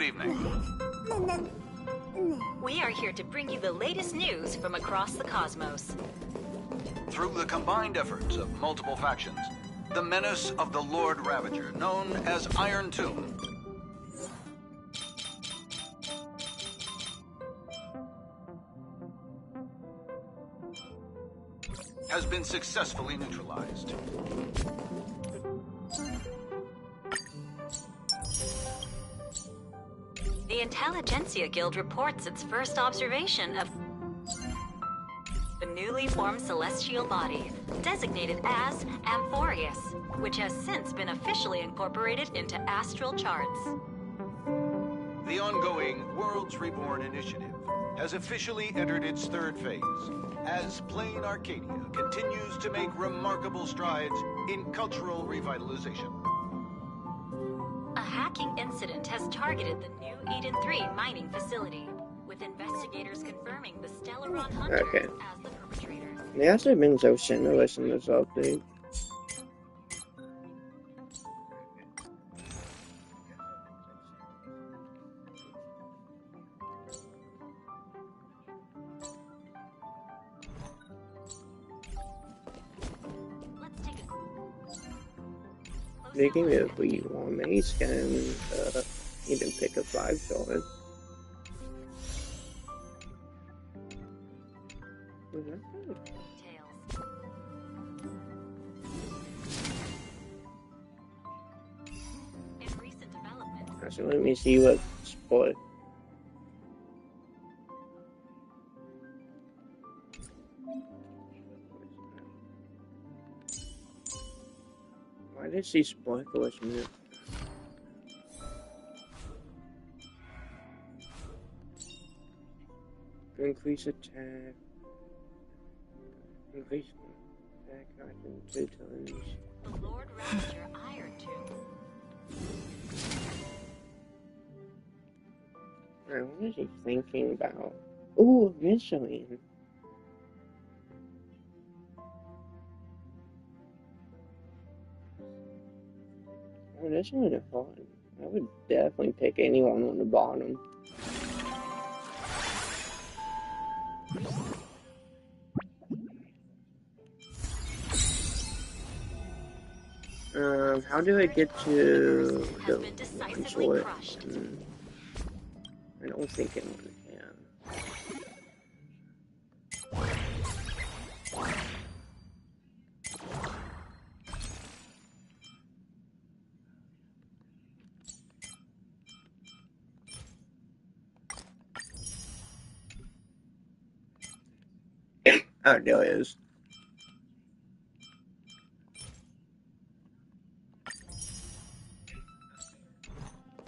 evening. We are here to bring you the latest news from across the cosmos. Through the combined efforts of multiple factions, the menace of the Lord Ravager, known as Iron Tomb, has been successfully neutralized. The Intelligentsia Guild reports its first observation of the newly formed celestial body, designated as Amphorius, which has since been officially incorporated into astral charts. The ongoing Worlds Reborn initiative has officially entered its third phase, as Plane Arcadia continues to make remarkable strides in cultural revitalization. A hacking incident has targeted the new Eden 3 mining facility, with investigators confirming the Stellaron Hunters as the perpetrators. They actually been so similar in this update. Speaking of we want mace can even pick a 5-star. In recent developments, So let me see what spot. Why did she sparkle us new? Increase attack. Increase attack item 2 times. the Lord Ravager Iron Tomb. Alright, what is he thinking about? Ooh, Michelin. Oh, this one is fun. I would definitely pick anyone on the bottom. How do I get to the resort? I don't think anyone can. Oh, there it is.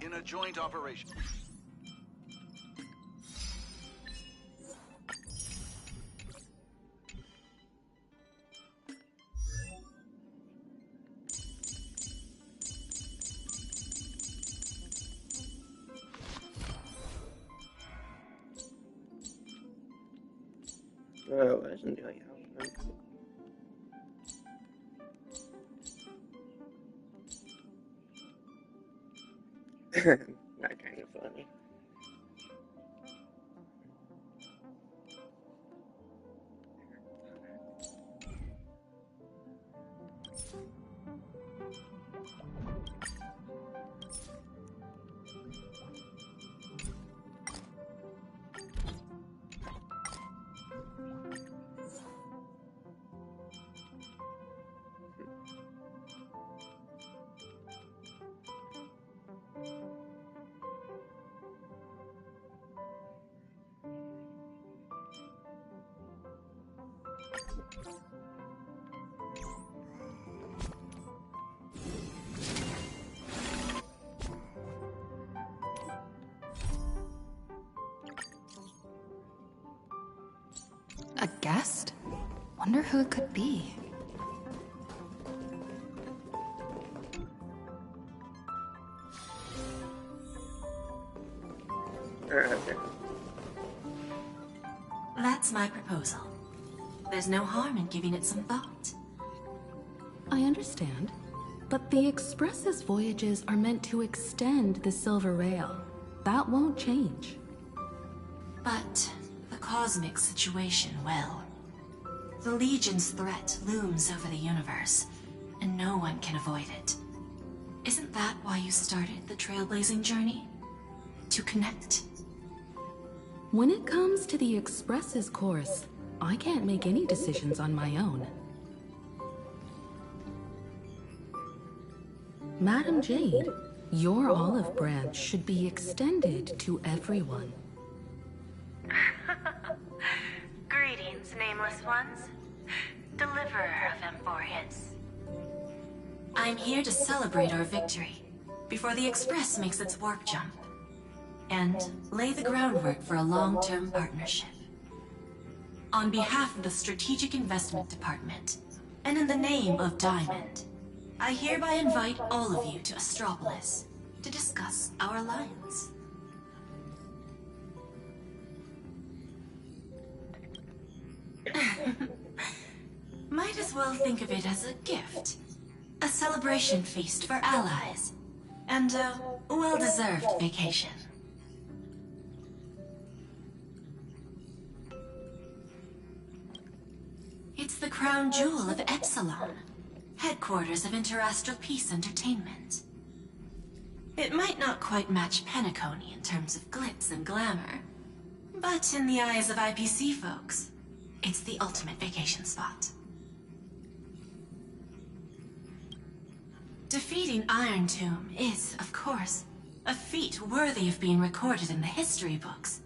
In a joint operation. Oh, I wasn't doing it. That kind of funny. A guest? Wonder who it could be. Okay. That's my proposal. There's no harm in giving it some thought. I understand, but the Express's voyages are meant to extend the Silver Rail. that won't change. But the cosmic situation will. The Legion's threat looms over the universe, and no one can avoid it. Isn't that why you started the trailblazing journey? To connect? When it comes to the Express's course, I can't make any decisions on my own. Madam Jade, your olive branch should be extended to everyone. Greetings, nameless ones. Deliverer of Amphorius. I'm here to celebrate our victory before the Express makes its warp jump, and lay the groundwork for a long-term partnership. On behalf of the Strategic Investment Department, and in the name of Diamond, I hereby invite all of you to Astropolis to discuss our alliance. Might as well think of it as a gift. A celebration feast for allies. And a well-deserved vacation. It's the crown jewel of Epsilon, headquarters of Interastral Peace Entertainment. It might not quite match Penacony in terms of glitz and glamour, but in the eyes of IPC folks, it's the ultimate vacation spot. Defeating Iron Tomb is, of course, a feat worthy of being recorded in the history books.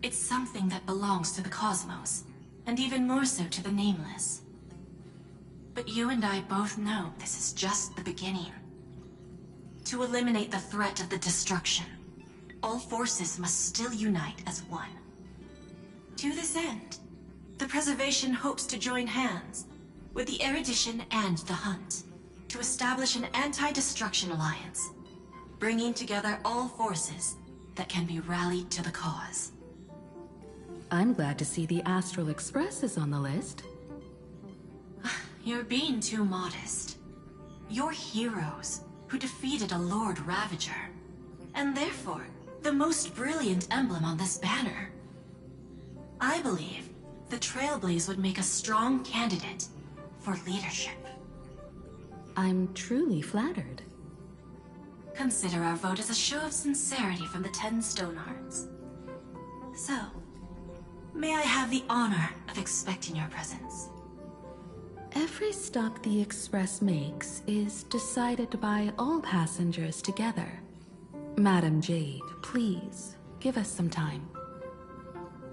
It's something that belongs to the cosmos, and even more so to the Nameless. But you and I both know this is just the beginning. To eliminate the threat of the destruction, all forces must still unite as one. To this end, the Preservation hopes to join hands with the Erudition and the Hunt to establish an anti-destruction alliance, bringing together all forces that can be rallied to the cause. I'm glad to see the Astral Express is on the list. You're being too modest. You're heroes who defeated a Lord Ravager, and therefore the most brilliant emblem on this banner. I believe the Trailblaze would make a strong candidate for leadership. I'm truly flattered. Consider our vote as a show of sincerity from the 10 Stonehearts. So, may I have the honor of expecting your presence? Every stop the Express makes is decided by all passengers together. Madam Jade, please, give us some time.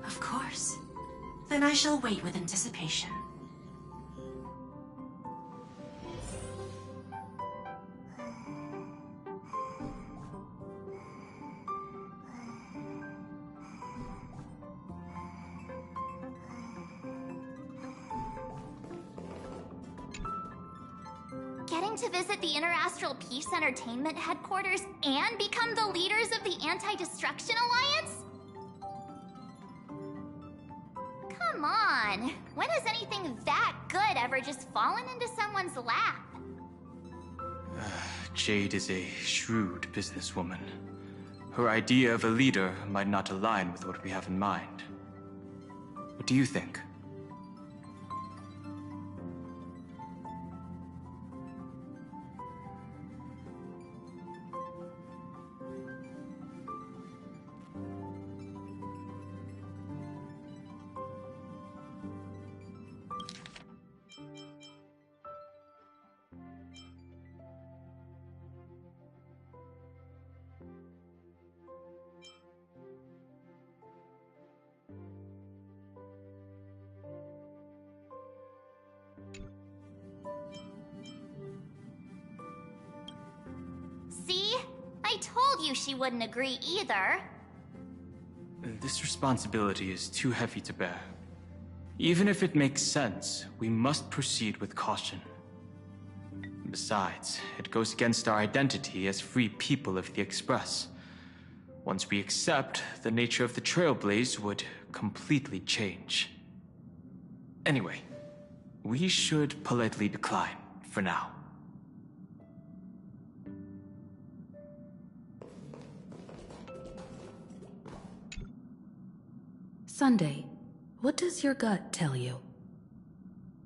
Of course. Then I shall wait with anticipation. Getting to visit the Interastral Peace Entertainment headquarters and become the leaders of the Anti-Destruction Alliance? Come on! When has anything that good ever just fallen into someone's lap? Jade is a shrewd businesswoman. Her idea of a leader might not align with what we have in mind. What do you think? See? I told you she wouldn't agree either. This responsibility is too heavy to bear. Even if it makes sense, we must proceed with caution. Besides, it goes against our identity as free people of the Express. Once we accept, the nature of the Trailblaze would completely change. Anyway, we should politely decline, for now. Sunday, what does your gut tell you?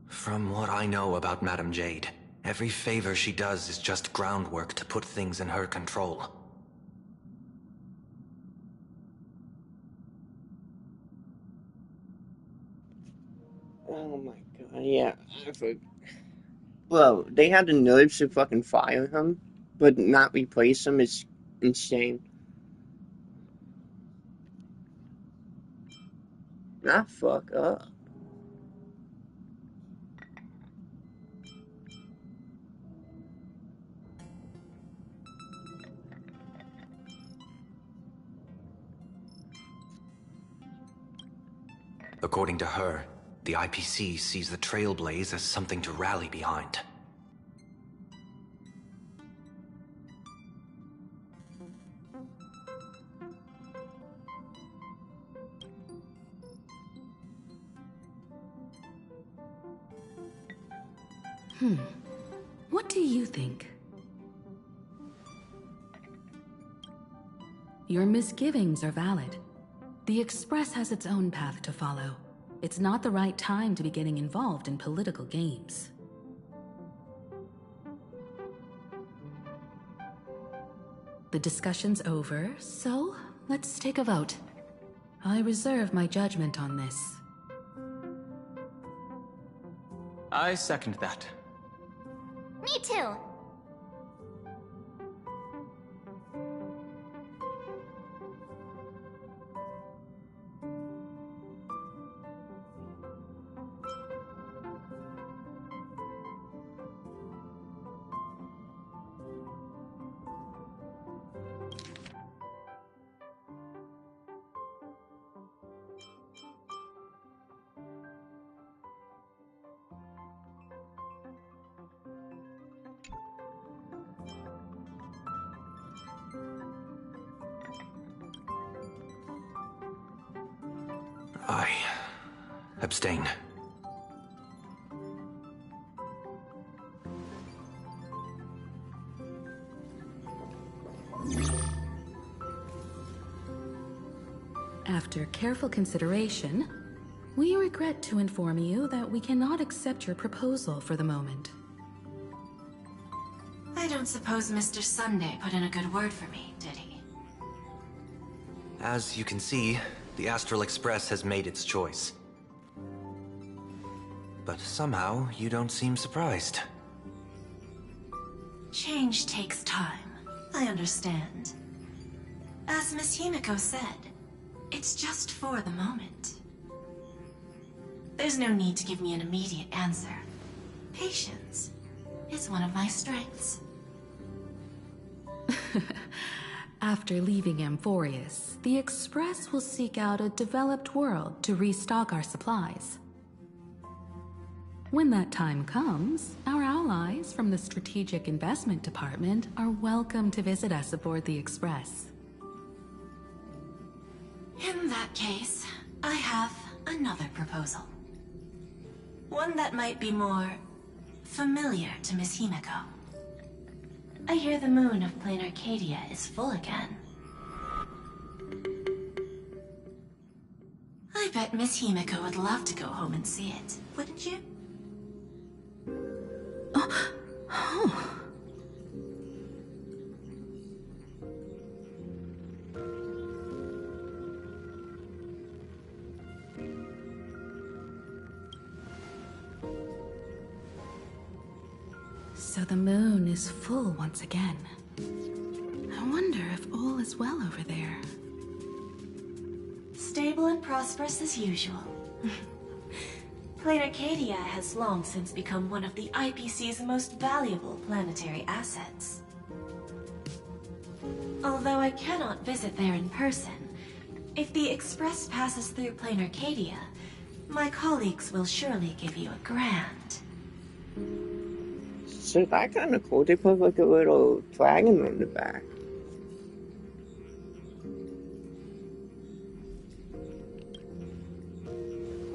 From what I know about Madame Jade, every favor she does is just groundwork to put things in her control. Oh my god, yeah. Bro, they had the nerves to fucking fire him, but not replace him is insane. Not fuck up. According to her, the IPC sees the Trailblaze as something to rally behind. What do you think? Your misgivings are valid. The Express has its own path to follow. It's not the right time to be getting involved in political games. The discussion's over, so let's take a vote. I reserve my judgment on this. I second that. Me too. I abstain. After careful consideration, we regret to inform you that we cannot accept your proposal for the moment. I don't suppose Mr. Sunday put in a good word for me, did he? As you can see, the Astral Express has made its choice. But somehow, you don't seem surprised. Change takes time. I understand. As Miss Himiko said, it's just for the moment. There's no need to give me an immediate answer. Patience is one of my strengths. After leaving Amphorius, the Express will seek out a developed world to restock our supplies. When that time comes, our allies from the Strategic Investment Department are welcome to visit us aboard the Express. In that case, I have another proposal. One that might be more familiar to Miss Himiko. I hear the moon of Plain Arcadia is full again. I bet Miss Himiko would love to go home and see it, wouldn't you? So the moon is full once again. I wonder if all is well over there. Stable and prosperous as usual. Plain Arcadia has long since become one of the IPC's most valuable planetary assets. Although I cannot visit there in person, if the Express passes through Plain Arcadia, my colleagues will surely give you a grand. So that kind of cool. They put like a little dragon on the back.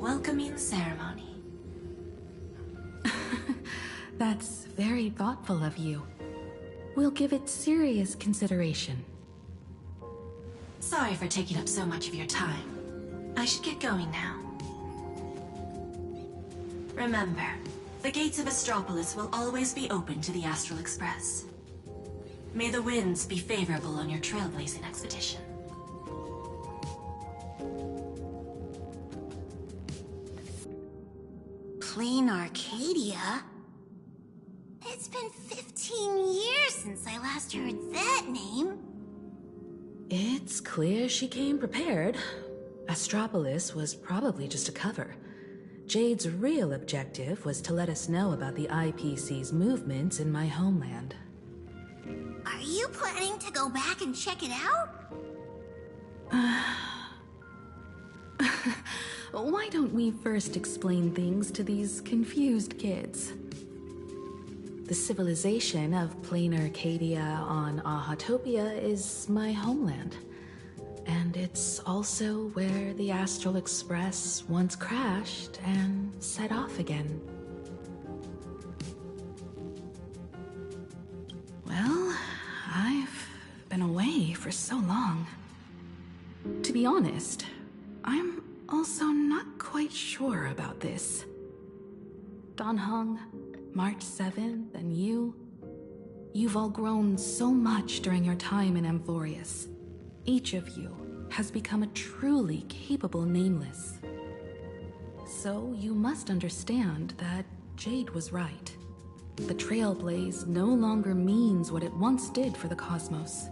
Welcoming ceremony. That's very thoughtful of you. We'll give it serious consideration. Sorry for taking up so much of your time. I should get going now. Remember, the gates of Astropolis will always be open to the Astral Express. May the winds be favorable on your trailblazing expedition. Plain Arcadia? It's been 15 years since I last heard that name. It's clear she came prepared. Astropolis was probably just a cover. Jade's real objective was to let us know about the IPC's movements in my homeland. Are you planning to go back and check it out? Why don't we first explain things to these confused kids? The civilization of Plain Arcadia on Ahatopia is my homeland. And it's also where the Astral Express once crashed and set off again. Well, I've been away for so long. To be honest, I'm also not quite sure about this. Dan Heng, March 7th, and you've all grown so much during your time in Amphorius. Each of you has become a truly capable Nameless. So you must understand that Jade was right. The Trailblaze no longer means what it once did for the cosmos.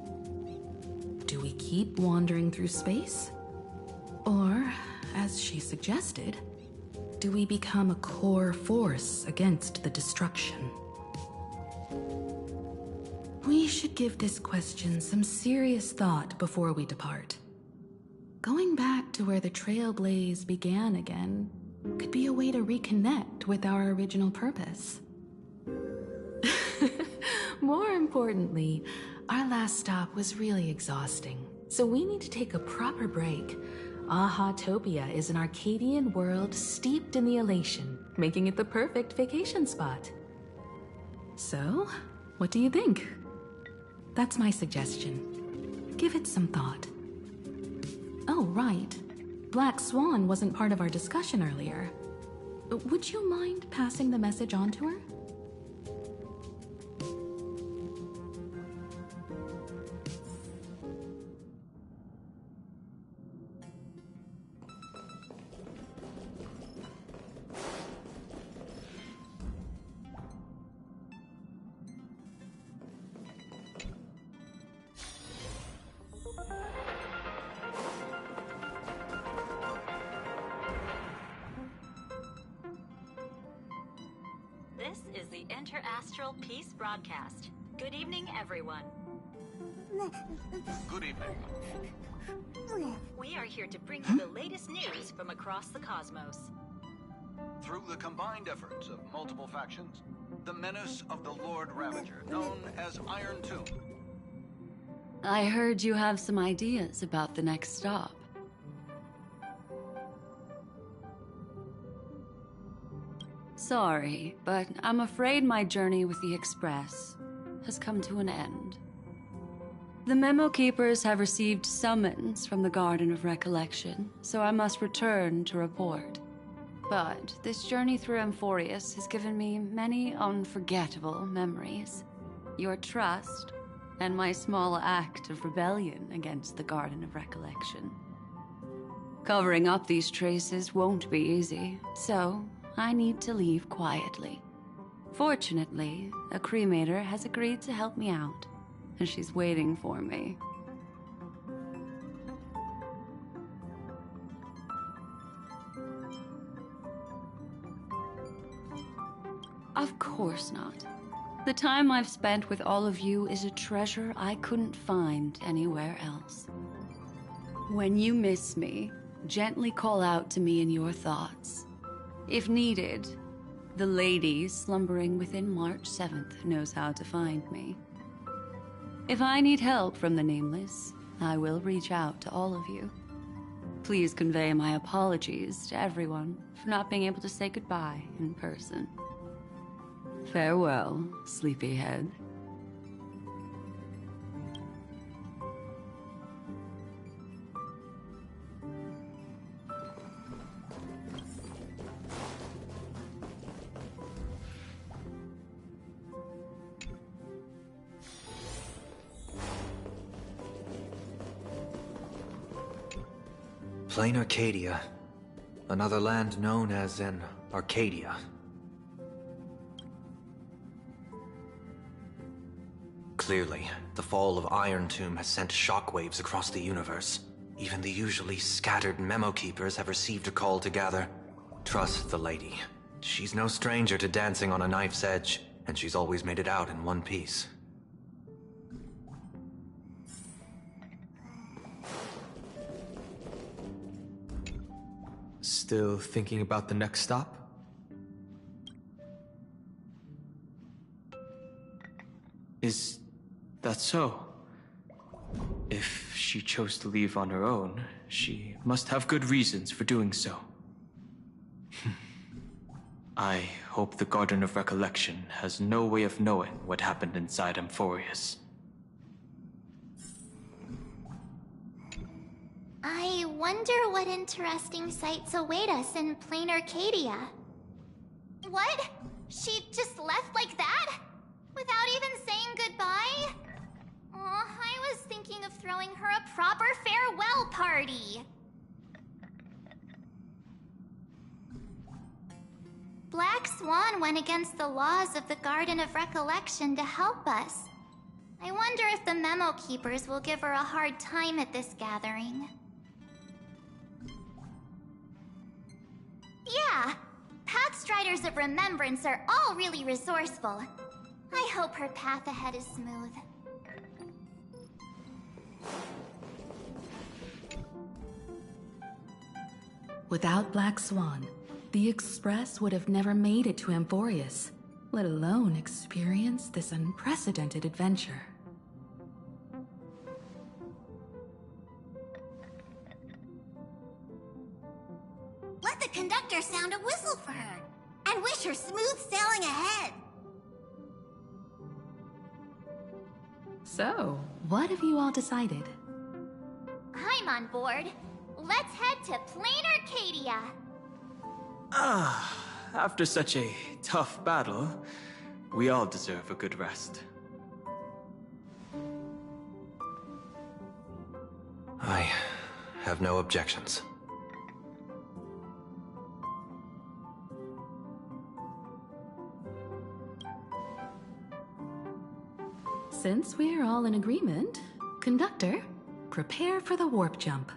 Do we keep wandering through space? Or, as she suggested, do we become a core force against the destruction? We should give this question some serious thought before we depart. Going back to where the Trailblaze began again could be a way to reconnect with our original purpose. More importantly, our last stop was really exhausting, so we need to take a proper break. Ahatopia is an Arcadian world steeped in the elation, making it the perfect vacation spot. So, what do you think? That's my suggestion. Give it some thought. Oh, right. Black Swan wasn't part of our discussion earlier. Would you mind passing the message on to her? This is the Interastral Peace Broadcast. Good evening, everyone. Good evening. We are here to bring you the latest news from across the cosmos. Through the combined efforts of multiple factions, the menace of the Lord Ravager, known as Iron Tomb. I heard you have some ideas about the next stop. Sorry, but I'm afraid my journey with the Express has come to an end. The Memo Keepers have received summons from the Garden of Recollection, so I must return to report. But this journey through Amphorius has given me many unforgettable memories. Your trust, and my small act of rebellion against the Garden of Recollection. Covering up these traces won't be easy, so I need to leave quietly. Fortunately, a cremator has agreed to help me out, and she's waiting for me. Of course not. The time I've spent with all of you is a treasure I couldn't find anywhere else. When you miss me, gently call out to me in your thoughts. If needed, the lady slumbering within March 7th knows how to find me. If I need help from the Nameless, I will reach out to all of you. Please convey my apologies to everyone for not being able to say goodbye in person. Farewell, sleepyhead. Plain Arcadia. Another land known as an Arcadia. Clearly, the fall of Iron Tomb has sent shockwaves across the universe. Even the usually scattered Memo Keepers have received a call to gather. Trust the lady. She's no stranger to dancing on a knife's edge, and she's always made it out in one piece. Still thinking about the next stop? Is that so? If she chose to leave on her own, she must have good reasons for doing so. I hope the Garden of Recollection has no way of knowing what happened inside Amphorius. I wonder what interesting sights await us in Plain Arcadia. What? She just left like that? Without even saying goodbye? Aw, I was thinking of throwing her a proper farewell party. Black Swan went against the laws of the Garden of Recollection to help us. I wonder if the Memo Keepers will give her a hard time at this gathering. Yeah, Pathstriders of Remembrance are all really resourceful. I hope her path ahead is smooth. Without Black Swan, the Express would have never made it to Amphorius, let alone experience this unprecedented adventure. Let the conductor sound a whistle for her, and wish her smooth sailing ahead. So, what have you all decided? I'm on board. Let's head to Plain Arcadia. After such a tough battle, we all deserve a good rest. I have no objections. Since we're all in agreement, Conductor, prepare for the warp jump.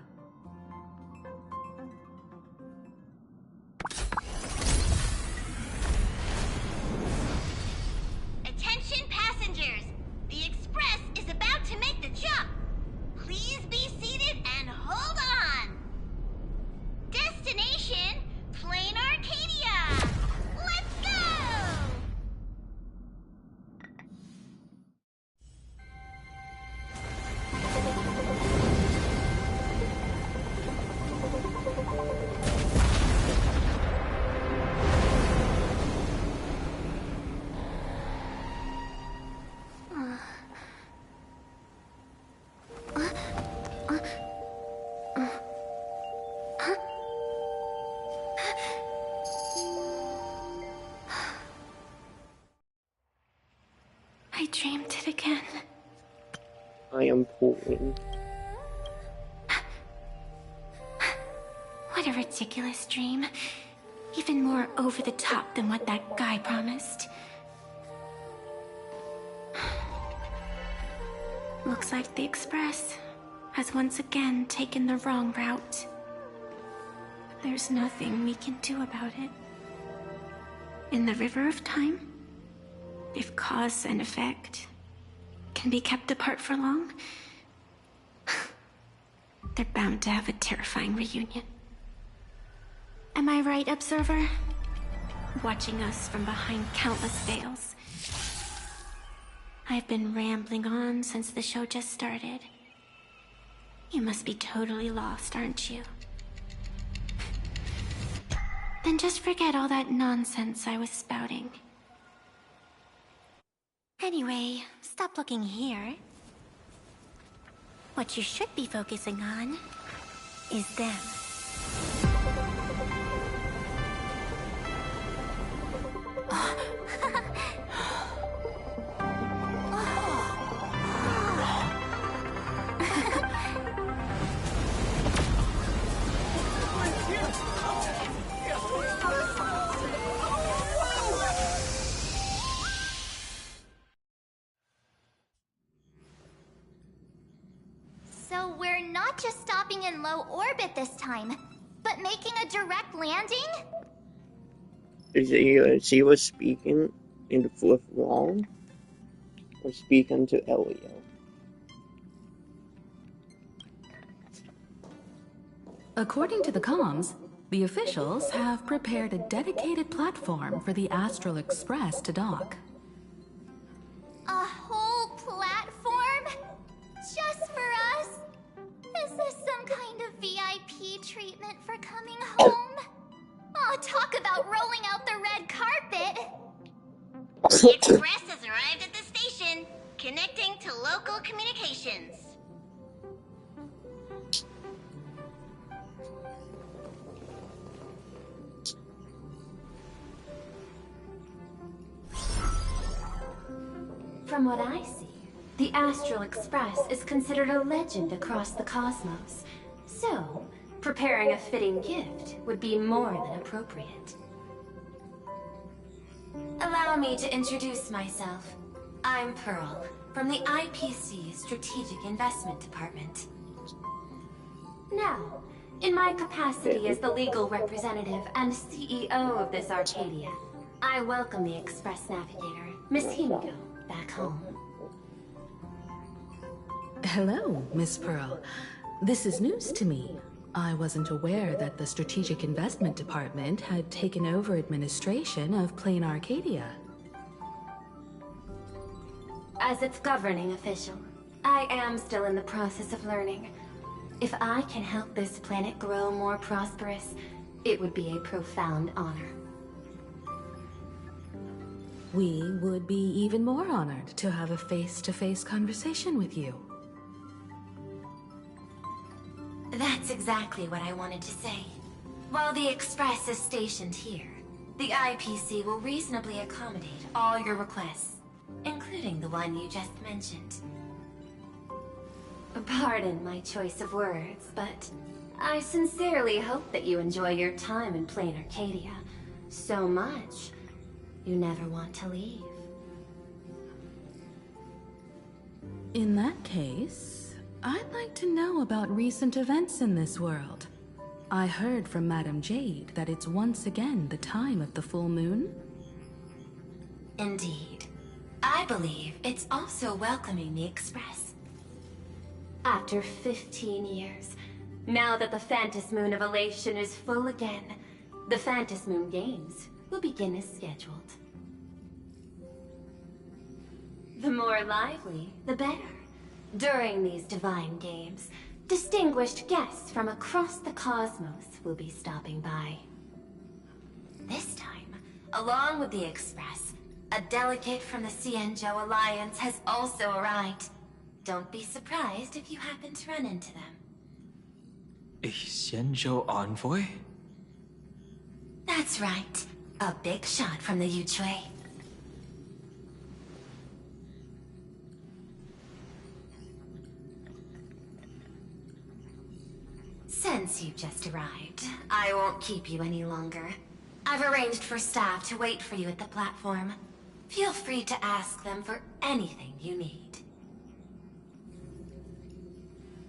Attention passengers! The Express is about to make the jump! Please be seated and hold on! Destination, Plain Arcadia! Let's go! I dreamed it again. I am pulling. What a ridiculous dream. Even more over the top than what that guy promised. Looks like the Express has once again taken the wrong route. There's nothing we can do about it. In the River of Time, if cause and effect can be kept apart for long, they're bound to have a terrifying reunion. Am I right, Observer? Watching us from behind countless veils. I've been rambling on since the show just started. You must be totally lost, aren't you? Then just forget all that nonsense I was spouting. Anyway, stop looking here. What you should be focusing on is them. not just stopping in low orbit this time, but making a direct landing? She was speaking in the fourth wall, or speaking to Elio. According to the comms, the officials have prepared a dedicated platform for the Astral Express to dock. A whole platform? Just for us? Is this some kind of VIP treatment for coming home? Oh, talk about rolling out the red carpet! The Express has arrived at the station, connecting to local communications. From what I see, the Astral Express is considered a legend across the cosmos. So, preparing a fitting gift would be more than appropriate. Allow me to introduce myself. I'm Pearl, from the IPC Strategic Investment Department. Now, in my capacity as the legal representative and CEO of this Arcadia, I welcome the Express Navigator, Miss Himiko, back home. Hello, Miss Pearl. This is news to me. I wasn't aware that the Strategic Investment Department had taken over administration of Plane Arcadia. As its governing official, I am still in the process of learning. If I can help this planet grow more prosperous, it would be a profound honor. We would be even more honored to have a face-to-face conversation with you. That's exactly what I wanted to say. While the Express is stationed here, the IPC will reasonably accommodate all your requests, including the one you just mentioned. Pardon my choice of words, but I sincerely hope that you enjoy your time in Plane Arcadia so much you never want to leave. In that case, I'd like to know about recent events in this world. I heard from Madame Jade that it's once again the time of the full moon. Indeed. I believe it's also welcoming the Express. After 15 years, now that the Phantas Moon of Elation is full again, the Phantas Moon Games will begin as scheduled. The more lively, the better. During these divine games, distinguished guests from across the cosmos will be stopping by. This time, along with the Express, a delegate from the Xianzhou Alliance has also arrived. Don't be surprised if you happen to run into them. A Xianzhou envoy? That's right. A big shot from the Yuchui. Since you've just arrived, I won't keep you any longer. I've arranged for staff to wait for you at the platform. Feel free to ask them for anything you need.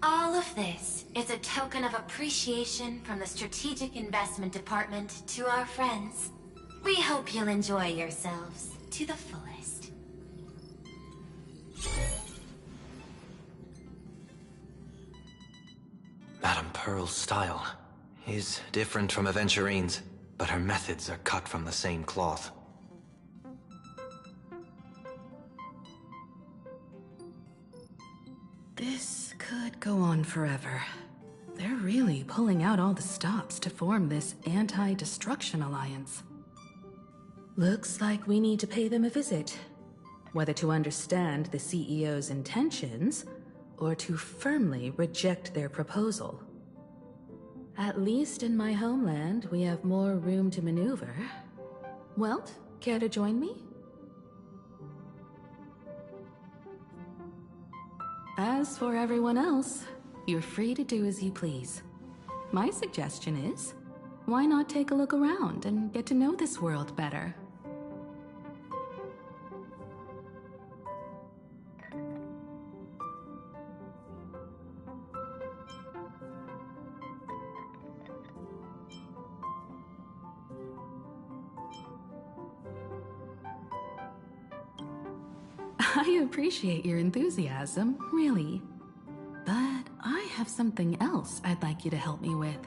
All of this is a token of appreciation from the Strategic Investment Department to our friends. We hope you'll enjoy yourselves to the fullest. Madame Pearl's style is different from Aventurine's, but her methods are cut from the same cloth. This could go on forever. They're really pulling out all the stops to form this anti-destruction alliance. Looks like we need to pay them a visit. Whether to understand the CEO's intentions, or to firmly reject their proposal. At least in my homeland, we have more room to maneuver. Welt, care to join me? As for everyone else, you're free to do as you please. My suggestion is, why not take a look around and get to know this world better? I appreciate your enthusiasm, really. But I have something else I'd like you to help me with.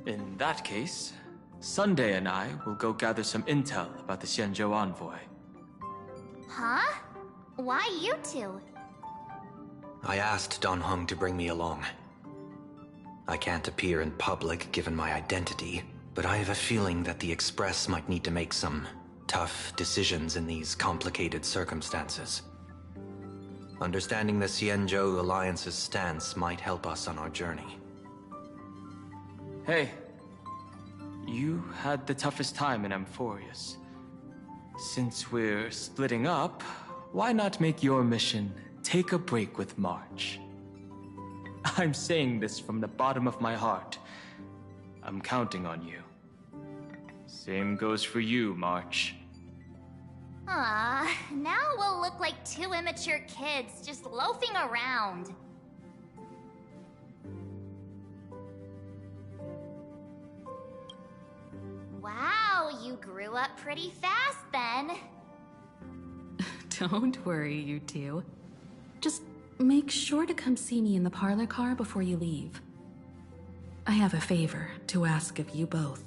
In that case, Sunday and I will go gather some intel about the Xianzhou envoy. Huh? Why you two? I asked Dan Heng to bring me along. I can't appear in public given my identity, but I have a feeling that the Express might need to make some tough decisions in these complicated circumstances. Understanding the Xianzhou Alliance's stance might help us on our journey. Hey, you had the toughest time in Amphorius. Since we're splitting up, why not make your mission take a break with March? I'm saying this from the bottom of my heart. I'm counting on you. Same goes for you, March. Now we'll look like two immature kids just loafing around. Wow, you grew up pretty fast then. Don't worry, you two. Just make sure to come see me in the parlor car before you leave. I have a favor to ask of you both.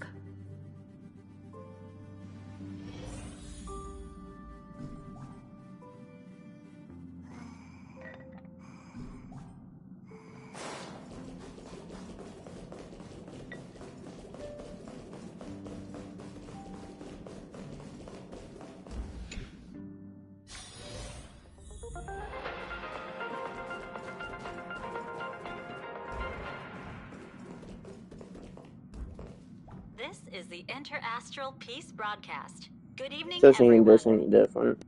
This is the Interastral Peace Broadcast. Good evening, This ain't everyone. different.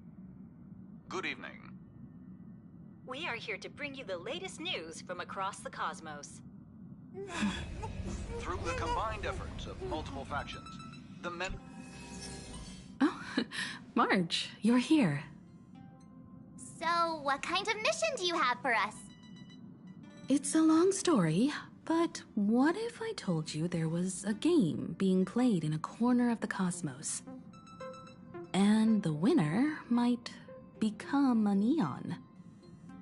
Good evening. We are here to bring you the latest news from across the cosmos. Through the combined efforts of multiple factions, the Oh, Marge, you're here. So, what kind of mission do you have for us? It's a long story, but what if I told you there was a game being played in a corner of the cosmos? And the winner might become an Eon.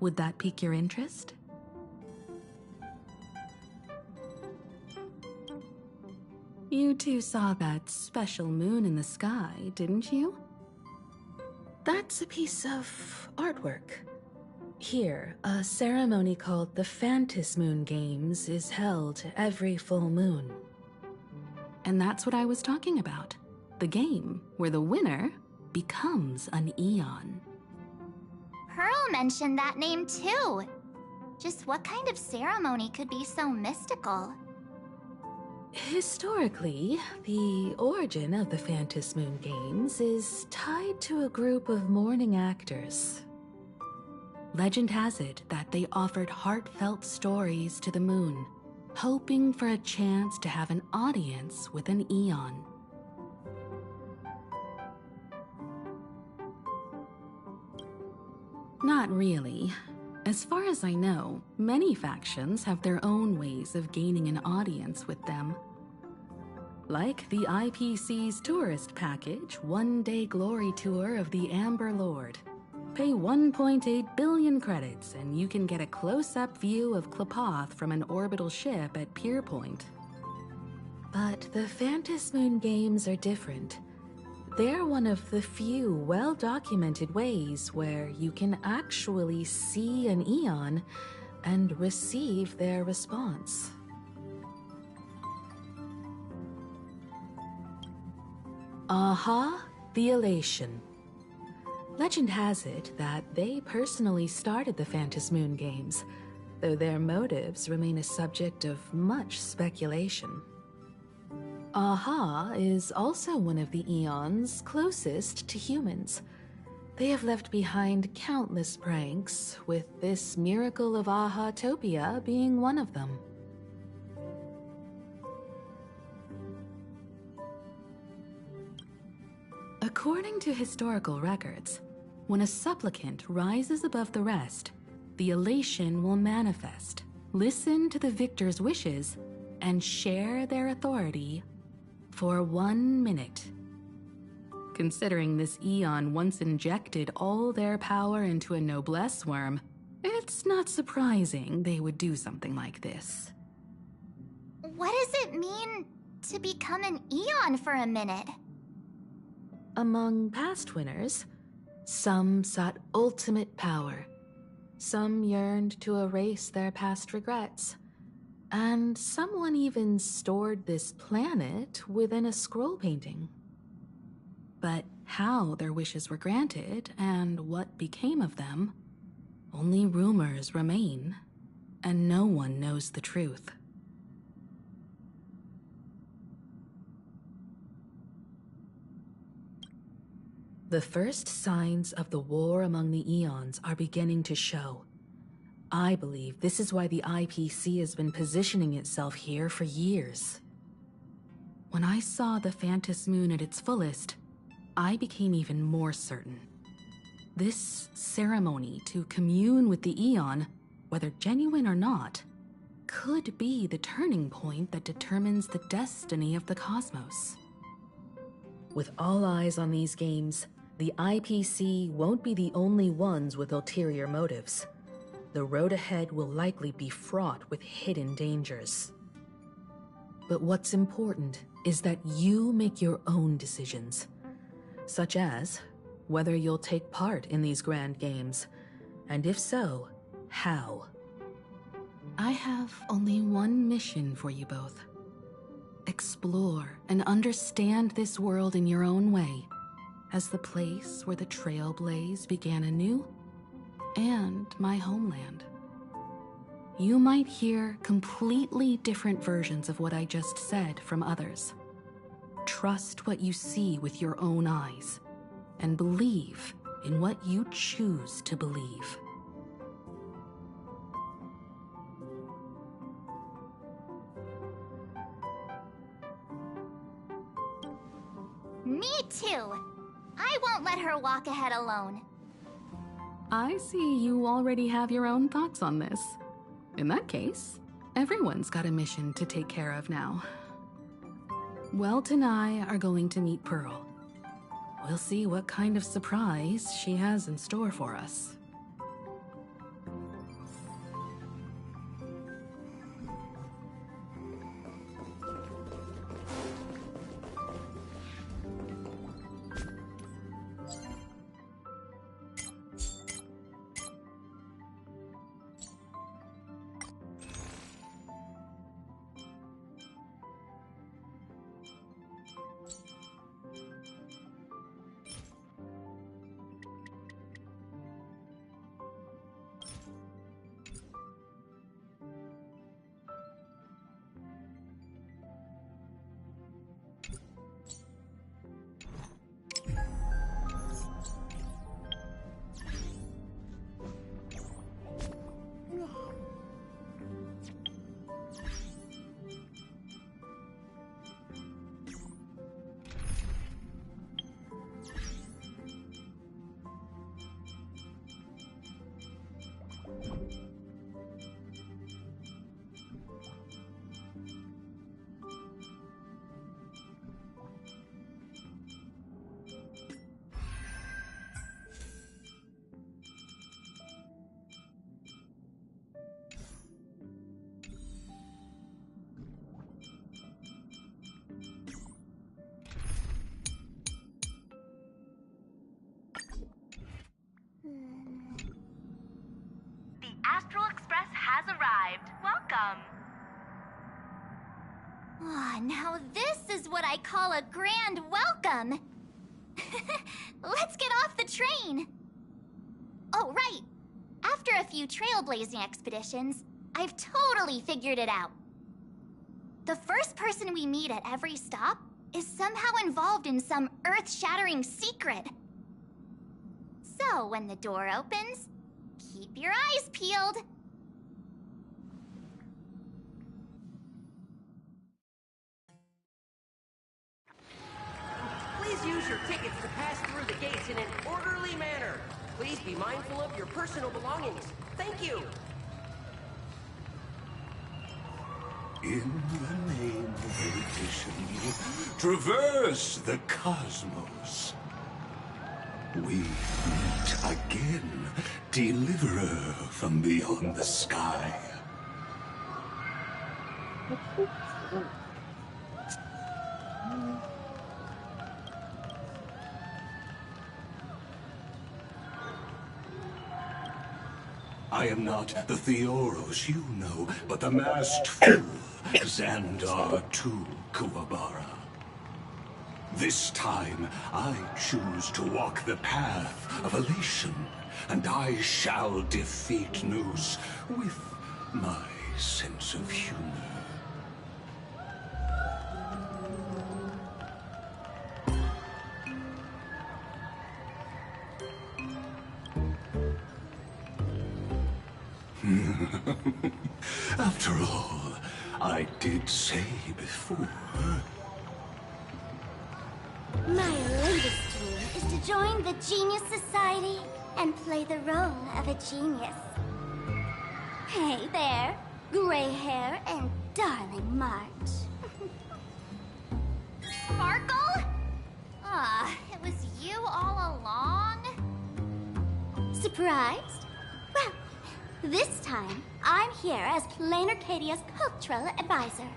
Would that pique your interest? You two saw that special moon in the sky, didn't you? That's a piece of artwork. Here, a ceremony called the Phantasmoon Moon Games is held every full moon. And that's what I was talking about. The game where the winner becomes an Eon. Pearl mentioned that name too. Just what kind of ceremony could be so mystical? Historically, the origin of the Phantasmoon Moon Games is tied to a group of mourning actors. Legend has it that they offered heartfelt stories to the moon, hoping for a chance to have an audience with an Eon. Not really. As far as I know, many factions have their own ways of gaining an audience with them. Like the IPC's tourist package, one-day glory tour of the Amber Lord. Pay 1.8 billion credits and you can get a close-up view of Klapoth from an orbital ship at Pierpoint. But the Phantasmoon Moon Games are different. They're one of the few well-documented ways where you can actually see an Eon and receive their response. Aha, the Elation. Legend has it that they personally started the Phantasmoon Moon Games, though their motives remain a subject of much speculation. Aha is also one of the Eons closest to humans. They have left behind countless pranks, with this miracle of Aha-topia being one of them. According to historical records, when a supplicant rises above the rest, the elation will manifest, listen to the victor's wishes, and share their authority for 1 minute. Considering this Eon once injected all their power into a noblesse worm, it's not surprising they would do something like this. What does it mean to become an Eon for a minute? Among past winners, some sought ultimate power. Some yearned to erase their past regrets. And someone even stored this planet within a scroll painting. But how their wishes were granted and what became of them, only rumors remain, and no one knows the truth. The first signs of the war among the Eons are beginning to show. I believe this is why the IPC has been positioning itself here for years. When I saw the Phantos Moon at its fullest, I became even more certain. This ceremony to commune with the Eon, whether genuine or not, could be the turning point that determines the destiny of the cosmos. With all eyes on these games, the IPC won't be the only ones with ulterior motives. The road ahead will likely be fraught with hidden dangers. But what's important is that you make your own decisions, such as whether you'll take part in these grand games, and if so, how. I have only one mission for you both. Explore and understand this world in your own way, as the place where the Trailblaze began anew, and my homeland. You might hear completely different versions of what I just said from others. Trust what you see with your own eyes, and believe in what you choose to believe. Me too! I won't let her walk ahead alone. I see you already have your own thoughts on this. In that case, everyone's got a mission to take care of now. Welt and I are going to meet Pearl. We'll see what kind of surprise she has in store for us. Astral Express has arrived. Welcome. Ah, now this is what I call a grand welcome. Let's get off the train. Oh, right. After a few trailblazing expeditions, I've totally figured it out. The first person we meet at every stop is somehow involved in some earth-shattering secret. So when the door opens, keep your eyes peeled. Please use your tickets to pass through the gates in an orderly manner. Please be mindful of your personal belongings. Thank you. In the name of erudition, traverse the cosmos. We meet again, deliverer from beyond the sky. I am not the Theoros you know, but the masked fool, Xandar II Kuwabara. This time, I choose to walk the path of elation, and I shall defeat Noose with my sense of humor. After all, I did say before. My latest dream is to join the Genius Society and play the role of a genius. Hey there, gray hair and darling March. Sparkle? Ah, it was you all along? Surprised? Well, this time, I'm here as Plain Arcadia's cultural advisor,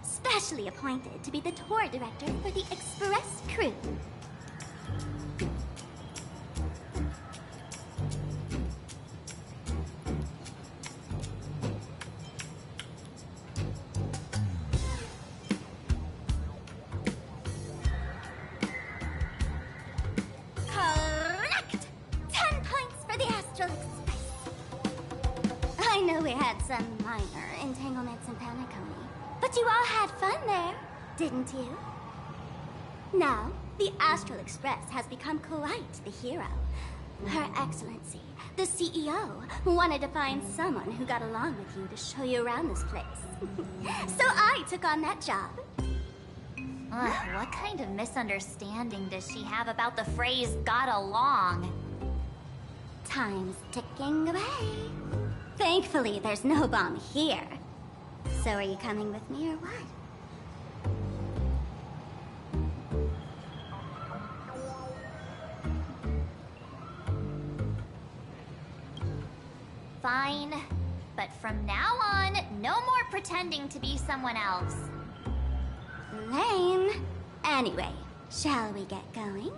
specially appointed to be the tour director for the Express crew. Correct! 10 points for the Astral Express. I know we had some minor entanglements in Paniconi, but you all had fun there, didn't you? Now, the Astral Express has become quite the hero. Her Excellency, the CEO, wanted to find someone who got along with you to show you around this place. So I took on that job. What kind of misunderstanding does she have about the phrase got along? Time's ticking away. Thankfully, there's no bomb here. So are you coming with me or what? Fine. But from now on, no more pretending to be someone else. Lame. Anyway, shall we get going?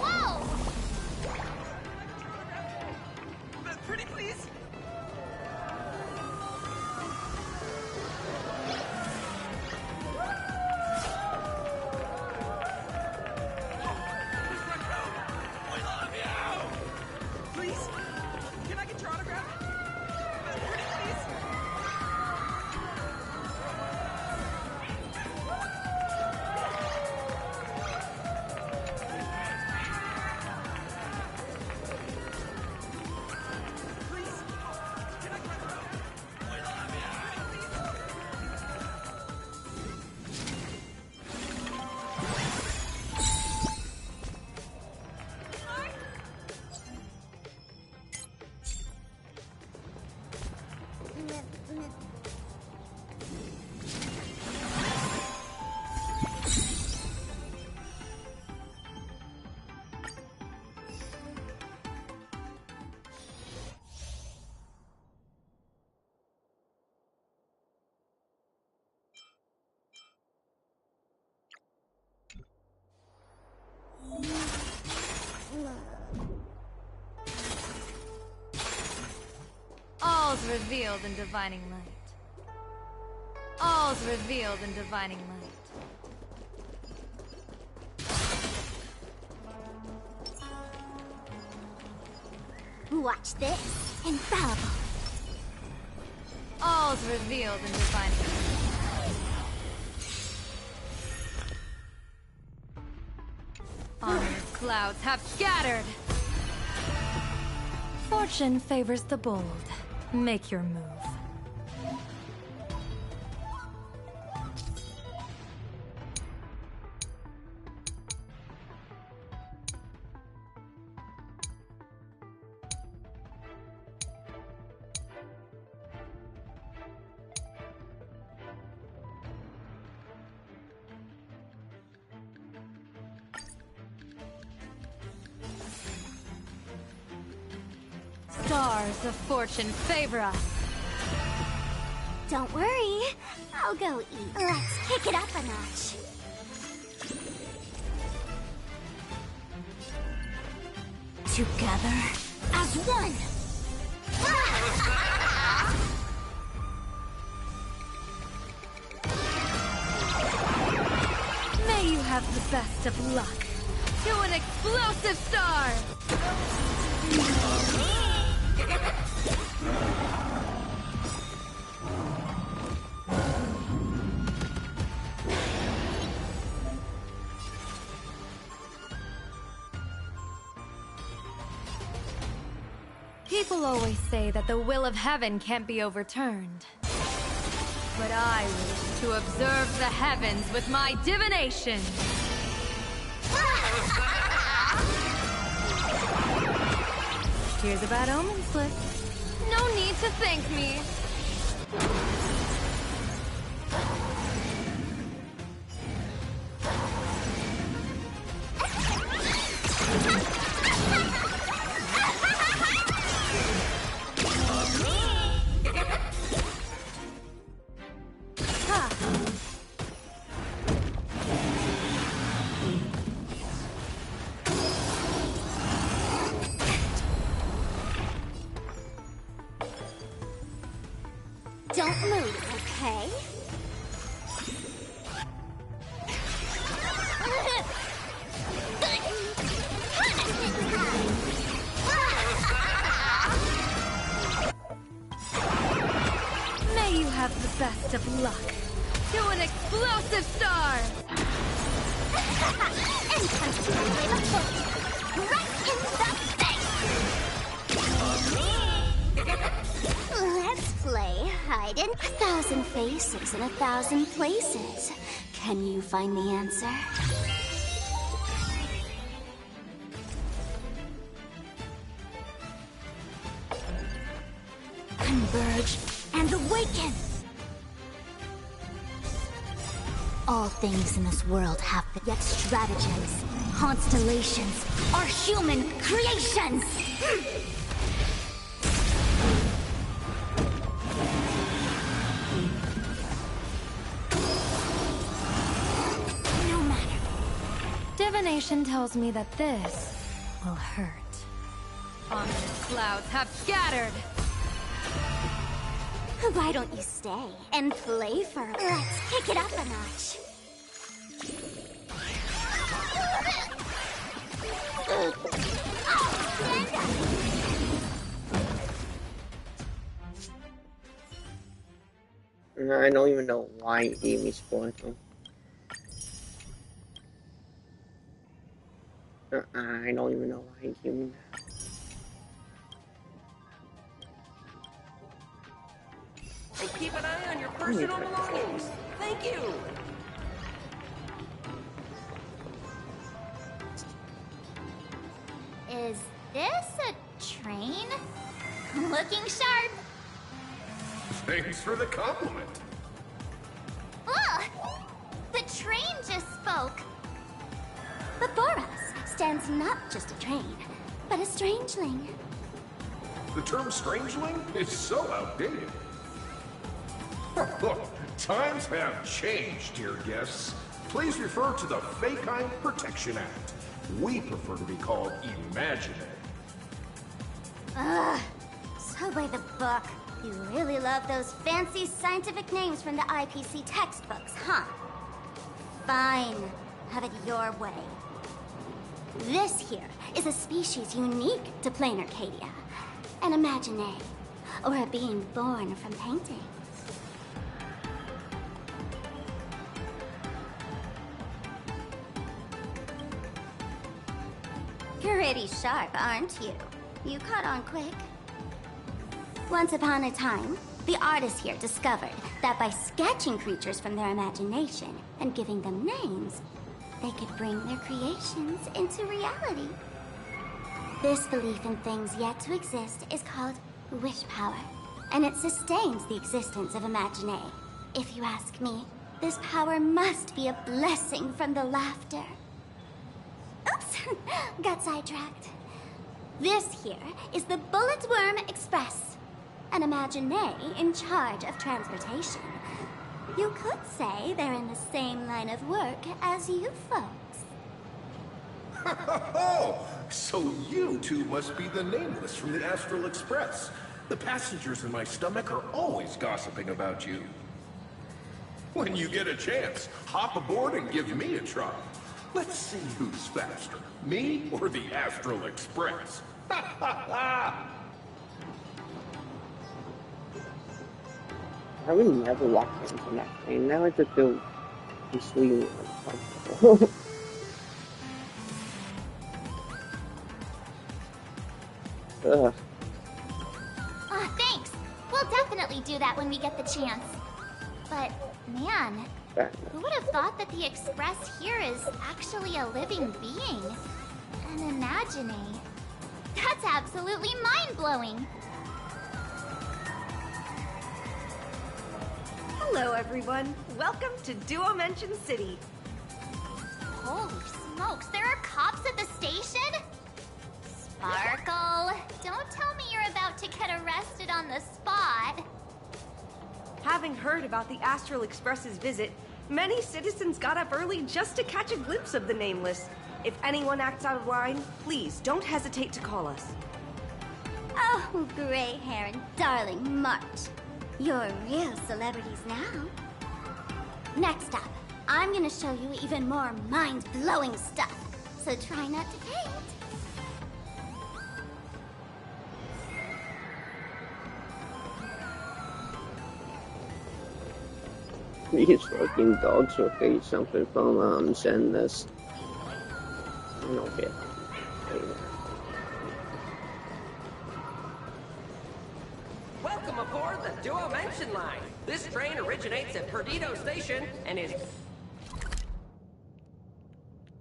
Whoa! Pretty please? Please? Can I get your autograph? Pretty please? All's revealed in divining light. All's revealed in divining light. Watch this. Infallible. All's revealed in divining light. Ominous clouds have scattered. Fortune favors the bold. Make your move. stars of fortune favor us. Don't worry, I'll go eat. Let's kick it up a notch. Together as one. May you have the best of luck. To an explosive star! People always say that the will of heaven can't be overturned. But I wish to observe the heavens with my divination. Here's a bad omen slip. No need to thank me. Don't move, okay? May you have the best of luck. To an explosive star! And punch you away the fortune. Right in the face! Let's play hide and 1,000 faces in 1,000 places. Can you find the answer? Converge and awaken! All things in this world have yet stratagems, constellations, are human creations! No matter. Divination tells me that this will hurt. Ominous clouds have scattered! Why don't you stay and play for a... Let's kick it up a notch. I don't even know why you gave me Squirtle. I don't even know why you gave me that. And keep an eye on your personal belongings. Thank you. Is this a train? Looking sharp. Thanks for the compliment. Look! The train just spoke. Before us stands not just a train, but a strangeling. The term strangeling is so outdated. Look, times have changed, dear guests. Please refer to the Fekine Protection Act. We prefer to be called Imaginary. Ugh, so by the book. You really love those fancy scientific names from the IPC textbooks, huh? Fine. Have it your way. This here is a species unique to plain Arcadia. An Imaginary, or a being born from painting. Pretty sharp, aren't you? You caught on quick. Once upon a time, the artists here discovered that by sketching creatures from their imagination and giving them names, they could bring their creations into reality. This belief in things yet to exist is called wish power, and it sustains the existence of Imaginary. If you ask me, this power must be a blessing from the laughter. Oops, got sidetracked. This here is the Bulletworm Express, an Imaginé in charge of transportation. You could say they're in the same line of work as you folks. Oh, so you two must be the Nameless from the Astral Express. The passengers in my stomach are always gossiping about you. When you get a chance, hop aboard and give me a try. Let's see who's faster, me or the Astral Express. Ha ha ha! I would never walk into that plane. Now I just feel completely uncomfortable. Ugh. Thanks. We'll definitely do that when we get the chance. But, man, who would have thought that the Express here is actually a living being? An Imaginé. That's absolutely mind-blowing. Hello, everyone. Welcome to Duomension City. Holy smokes, there are cops at the station? Sparkle, don't tell me you're about to get arrested on the spot. Having heard about the Astral Express's visit, many citizens got up early just to catch a glimpse of the Nameless. If anyone acts out of line, please don't hesitate to call us. Oh, gray hair and darling March. You're real celebrities now. Next up, I'm gonna show you even more mind-blowing stuff, so try not to faint. These fucking dogs will say something from Zenless. I don't get it. Welcome aboard the Duomension line. This train originates at Perdido Station and is...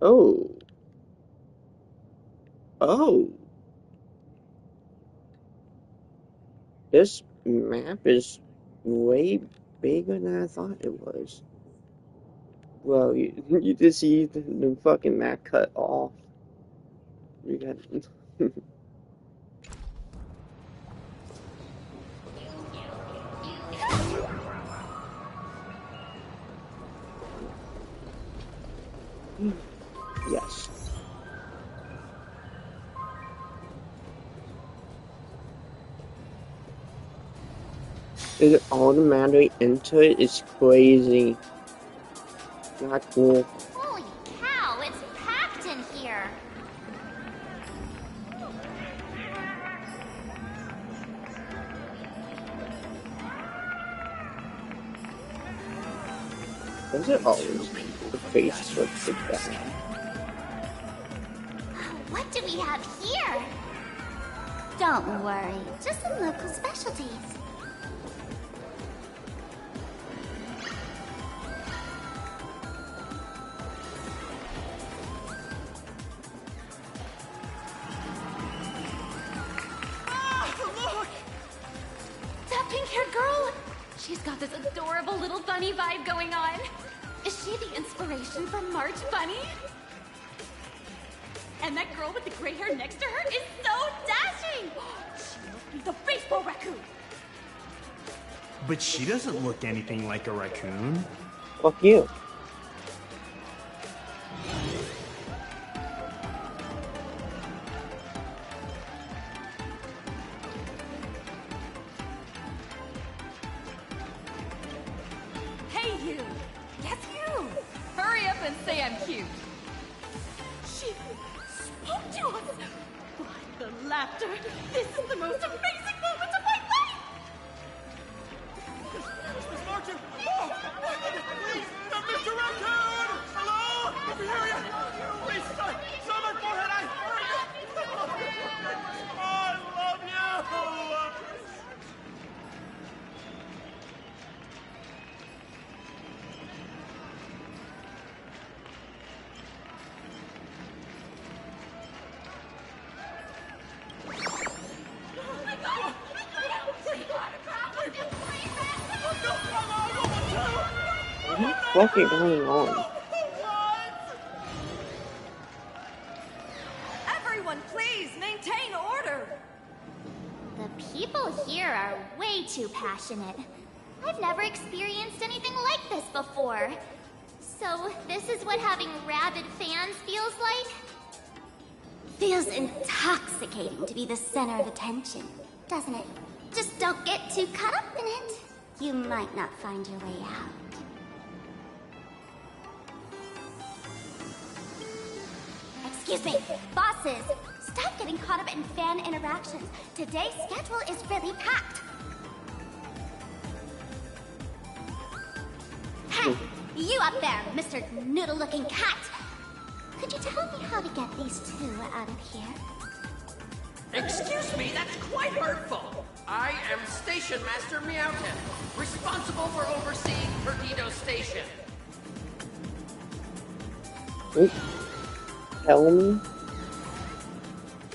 Oh. Oh. This map is way bigger than I thought it was. Well, you just see the fucking map cut off. You got... Yes. Is it automatically into it? It's crazy. Not cool. Holy cow, it's packed in here. Does it always the face looks like that? What do we have here? Don't worry, just some local specialties. Pink-haired girl? She's got this adorable little bunny vibe going on. Is she the inspiration for March Bunny? And that girl with the gray hair next to her is so dashing! She must be the baseball raccoon! But she doesn't look anything like a raccoon. Fuck you. This is the most amazing moment of my life! Miss Martin! Oh, my goodness, please! Mr. Raccoon! Hello? Over here! Please, stop my forehead! I love you! What's going on? Everyone, please maintain order! people here are way too passionate. I've never experienced anything like this before. So, this is what having rabid fans feels like? Feels intoxicating to be the center of attention, doesn't it? Just don't get too caught up in it. You might not find your way out. Excuse me, bosses! Stop getting caught up in fan interactions. Today's schedule is really packed. Hey, you up there, Mr. Noodle-looking cat! Could you tell me how to get these two out of here? Excuse me, that's quite hurtful. I am Station Master Meowton, responsible for overseeing Perdido Station. Wait, tell me?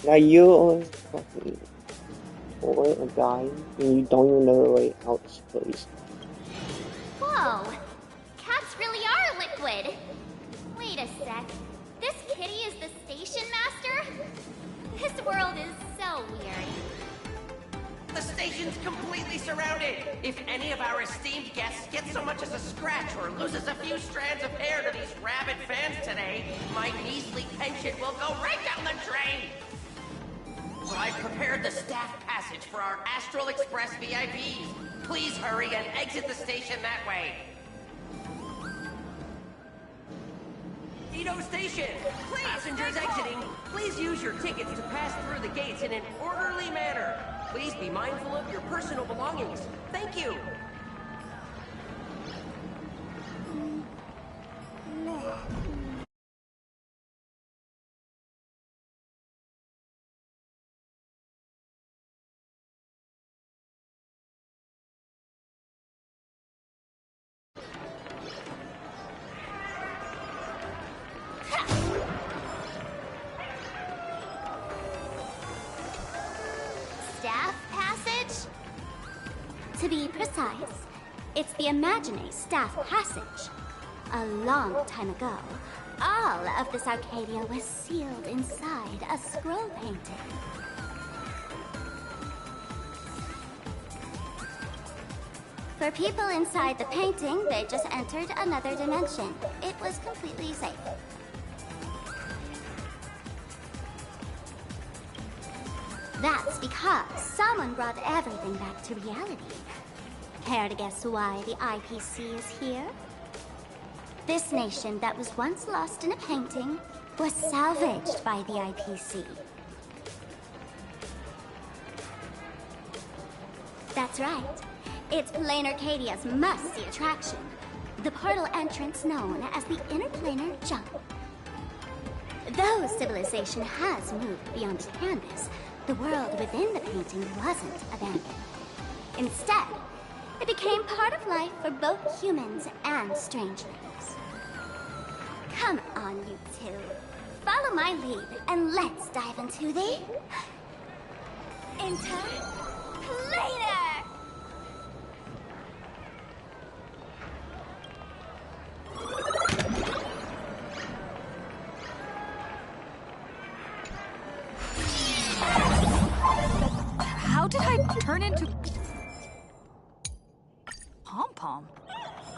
Now you're fucking or a guy and you don't even know the way out this place. Whoa! Cats really are liquid! Wait a sec. This kitty is the station master? This world is so weird. The station's completely surrounded. If any of our esteemed guests gets so much as a scratch or loses a few strands of hair to these rabid fans today, my measly pension will go right down the drain. So I've prepared the staff passage for our Astral Express VIPs. Please hurry and exit the station that way. Perdido Station! Passengers exiting, please use your tickets to pass through the gates in an orderly manner. Please be mindful of your personal belongings. Thank you. Staff passage? To be precise, it's the Imagine Staff Passage. A long time ago, all of this Arcadia was sealed inside a scroll painting. For people inside the painting, they just entered another dimension. It was completely safe. That's because someone brought everything back to reality. Care to guess why the IPC is here? This nation that was once lost in a painting was salvaged by the IPC. That's right. It's Plain Arcadia's must-see attraction. The portal entrance known as the Interplanar Jump. Though civilization has moved beyond the canvas, the world within the painting wasn't abandoned. Instead, it became part of life for both humans and strangelings. Come on, you two. Follow my lead, and let's dive into the... Interplanar! How did I turn into... Pom-Pom?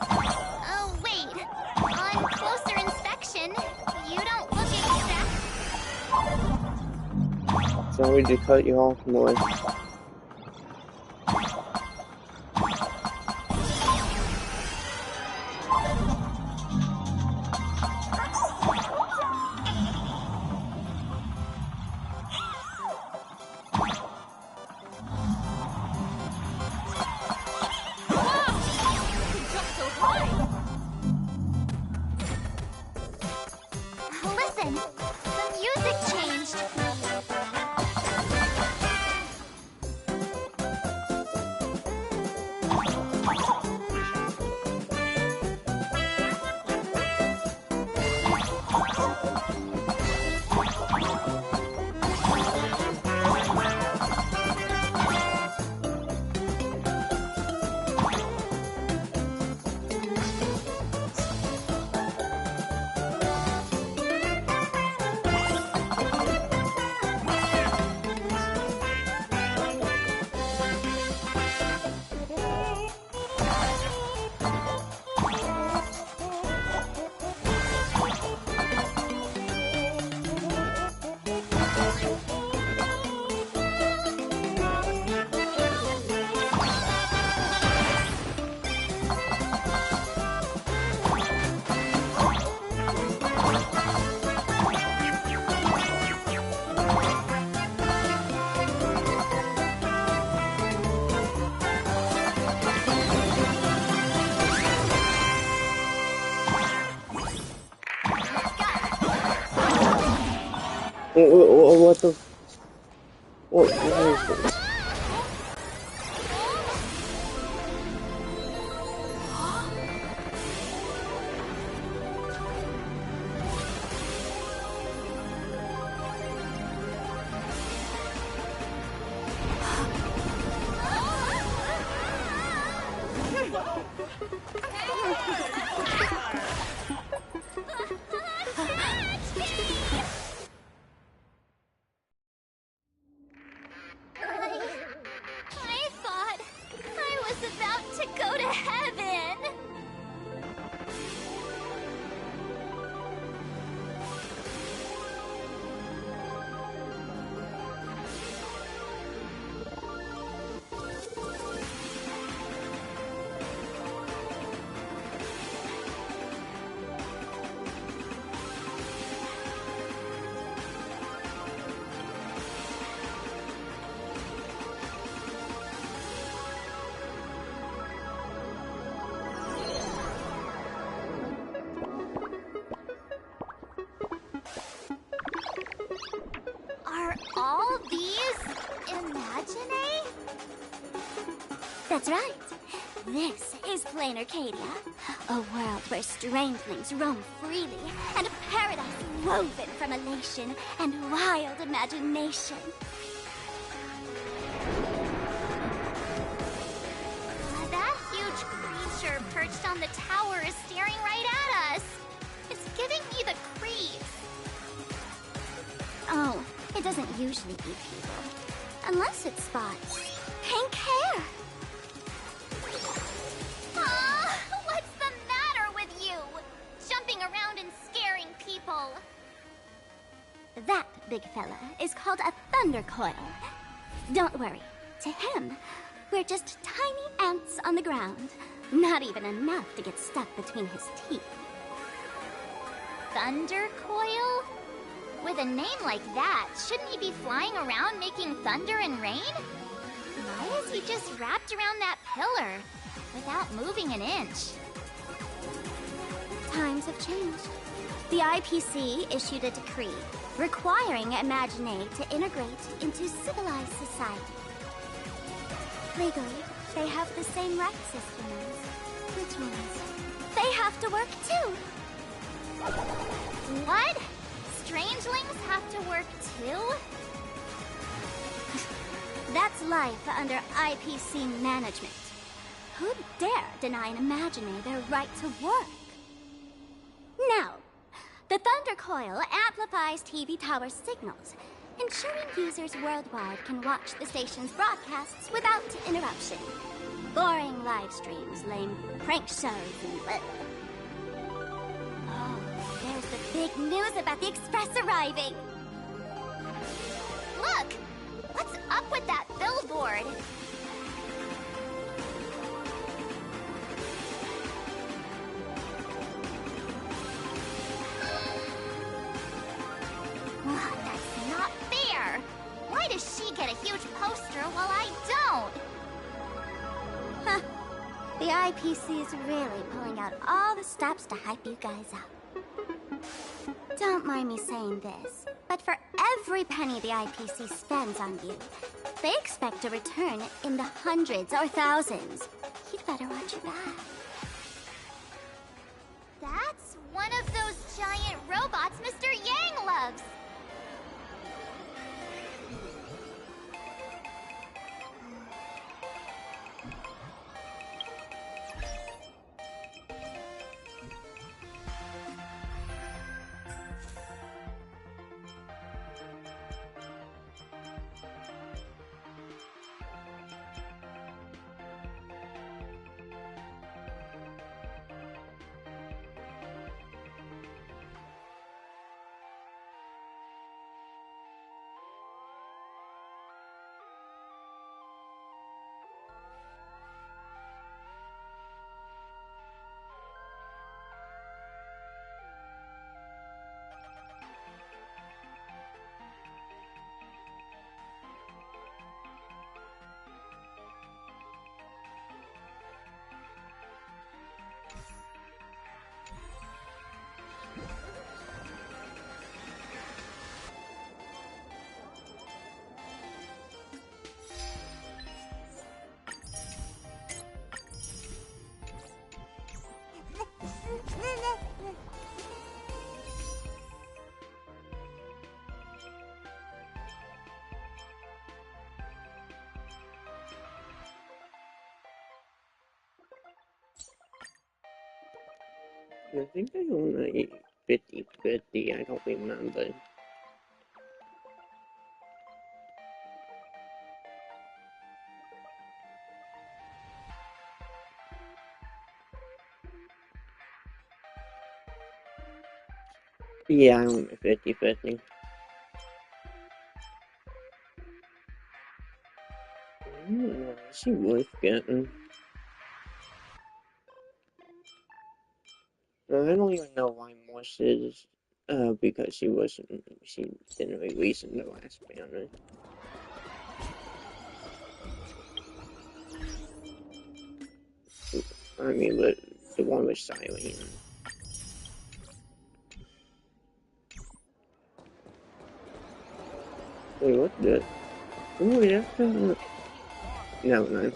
Oh, wait. On closer inspection, you don't look exact... Sorry to cut you off more. Listen, the music changed. What the? What is this? I thought I was about to go to heaven. Are all these Imagine? That's right. This is Plain Arcadia, a world where strangelings roam freely, and a paradise woven from elation and wild imagination. That huge creature perched on the tower is staring right at us. It's giving me the creeps. Oh, it doesn't usually eat people. Unless it spots pink hair. What's the matter with you? Jumping around and scaring people. That big fella is called a thunder coil. Don't worry. To him, we're just tiny ants on the ground. Not even enough to get stuck between his teeth. Thunder Coil? With a name like that, shouldn't he be flying around making thunder and rain? Why is he just wrapped around that pillar without moving an inch? Times have changed. The IPC issued a decree requiring Imagine to integrate into civilized society. Legally, they have the same rights as humans, which means they have to work too. What? Strangelings have to work too? That's life under IPC management. Who'd dare deny an Imagine their right to work? Now, the Thunder Coil amplifies TV tower signals, ensuring users worldwide can watch the station's broadcasts without interruption. Boring live streams, lame prank shows, and... Oh, there's the big news about the Express arriving! Look! What's up with that billboard? That's not fair! Why does she get a huge poster while I don't? Huh. The IPC is really pulling out all the stops to hype you guys up. Don't mind me saying this, but for every penny the IPC spends on you, they expect a return in the hundreds or thousands. You'd better watch your back. That's one of those giant robots Mr. Yang loves! I think I own a 50/50, I don't remember. Yeah, I own a 50/50. Is she worth getting? I don't even know why Morse is, because she didn't release in the last banner. I mean, but the one with Silent. Wait, what the? Oh, wait, that's the... No, no.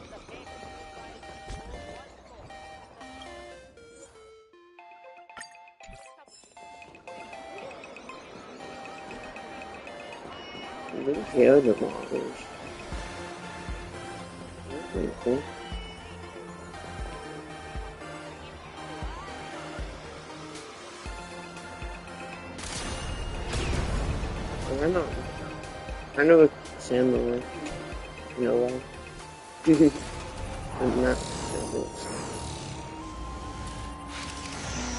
The other models. That's pretty cool. I know it's similar. No one. I'm not similar.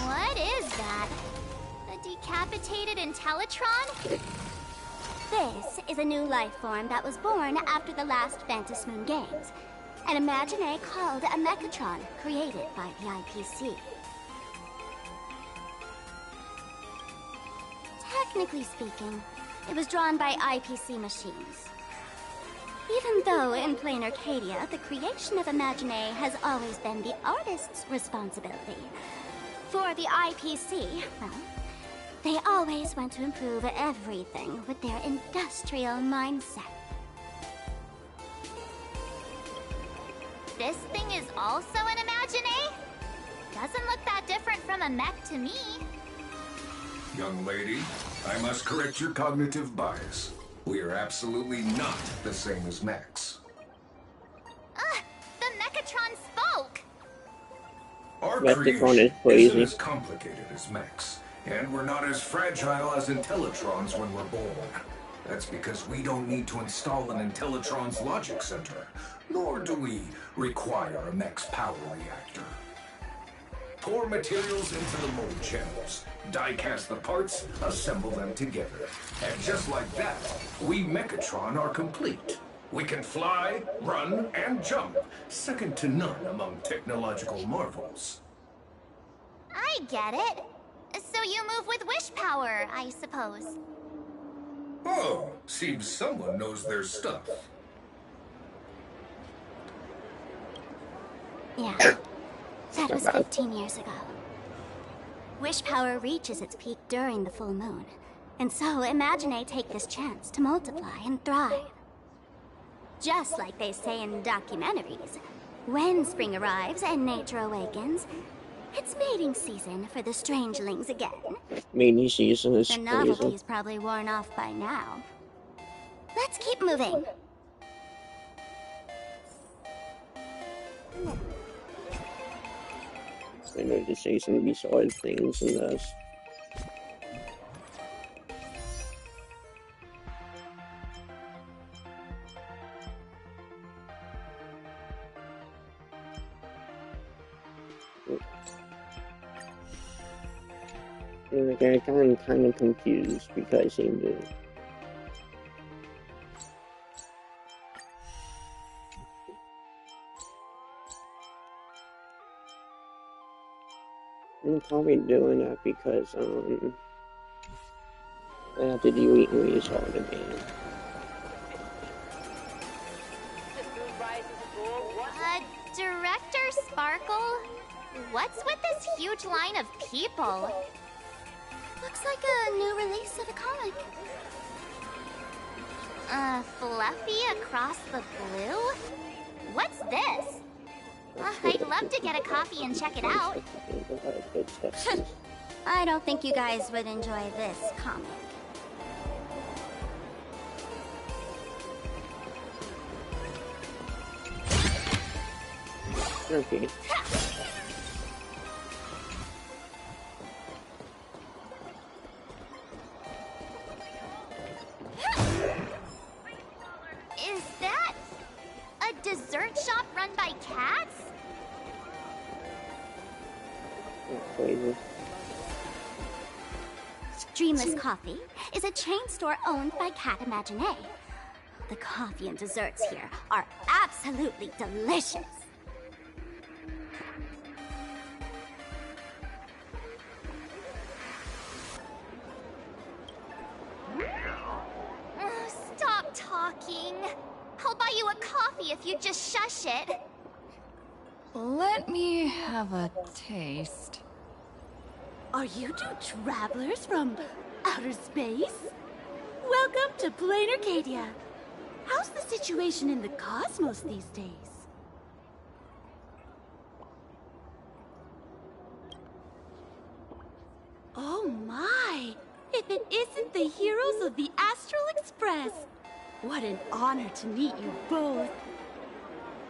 What is that? A decapitated Intellatron? This is a new life form that was born after the last Ventus Moon Games. An Imagine called a Mechatron, created by the IPC. Technically speaking, it was drawn by IPC machines. Even though in Plain Arcadia, the creation of Imagine has always been the artist's responsibility. For the IPC, well, they always want to improve everything with their industrial mindset. This thing is also an Imagine? Doesn't look that different from a mech to me. Young lady, I must correct your cognitive bias. We are absolutely not the same as mechs. The Mechatron spoke! Our Megatron creation is crazy. isn't as complicated as mechs, and we're not as fragile as Intellitrons when we're born. That's because we don't need to install an Intellatron's logic center, nor do we require a mech's power reactor. Pour materials into the mold channels, die-cast the parts, assemble them together. And just like that, we Mechatron are complete. We can fly, run, and jump, second to none among technological marvels. I get it. So you move with wish power, I suppose. Oh, seems someone knows their stuff. Yeah. That was 15 years ago. Wish power reaches its peak during the full moon. And so Imagine take this chance to multiply and thrive. Just like they say in documentaries, when spring arrives and nature awakens, it's mating season for the strangelings again. Mating season is The crazy. novelty's probably worn off by now. Let's keep moving. I know to say some bizarre things in this. Like, I got kind of confused because he knew. I'm probably doing that because, I have to delete and restart the game. Director Sparkle? What's with this huge line of people? Looks like a new release of a comic. Fluffy across the blue? What's this? I'd love to get a copy and check it out. I don't think you guys would enjoy this comic. Okay. dessert shop run by cats? That's crazy. Dreamless Coffee is a chain store owned by Cat Imaginé. The coffee and desserts here are absolutely delicious. Stop talking. I'll buy you a coffee if you just shush it. Let me have a taste. Are you two travelers from outer space? Welcome to Plain Arcadia. How's the situation in the cosmos these days? Oh my! If it isn't the heroes of the Astral Express! What an honor to meet you both.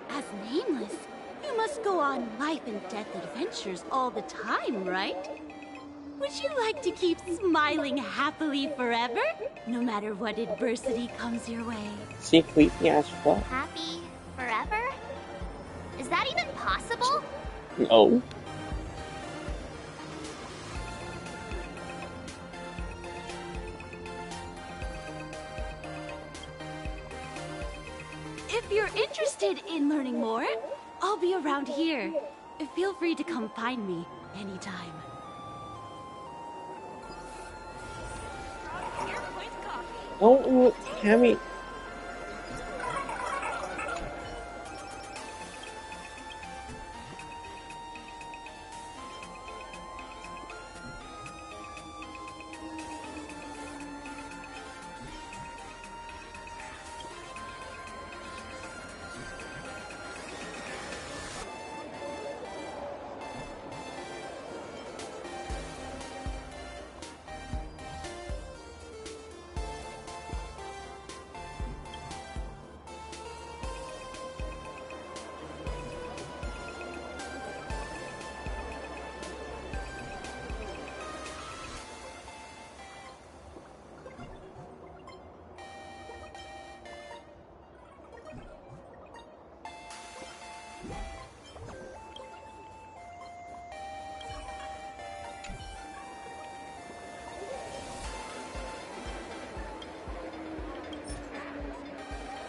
As Nameless, you must go on life and death adventures all the time, right? Would you like to keep smiling happily forever? No matter what adversity comes your way. See, creepy as fuck. Happy forever? Is that even possible? No. If you're interested in learning more, I'll be around here. Feel free to come find me anytime. Don't have me.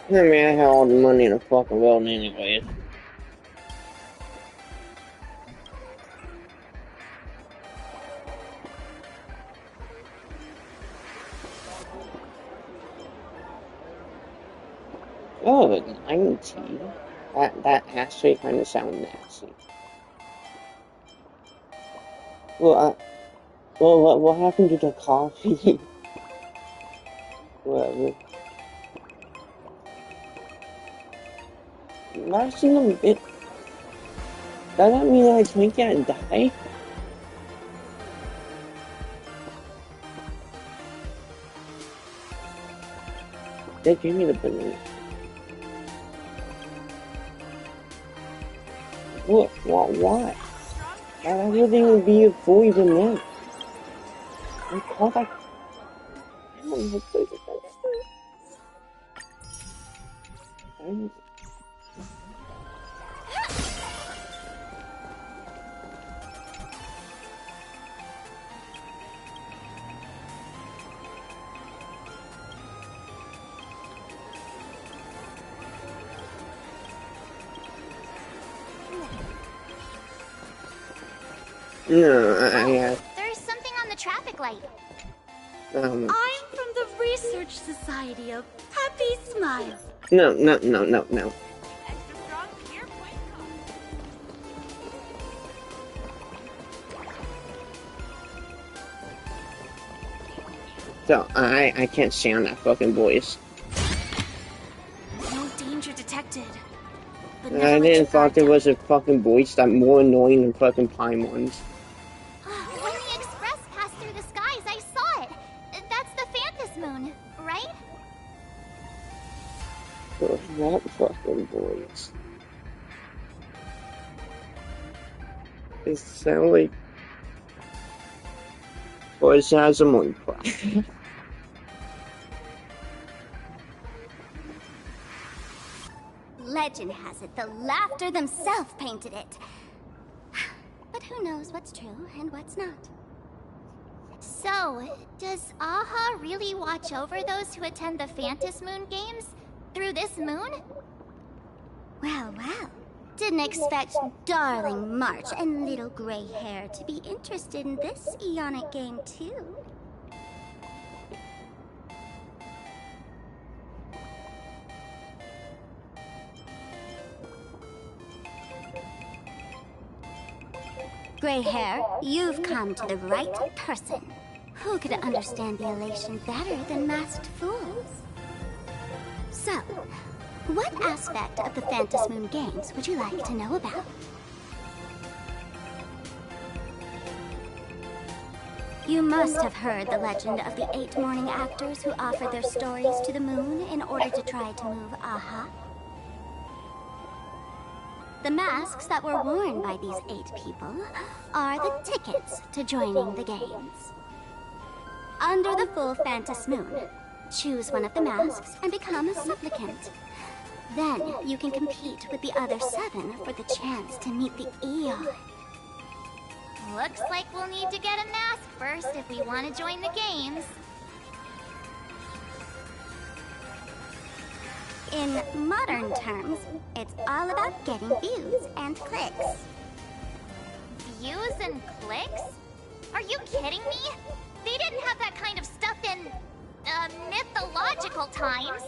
I mean, I have all the money in the fucking world anyways. Oh, 90. That actually kind of sounds nasty. Well, what happened to the coffee? Whatever. Last in a bit. Does that mean I drink it and die? They gave me the banana. What? Why? I wouldn't even be a fool even then. I thought I don't know play the best. No, There's something on the traffic light. I'm from the Research Society of Happy Smiles. No. So, I can't stand that fucking voice. No danger detected. I didn't thought there was a fucking voice that more annoying than fucking Paimon's. When the express passed through the skies, I saw it. That's the Phantom Moon, right? That fucking voice. It sounds like voice has a Minecraft. legend has it the Laughter themselves painted it. But who knows what's true and what's not? So, does Aha really watch over those who attend the Phantasmoon Games through this moon? Well, well. Didn't expect darling March and little gray hair to be interested in this Eonic game, too. Gray hair, you've come to the right person. Who could understand the elation better than masked fools? So, what aspect of the Phantasmoon Games would you like to know about? You must have heard the legend of the 8 morning actors who offered their stories to the moon in order to try to move Aha. The masks that were worn by these 8 people are the tickets to joining the games. Under the full Phantasmoon, choose one of the masks and become a supplicant. Then you can compete with the other 7 for the chance to meet the Eon. Looks like we'll need to get a mask first if we want to join the games. In modern terms, it's all about getting views and clicks. Views and clicks? Are you kidding me? They didn't have that kind of stuff in, mythological times.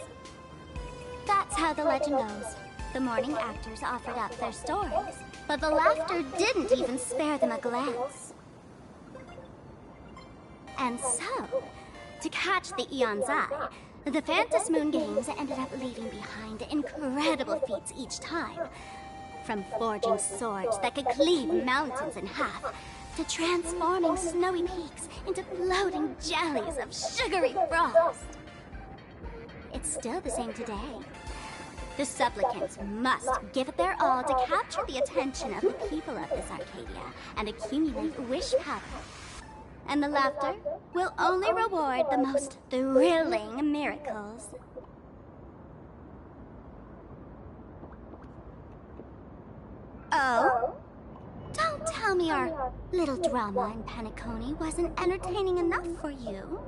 That's how the legend goes. The morning actors offered up their stories, but the Laughter didn't even spare them a glance. And so, to catch the Eon's eye, the Phantasmoon Games ended up leaving behind incredible feats each time. From forging swords that could cleave mountains in half, to transforming snowy peaks into floating jellies of sugary frost. It's still the same today. The supplicants must give it their all to capture the attention of the people of this Arcadia and accumulate wish power. And the Laughter will only reward the most thrilling miracles. Oh? Don't tell me our little drama in Penacony wasn't entertaining enough for you.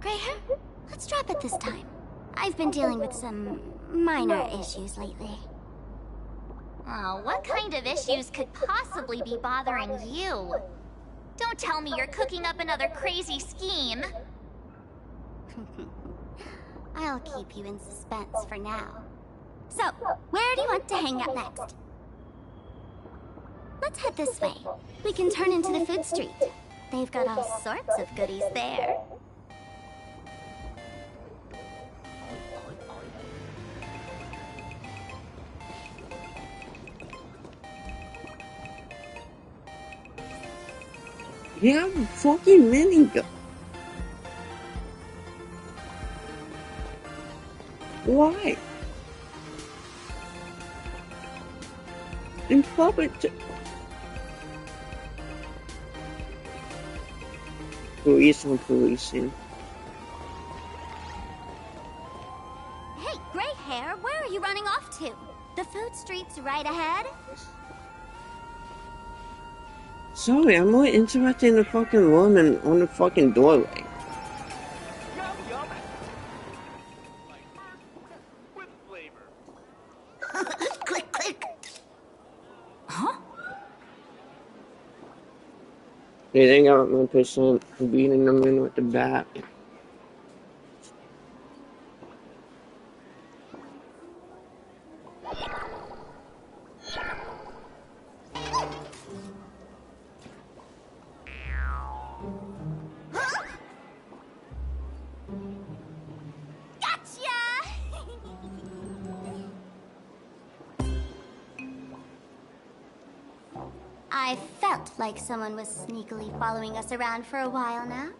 Greyhair, let's drop it this time. I've been dealing with some minor issues lately. Oh, what kind of issues could possibly be bothering you? Don't tell me you're cooking up another crazy scheme. I'll keep you in suspense for now. So, where do you want to hang out next? Let's head this way. We can turn into the food street. They've got all sorts of goodies there. Yeah, fucking minigun. Why? In public. Police on policing. Hey, Greyhair, where are you running off to? The food street's right ahead. Sorry, I'm more interested in the fucking woman on the fucking doorway. Click, click. Huh? They think I got 1% beating them in with the bat. I felt like someone was sneakily following us around for a while now.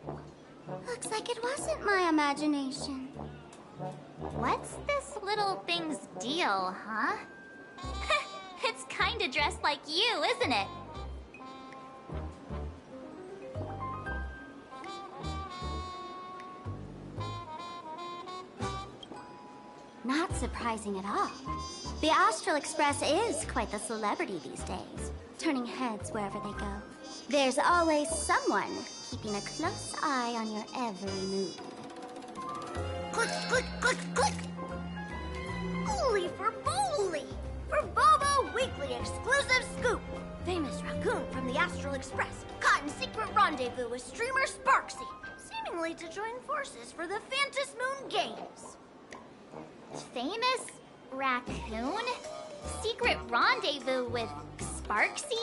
Looks like it wasn't my imagination. What's this little thing's deal, huh? It's kinda dressed like you, isn't it? Not surprising at all. The Astral Express is quite the celebrity these days, turning heads wherever they go. There's always someone keeping a close eye on your every move. Click, click, click, click! Holy for moly! For Bobo Weekly exclusive scoop! Famous raccoon from the Astral Express caught in secret rendezvous with streamer Sparksy, seemingly to join forces for the Phantus Moon Games. Famous raccoon? Secret rendezvous with Sparksy?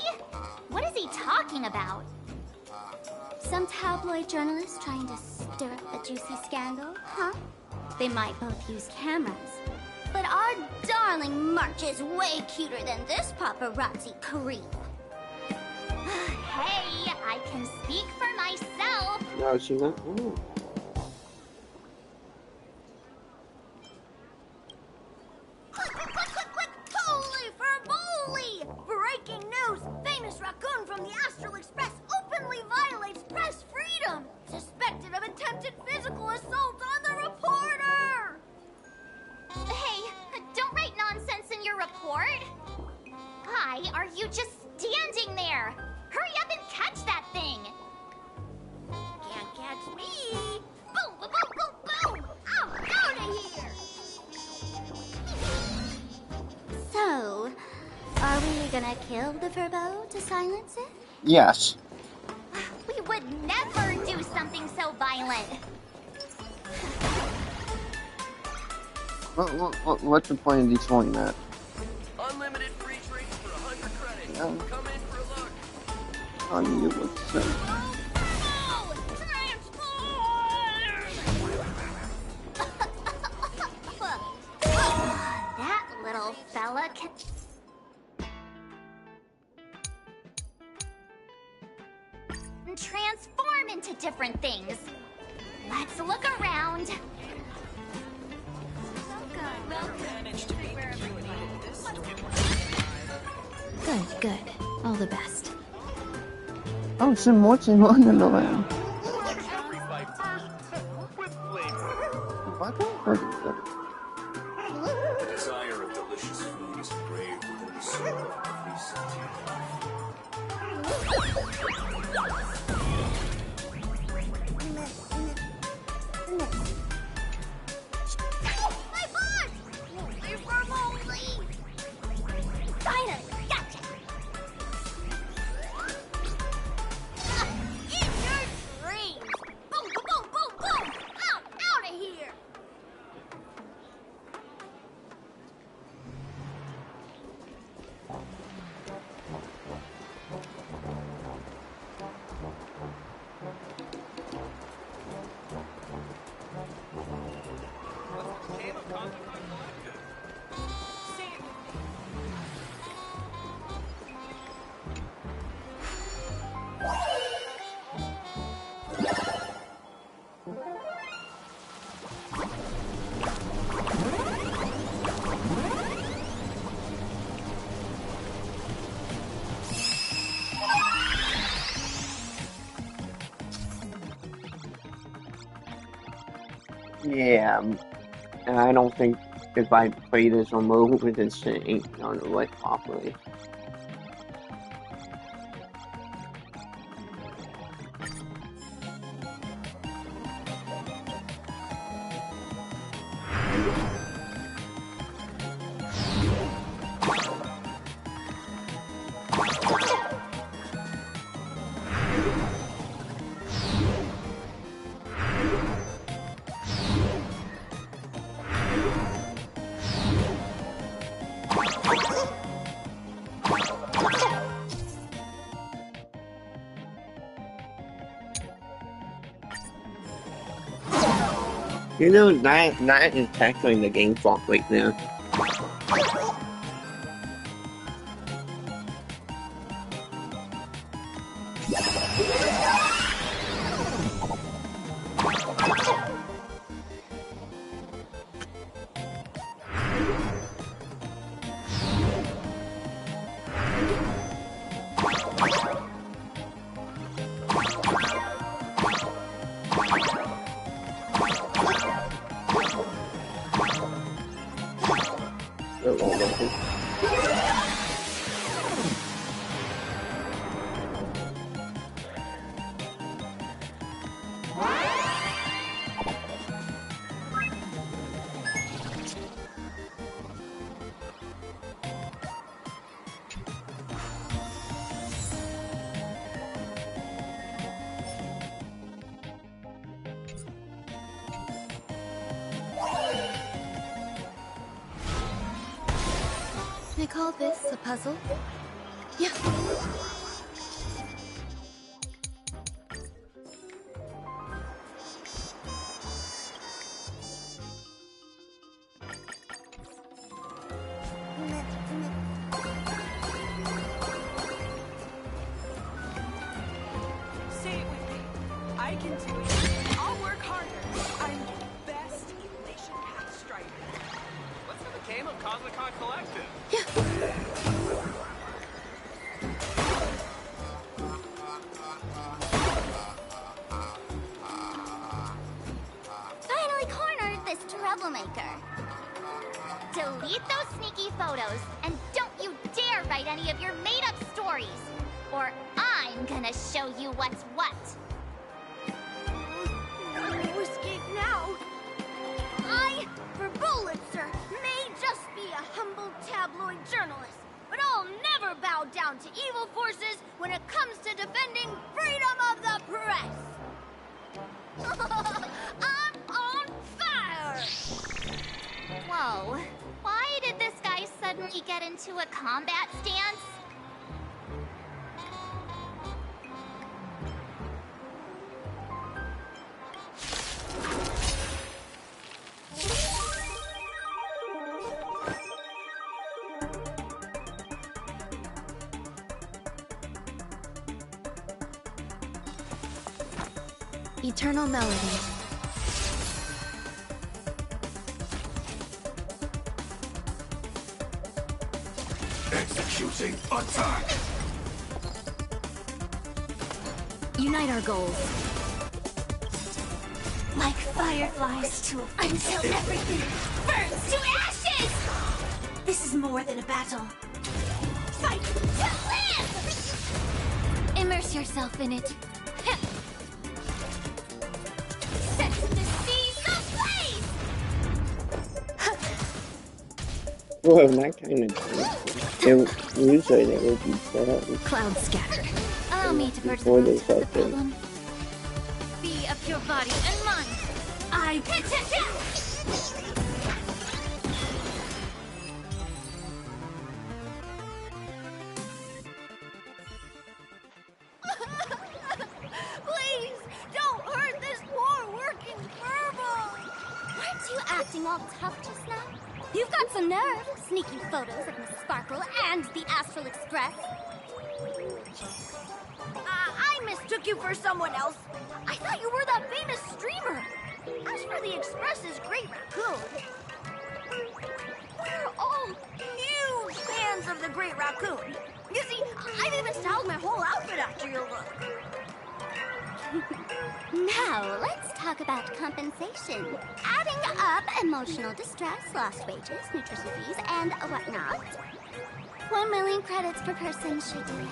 What is he talking about? Some tabloid journalists trying to stir up a juicy scandal, huh? They might both use cameras. But our darling March is way cuter than this paparazzi creep. Hey, I can speak for myself. No, she not. Ooh. Click, click, click, click, click! Holy for moly! Breaking news! Famous raccoon from the Astral Express openly violates press freedom! Suspected of attempted physical assault on the reporter! Hey, don't write nonsense in your report. Why are you just standing there? Hurry up and catch that thing! Can't catch me! Boom, boom, boom, boom, boom! I'm out of here! So, are we gonna kill the Furbo to silence it? Yes. We would never do something so violent. What's the point of destroying that? Unlimited free drinks for 100 credits. Yeah. Come in for a look. I knew it was so. That little fella can... transform into different things. Let's look around. Good, good. All the best. Oh, some what's in Wonderland. What? The desire of delicious food is engraved within the soul of every sentient My boss! Holy for moly! Finally, gotcha! In your dreams! Boom, boom, boom, boom, boom! Out of here! Yeah, and I don't think if I play this on mobile, this ain't gonna work properly. You know, that is actually the game fault right now. It won't open. They call this a puzzle? Yeah. Say it with me. I can do it. I'll work harder. I'm the best Elation Path Strider. What's in the game of Cosmicon Collective? Finally cornered this troublemaker. Delete those sneaky photos, and don't you dare write any of your made-up stories, or I'm gonna show you what's what. No escape now. I, for Bullitzer, may just be a humble tabloid journalist, but I'll never bow down to evil forces when it comes to defending freedom of the press. I'm on fire! Whoa. Why did this guy suddenly get into a combat stance? Eternal Melody. Executing attack! Unite our goals. Like fireflies to until everything burns to ashes! This is more than a battle. Fight to live! Immerse yourself in it. Set the seas ablaze! Well, that kind of thing. Usually they would be set up Cloud scatter. Allow me to purge the before they roots of the start doing. problem. Be of your body and mind. I Please, don't hurt this poor working furball! Weren't you acting all tough just now? You've got some nerve. Sneaking photos of Miss Sparkle and the Astral Express. I mistook you for someone else. I thought you were that famous streamer. As for the Express's Great Raccoon, we're all huge fans of the Great Raccoon. You see, I've even styled my whole outfit after your look. Now, let's talk about compensation. Adding up emotional distress, lost wages, nutrition fees, and whatnot. 1 million credits per person should do it.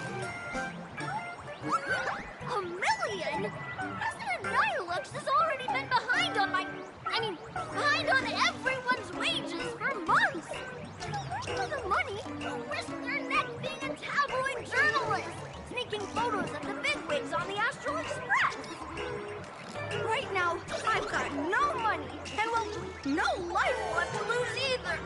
1 million? President Nihilux has already been behind on behind on everyone's wages for months. For the money, who risked their neck being a tabloid journalist, sneaking photos of the bigwigs on the Astral Express. Right now, I've got no money, and well, no life left to lose either.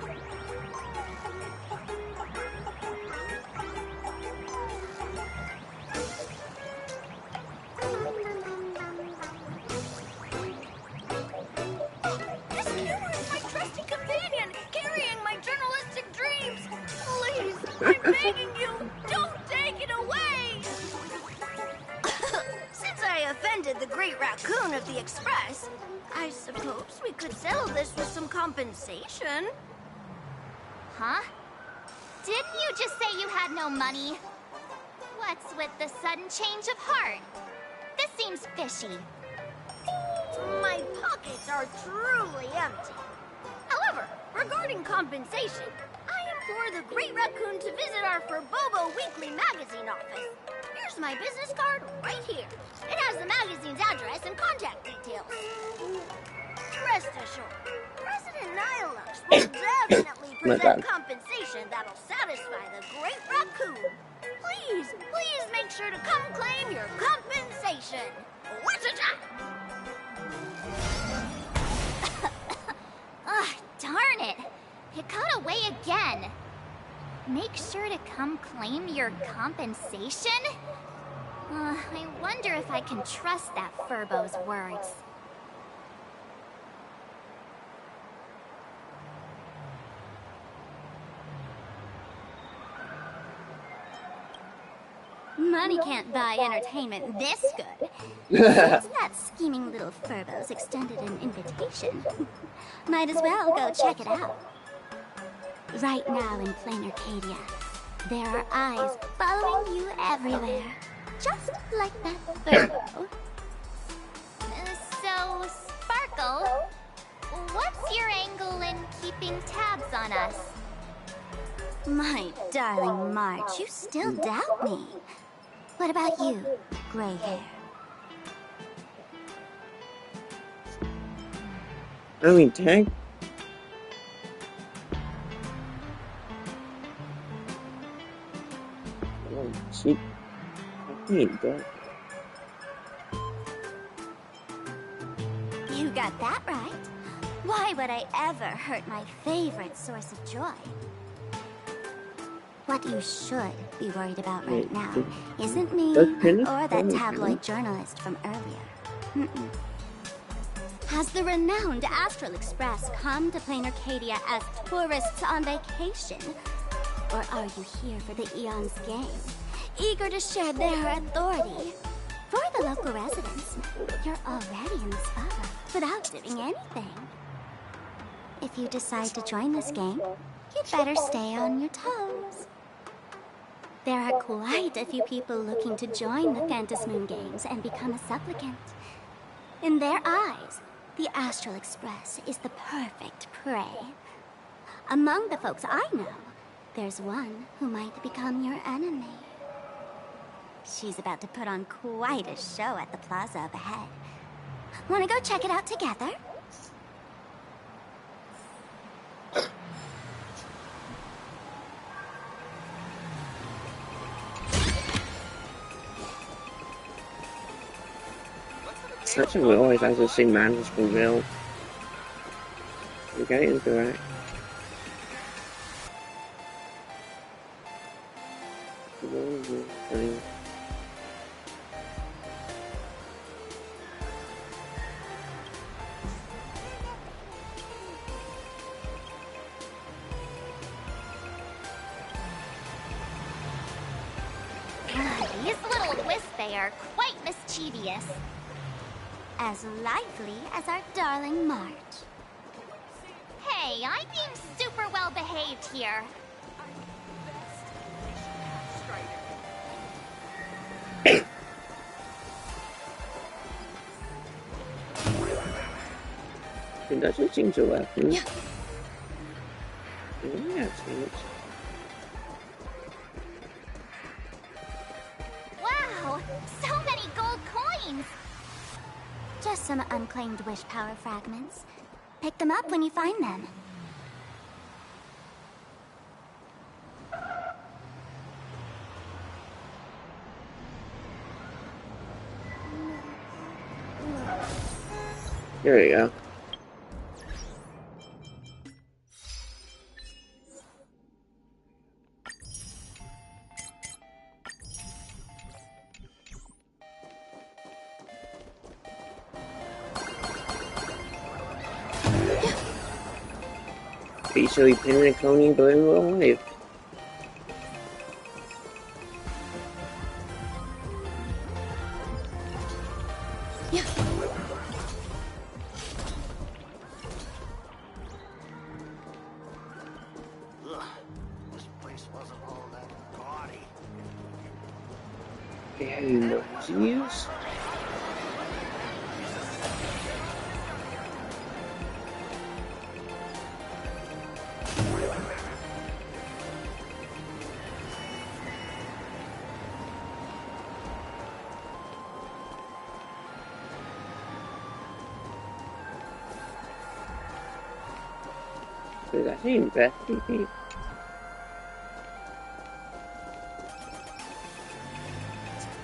This humor is my trusty companion, carrying my journalistic dreams. Please, I'm begging you, don't take it away. Since I offended the Great Raccoon of the Express, I suppose we could settle this with some compensation. Huh? Didn't you just say you had no money? What's with the sudden change of heart? This seems fishy. My pockets are truly empty. However, regarding compensation, I for the Great Raccoon to visit our Furbobo Weekly magazine office. Here's my business card right here. It has the magazine's address and contact details. Rest assured, President Nihilux will definitely present compensation that'll satisfy the Great Raccoon. Please make sure to come claim your compensation. What's it? Ugh, darn it. It got away again. Make sure to come claim your compensation? I wonder if I can trust that Furbo's words. Money can't buy entertainment this good. Since that scheming little Furbo's extended an invitation, might as well go check it out. Right now in Plain Arcadia, there are eyes following you everywhere, just like that Furbo. So, Sparkle, what's your angle in keeping tabs on us? My darling March, you still doubt me. What about you, gray hair? I mean, tag. Oh, she. I need that. You got that right. Why would I ever hurt my favorite source of joy? What you should be worried about right now isn't me or that tabloid journalist from earlier. Has the renowned Astral Express come to Plain Arcadia as tourists on vacation? Or are you here for the Eon's game, eager to share their authority? For the local residents, you're already in the spotlight without doing anything. If you decide to join this game, you'd better stay on your toes. There are quite a few people looking to join the Phantasmoon Games and become a supplicant. In their eyes, the Astral Express is the perfect prey. Among the folks I know, there's one who might become your enemy. She's about to put on quite a show at the plaza up ahead. Want to go check it out together? Such a will always has the same manageable will. Okay, interact. These little Wispay are quite mischievous. As lively as our darling March. Hey, I'm being super well behaved here. It doesn't seem to happen. Yeah, it seems. Wow, so many gold coins. Just some unclaimed wish power fragments. Pick them up when you find them. There we go. Basically pinning a Coney blue alive. Yeah. This place wasn't all that gaudy. And jeez. Does that say investigate?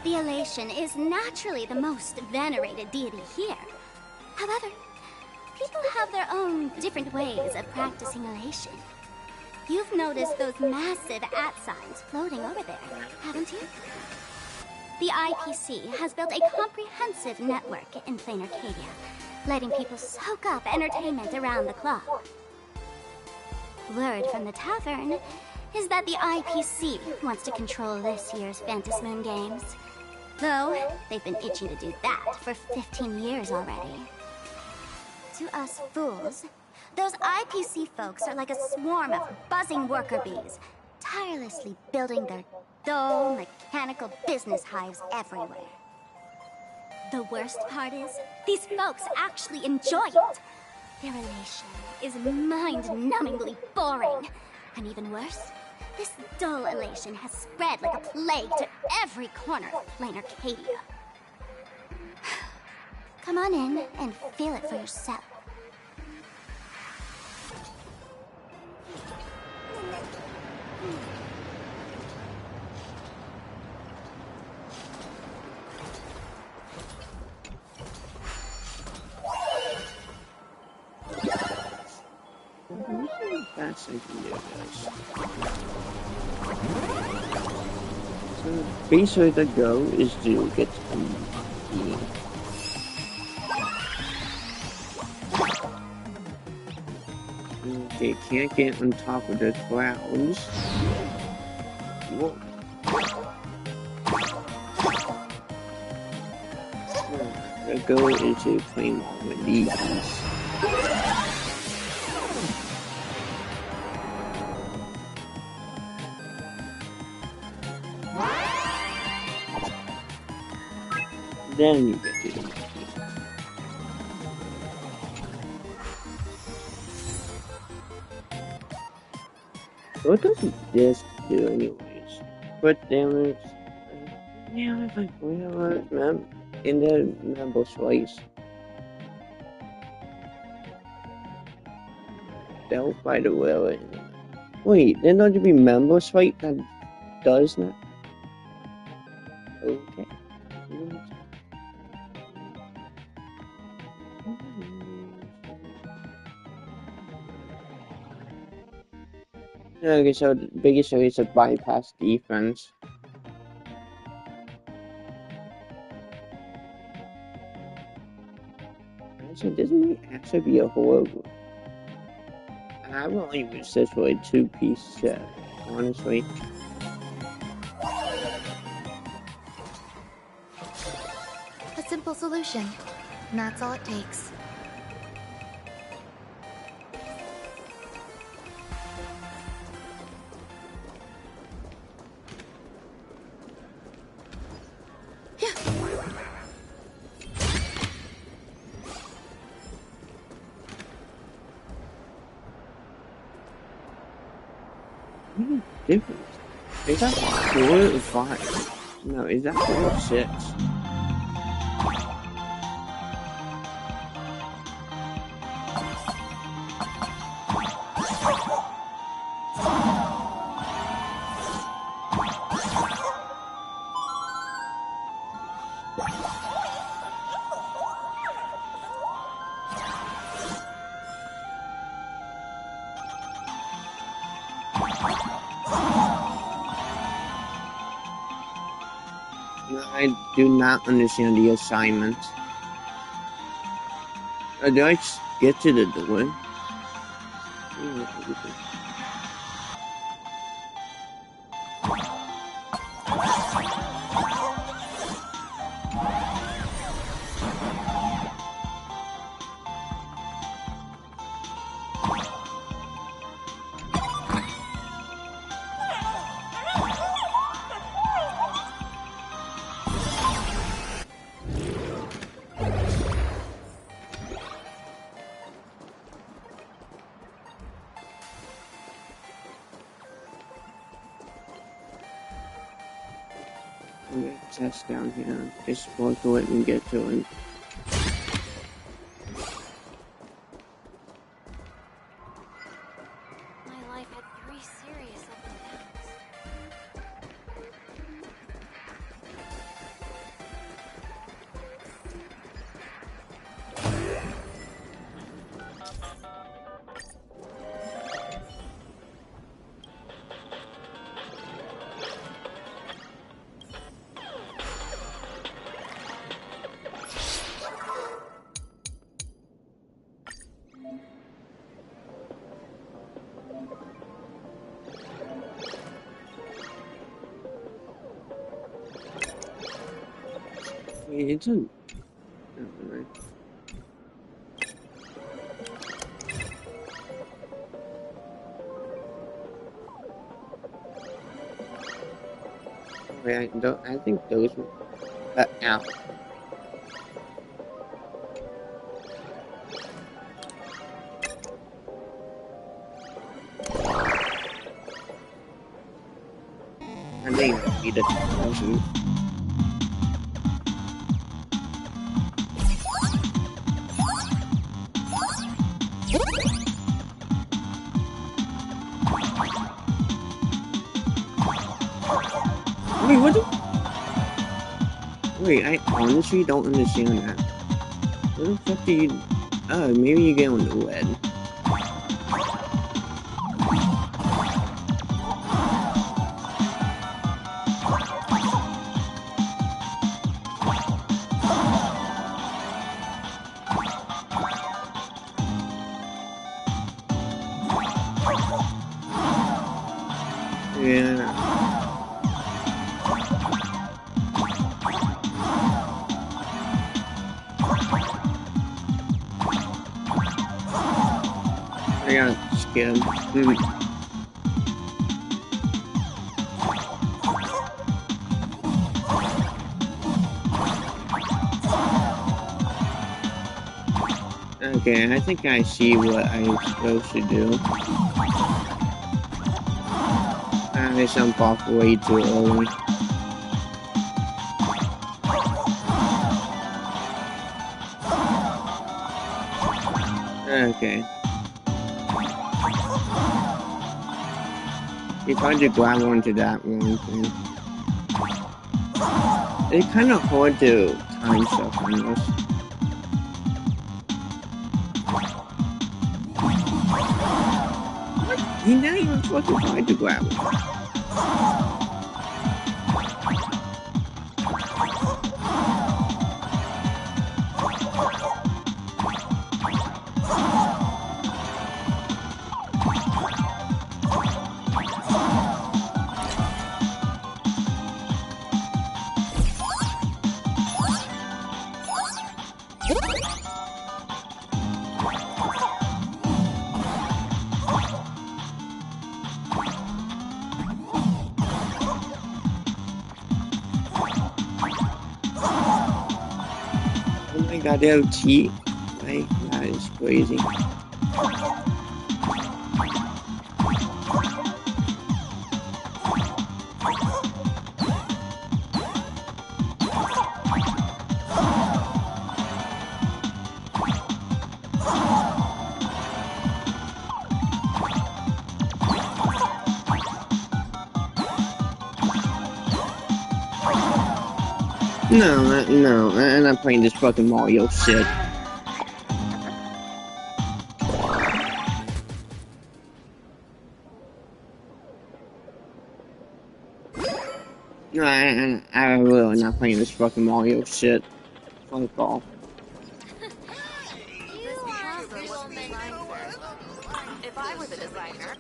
The Elation is naturally the most venerated deity here. However, people have their own different ways of practicing Elation. You've noticed those massive @ signs floating over there, haven't you? The IPC has built a comprehensive network in Plain Arcadia, letting people soak up entertainment around the clock. Word from the tavern is that the IPC wants to control this year's Phantasmoon Games. Though, they've been itching to do that for 15 years already. To us fools, those IPC folks are like a swarm of buzzing worker bees, tirelessly building their dull, mechanical business hives everywhere. The worst part is, these folks actually enjoy it. Their Elation is mind-numbingly boring. And even worse, this dull Elation has spread like a plague to every corner of Plain Arcadia. Come on in and feel it for yourself. That's idea, guys. So basically the goal is to get some eating. They can't get on top of the clouds. Whoa. The goal is to claim all of these. Then you get to do it. What does this do anyways? What damage? Yeah, if I remember in the member slice. Dealt by the will. Wait, then don't you be member swipe that does that? Okay. Okay, so the biggest issue is a bypass defense. So this may actually be a horrible. I will only use this for a 2-piece set, honestly. A simple solution. And that's all it takes. Different. Is that 4 or 5? No, is that 4 or 6? I do not understand the assignment. Do I just get to the door? Test down here. Just walk away and get to it. It's a... Wait, I think those were... ow. I think need it. Wait, what the... Wait, I honestly don't understand that. What the fuck do you... Oh, maybe you get on the lead. Yeah. I got scared. Okay, I think I see what I'm supposed to do. I jump off way too early. Okay. If I just grab onto that one thing. It's kind of hard to time stuff on this. He's not even fucking trying to grab it. Oh my god, they'll cheat. Like, that is crazy. No, I'm not playing this fucking Mario shit. No, I'm really not playing this fucking Mario shit. Fuck off. If I were the designer.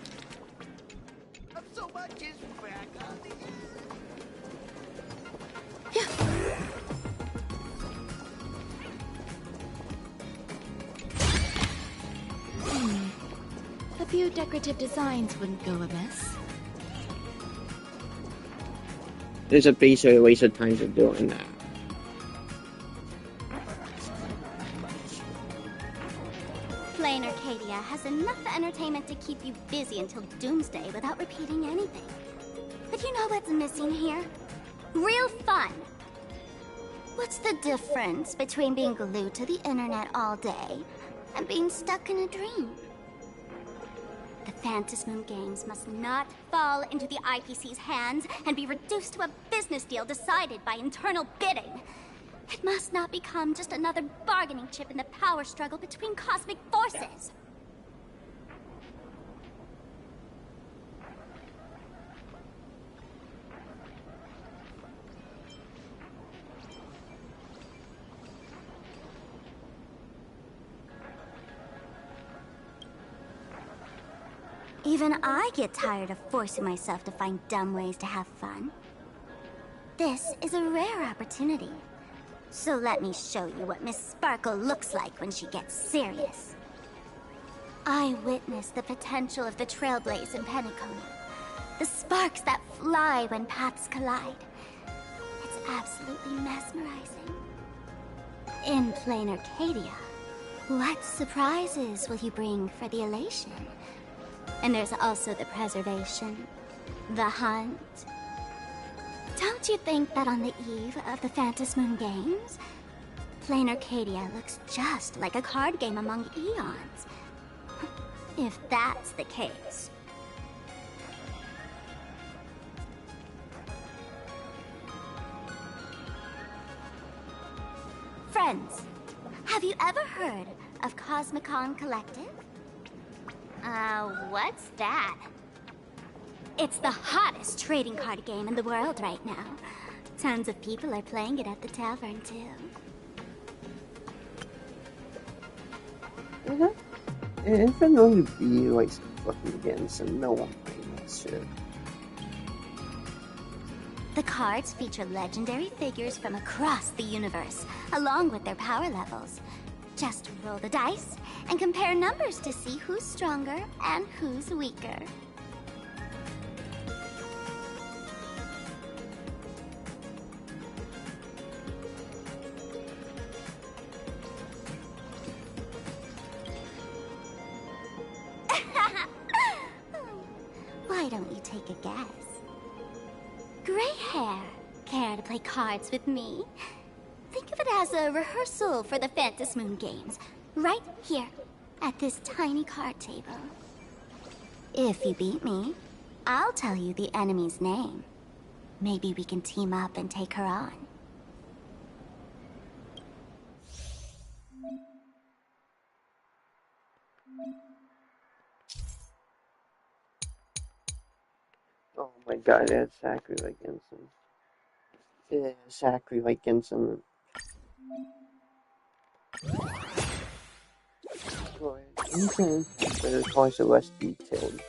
So much is back on the... A few decorative designs wouldn't go amiss. There's a basically a waste of time of doing that. Plain Arcadia has enough entertainment to keep you busy until doomsday without repeating anything. But you know what's missing here? Real fun! What's the difference between being glued to the internet all day and being stuck in a dream? The Phantasmoon games must not fall into the IPC's hands and be reduced to a business deal decided by internal bidding. It must not become just another bargaining chip in the power struggle between cosmic forces. Even I get tired of forcing myself to find dumb ways to have fun. This is a rare opportunity. So let me show you what Miss Sparkle looks like when she gets serious. I witnessed the potential of the Trailblaze in Penacony. The sparks that fly when paths collide. It's absolutely mesmerizing. In plain Arcadia, what surprises will you bring for the elation? And there's also the preservation, the hunt. Don't you think that on the eve of the Phantasmoon Games, plain Arcadia looks just like a card game among eons? If that's the case. Friends, have you ever heard of Cosmicon Collective? What's that? It's the hottest trading card game in the world right now. Tons of people are playing it at the tavern, too. If I know to be like fucking against and no one playing that shit. The cards feature legendary figures from across the universe, along with their power levels. Just roll the dice and compare numbers to see who's stronger and who's weaker. Why don't you take a guess? Gray hair. Care to play cards with me? Think of it as a rehearsal for the Phantasmoon Games. Right here, at this tiny card table. If you beat me, I'll tell you the enemy's name. Maybe we can team up and take her on. Oh my god, that's Zachary like Ensign. Yeah, Zachary like Ensign. Boy, Ensign, but it's also less detailed.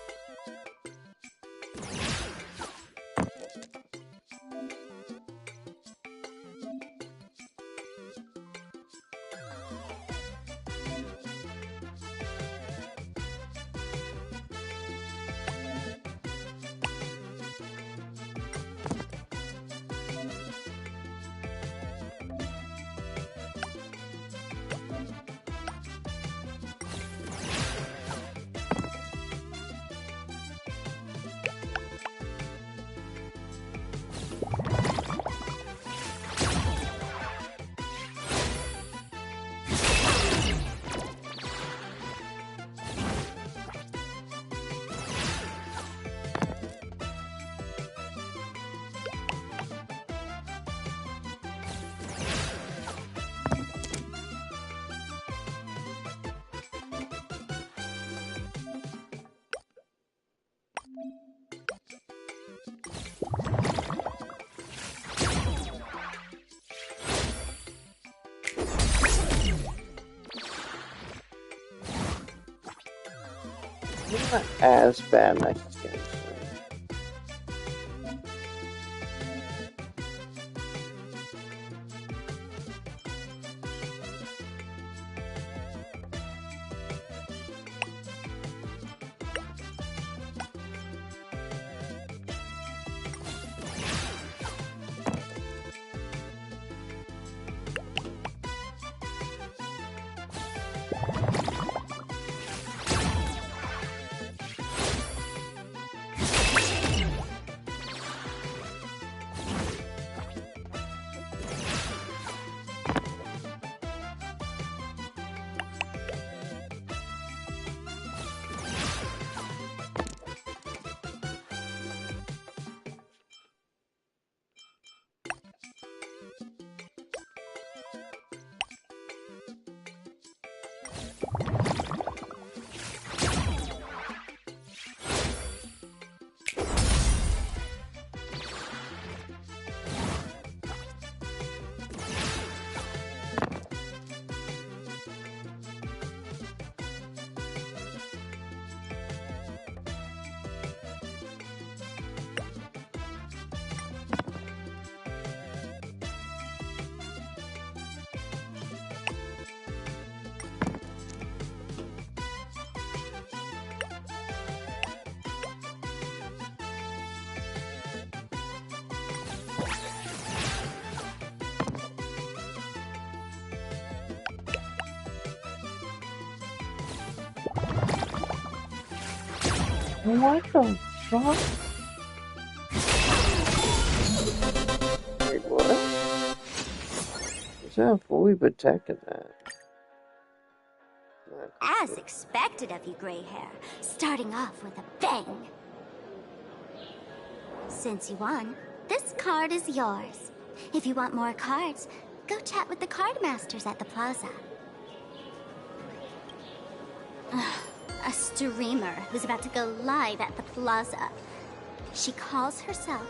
Not as bad, I guess. What the fuck? Wait, what? Is that fully protected that? As expected of you, Gray Hair, starting off with a bang. Since you won, this card is yours. If you want more cards, go chat with the card masters at the plaza. A streamer who's about to go live at the plaza. She calls herself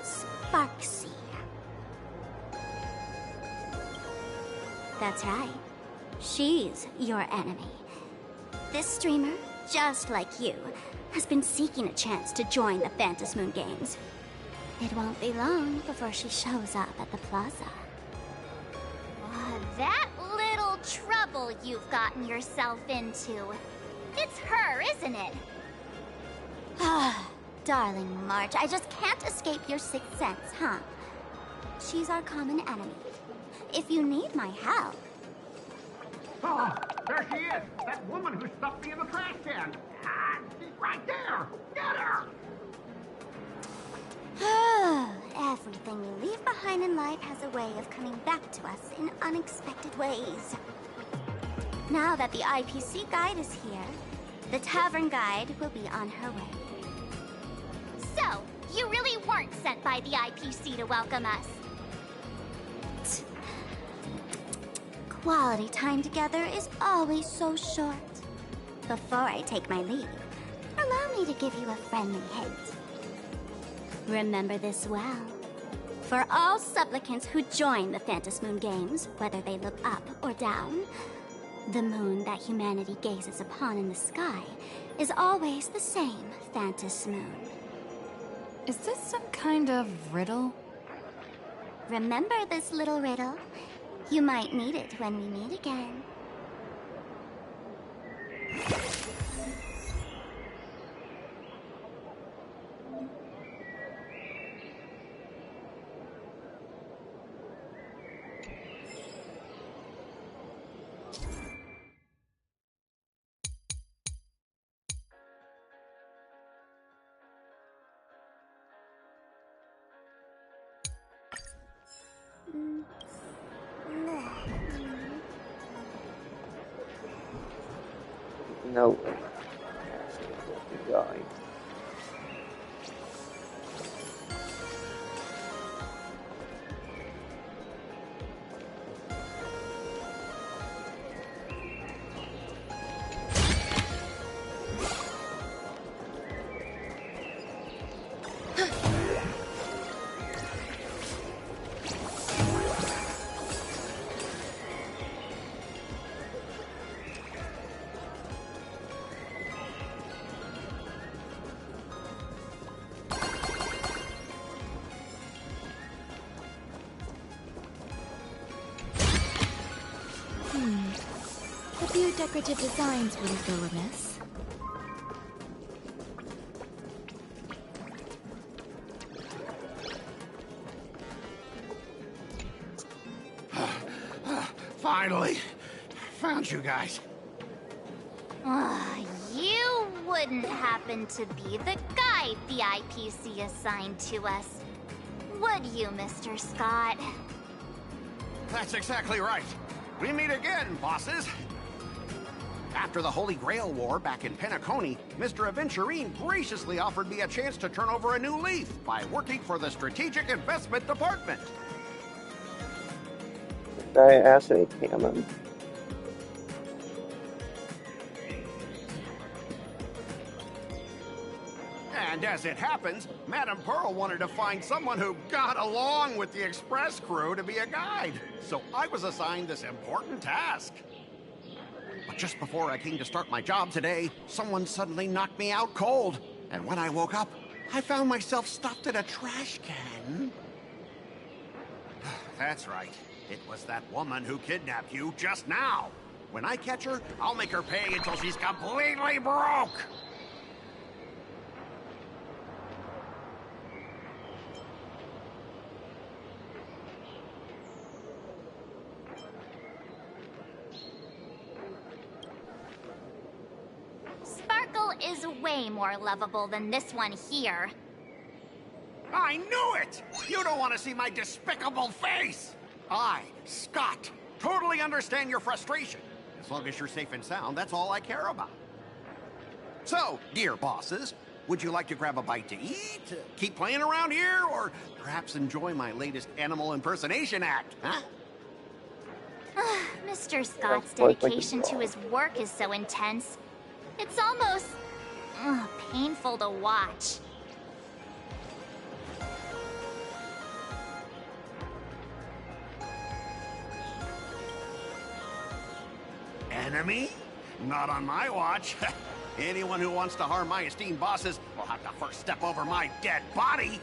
Sparksy. That's right. She's your enemy. This streamer, just like you, has been seeking a chance to join the Phantasmoon Games. It won't be long before she shows up at the plaza. That little trouble you've gotten yourself into. It's her, isn't it? Darling March, I just can't escape your sixth sense, huh? She's our common enemy. If you need my help... Oh, there she is! That woman who stuffed me in the trash can! She's right there! Get her! Everything we leave behind in life has a way of coming back to us in unexpected ways. Now that the IPC guide is here, the tavern guide will be on her way. So, you really weren't sent by the IPC to welcome us? Quality time together is always so short. Before I take my leave, allow me to give you a friendly hint. Remember this well. For all supplicants who join the Phantasmoon Games, whether they look up or down, the moon that humanity gazes upon in the sky is always the same Phantasmoon. Is this some kind of riddle? Remember this little riddle? You might need it when we meet again. No way. Die. A few decorative designs wouldn't go amiss. Finally! Found you guys. You wouldn't happen to be the guide the IPC assigned to us, would you, Mr. Scott? That's exactly right. We meet again, bosses. After the Holy Grail War back in Penacony, Mr. Aventurine graciously offered me a chance to turn over a new leaf by working for the Strategic Investment Department. I asked me, Cameron. And as it happens, Madame Pearl wanted to find someone who got along with the Express crew to be a guide. So I was assigned this important task. But just before I came to start my job today, someone suddenly knocked me out cold. And when I woke up, I found myself stuffed in a trash can. That's right. It was that woman who kidnapped you just now. When I catch her, I'll make her pay until she's completely broke. Sparkle is way more lovable than this one here. I knew it! You don't want to see my despicable face! I, Scott, totally understand your frustration. As long as you're safe and sound, that's all I care about. So, dear bosses, would you like to grab a bite to eat, keep playing around here, or perhaps enjoy my latest animal impersonation act, huh? Mr. Scott's dedication to his work is so intense. It's almost painful to watch. Enemy? Not on my watch. Anyone who wants to harm my esteemed bosses will have to first step over my dead body.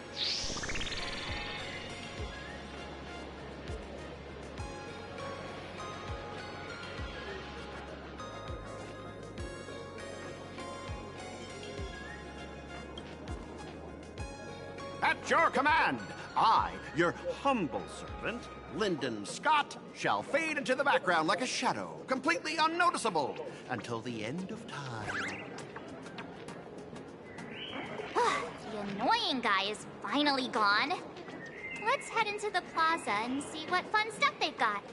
At your command, I, your humble servant, Lyndon Scott, shall fade into the background like a shadow, completely unnoticeable, until the end of time. The annoying guy is finally gone. Let's head into the plaza and see what fun stuff they've got.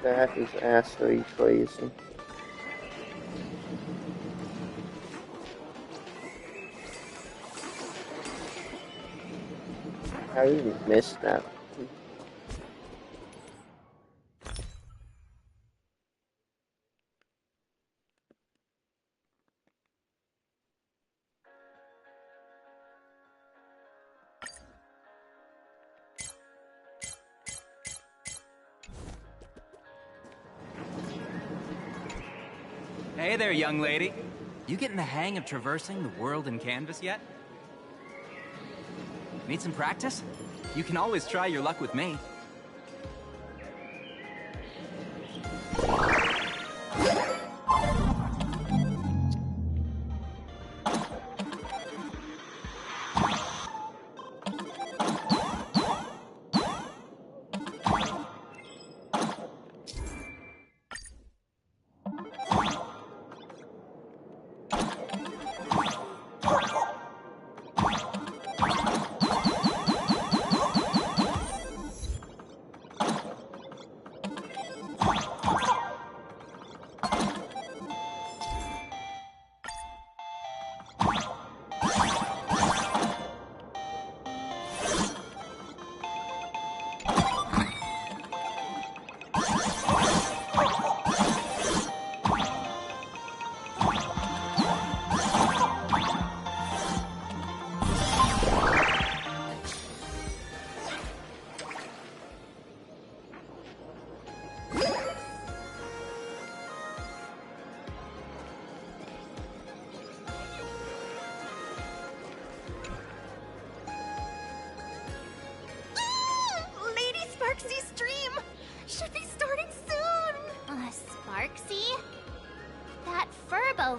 That is absolutely crazy. I even missed that. Hey there, young lady. You getting the hang of traversing the world in canvas yet? Need some practice? You can always try your luck with me.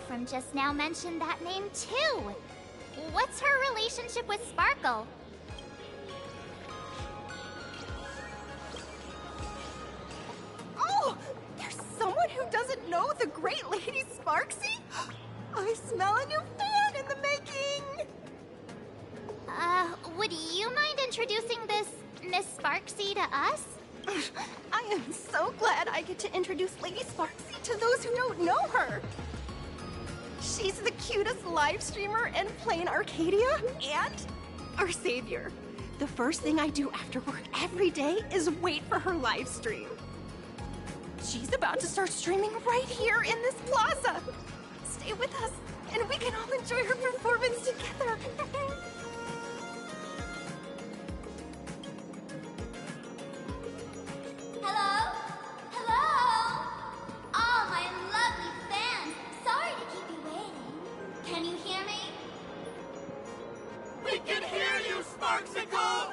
From just now mentioned that name too. What's her relationship with Sparkle? Oh! There's someone who doesn't know the great Lady Sparksy? I smell a new fan in the making! Would you mind introducing this Miss Sparksy to us? I am so glad I get to introduce Lady Sparksy to those who don't know her. She's the cutest live streamer in plain Arcadia and our savior. The first thing I do after work every day is wait for her live stream. She's about to start streaming right here in this plaza. Stay with us, and we can all enjoy her performance together. Hello? Hello? All my lovely fans, sorry to keep you waiting. Can you hear me? We can hear you, Sparksicle!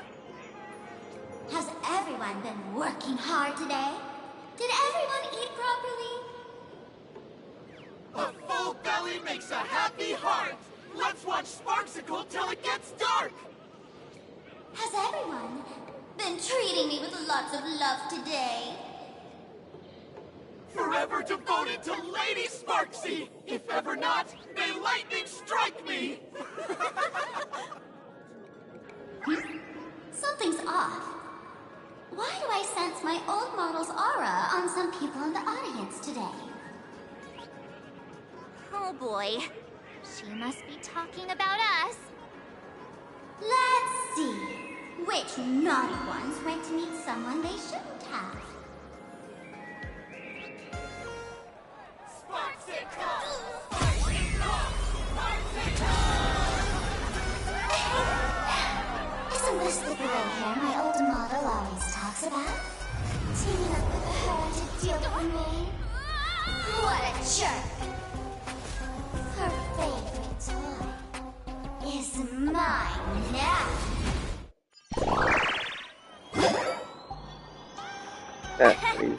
Has everyone been working hard today? Did everyone eat properly? A full belly makes a happy heart! Let's watch Sparksicle till it gets dark! Has everyone been treating me with lots of love today? Forever devoted to Lady Sparksy! If ever not, may lightning strike me! Something's off. Why do I sense my old model's aura on some people in the audience today? Oh boy. She must be talking about us. Let's see. Which naughty ones went to meet someone they shouldn't have? Isn't this the gray hair my old model always talks about? Teaming up with her to deal with me? What a jerk! Her favorite toy is mine now. That's crazy.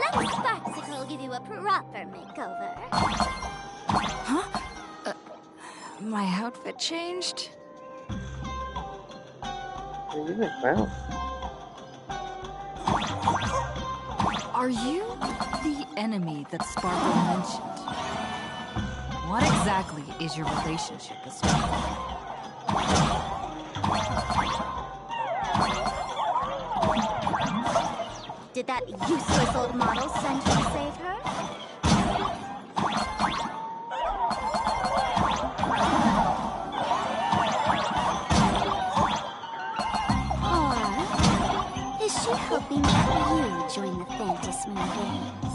Let Sparksicle give you a proper makeover. Huh? My outfit changed? Wow. Are you the enemy that Sparkle mentioned? What exactly is your relationship with Sparkle? Did that useless old model send you to save her? Or is she hoping that you join the Phantasmoon Games?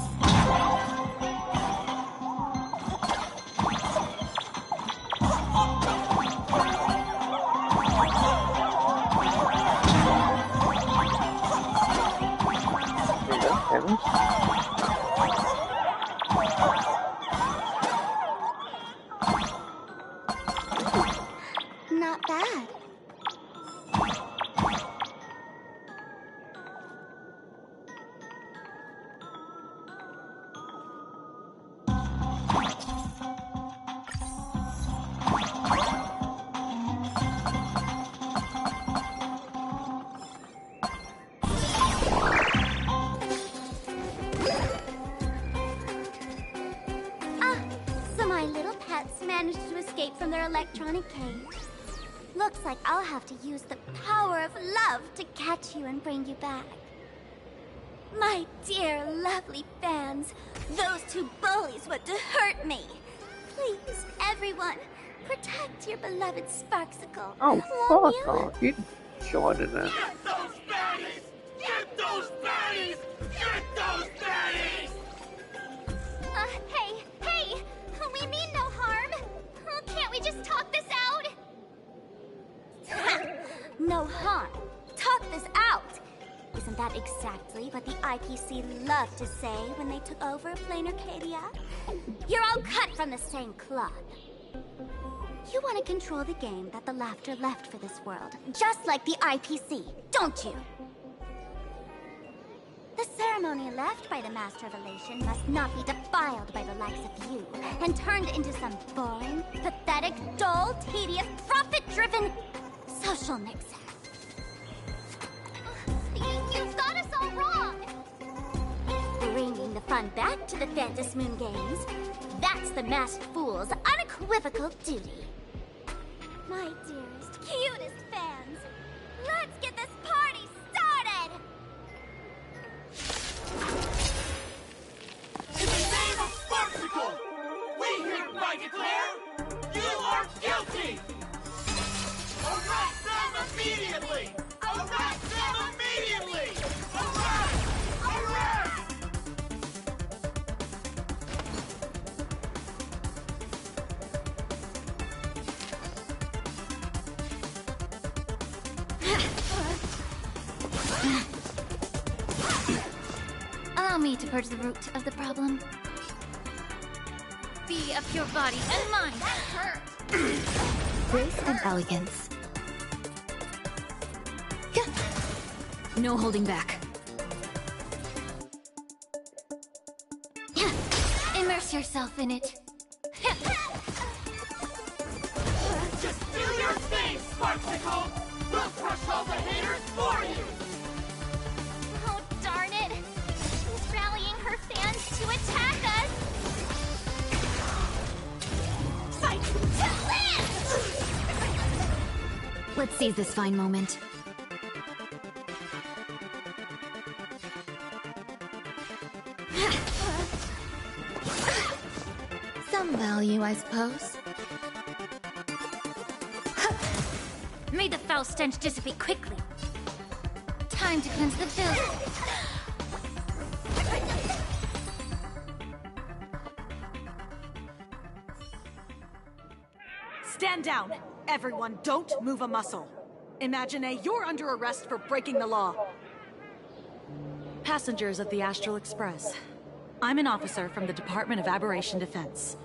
Not bad. So my little pets managed to escape from their electronic cage. Looks like I'll have to use the power of love to catch you and bring you back. My dear, lovely fans, those two bullies want to hurt me. Please, everyone, protect your beloved Sparksicle. Oh, won't fuck you? off. You shot in that. Get those baddies! Get those baddies! Get those baddies! Hey! We mean no harm. Can't we just talk this out? No harm. Talk this out. Isn't that exactly what the IPC loved to say when they took over Plain Arcadia? You're all cut from the same cloth. You want to control the game that the Laughter left for this world, just like the IPC, don't you? The ceremony left by the Master of Elation must not be defiled by the likes of you and turned into some boring, pathetic, dull, tedious, profit-driven social mix-up. You've got us all wrong! Bringing the fun back to the Phantasmoon Games, that's the Masked Fool's unequivocal duty. My dearest, cutest fans, let's get this party started! In the name of Sparksicle, we hereby declare you are guilty! Arrest them immediately! Allow me to purge the root of the problem. Be of your body and mind. That hurt. Grace and elegance. No holding back. Immerse yourself in it. Just fill your face, Sparksicle! We'll crush all the haters for you! Oh, darn it! She's rallying her fans to attack us! Fight to live! Let's seize this fine moment. Some value, I suppose. May the foul stench dissipate quickly. Time to cleanse the building. Stand down! Everyone, don't move a muscle. Imagine you're under arrest for breaking the law. Passengers of the Astral Express. I'm an officer from the Department of Aberration Defense.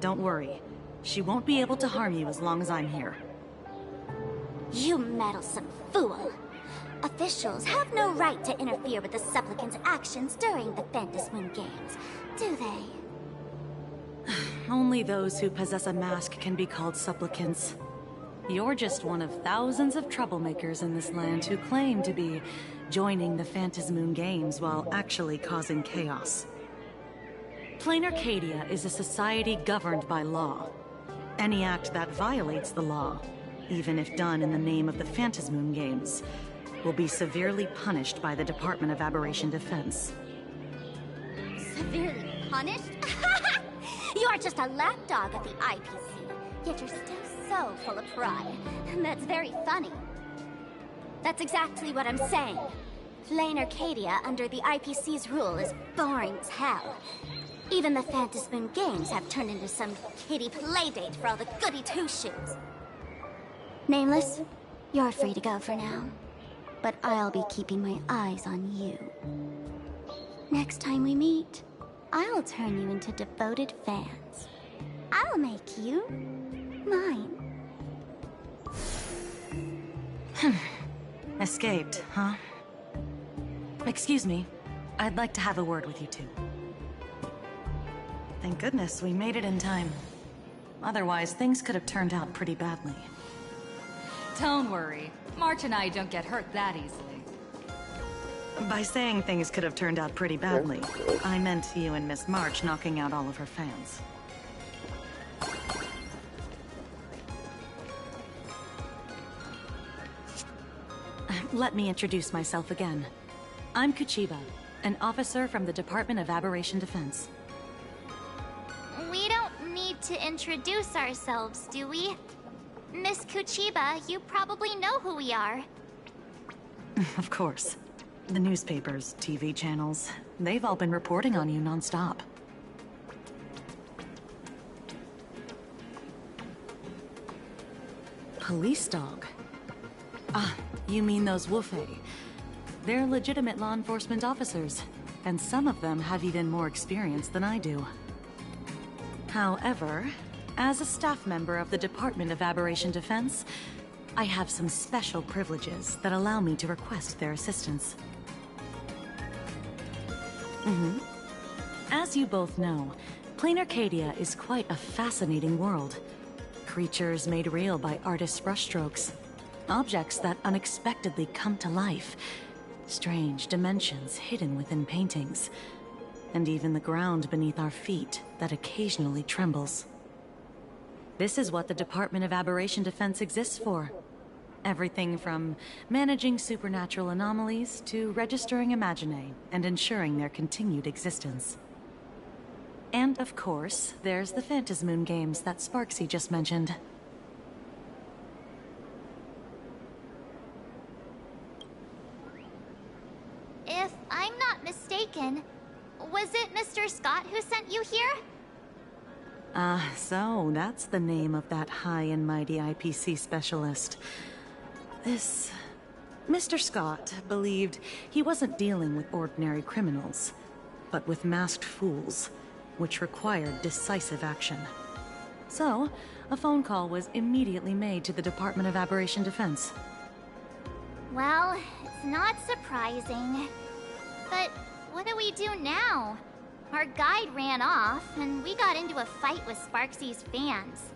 Don't worry. She won't be able to harm you as long as I'm here. You meddlesome fool! Officials have no right to interfere with the supplicants' actions during the Phantasmoon Games, do they? Only those who possess a mask can be called supplicants. You're just one of thousands of troublemakers in this land who claim to be joining the Phantasmoon Games while actually causing chaos. Plain Arcadia is a society governed by law. Any act that violates the law, even if done in the name of the Phantasmoon Games, will be severely punished by the Department of Aberration Defense. Severely punished? You're just a lapdog of the IPC, yet you're still so full of pride. That's very funny. That's exactly what I'm saying. Plain Arcadia under the IPC's rule is boring as hell. Even the Phantasmoon Games have turned into some kiddie playdate for all the goody two-shoes. Nameless, you're free to go for now. But I'll be keeping my eyes on you. Next time we meet, I'll turn you into devoted fans. I'll make you mine. Escaped, huh? Excuse me. I'd like to have a word with you two. Thank goodness we made it in time. Otherwise, things could have turned out pretty badly. Don't worry. March and I don't get hurt that easily. By saying things could have turned out pretty badly, I meant you and Miss March knocking out all of her fans. Let me introduce myself again. I'm Kuchiba, an officer from the Department of Aberration Defense. We don't need to introduce ourselves, do we? Miss Kuchiba, you probably know who we are. Of course. The newspapers, TV channels, they've all been reporting on you nonstop. Police dog? Ah, you mean those Wufei. They're legitimate law enforcement officers, and some of them have even more experience than I do. However, as a staff member of the Department of Aberration Defense, I have some special privileges that allow me to request their assistance. As you both know, Plain Arcadia is quite a fascinating world. Creatures made real by artists' brushstrokes. Objects that unexpectedly come to life. Strange dimensions hidden within paintings. And even the ground beneath our feet that occasionally trembles. This is what the Department of Aberration Defense exists for. Everything from managing supernatural anomalies to registering Imaginae and ensuring their continued existence. And of course, there's the Phantasmoon Games that Sparksy just mentioned. If I'm not mistaken, was it Mr. Scott who sent you here? So that's the name of that high and mighty IPC specialist. This Mr. Scott believed he wasn't dealing with ordinary criminals, but with masked fools, which required decisive action. So, a phone call was immediately made to the Department of Aberration Defense. Well, it's not surprising. But what do we do now? Our guide ran off, and we got into a fight with Sparksy's fans.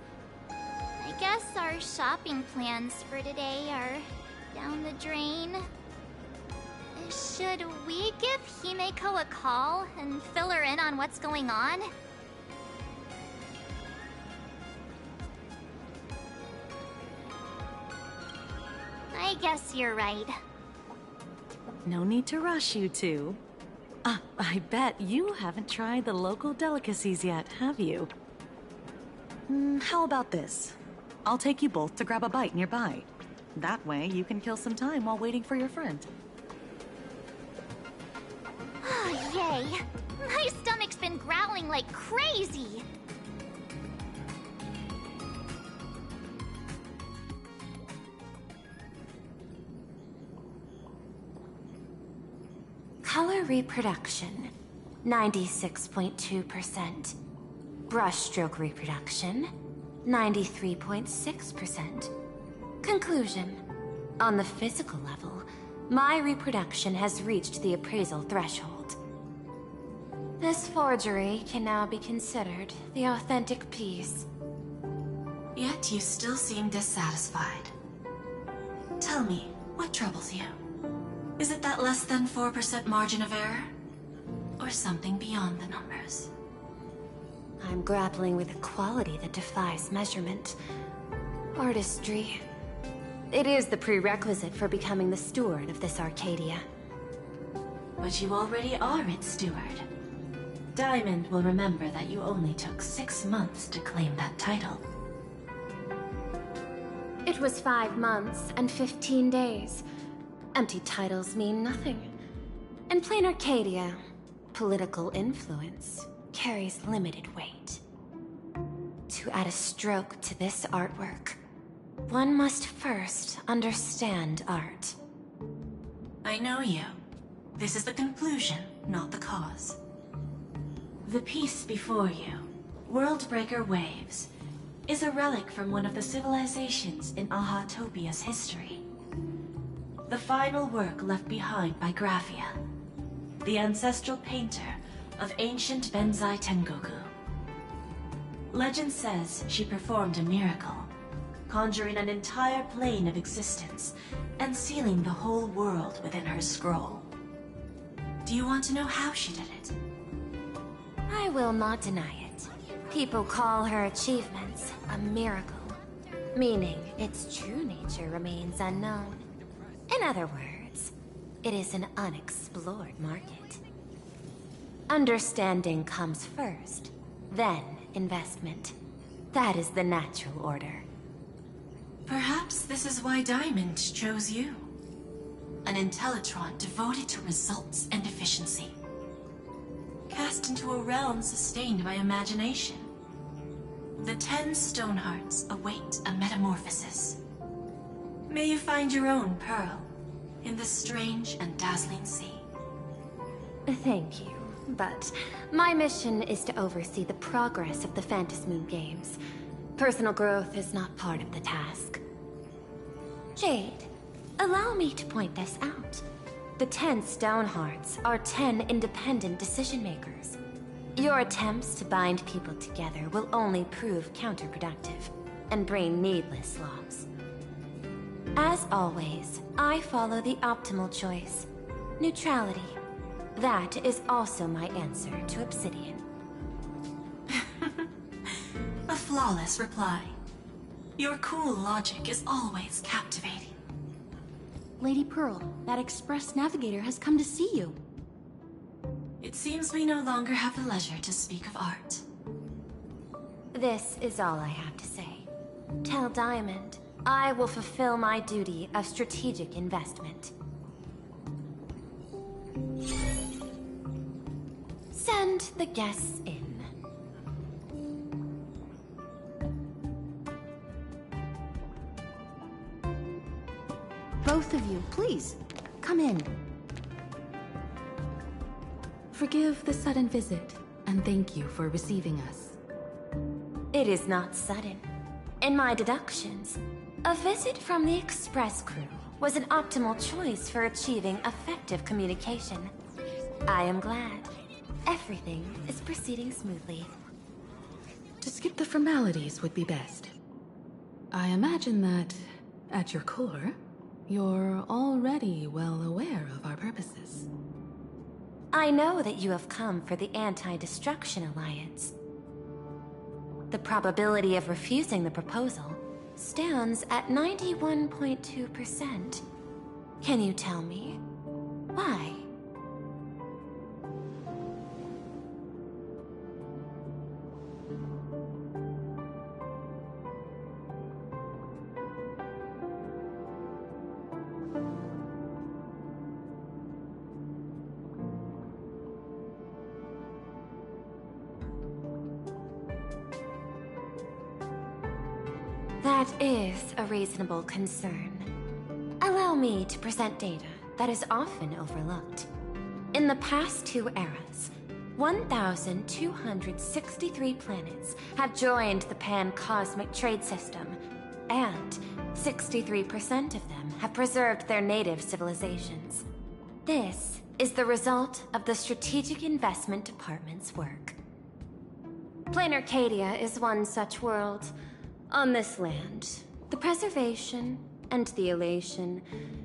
I guess our shopping plans for today are down the drain. Should we give Himeko a call and fill her in on what's going on? I guess you're right. No need to rush, you two. I bet you haven't tried the local delicacies yet, have you? How about this? I'll take you both to grab a bite nearby. That way, you can kill some time while waiting for your friend. Oh, yay! My stomach's been growling like crazy! Color reproduction, 96.2%. Brushstroke reproduction, 93.6%. Conclusion. On the physical level, my reproduction has reached the appraisal threshold. This forgery can now be considered the authentic piece. Yet you still seem dissatisfied. Tell me, what troubles you? Is it that less than 4% margin of error? Or something beyond the numbers? I'm grappling with a quality that defies measurement. Artistry. It is the prerequisite for becoming the steward of this Arcadia. But you already are its steward. Diamond will remember that you only took 6 months to claim that title. It was 5 months and 15 days. Empty titles mean nothing. In plain Arcadia, political influence carries limited weight. To add a stroke to this artwork, one must first understand art. I know you. This is the conclusion, not the cause. The piece before you, Worldbreaker Waves, is a relic from one of the civilizations in Ahatopia's history. The final work left behind by Graphia, the ancestral painter of ancient Benzai Tengoku. Legend says she performed a miracle, conjuring an entire plane of existence and sealing the whole world within her scroll. Do you want to know how she did it? I will not deny it. People call her achievements a miracle, meaning its true nature remains unknown. In other words, it is an unexplored market. Understanding comes first, then investment. That is the natural order. Perhaps this is why Diamond chose you. An Intellitron devoted to results and efficiency. Cast into a realm sustained by imagination. The 10 Stonehearts await a metamorphosis. May you find your own pearl in this strange and dazzling sea. Thank you, but my mission is to oversee the progress of the Phantasmoon Games. Personal growth is not part of the task. Jade, allow me to point this out. The 10 Stonehearts are 10 independent decision-makers. Your attempts to bind people together will only prove counterproductive and bring needless loss. As always, I follow the optimal choice. Neutrality. That is also my answer to Obsidian. A flawless reply. Your cool logic is always captivating. Lady Pearl, that Express Navigator has come to see you. It seems we no longer have the leisure to speak of art. This is all I have to say. Tell Diamond, I will fulfill my duty of strategic investment. Send the guests in. Both Both of you, please, come in. Forgive the sudden visit, and thank you for receiving us. It is not sudden. In my deductions, a visit from the Express crew was an optimal choice for achieving effective communication. I am glad. Everything is proceeding smoothly. To skip the formalities would be best. I imagine that, at your core, you're already well aware of our purposes. I know that you have come for the Anti-Destruction Alliance. The probability of refusing the proposal stands at 91.2%. Can you tell me why? That is a reasonable concern. Allow me to present data that is often overlooked. In the past 2 eras, 1,263 planets have joined the Pan-Cosmic Trade System, and 63% of them have preserved their native civilizations. This is the result of the Strategic Investment Department's work. Planar Cadia is one such world. On this land, the preservation and the elation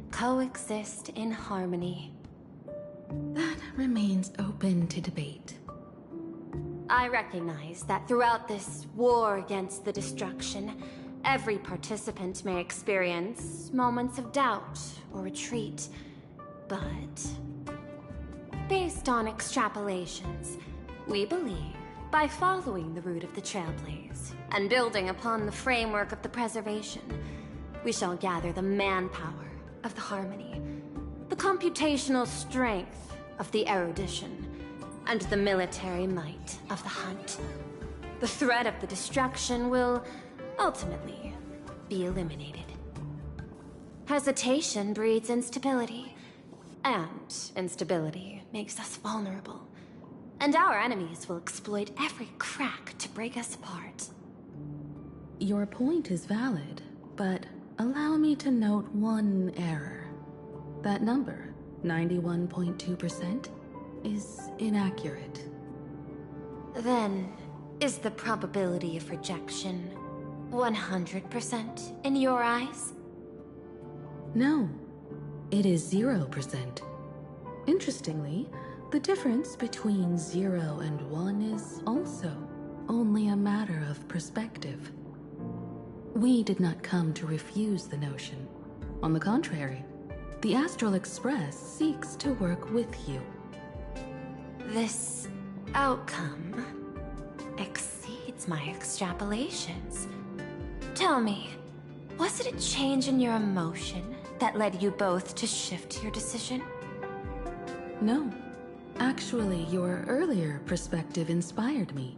coexist in harmony. That remains open to debate. I recognize that throughout this war against the destruction, every participant may experience moments of doubt or retreat. But based on extrapolations, we believe by following the route of the Trailblaze and building upon the framework of the preservation, we shall gather the manpower of the Harmony, the computational strength of the erudition, and the military might of the Hunt. The threat of the destruction will ultimately be eliminated. Hesitation breeds instability, and instability makes us vulnerable. And our enemies will exploit every crack to break us apart. Your point is valid, but allow me to note one error. That number, 91.2%, is inaccurate. Then, is the probability of rejection 100% in your eyes? No, it is 0%. Interestingly, the difference between 0 and 1 is also only a matter of perspective. We did not come to refuse the notion. On the contrary, the Astral Express seeks to work with you. This outcome exceeds my extrapolations. Tell me, was it a change in your emotion that led you both to shift your decision? No. Actually, your earlier perspective inspired me.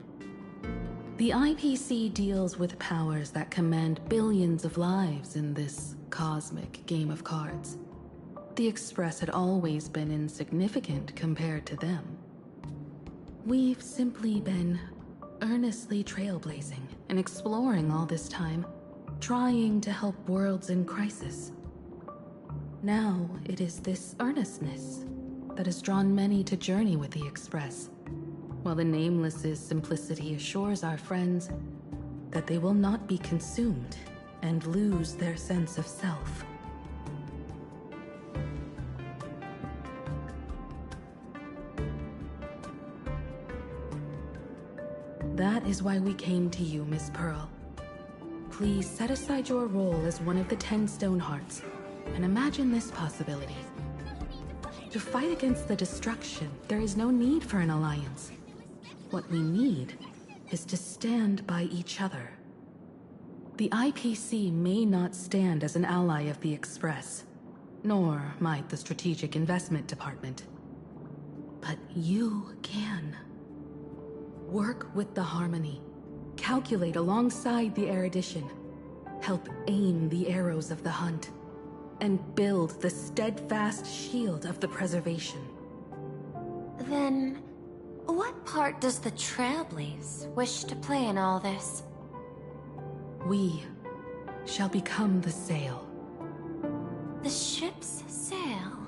The IPC deals with powers that command billions of lives in this cosmic game of cards. The Express had always been insignificant compared to them. We've simply been earnestly trailblazing and exploring all this time, trying to help worlds in crisis. Now it is this earnestness that has drawn many to journey with the Express, while the Nameless's simplicity assures our friends that they will not be consumed and lose their sense of self. That is why we came to you, Miss Pearl. Please set aside your role as one of the 10 Stonehearts and imagine this possibility. To fight against the destruction, there is no need for an alliance. What we need is to stand by each other. The IPC may not stand as an ally of the Express, nor might the Strategic Investment Department. But you can. Work with the Harmony, calculate alongside the erudition, help aim the arrows of the Hunt. and build the steadfast shield of the preservation. Then, what part does the Trailblaze wish to play in all this? We shall become the sail. The ship's sail?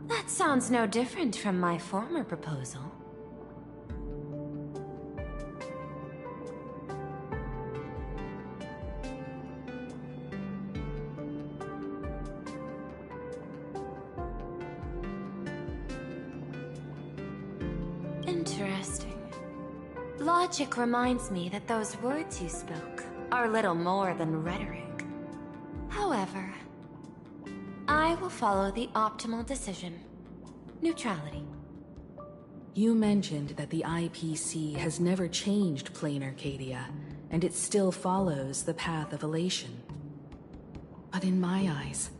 That sounds no different from my former proposal. Interesting. Logic reminds me that those words you spoke are little more than rhetoric. However, I will follow the optimal decision. Neutrality. You mentioned that the IPC has never changed Plain Arcadia, and it still follows the path of elation. But in my eyes,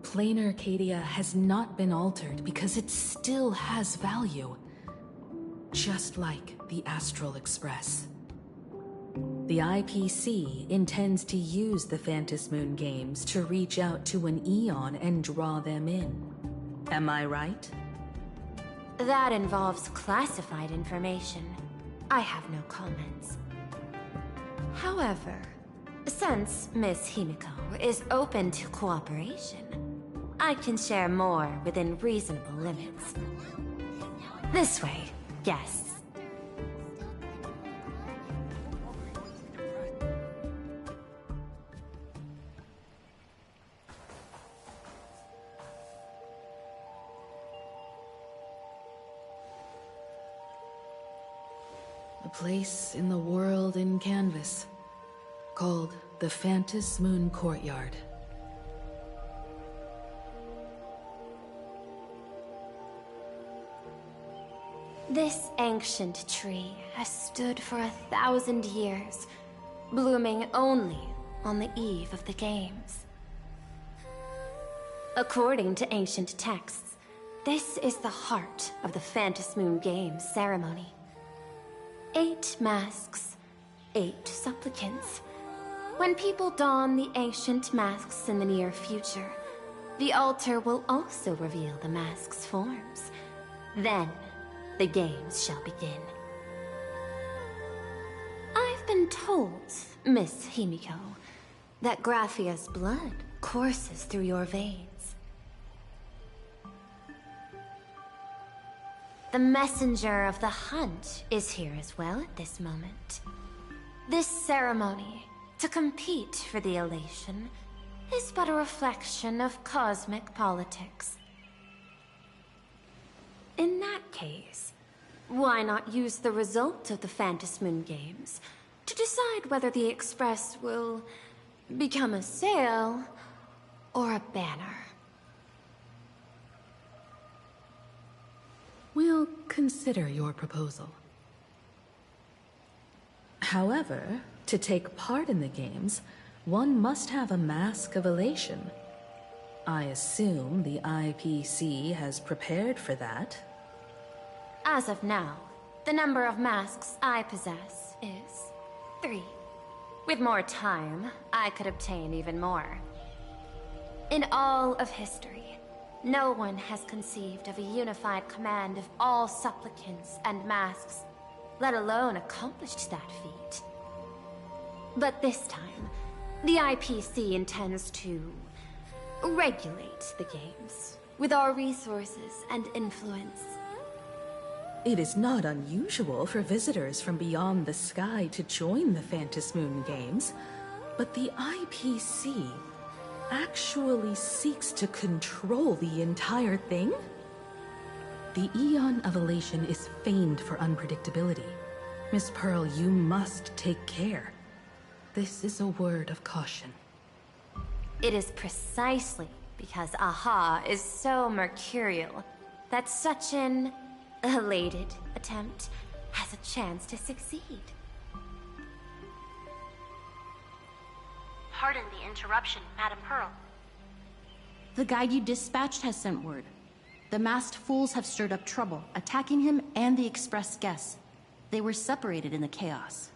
Plain Arcadia has not been altered because it still has value. Just like the Astral Express. The IPC intends to use the Phantasmoon games to reach out to an Eon and draw them in. Am I right? That involves classified information. I have no comments. However, since Miss Himiko is open to cooperation, I can share more within reasonable limits. This way, guests. A place in the world in canvas, called the Phantasmoon Courtyard. This ancient tree has stood for 1,000 years, blooming only on the eve of the games. According to ancient texts, this is the heart of the Phantasmoon Games ceremony. 8 masks, 8 supplicants. When people don the ancient masks in the near future, the altar will also reveal the masks' forms. Then, the games shall begin. I've been told, Miss Himiko, that Graphia's blood courses through your veins. The messenger of the hunt is here as well at this moment. This ceremony, to compete for the elation, is but a reflection of cosmic politics. In that case, why not use the result of the Phantasmoon Games to decide whether the Express will become a sail or a banner? We'll consider your proposal. However, to take part in the games, one must have a mask of elation. I assume the IPC has prepared for that. As of now, the number of masks I possess is 3. With more time, I could obtain even more. In all of history, no one has conceived of a unified command of all supplicants and masks, let alone accomplished that feat. But this time, the IPC intends to regulate the games with our resources and influence. It is not unusual for visitors from beyond the sky to join the Phantasmoon Games, but the IPC actually seeks to control the entire thing? The Eon of Elation is famed for unpredictability. Miss Pearl, you must take care. This is a word of caution. It is precisely because Aha is so mercurial that such an elated attempt has a chance to succeed. Pardon the interruption, Madam Pearl. The guide you dispatched has sent word. The masked fools have stirred up trouble, attacking him and the Express guests. They were separated in the chaos.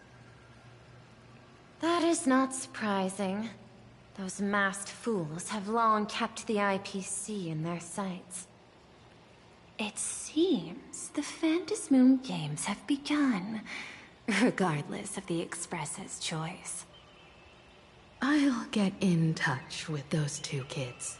That is not surprising. Those masked fools have long kept the IPC in their sights. It seems the Phantom Moon Games have begun, regardless of the Express's choice. I'll get in touch with those two kids.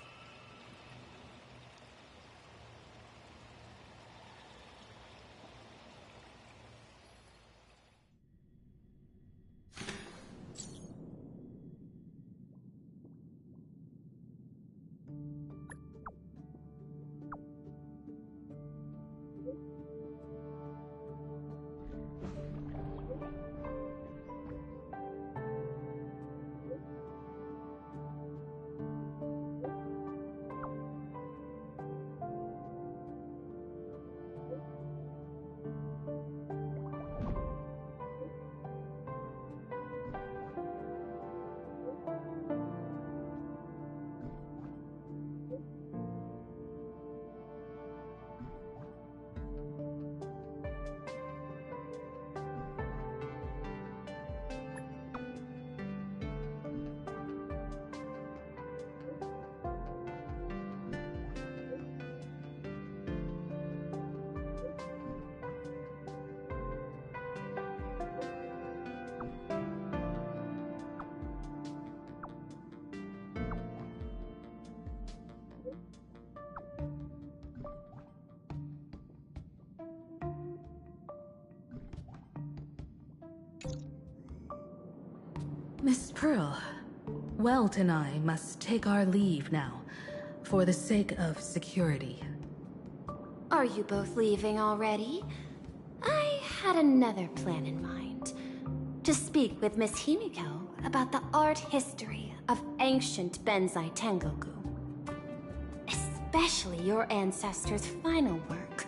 Miss Pearl, Welt and I must take our leave now, for the sake of security. Are you both leaving already? I had another plan in mind. To speak with Miss Himiko about the art history of ancient Benzai Tengoku. Especially your ancestors' final work,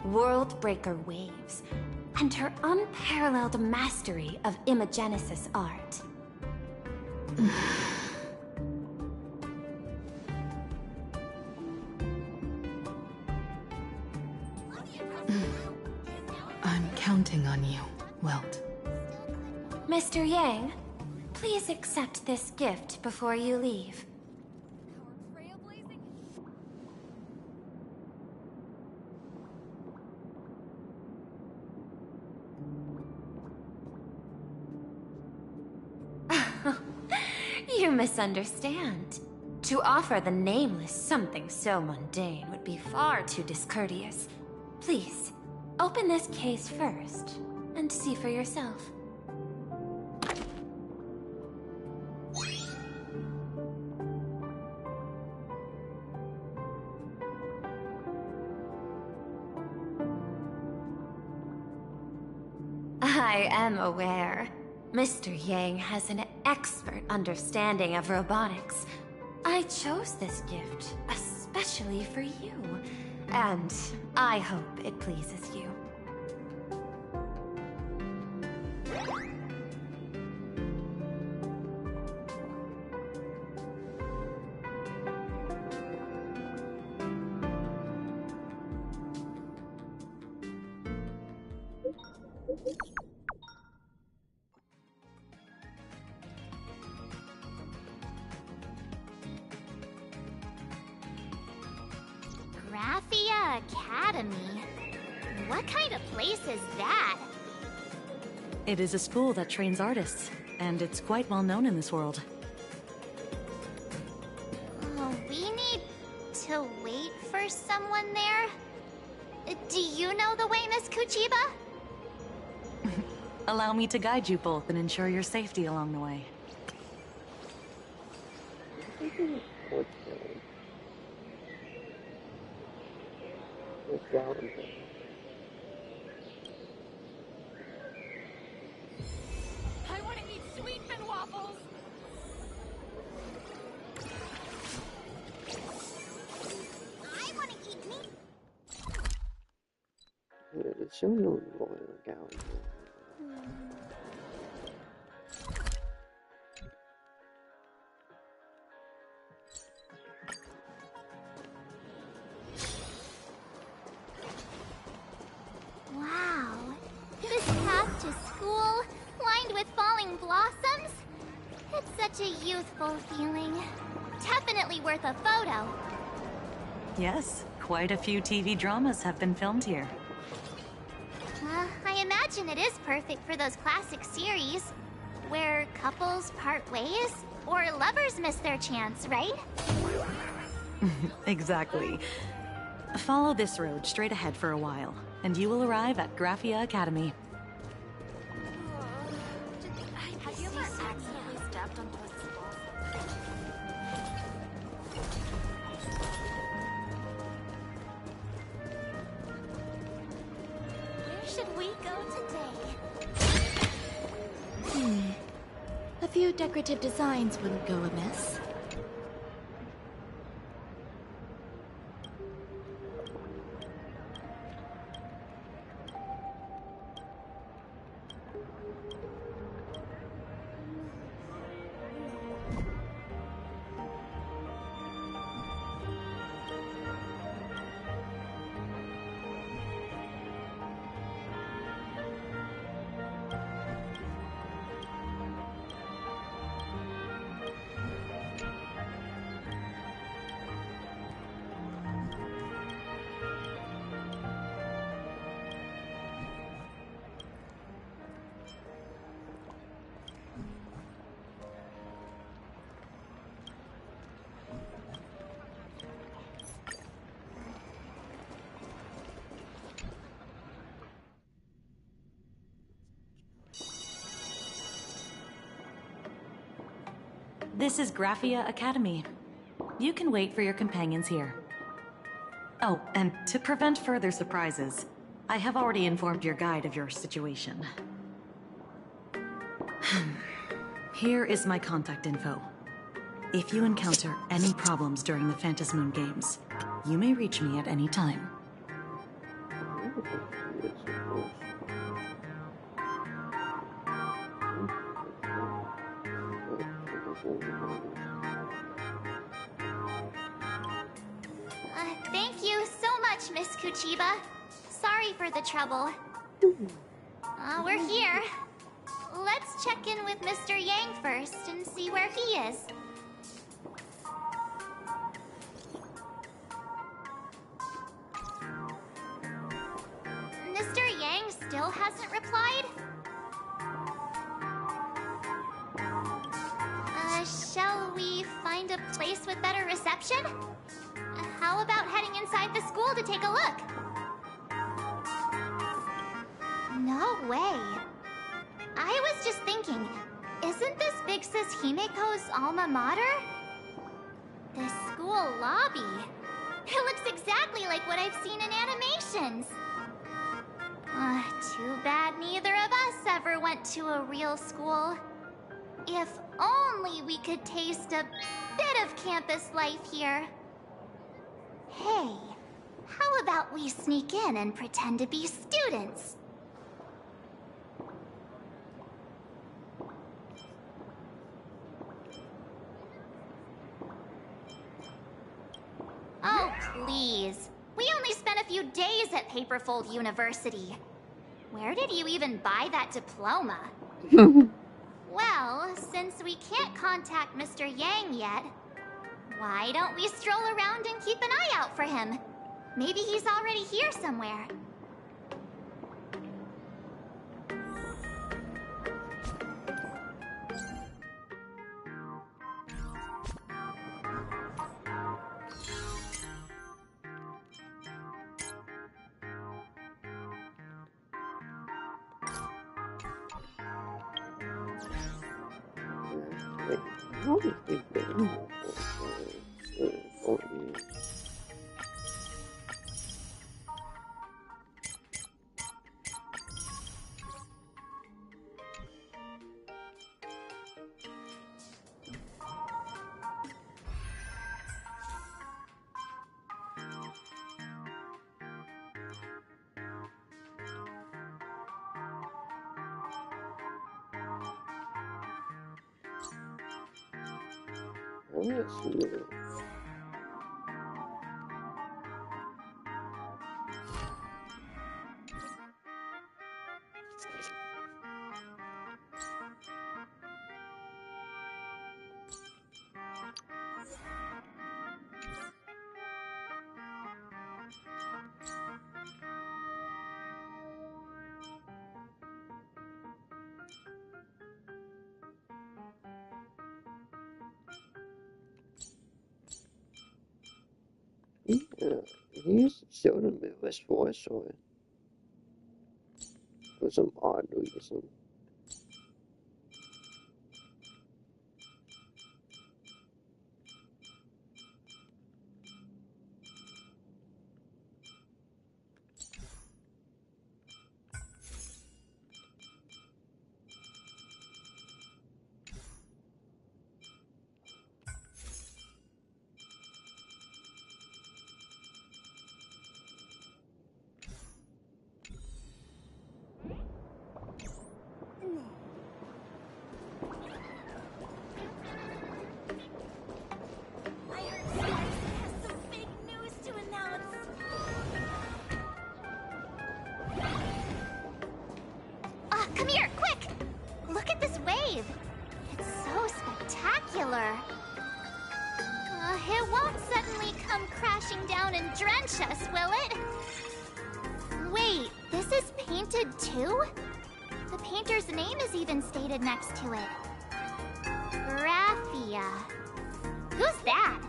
World Breaker Waves, and her unparalleled mastery of imagenesis art. I'm counting on you, Welt. Mr. Yang, please accept this gift before you leave. You misunderstand. To offer the Nameless something so mundane would be far too discourteous. Please, open this case first, and see for yourself. I am aware. Mr. Yang has an expert understanding of robotics. I chose this gift especially for you, and I hope it pleases you. Graphia Academy? What kind of place is that? It is a school that trains artists, and it's quite well known in this world. Oh, we need to wait for someone there? Do you know the way, Miss Kuchiba? Allow me to guide you both and ensure your safety along the way. I want to eat Sweetman waffles! I want to eat meat! There's so no loyal gal in here. Wow, this path to school, lined with falling blossoms, It's such a youthful feeling. Definitely worth a photo. Yes, quite a few TV dramas have been filmed here. I imagine it is perfect for those classic series, where couples part ways, or lovers miss their chance, right? Exactly. Follow this road straight ahead for a while, and you will arrive at Graphia Academy. Have you ever accidentally stepped onto a small... Where should we go today? A few decorative designs wouldn't go amiss. This is Graphia Academy. You can wait for your companions here. Oh, and to prevent further surprises, I have already informed your guide of your situation. Here is my contact info. If you encounter any problems during the Phantasmoon Games, you may reach me at any time. Thank you so much, Miss Kuchiba. Sorry for the trouble. We're here. Let's check in with Mr. Yang first and see where he is. Mr. Yang still hasn't replied? Shall we find a place with better reception? How about heading inside the school to take a look? No way. I was just thinking, isn't this Big Sis Himiko's alma mater? The school lobby. It looks exactly like what I've seen in animations. Too bad neither of us ever went to a real school. If only we could taste a bit of campus life here. Hey, how about we sneak in and pretend to be students? Oh, please. We only spent a few days at Paperfold University. Where did you even buy that diploma? Well, since we can't contact Mr. Yang yet, why don't we stroll around and keep an eye out for him? Maybe he's already here somewhere. How did they get in there? Yeah, he's showed him it was voice for some odd reason. Come here, quick! Look at this wave. It's so spectacular. It won't suddenly come crashing down and drench us, will it? Wait, this is painted too? The painter's name is even stated next to it. Raffia. Who's that?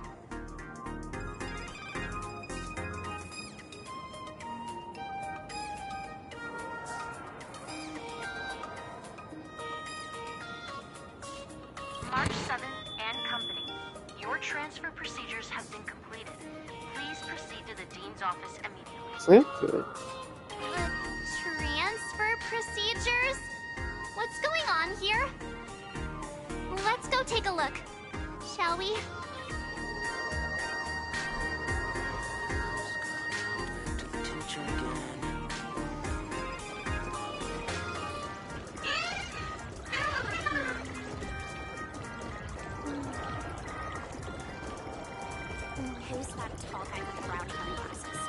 March 7th and Company. Your transfer procedures have been completed. Please proceed to the Dean's office immediately. That's good. Transfer procedures? What's going on here? Let's go take a look, shall we? Who's that tall guy with brown hair and glasses?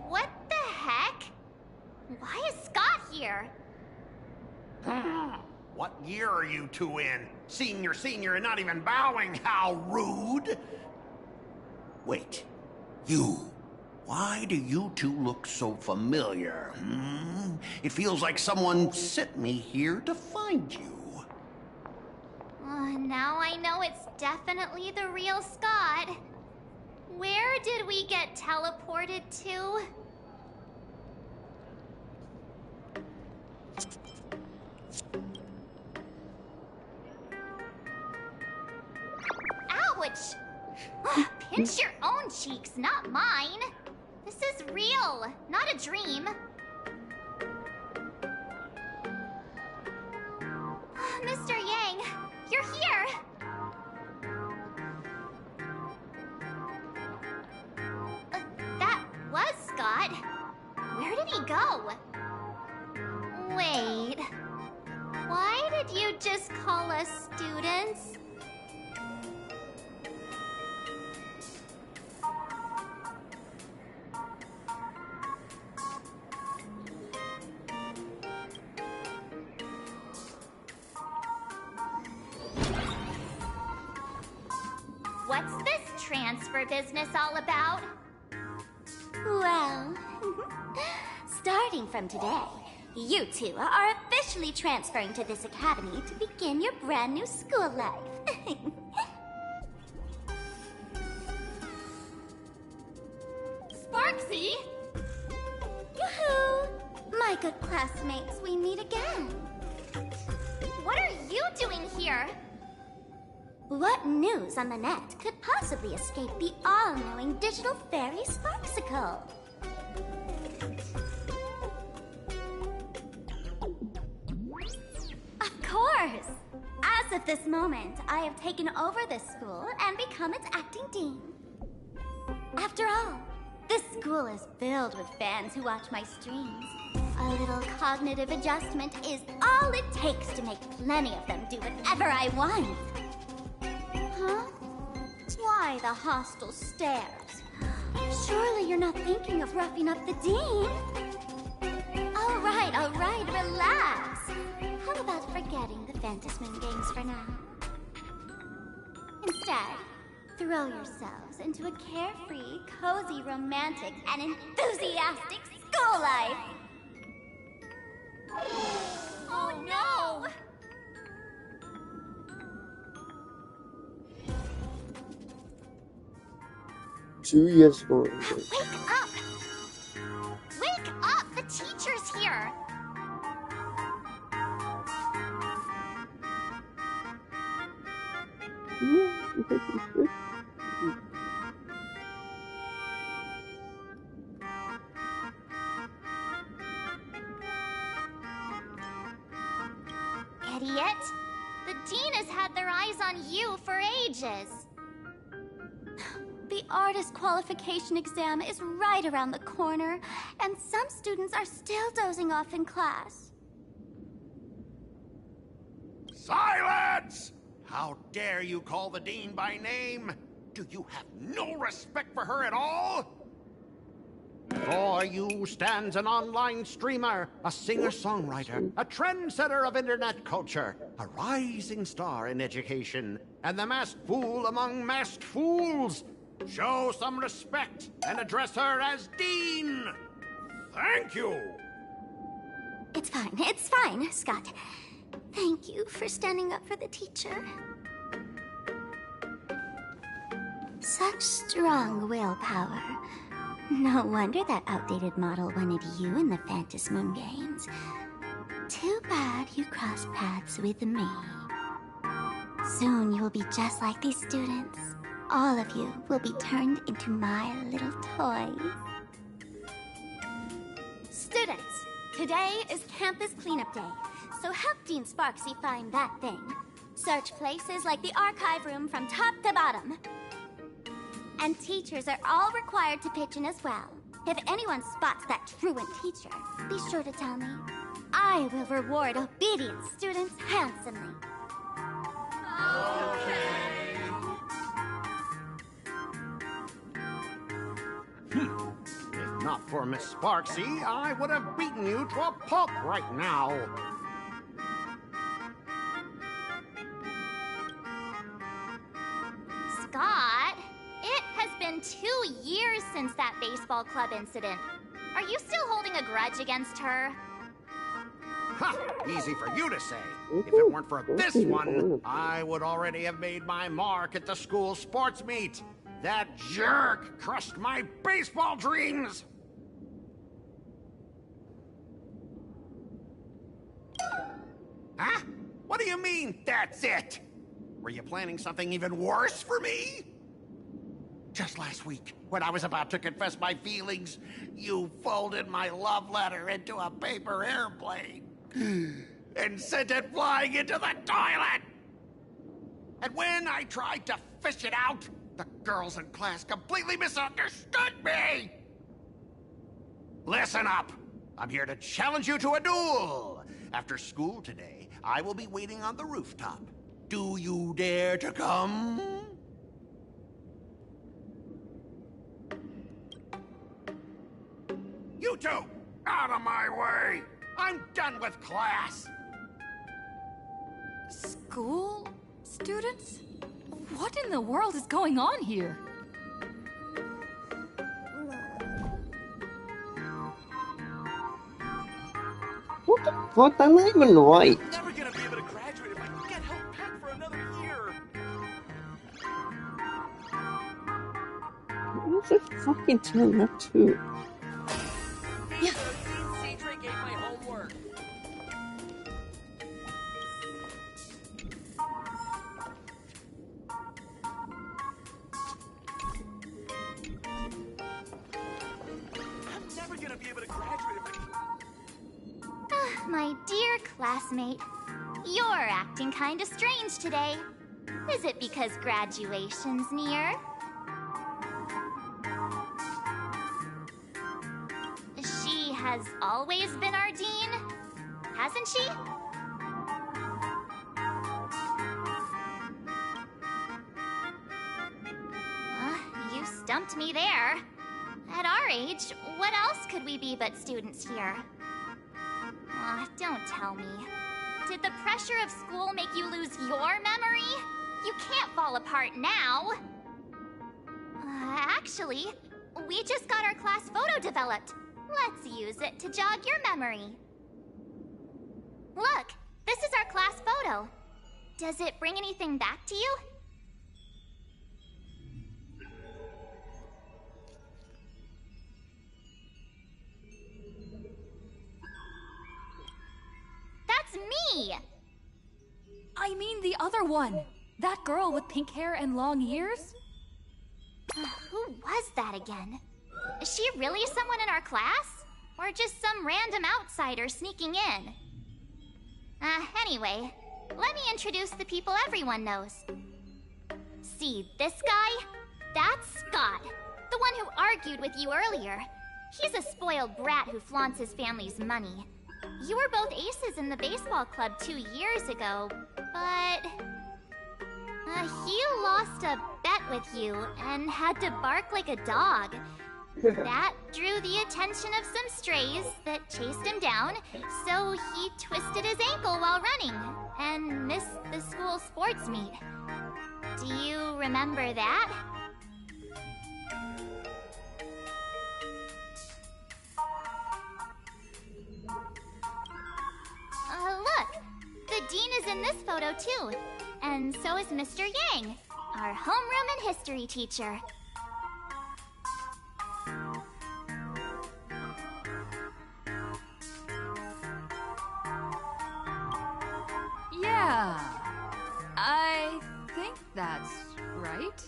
What the heck? Why is Scott here? What year are you two in? Senior, and not even bowing. How rude! Wait, you. Why do you two look so familiar? It feels like someone sent me here to find you. Now I know it's definitely the real Scott. Where did we get teleported to? Ouch! Pinch your own cheeks, not mine. This is real, not a dream. Mr. Yang, you're here. That was Scott. Where did he go? Wait. Why did you just call us students? What's this transfer business all about? Well, starting from today, you two are officially transferring to this academy to begin your brand new school life. Sparksy! Yoo-hoo! My good classmates, we meet again. What are you doing here? What news on the net could possibly escape the all-knowing digital fairy Sparksicle? Of course! As of this moment, I have taken over this school and become its acting dean. After all, this school is filled with fans who watch my streams. A little cognitive adjustment is all it takes to make plenty of them do whatever I want. Huh? Why the hostile stares? Surely you're not thinking of roughing up the dean? All right, relax. How about forgetting the Fantasmoon games for now? Instead, Throw yourselves into a carefree, cozy, romantic, and enthusiastic school life! Oh no! Two years ago. Wake up! Wake up! The teacher's here! Idiot! The dean has had their eyes on you for ages. The artist qualification exam is right around the corner, and some students are still dozing off in class. Silence! How dare you call the dean by name? Do you have no respect for her at all? Before you stands an online streamer, a singer-songwriter, a trendsetter of internet culture, a rising star in education, and the masked fool among masked fools. Show some respect and address her as Dean. Thank you. It's fine, Scott. Thank you for standing up for the teacher. Such strong willpower. No wonder that outdated model wanted you in the Phantasmoon games. Too bad you crossed paths with me. Soon you'll be just like these students. All of you will be turned into my little toys. Students, today is campus cleanup day, so help Dean Sparksy find that thing. Search places like the archive room from top to bottom. And teachers are all required to pitch in as well. If anyone spots that truant teacher, be sure to tell me. I will reward obedient students handsomely. If not for Miss Sparksy, I would have beaten you to a pulp right now. Scott, it has been 2 years since that baseball club incident. Are you still holding a grudge against her? Ha! Easy for you to say. If it weren't for this one, I would already have made my mark at the school sports meet. That jerk crushed my baseball dreams! Huh? What do you mean, that's it? Were you planning something even worse for me? Just last week, when I was about to confess my feelings, you folded my love letter into a paper airplane and sent it flying into the toilet. And when I tried to fish it out, the girls in class completely misunderstood me. Listen up. I'm here to challenge you to a duel. After school today, I will be waiting on the rooftop. Do you dare to come? You two, out of my way! I'm done with class! School? Students? What in the world is going on here? What the fuck? I'm not even right. I'm never gonna be able to graduate if I get held back for another year. What's a fucking 10 up to? Dean Cedric ate my homework. I'm never gonna be able to graduate if I... My dear classmate, you're acting kinda strange today. Is it because graduation's near? She has always been our dean, hasn't she? You stumped me there. At our age, what else could we be but students here? Don't tell me. Did the pressure of school make you lose your memory? You can't fall apart now. actually, we just got our class photo developed. Let's use it to jog your memory. Look, this is our class photo. Does it bring anything back to you? That's me! I mean the other one. That girl with pink hair and long ears? Who was that again? Is she really someone in our class? Or just some random outsider sneaking in? Anyway, let me introduce the people everyone knows. See this guy? That's Scott, the one who argued with you earlier. He's a spoiled brat who flaunts his family's money. You were both aces in the baseball club 2 years ago, but... he lost a bet with you and had to bark like a dog. That drew the attention of some strays that chased him down, so he twisted his ankle while running and missed the school sports meet. Do you remember that? Look! The dean is in this photo too. And so is Mr. Yang, our homeroom and history teacher. Yeah, I think that's right.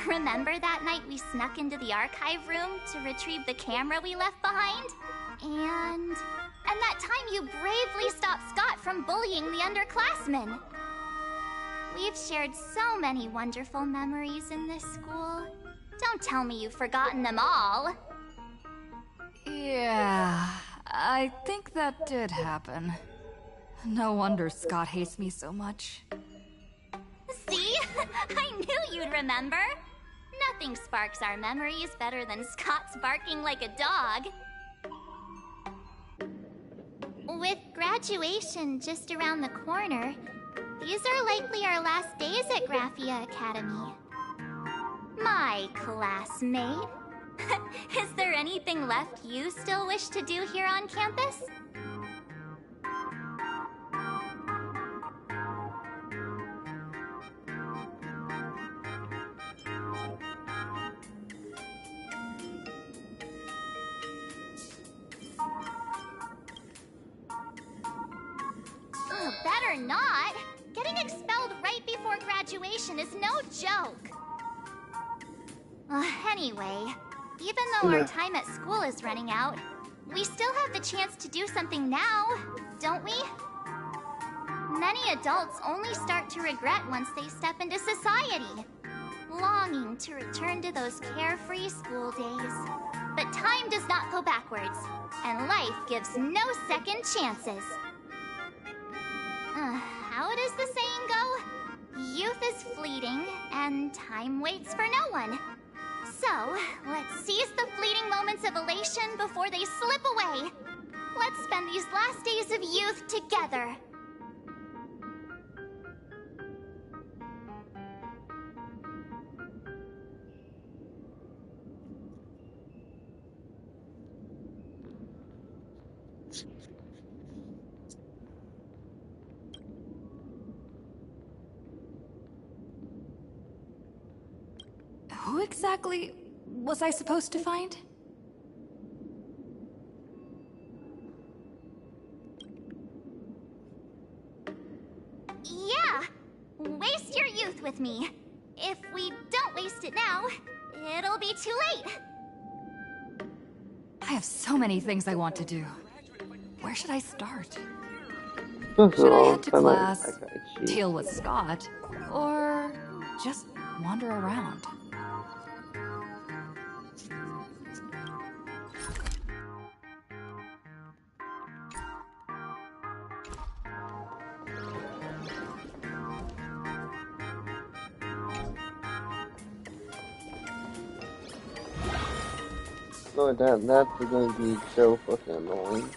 Remember that night we snuck into the archive room to retrieve the camera we left behind? And that time you bravely stopped Scott from bullying the underclassmen. We've shared so many wonderful memories in this school. Don't tell me you've forgotten them all. Yeah, I think that did happen. No wonder Scott hates me so much. See? I knew you'd remember. Nothing sparks our memories better than Scott's barking like a dog. With graduation just around the corner, these are likely our last days at Graphia Academy. My classmate. Is there anything left you still wish to do here on campus? Better not. Getting expelled right before graduation is no joke. Anyway, even though our time at school is running out, we still have the chance to do something now, don't we? Many adults only start to regret once they step into society, longing to return to those carefree school days. But time does not go backwards, and life gives no second chances. How does the saying go? Youth is fleeting, and time waits for no one. So, let's seize the fleeting moments of elation before they slip away. Let's spend these last days of youth together. Who exactly was I supposed to find? Yeah! Waste your youth with me. If we don't waste it now, it'll be too late. I have so many things I want to do. Where should I start? Those Should are I all head to by my class, backpack sheet. deal with Scott, or just wander around? No, that's going to be so fucking annoying.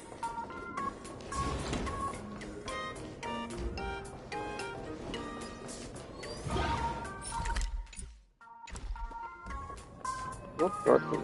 What darkness?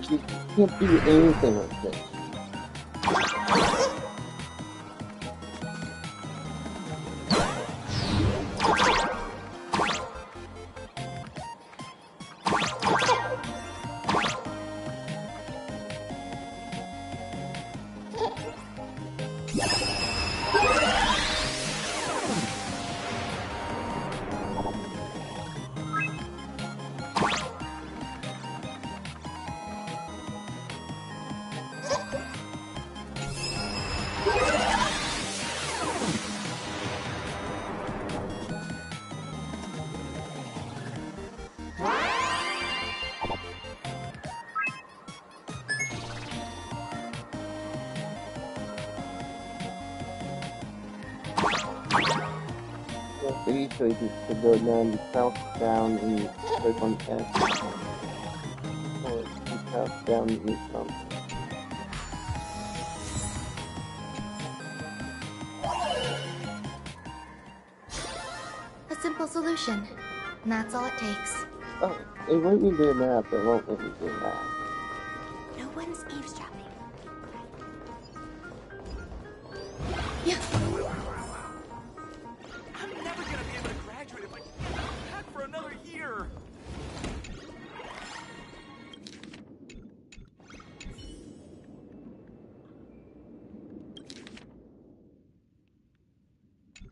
You can't do anything like this. So you can go down, south, down, and click on F. Or south, down, and something. A simple solution. And that's all it takes. Oh, it won't let me do that, but it won't let me do that. No one's eavesdropping.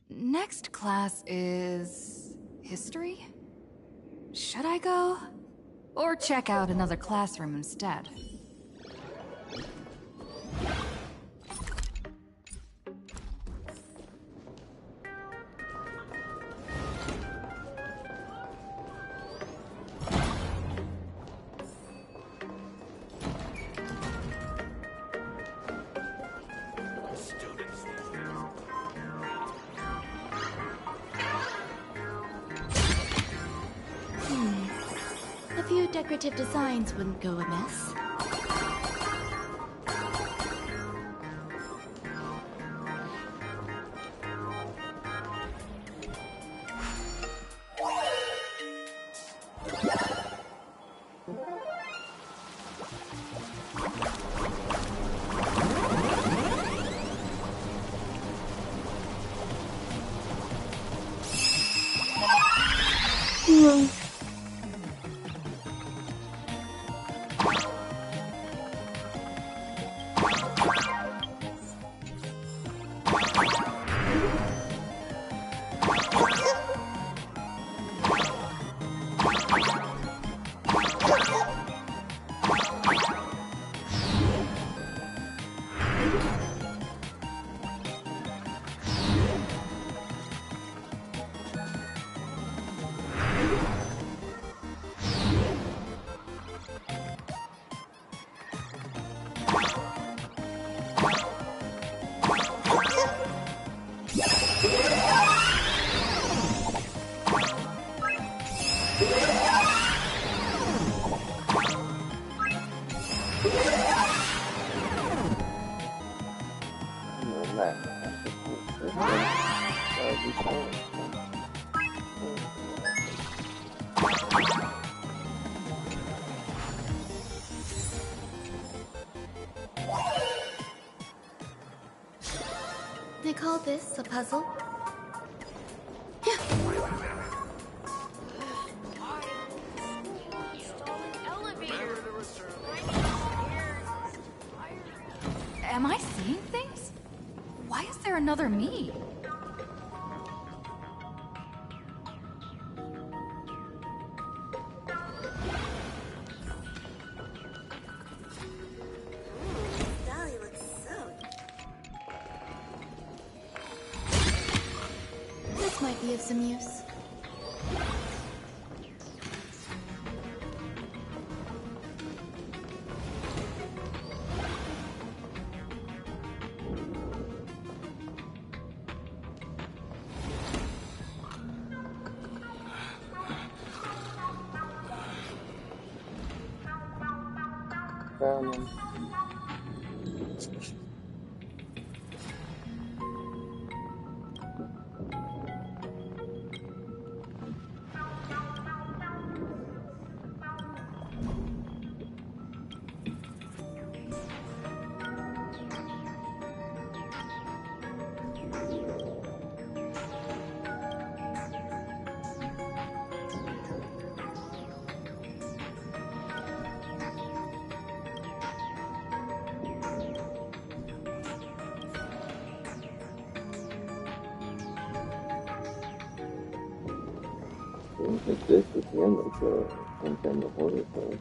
Next class is... history? Should I go? Or check out another classroom instead? A few decorative designs wouldn't go amiss. They call this a puzzle? Am I seeing things? Why is there another me? Dolly looks so... This might be of some use. Found them. I think this is the end of the horror film.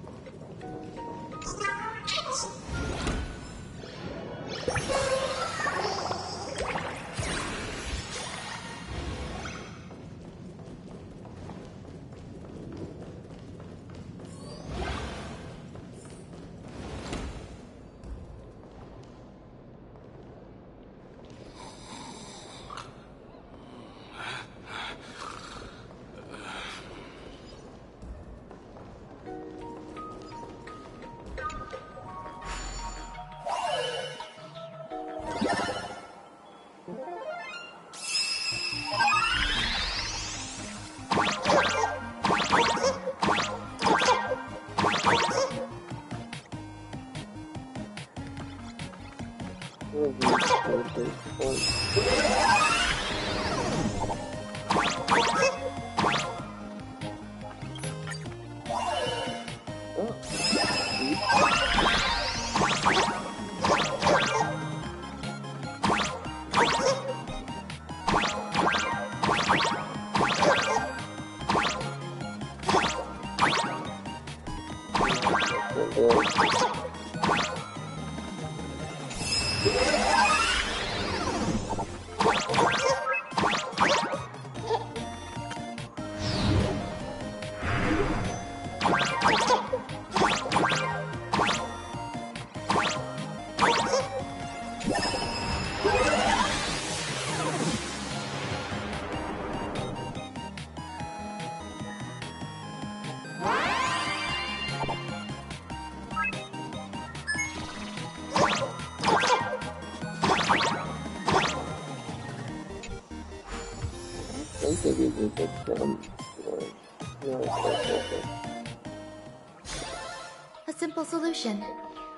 A simple solution.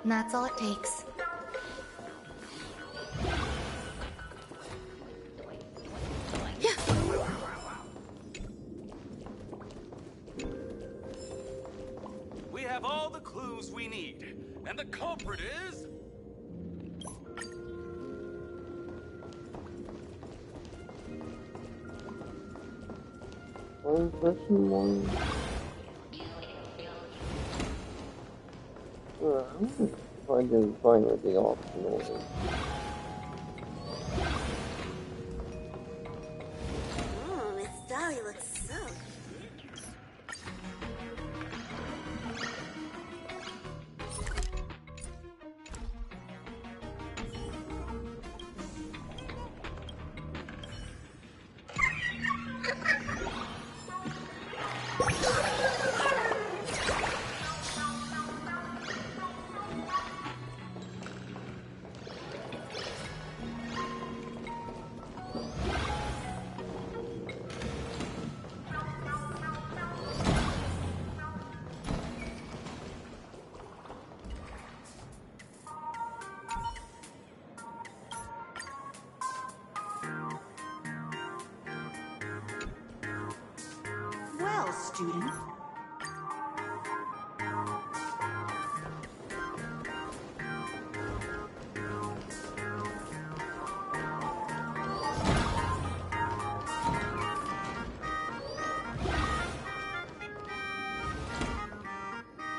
And that's all it takes. We have all the clues we need, and the culprit is... Question one. I can find what the optional is. Oh, Miss Dolly looks so... student.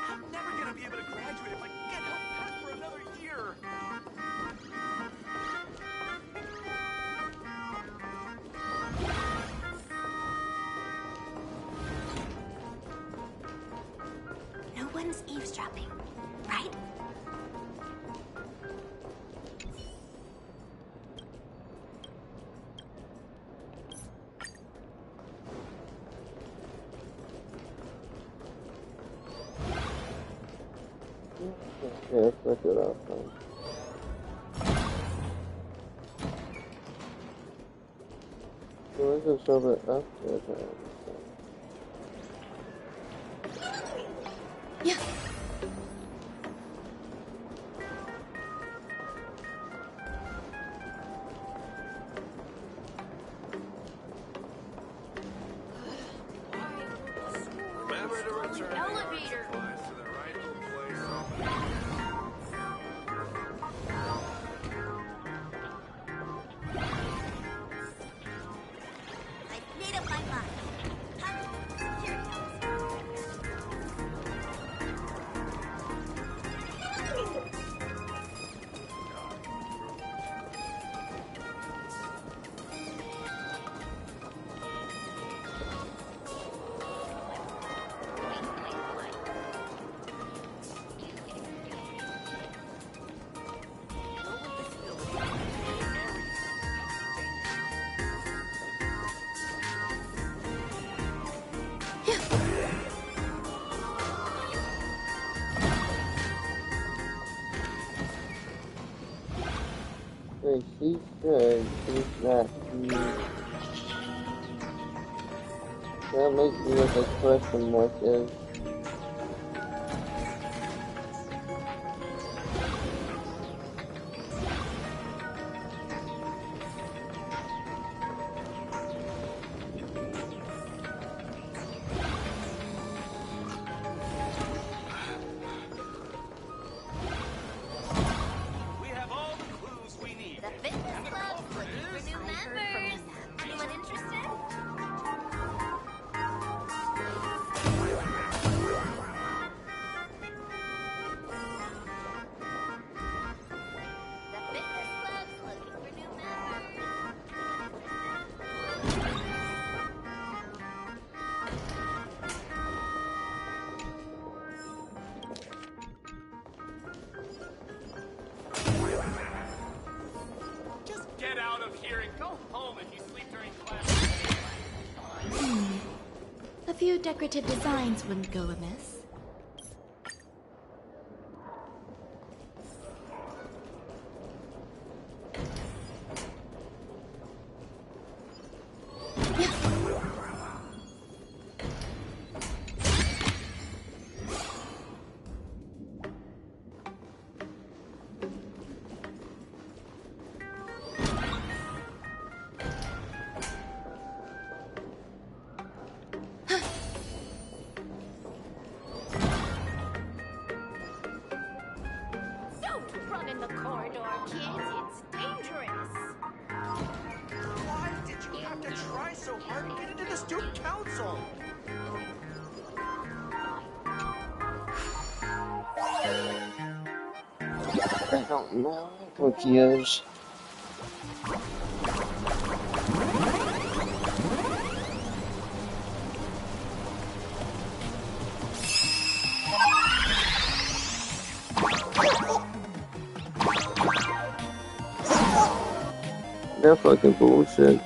I'm never gonna be able to graduate if I get held back for another year. No one's eavesdropping, right? Yeah, let's look it up then. So let's just shove it up there then. Yeah. Remember to return Elevator. supplies to the rightful place. I've made up my mind. Here it Wait, she said she's not here. That makes me what the question mark is. We have all the clues we need. The fitness club's looking for new members. Anyone interested? The fitness club's looking for new members. Just get out of here and go home if you sleep during class. A few decorative designs wouldn't go amiss. Don't run in the corridor, kids. It's dangerous. Why did you have to try so hard to get into the student council? I don't know. I'm confused. That fucking bullshit.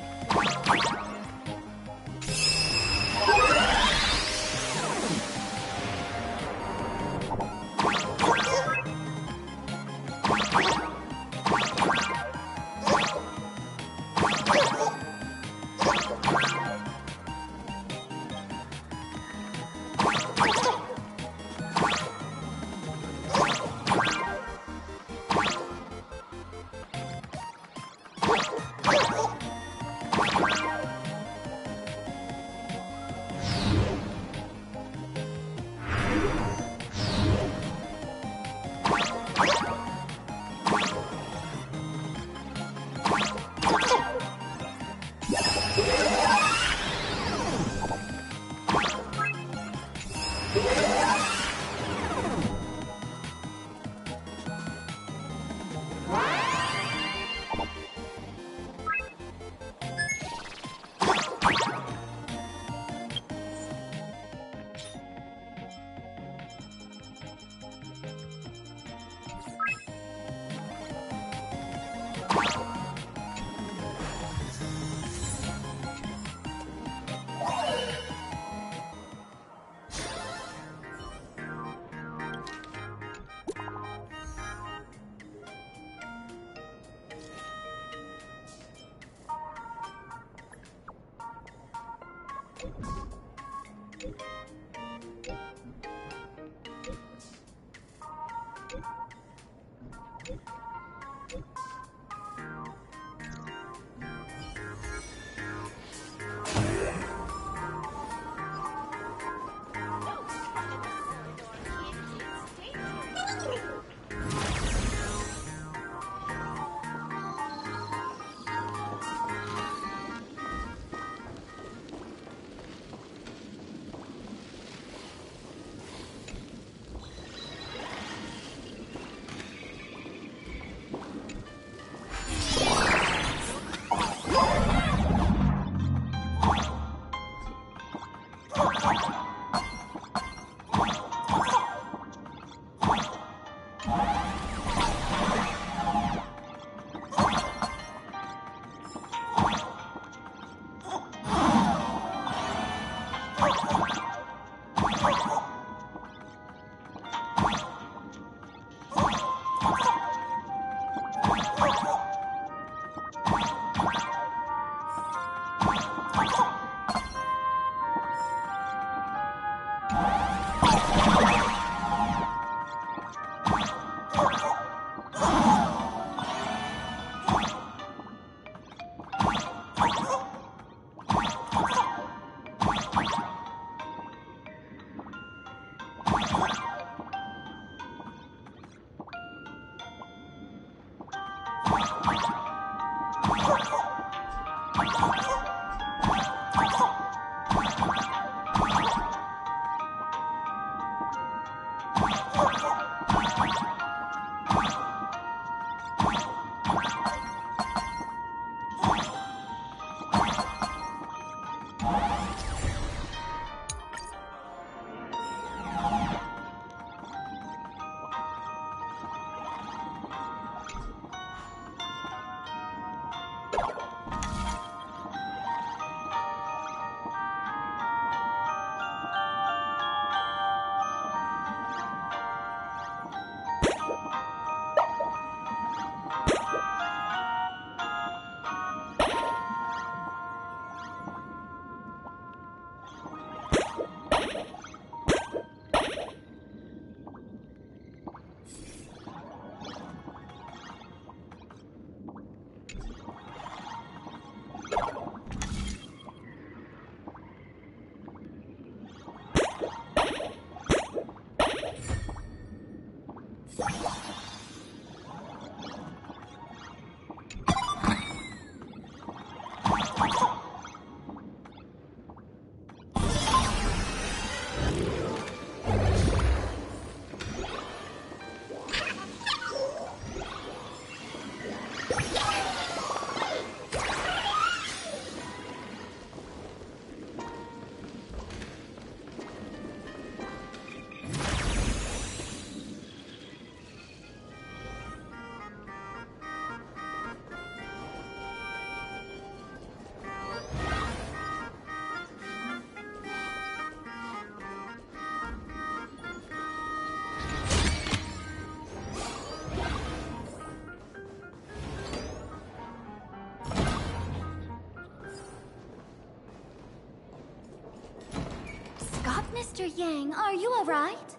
Mr. Yang, are you alright?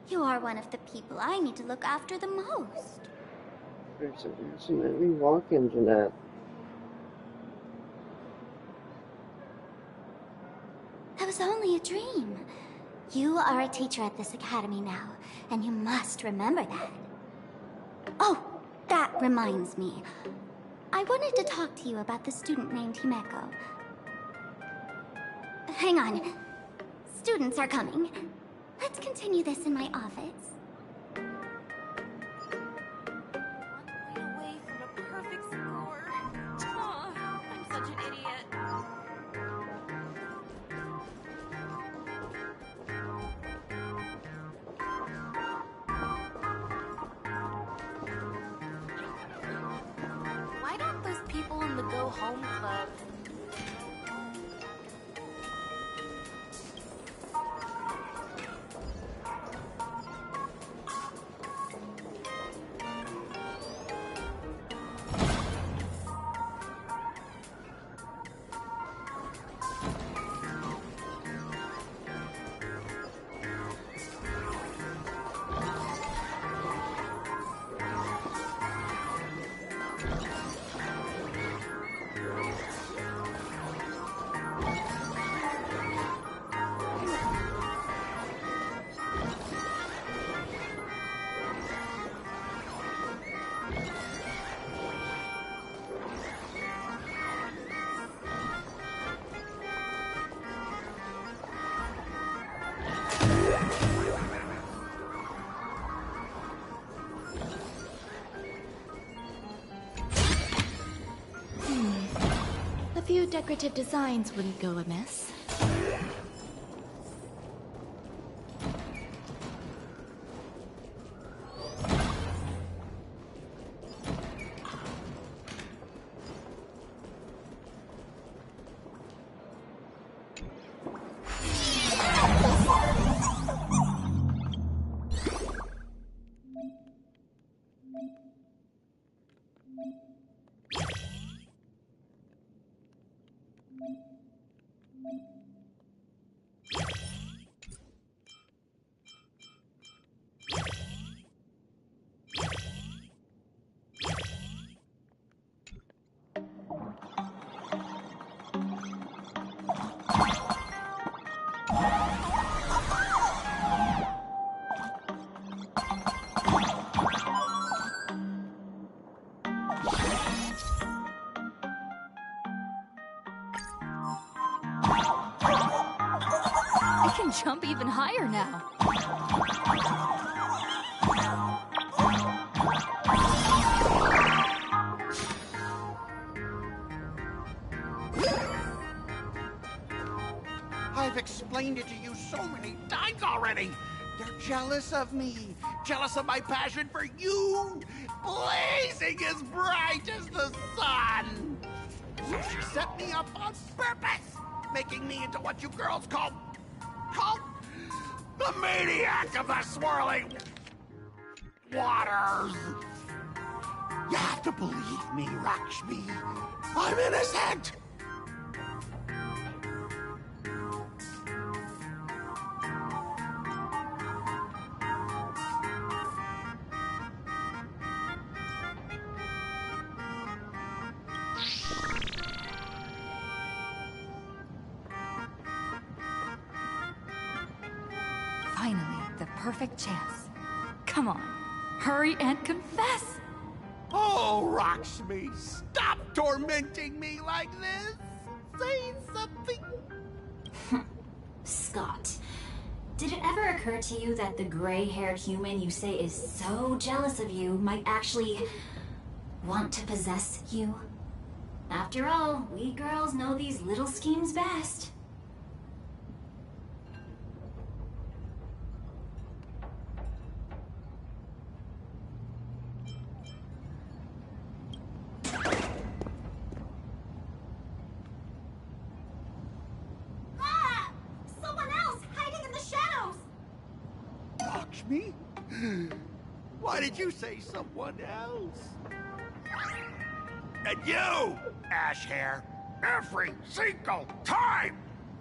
You are one of the people I need to look after the most. Let me walk into that. That was only a dream. You are a teacher at this academy now, and you must remember that. Oh, that reminds me. I wanted to talk to you about the student named Himeko. Hang on. Students are coming. Let's continue this in my office. Away from a perfect score. Oh, I'm such an idiot. Why don't those people in the Go Home Club? A few decorative designs wouldn't go amiss. I can jump even higher now. I've explained it to you so many times already. You're jealous of me, jealous of my passion for you, blazing as bright as the sun. So she set me up on purpose, making me into what you girls call the maniac of the swirling waters. You have to believe me, Lakshmi. I'm innocent. Finally, the perfect chance. Come on, hurry and confess! Oh, Lakshmi, stop tormenting me like this. Say something. Scott, did it ever occur to you that the gray-haired human you say is so jealous of you might actually want to possess you? After all, we girls know these little schemes best. Me? Why did you say someone else? And you, Ash Hair, every single time!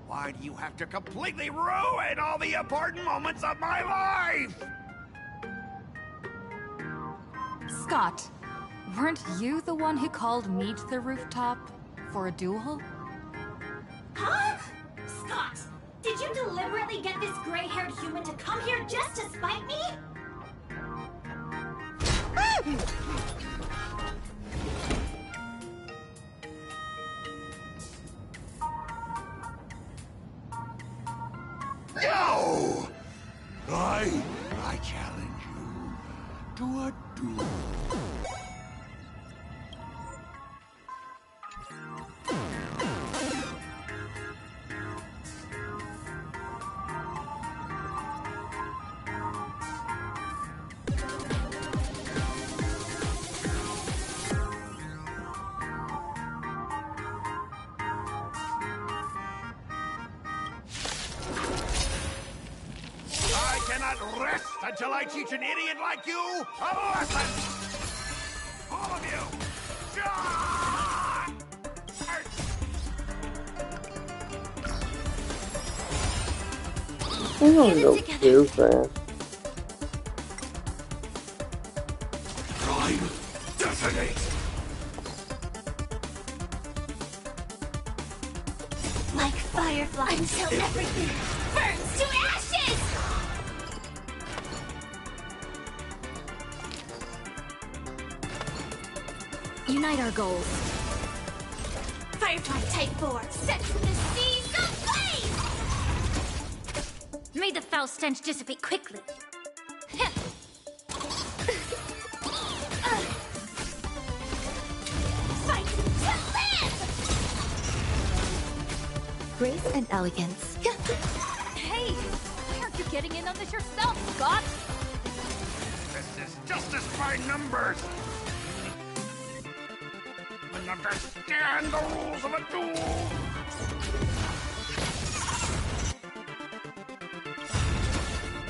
Why do you have to completely ruin all the important moments of my life? Scott, weren't you the one who called me to the rooftop for a duel? Huh? Scott, did you deliberately get this gray-haired human to come here just to spite me? No! I challenge you to a duel. I cannot rest until I teach an idiot like you a lesson! All of you! I don't go too fast. Prime, detonate! Like fireflies until everything burns to ashes! Unite our goals. Firefly Type 4, set the seas ablaze! May the foul stench dissipate quickly. Fight to live! Grace and elegance. Hey, why aren't you getting in on this yourself, Scott? This is justice by numbers! And understand the rules of a duel!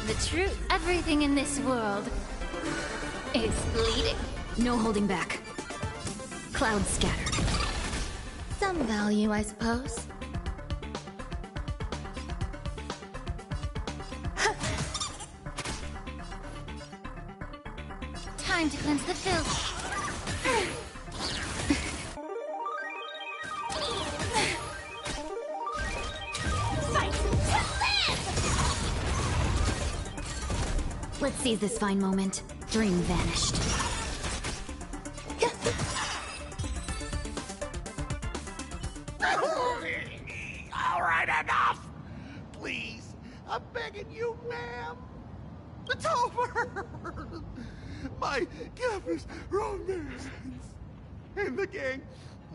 The truth. Everything in this world is bleeding. No holding back. Clouds scattered. Some value, I suppose. Time to cleanse the filth. Let's seize this fine moment. Dream vanished. All right, enough! Please, I'm begging you, ma'am. It's over! My campus romance and the gang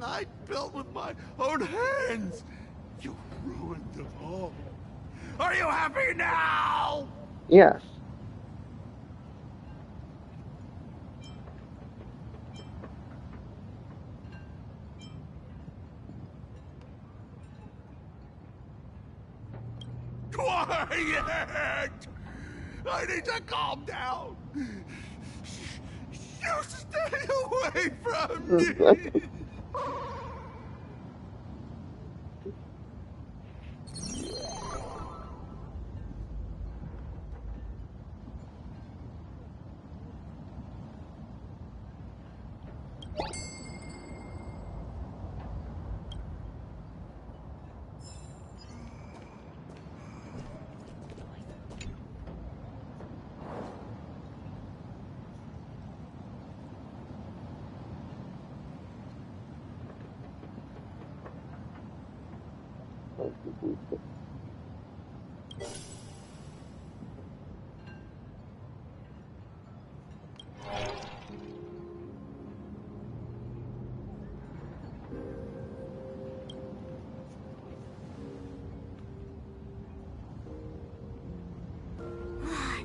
I built with my own hands. You ruined them all. Are you happy now? Yes. Quiet! I need to calm down. You stay away from me.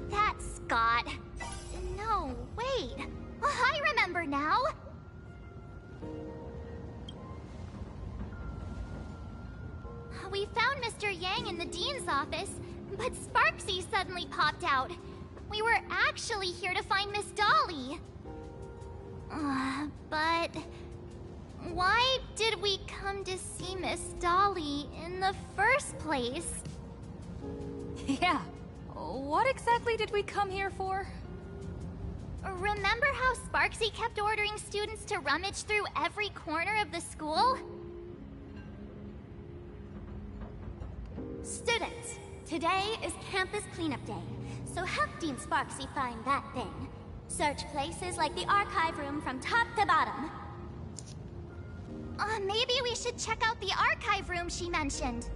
That's Scott. No, wait. I remember now. We found Mr. Yang in the dean's office, but Sparksy suddenly popped out. We were actually here to find Miss Dolly. But why did we come to see Miss Dolly in the first place? Yeah. What exactly did we come here for? Remember how Sparksy kept ordering students to rummage through every corner of the school? Students, today is campus cleanup day, so help Dean Sparksy find that thing. Search places like the archive room from top to bottom. Maybe we should check out the archive room she mentioned.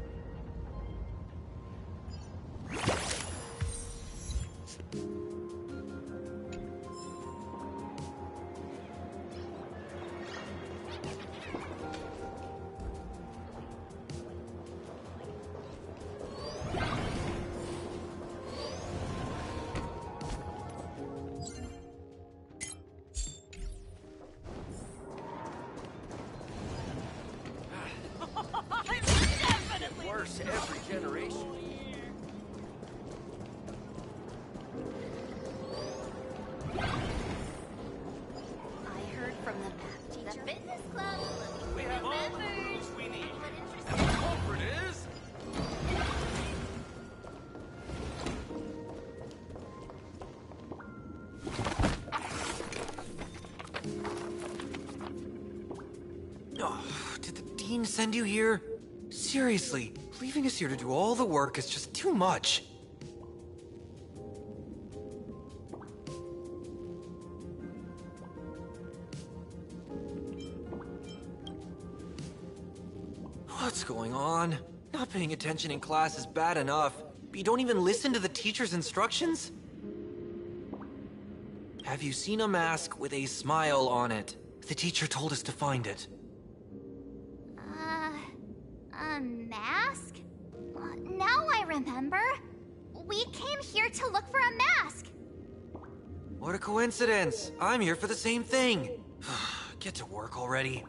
Worse every generation. I heard from the math teacher. The fitness club. We have all the clues we need. And the culprit is... Oh, did the dean send you here? Seriously, leaving us here to do all the work is just too much. What's going on? Not paying attention in class is bad enough, but you don't even listen to the teacher's instructions? Have you seen a mask with a smile on it? The teacher told us to find it. A mask? Now I remember. We came here to look for a mask. What a coincidence! I'm here for the same thing! Get to work already.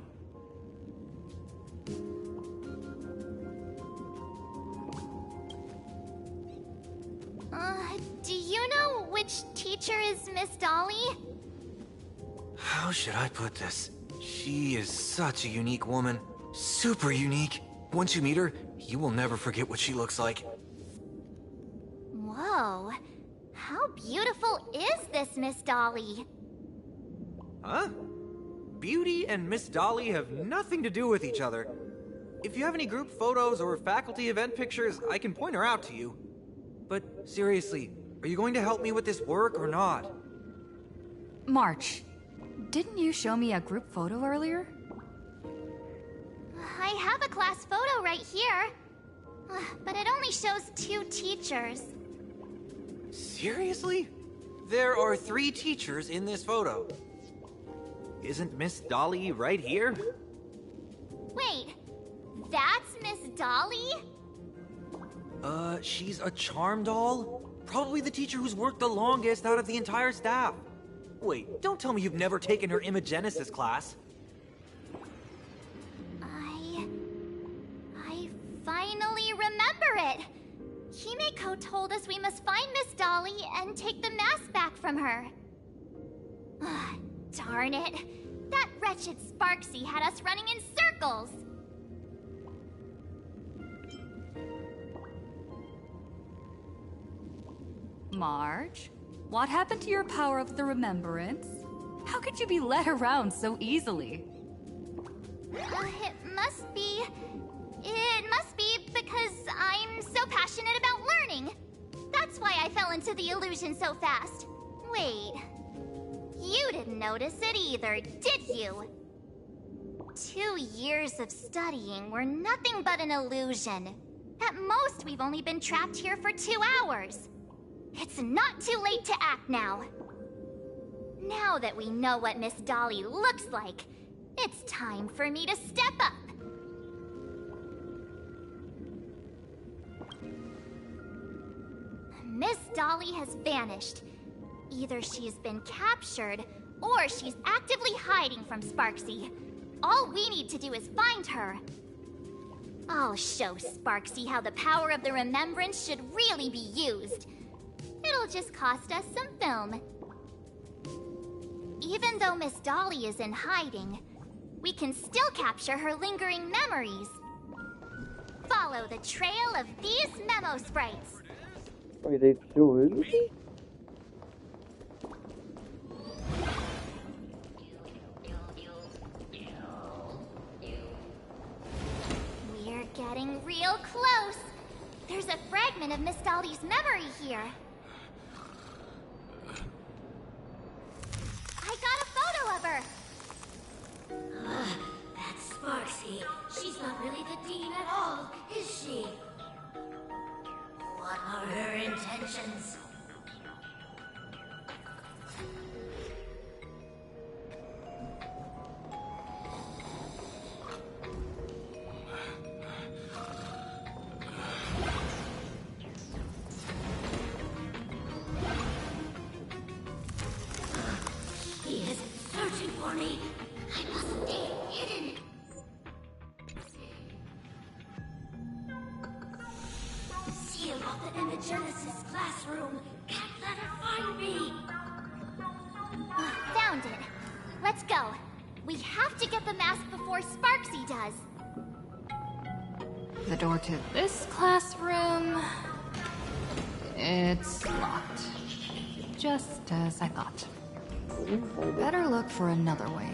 Do you know which teacher is Miss Dolly? How should I put this? She is such a unique woman. Super unique. Once you meet her, you will never forget what she looks like. Whoa. How beautiful is this Miss Dolly? Huh? Beauty and Miss Dolly have nothing to do with each other. If you have any group photos or faculty event pictures, I can point her out to you. But seriously, are you going to help me with this work or not? March, didn't you show me a group photo earlier? I have a class photo right here. But it only shows 2 teachers. Seriously? There are 3 teachers in this photo. Isn't Miss Dolly right here? Wait, that's Miss Dolly? She's a charm doll? Probably the teacher who's worked the longest out of the entire staff. Wait, don't tell me you've never taken her Imagenesis class. I finally remember it. Himeko told us we must find Miss Dolly and take the mask back from her. Darn it. That wretched Sparksy had us running in circles. March, what happened to your power of the remembrance? How could you be led around so easily? It must be because I'm so passionate about learning. That's why I fell into the illusion so fast. Wait, you didn't notice it either, did you? 2 years of studying were nothing but an illusion. At most, we've only been trapped here for 2 hours. It's not too late to act now. Now that we know what Miss Dolly looks like, it's time for me to step up. Miss Dolly has vanished. Either she's been captured, or she's actively hiding from Sparksy. All we need to do is find her. I'll show Sparksy how the power of the remembrance should really be used. It'll just cost us some film. Even though Miss Dolly is in hiding, we can still capture her lingering memories. Follow the trail of these memo sprites. Are they still with me? We're getting real close. There's a fragment of Miss Dolly's memory here. me. I must stay hidden. Seal off the Imagenesis classroom. Can't let her find me. Found it. Let's go. We have to get the mask before Sparksy does. The door to this classroom... it's locked. Just as I thought. Better look for another way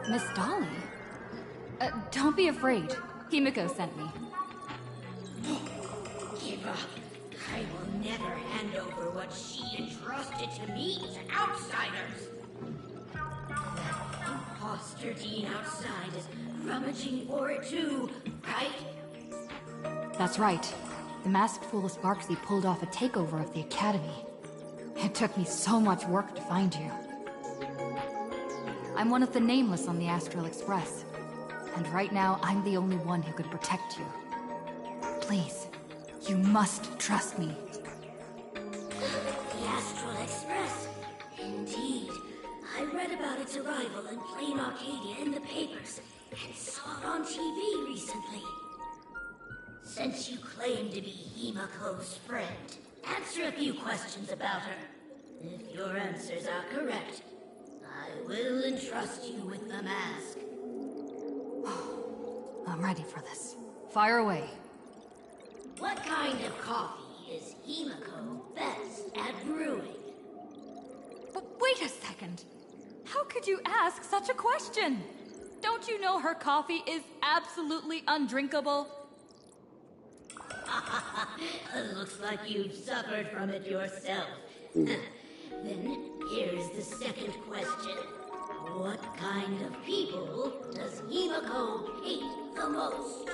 Miss Dolly? Don't be afraid. Himiko sent me. Give up. I will never hand over what she entrusted to me to outsiders. That imposter Dean outside is rummaging for it too, right? That's right. The masked fool Sparksy pulled off a takeover of the Academy. It took me so much work to find you. I'm one of the Nameless on the Astral Express. And right now, I'm the only one who could protect you. Please, you must trust me. The Astral Express? Indeed. I read about its arrival in Plain Arcadia in the papers, and saw it on TV recently. Since you claim to be Himiko's friend, answer a few questions about her. If your answers are correct, I will entrust you with the mask. I'm ready for this. Fire away. What kind of coffee is Himiko best at brewing? But wait a second. How could you ask such a question? Don't you know her coffee is absolutely undrinkable? Looks like you've suffered from it yourself. Then here's the second question. What kind of people does Himiko hate the most?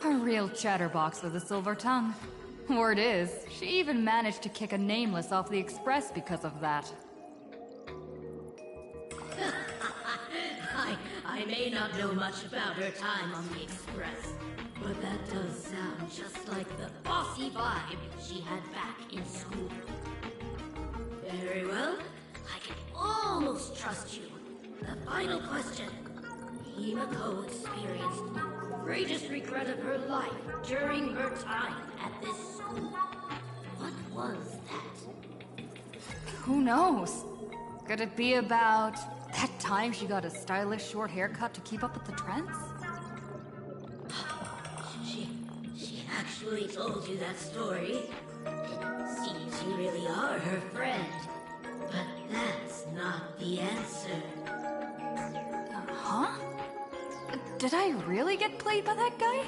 A real chatterbox with a silver tongue. Word is, she even managed to kick a Nameless off the Express because of that. I may not know much about her time on the Express, but that does sound just like the bossy vibe she had back in school. Very well, I can almost trust you. The final question. Himiko experienced the greatest regret of her life during her time at this school. What was that? Who knows? Could it be about that time she got a stylish short haircut to keep up with the trends? She actually told you that story. It seems you really are her friend. But that's not the answer. Huh? Did I really get played by that guy?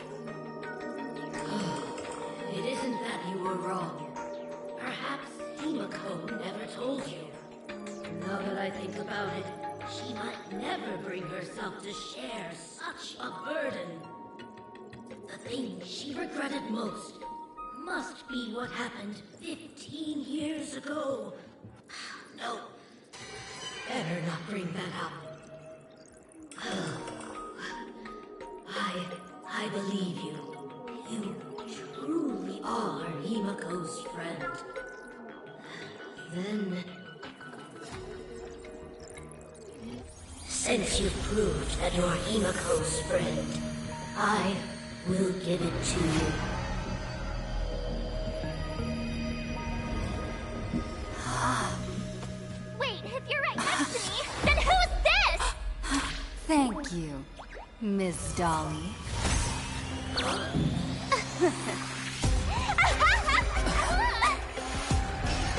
It isn't that glad you were wrong. Perhaps Himiko never told you. Now that I think about it, she might never bring herself to share such a burden. The thing she regretted most must be what happened 15 years ago. No, better not bring that up. I believe you. You truly are Himiko's friend. Then, since you've proved that you're Himiko's friend, I will give it to you. Wait, if you're right next to me, then who's this? Thank you, Miss Dolly.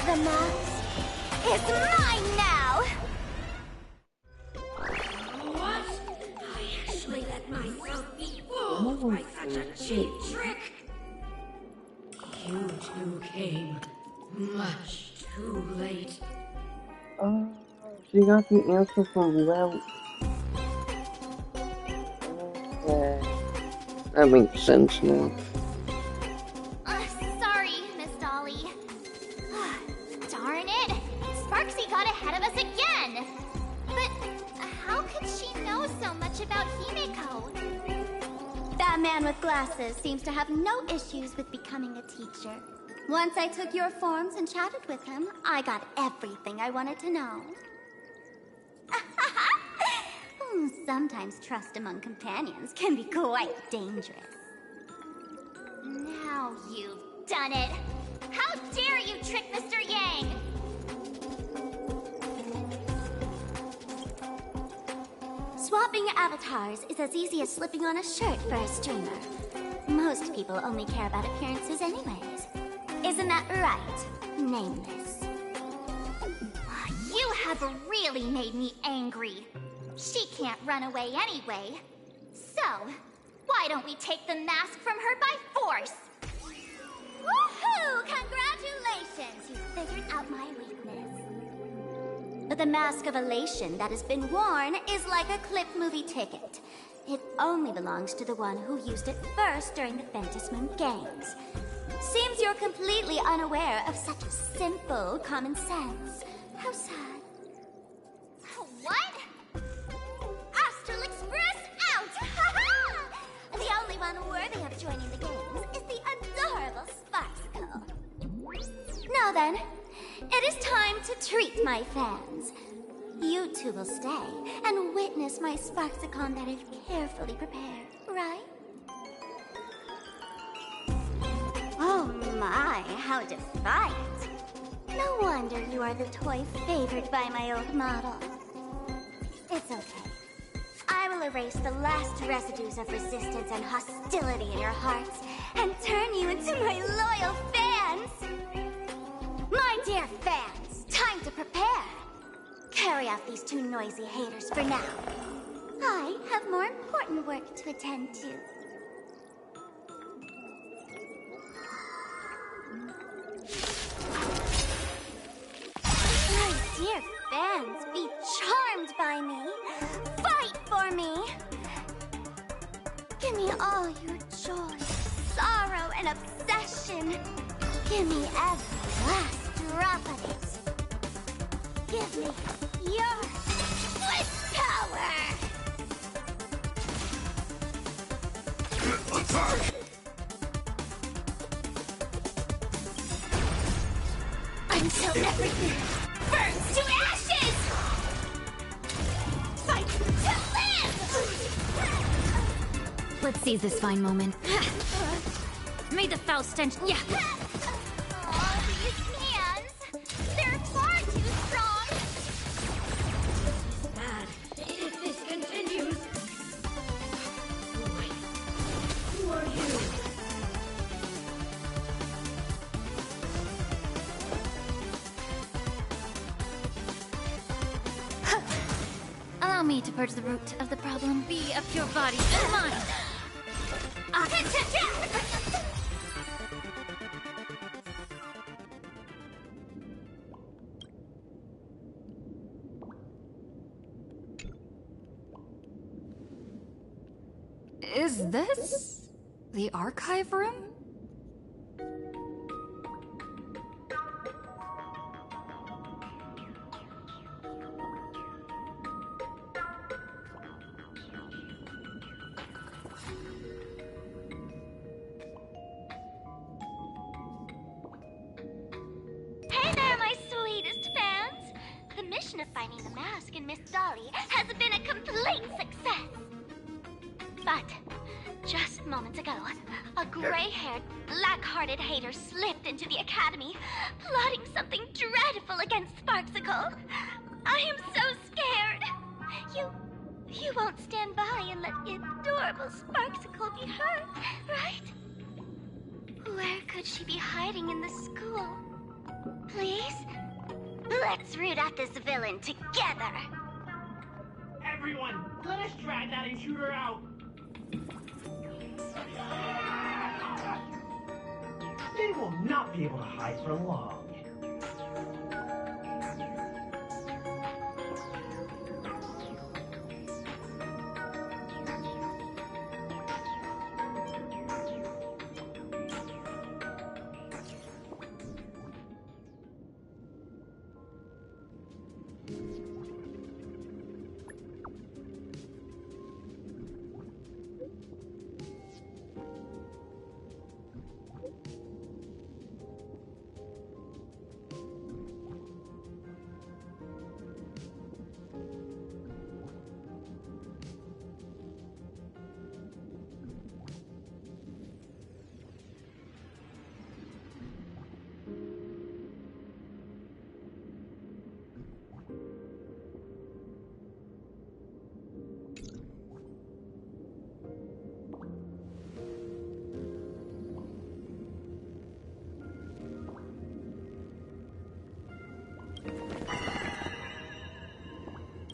The mask is mine now! What? I actually let myself be fooled by such a cheap trick? You two came much too late. She got the answer from Well. That makes sense now. Sorry, Miss Dolly. Darn it! Sparksy got ahead of us again! But how could she know so much about Himiko? That man with glasses seems to have no issues with becoming a teacher. Once I took your forms and chatted with him, I got everything I wanted to know. Sometimes trust among companions can be quite dangerous. Now you've done it! How dare you trick Mr. Yang! Swapping avatars is as easy as slipping on a shirt for a streamer. Most people only care about appearances anyways. Isn't that right, Nameless? You have really made me angry. She can't run away anyway. So, why don't we take the mask from her by force? Woohoo! Congratulations! You figured out my weakness. But the mask of elation that has been worn is like a clip movie ticket. It only belongs to the one who used it first during the Ventus Moon Games. Seems you're completely unaware of such simple common sense. How sad. What? Astral Express out! The only one worthy of joining the games is the adorable Sparksicle. Now then, it is time to treat my fans. You two will stay and witness my Sparksicon that I've carefully prepared, right? Oh my, how defiant. No wonder you are the toy favored by my old model. It's okay. I will erase the last residues of resistance and hostility in your hearts and turn you into my loyal fans! My dear fans, time to prepare! Carry out these two noisy haters for now. I have more important work to attend to. My dear fans, be charmed by me. Fight for me. Give me all your joy, sorrow, and obsession. Give me every last drop of it. Give me your split power. Attack! Until everything burns to ashes! Fight to live! Let's seize this fine moment. May the foul stench. Yeah. Oh, these hands! They're far too strong! Bad. If this continues. Wait. Who are you? Allow me to purge the root of the problem. Be a pure body and mind. Is this the archive room? Hey there, my sweetest fans! The mission of finding the mask in Miss Dolly has been a complete success. But just moments ago, a gray-haired, black-hearted hater slipped into the academy, plotting something dreadful against Sparksicle. I am so scared. You won't stand by and let the adorable Sparksicle be hurt, right? Where could she be hiding in the school? Please? Let's root out this villain together. Everyone, let us drag that intruder out. They will not be able to hide for long.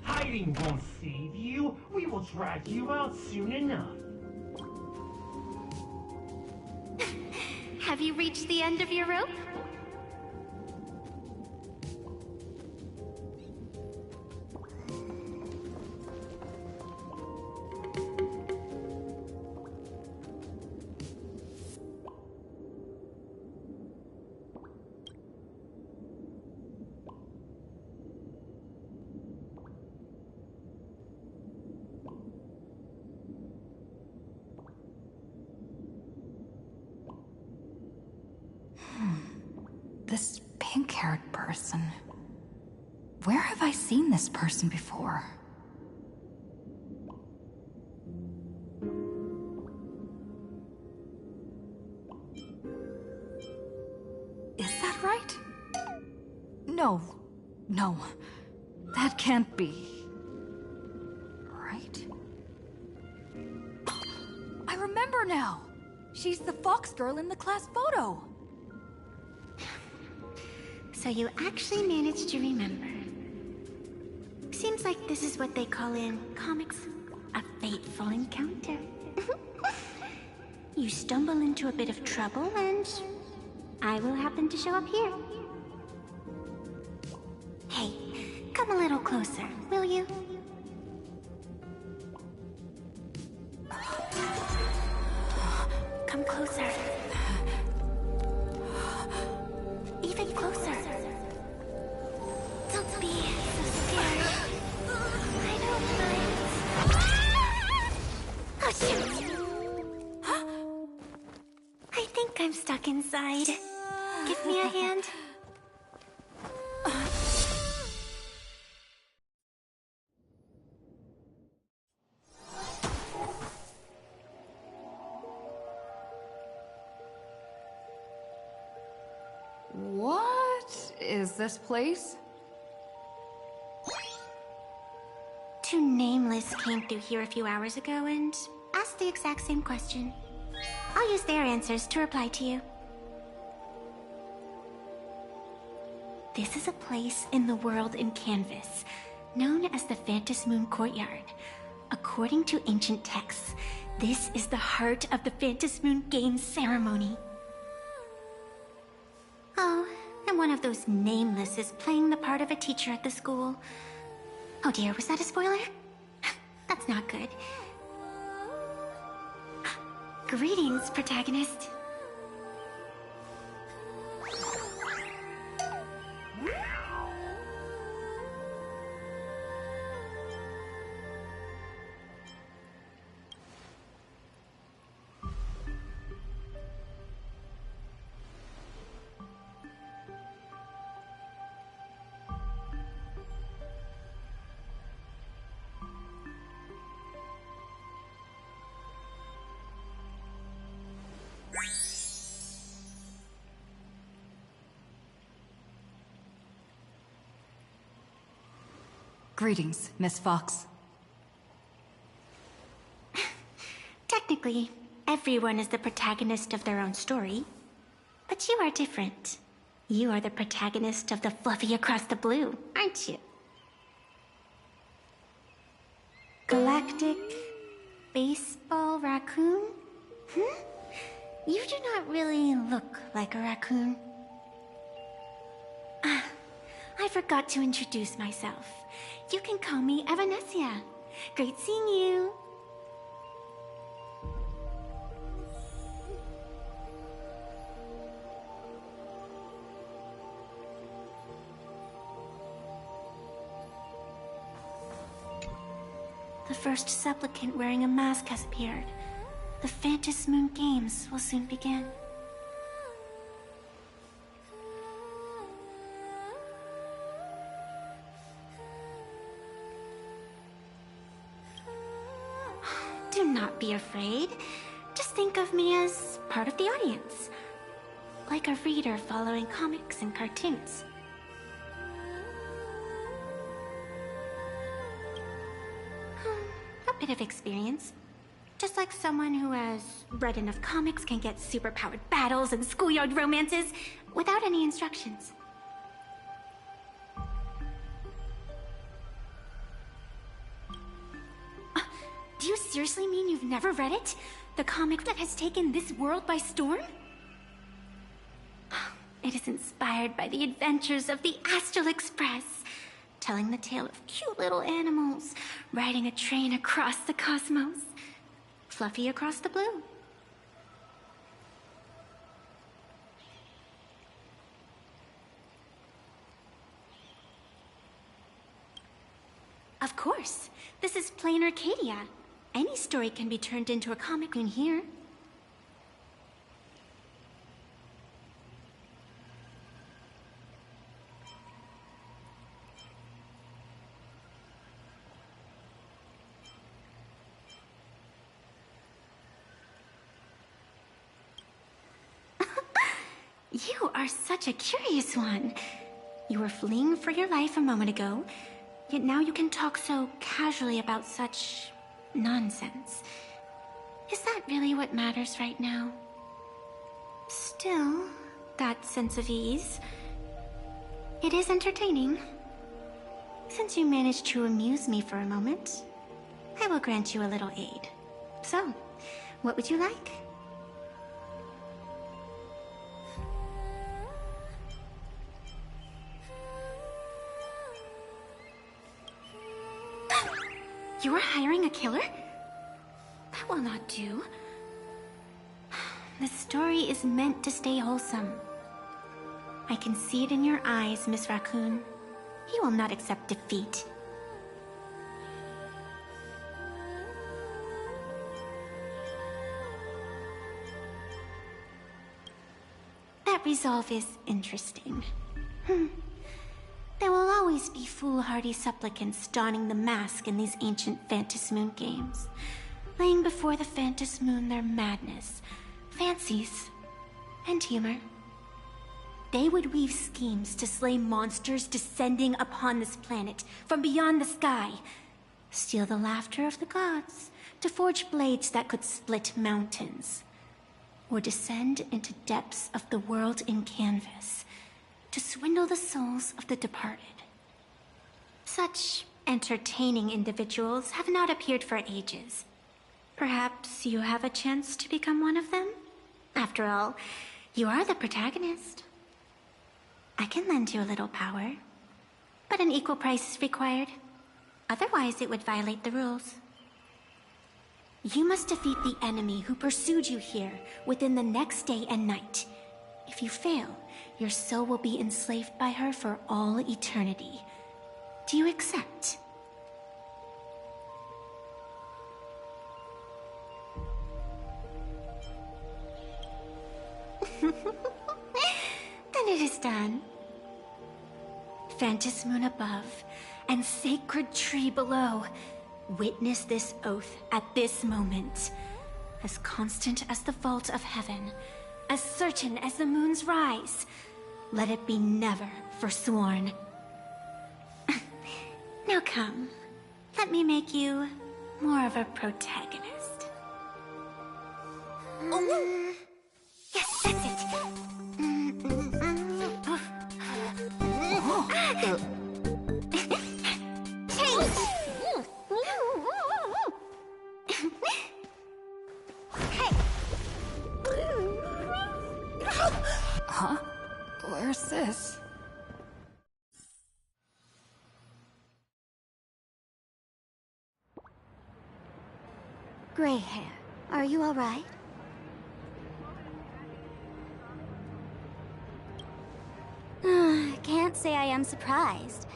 Hiding won't save you. We will drag you out soon enough. Have you reached the end of your rope? This pink-haired person. Where have I seen this person before? Is that right? No. No. That can't be. Right? I remember now! She's the fox girl in the class photo! So you actually managed to remember. Seems like this is what they call in comics a fateful encounter. You stumble into a bit of trouble and I will happen to show up here. Hey, come a little closer, will you? Come closer. Even closer. Don't be so scared. I don't mind. Oh, shoot. I think I'm stuck inside. Give me a hand. What is this place? Two Nameless came through here a few hours ago and asked the exact same question. I'll use their answers to reply to you. This is a place in the world in Canvas, known as the Phantasmoon Courtyard. According to ancient texts, this is the heart of the Phantasmoon Games ceremony. Oh, and one of those Nameless is playing the part of a teacher at the school. Oh dear, was that a spoiler? That's not good. Greetings, protagonist. Greetings, Miss Fox. Technically, everyone is the protagonist of their own story. But you are different. You are the protagonist of the Fluffy Across the Blue, aren't you? Galactic Baseball Raccoon? You do not really look like a raccoon. I forgot to introduce myself. You can call me Evanescia. Great seeing you. The first supplicant wearing a mask has appeared. The Phantasmoon Games will soon begin. Do not be afraid. Just think of me as part of the audience. Like a reader following comics and cartoons. A bit of experience. Just like someone who has read enough comics can get superpowered battles and schoolyard romances without any instructions. Do you seriously mean you've never read it? The comic that has taken this world by storm? It is inspired by the adventures of the Astral Express, telling the tale of cute little animals riding a train across the cosmos. Fluffy Across the Blue. Of course. This is Plain Arcadia. Any story can be turned into a comic in here. You are such a curious one. You were fleeing for your life a moment ago, yet now you can talk so casually about such nonsense. Is that really what matters right now? Still, that sense of ease, it is entertaining. Since you managed to amuse me for a moment, I will grant you a little aid. So, what would you like? You are hiring a killer? That will not do. The story is meant to stay wholesome. I can see it in your eyes, Miss Raccoon. He will not accept defeat. That resolve is interesting. There will always be foolhardy supplicants donning the mask in these ancient Phantasmoon games, laying before the Phantasmoon their madness, fancies, and humor. They would weave schemes to slay monsters descending upon this planet from beyond the sky, steal the laughter of the gods to forge blades that could split mountains, or descend into depths of the world in canvas to swindle the souls of the departed. Such entertaining individuals have not appeared for ages. Perhaps you have a chance to become one of them? After all, you are the protagonist. I can lend you a little power, but an equal price is required. Otherwise, it would violate the rules. You must defeat the enemy who pursued you here within the next day and night. If you fail, your soul will be enslaved by her for all eternity. Do you accept? Then it is done. Phantasmoon above, and sacred tree below. Witness this oath at this moment. As constant as the vault of heaven, as certain as the moon's rise. Let it be never forsworn. Now come, let me make you more of a protagonist. Oh. Yes, that's it. Huh? Where's this? Gray hair, are you all right? Can't say I am surprised.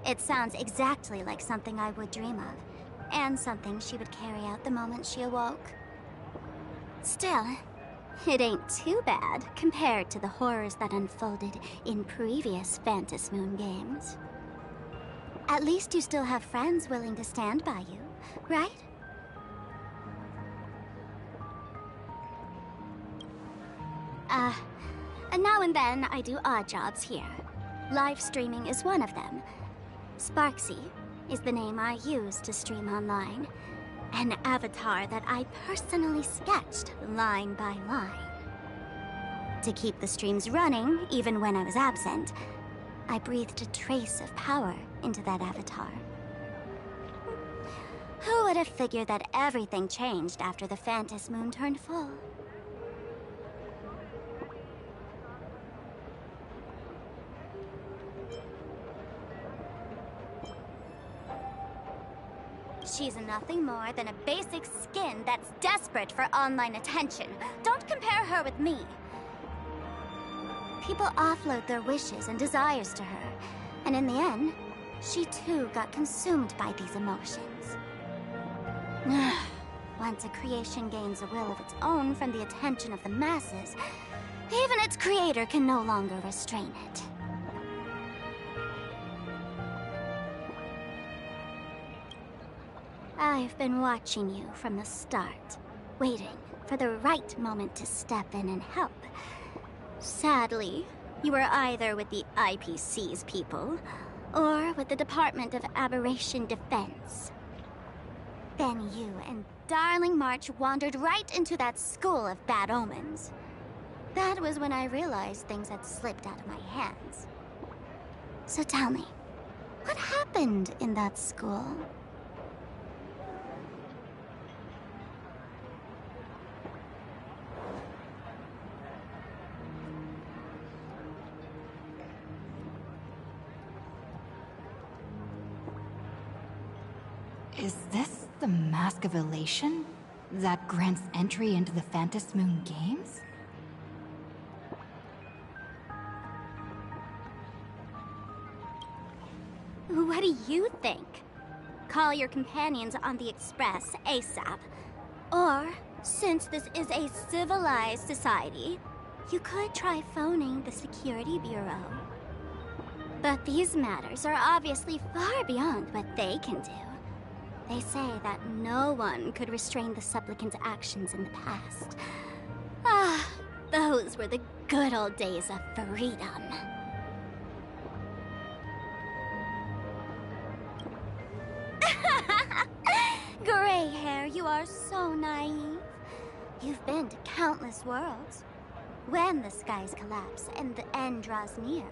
It sounds exactly like something I would dream of, and something she would carry out the moment she awoke. Still, it ain't too bad compared to the horrors that unfolded in previous Phantasmoon games. At least you still have friends willing to stand by you, right? Now and then I do odd jobs here. Live streaming is one of them. Sparksy is the name I use to stream online. An avatar that I personally sketched line by line. To keep the streams running, even when I was absent, I breathed a trace of power into that avatar. Who would have figured that everything changed after the Phantasmoon turned full? She's nothing more than a basic skin that's desperate for online attention. Don't compare her with me. People offload their wishes and desires to her, and in the end, she too got consumed by these emotions. Once a creation gains a will of its own from the attention of the masses, even its creator can no longer restrain it. I've been watching you from the start, waiting for the right moment to step in and help. Sadly, you were either with the IPC's people, or with the Department of Aberration Defense. Then you and Darling March wandered right into that school of bad omens. That was when I realized things had slipped out of my hands. So tell me, what happened in that school? Is this the Mask of Elation that grants entry into the Phantasmoon games? What do you think? Call your companions on the Express ASAP. Or, since this is a civilized society, you could try phoning the Security Bureau. But these matters are obviously far beyond what they can do. They say that no one could restrain the supplicant's actions in the past. Ah, those were the good old days of freedom. Gray hair, you are so naive. You've been to countless worlds. When the skies collapse and the end draws near,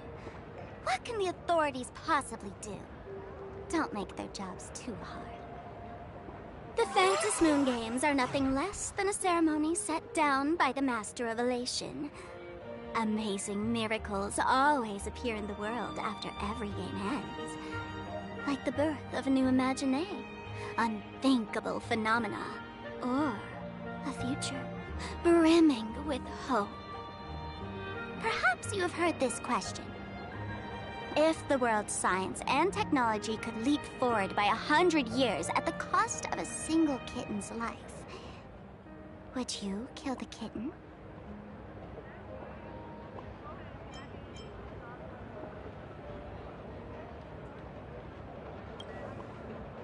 what can the authorities possibly do? Don't make their jobs too hard. The Phantasmoon games are nothing less than a ceremony set down by the Master of Elation. Amazing miracles always appear in the world after every game ends. Like the birth of a new imaginé, unthinkable phenomena, or a future brimming with hope. Perhaps you have heard this question. If the world's science and technology could leap forward by 100 years at the cost of a single kitten's life, would you kill the kitten?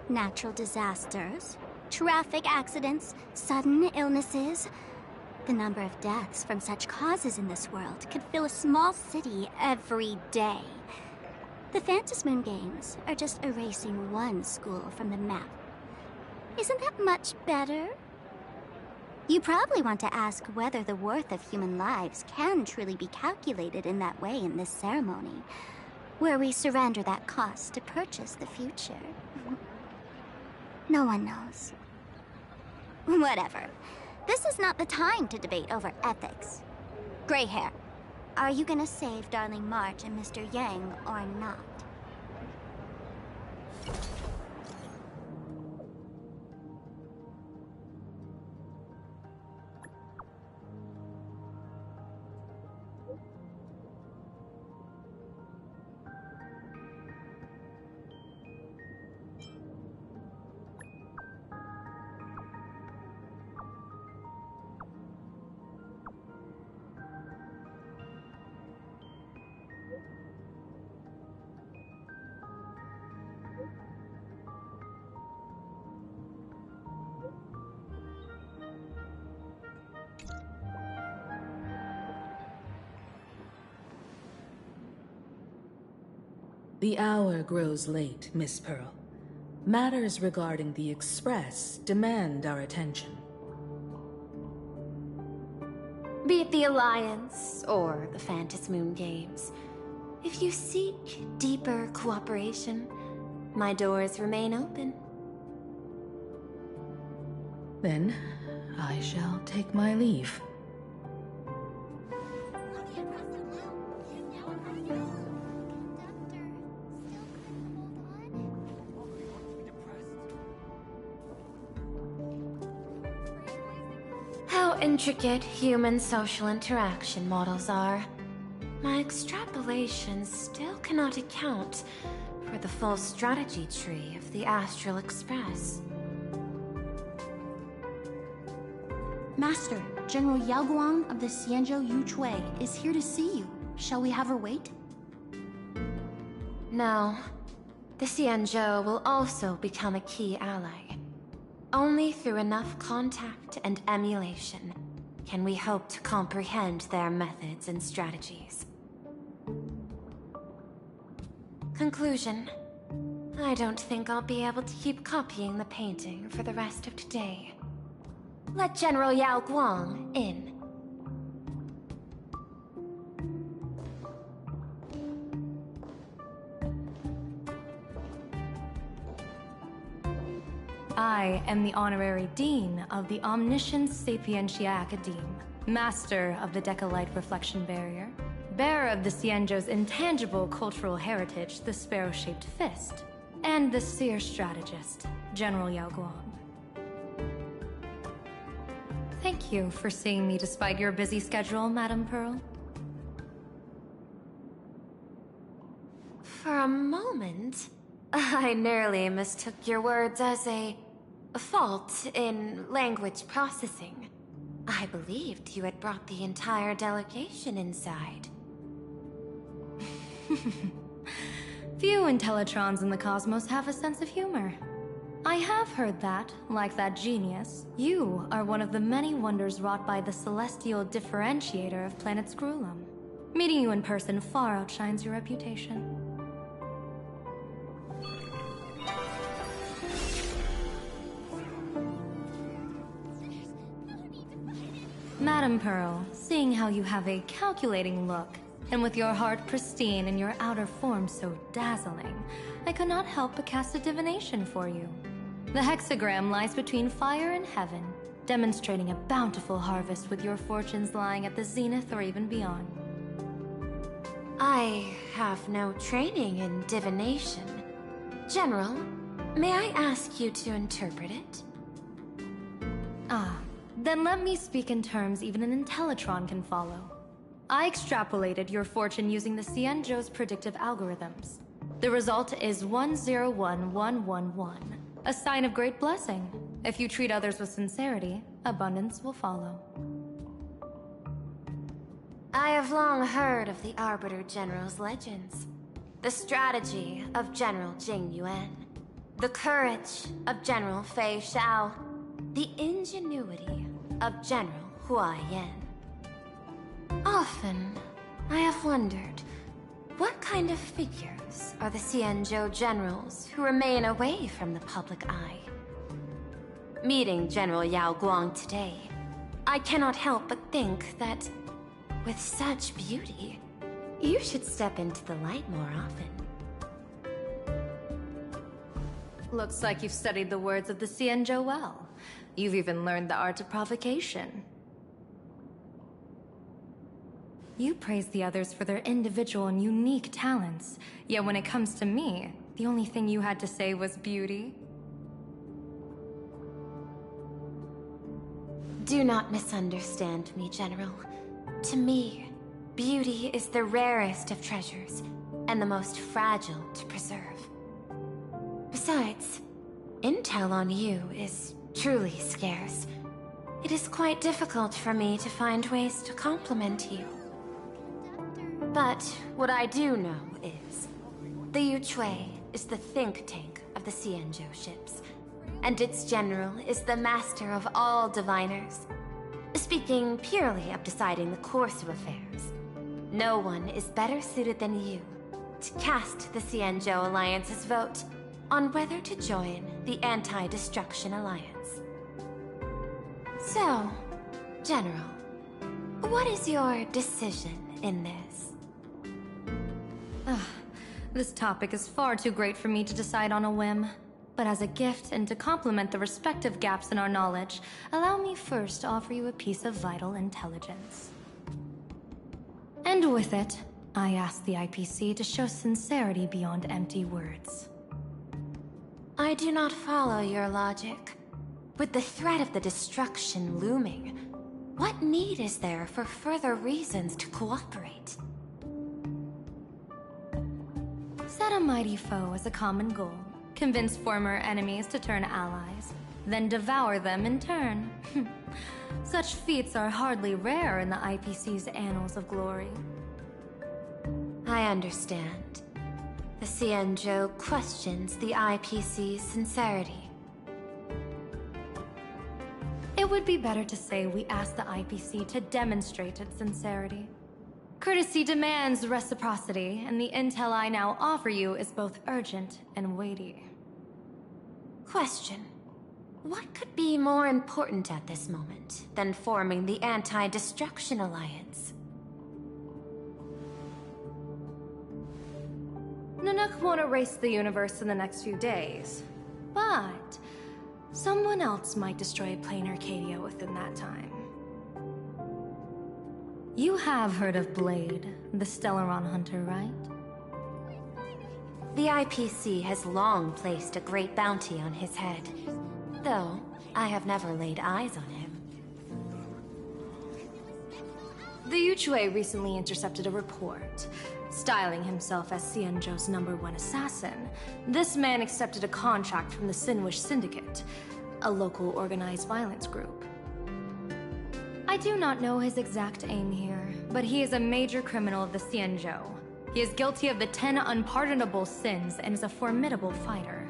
Natural disasters, traffic accidents, sudden illnesses. The number of deaths from such causes in this world could fill a small city every day. The Phantasmoon Games are just erasing one school from the map. Isn't that much better? You probably want to ask whether the worth of human lives can truly be calculated in that way in this ceremony, where we surrender that cost to purchase the future. No one knows. Whatever. This is not the time to debate over ethics. Gray hair, are you gonna save Darling March and Mr. Yang or not? The hour grows late, Miss Pearl. Matters regarding the Express demand our attention. Be it the Alliance or the Phantasmoon Games, if you seek deeper cooperation, my doors remain open. Then, I shall take my leave. How intricate human social interaction models are. My extrapolations still cannot account for the full strategy tree of the Astral Express. Master, General Yao Guang of the Xianzhou Yuchui is here to see you. Shall we have her wait? No. The Xianzhou will also become a key ally. Only through enough contact and emulation can we hope to comprehend their methods and strategies. Conclusion. I don't think I'll be able to keep copying the painting for the rest of today. Let General Yao Guang in. I am the Honorary Dean of the Omniscience Sapientia Academe, Master of the Decalite Reflection Barrier, bearer of the Xianzhou's intangible cultural heritage, the Sparrow-Shaped Fist, and the Seer Strategist, General Yao Guang. Thank you for seeing me despite your busy schedule, Madame Pearl. For a moment, I nearly mistook your words as a fault in language processing. I believed you had brought the entire delegation inside. Few Intellitrons in the cosmos have a sense of humor. I have heard that, like that genius, you are one of the many wonders wrought by the celestial differentiator of planet Screwlum. Meeting you in person far outshines your reputation. Madame Pearl, seeing how you have a calculating look, and with your heart pristine and your outer form so dazzling, I could not help but cast a divination for you. The hexagram lies between fire and heaven, demonstrating a bountiful harvest with your fortunes lying at the zenith or even beyond. I have no training in divination. General, may I ask you to interpret it? Then let me speak in terms even an Intellitron can follow. I extrapolated your fortune using the Xianzhou's predictive algorithms. The result is 101111, a sign of great blessing. If you treat others with sincerity, abundance will follow. I have long heard of the Arbiter General's legends. The strategy of General Jing Yuan. The courage of General Fei Xiao. The ingenuity of General Hua Yan. Often, I have wondered, what kind of figures are the Xianzhou generals who remain away from the public eye? Meeting General Yao Guang today, I cannot help but think that, with such beauty, you should step into the light more often. Looks like you've studied the words of the Xianzhou well. You've even learned the art of provocation. You praise the others for their individual and unique talents, yet when it comes to me, the only thing you had to say was beauty. Do not misunderstand me, General. To me, beauty is the rarest of treasures, and the most fragile to preserve. Besides, intel on you is truly scarce. It is quite difficult for me to find ways to compliment you. But what I do know is, the Yuchui is the think tank of the Xianzhou ships, and its general is the master of all diviners. Speaking purely of deciding the course of affairs, no one is better suited than you to cast the Xianzhou Alliance's vote on whether to join the Anti-Destruction Alliance. So, General, what is your decision in this? This topic is far too great for me to decide on a whim. But as a gift and to complement the respective gaps in our knowledge, allow me first to offer you a piece of vital intelligence. And with it, I ask the IPC to show sincerity beyond empty words. I do not follow your logic. With the threat of the destruction looming, what need is there for further reasons to cooperate? Set a mighty foe as a common goal. Convince former enemies to turn allies, then devour them in turn. Such feats are hardly rare in the IPC's annals of glory. I understand. The Xianzhou questions the IPC's sincerity. It would be better to say we ask the IPC to demonstrate its sincerity. Courtesy demands reciprocity, and the intel I now offer you is both urgent and weighty. Question. What could be more important at this moment than forming the Anti-Destruction Alliance? Nanook won't erase the universe in the next few days, but someone else might destroy plain Arcadia within that time. You have heard of Blade, the Stellaron hunter, right? The IPC has long placed a great bounty on his head, though I have never laid eyes on him. The Yuchui recently intercepted a report. Styling himself as Xianzhou's #1 assassin, this man accepted a contract from the Sinwish Syndicate, a local organized violence group. I do not know his exact aim here, but he is a major criminal of the Xianzhou. He is guilty of the 10 unpardonable sins and is a formidable fighter,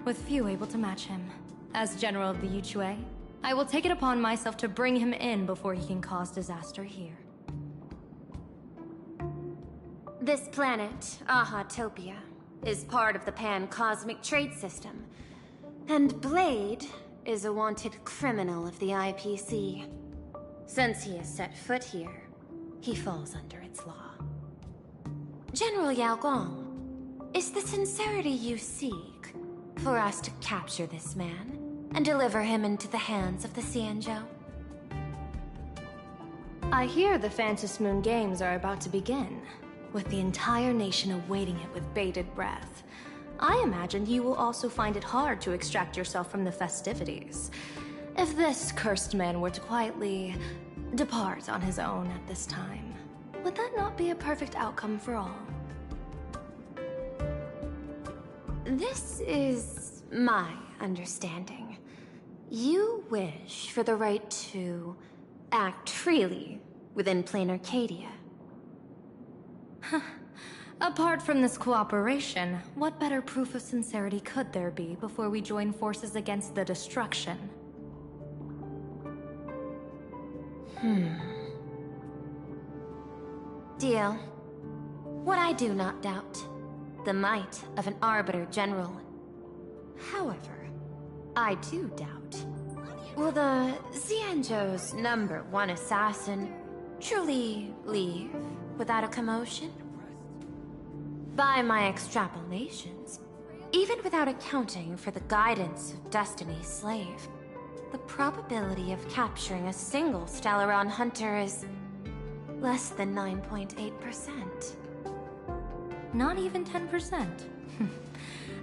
with few able to match him. As general of the Yuchui, I will take it upon myself to bring him in before he can cause disaster here. This planet, Ahatopia, is part of the Pan-Cosmic Trade System, and Blade is a wanted criminal of the IPC. Since he has set foot here, he falls under its law. General Yao Guang, is the sincerity you seek for us to capture this man and deliver him into the hands of the Xianzhou? I hear the Phantom Moon Games are about to begin, with the entire nation awaiting it with bated breath. I imagine you will also find it hard to extract yourself from the festivities. if this cursed man were to quietly depart on his own at this time, would that not be a perfect outcome for all? This is my understanding. You wish for the right to act freely within Plain Arcadia. Apart from this cooperation, what better proof of sincerity could there be before we join forces against the destruction? Deal. What I do not doubt. The might of an Arbiter General. However, I do doubt. Will the Xianzhou's #1 assassin truly leave without a commotion? By my extrapolations, even without accounting for the guidance of Destiny's slave, the probability of capturing a single Stellaron hunter is less than 9.8%. Not even 10%.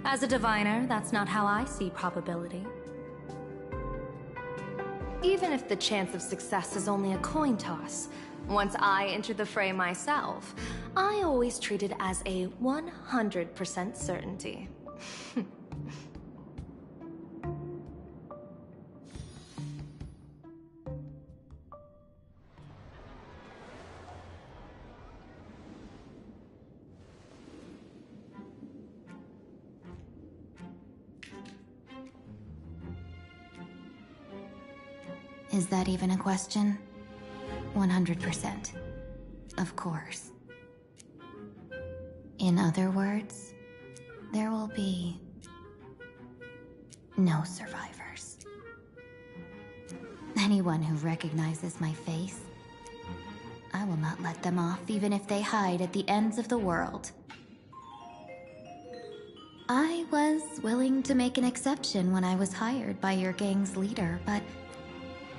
As a diviner, that's not how I see probability. Even if the chance of success is only a coin toss, once I enter the fray myself, I always treat it as a 100% certainty. Is that even a question? 100%. Of course. In other words, there will be no survivors. Anyone who recognizes my face, I will not let them off even if they hide at the ends of the world. I was willing to make an exception when I was hired by your gang's leader, but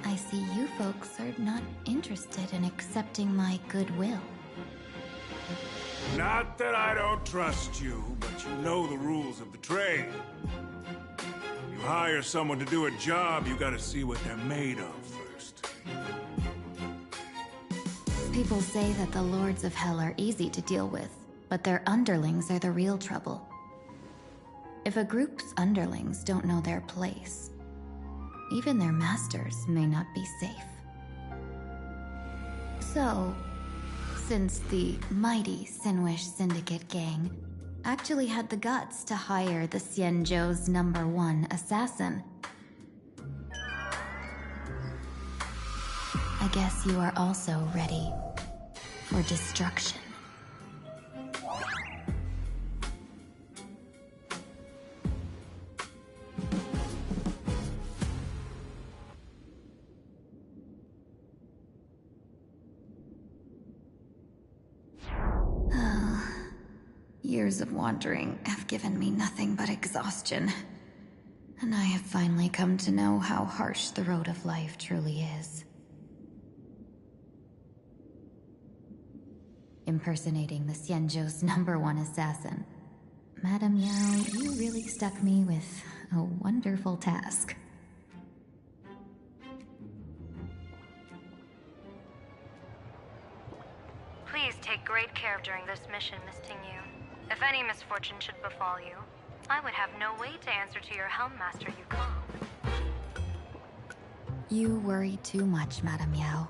I see you folks are not interested in accepting my goodwill. Not that I don't trust you, but you know the rules of the trade. You hire someone to do a job, you gotta see what they're made of first. People say that the Lords of Hell are easy to deal with, but their underlings are the real trouble. If a group's underlings don't know their place, even their masters may not be safe. So, since the mighty Sinwish Syndicate gang actually had the guts to hire the Xianzhou's #1 assassin, I guess you are also ready for destruction. Years of wandering have given me nothing but exhaustion, and I have finally come to know how harsh the road of life truly is. Impersonating the Xianzhou's #1 assassin. Madame Yao, you really stuck me with a wonderful task. Please take great care during this mission, Miss Tingyu. If any misfortune should befall you, I would have no way to answer to your Helm Master Yukong. You worry too much, Madame Yao.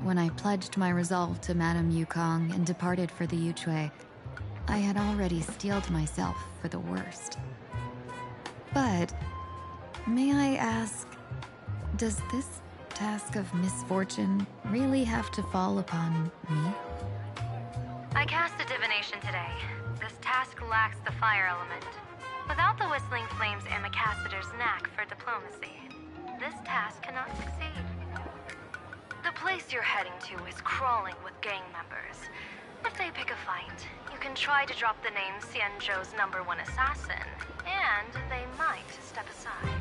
When I pledged my resolve to Madame Yukong and departed for the Yuchui, I had already steeled myself for the worst. But, may I ask, does this task of misfortune really have to fall upon me? I cast a divination today. This task lacks the fire element. Without the Whistling Flames Ambassador's knack for diplomacy, this task cannot succeed. The place you're heading to is crawling with gang members. If they pick a fight, you can try to drop the name Xianzhou's #1 assassin, and they might step aside.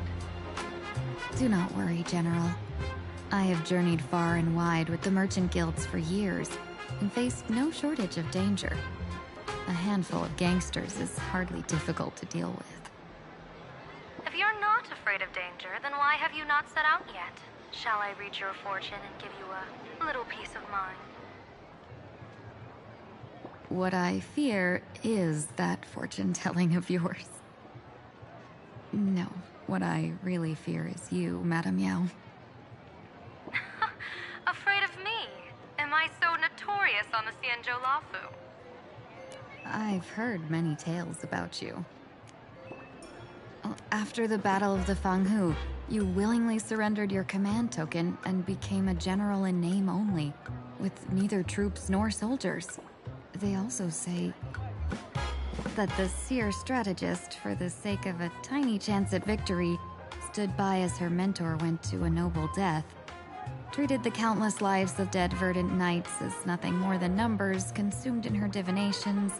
Do not worry, General. I have journeyed far and wide with the merchant guilds for years and faced no shortage of danger. A handful of gangsters is hardly difficult to deal with. If you're not afraid of danger, then why have you not set out yet? Shall I read your fortune and give you a little peace of mind? What I fear is that fortune-telling of yours. No, what I really fear is you, Madame Yao. Afraid of me? Am I so notorious on the Xianzhou Lafu? I've heard many tales about you. After the Battle of the Fanghu, you willingly surrendered your command token and became a general in name only, with neither troops nor soldiers. They also say that the seer strategist, for the sake of a tiny chance at victory, stood by as her mentor went to a noble death, treated the countless lives of dead verdant knights as nothing more than numbers consumed in her divinations,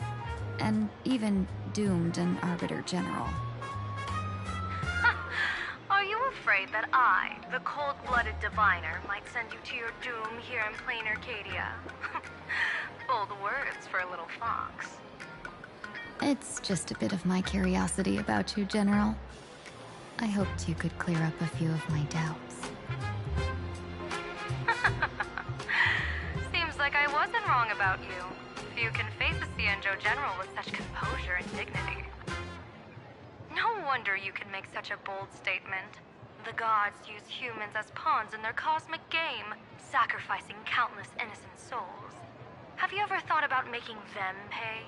and even doomed an arbiter general. Are you afraid that I, the cold-blooded diviner, might send you to your doom here in plain Arcadia? Bold words for a little fox. It's just a bit of my curiosity about you, General. I hoped you could clear up a few of my doubts. Seems like I wasn't wrong about you. Few can face a Xianzhou general with such composure and dignity. No wonder you can make such a bold statement. The gods use humans as pawns in their cosmic game, sacrificing countless innocent souls. Have you ever thought about making them pay?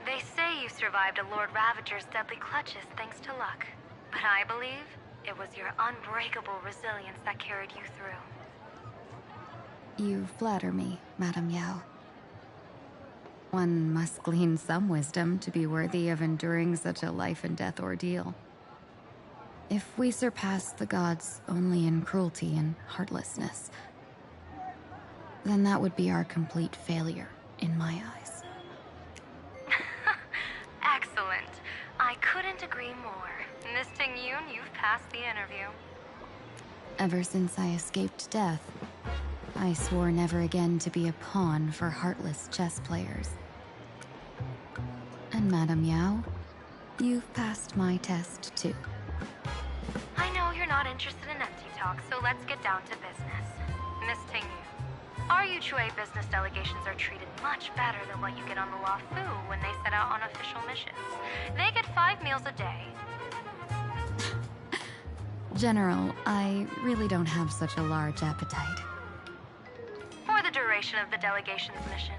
They say you survived a Lord Ravager's deadly clutches thanks to luck, but I believe it was your unbreakable resilience that carried you through. You flatter me, Madame Yao. One must glean some wisdom to be worthy of enduring such a life-and-death ordeal. If we surpass the gods only in cruelty and heartlessness, then that would be our complete failure, in my eyes. Excellent. I couldn't agree more. Miss Ting-Yun, you've passed the interview. Ever since I escaped death, I swore never again to be a pawn for heartless chess players. And Madame Yao, you've passed my test too. I know you're not interested in empty talk, so let's get down to business. Miss Ting-Yun, our Yuchue business delegations are treated much better than what you get on the Lafu when they set out on official missions. They get 5 meals a day. General, I really don't have such a large appetite. For the duration of the delegation's mission,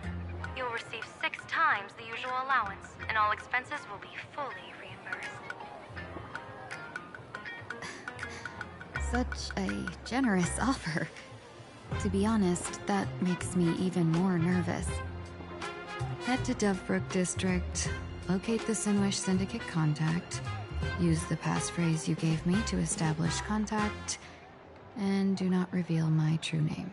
you'll receive 6 times the usual allowance, and all expenses will be fully reimbursed. Such a generous offer. To be honest, that makes me even more nervous. Head to Dovebrook District, locate the Sinwish Syndicate contact, use the passphrase you gave me to establish contact, and do not reveal my true name.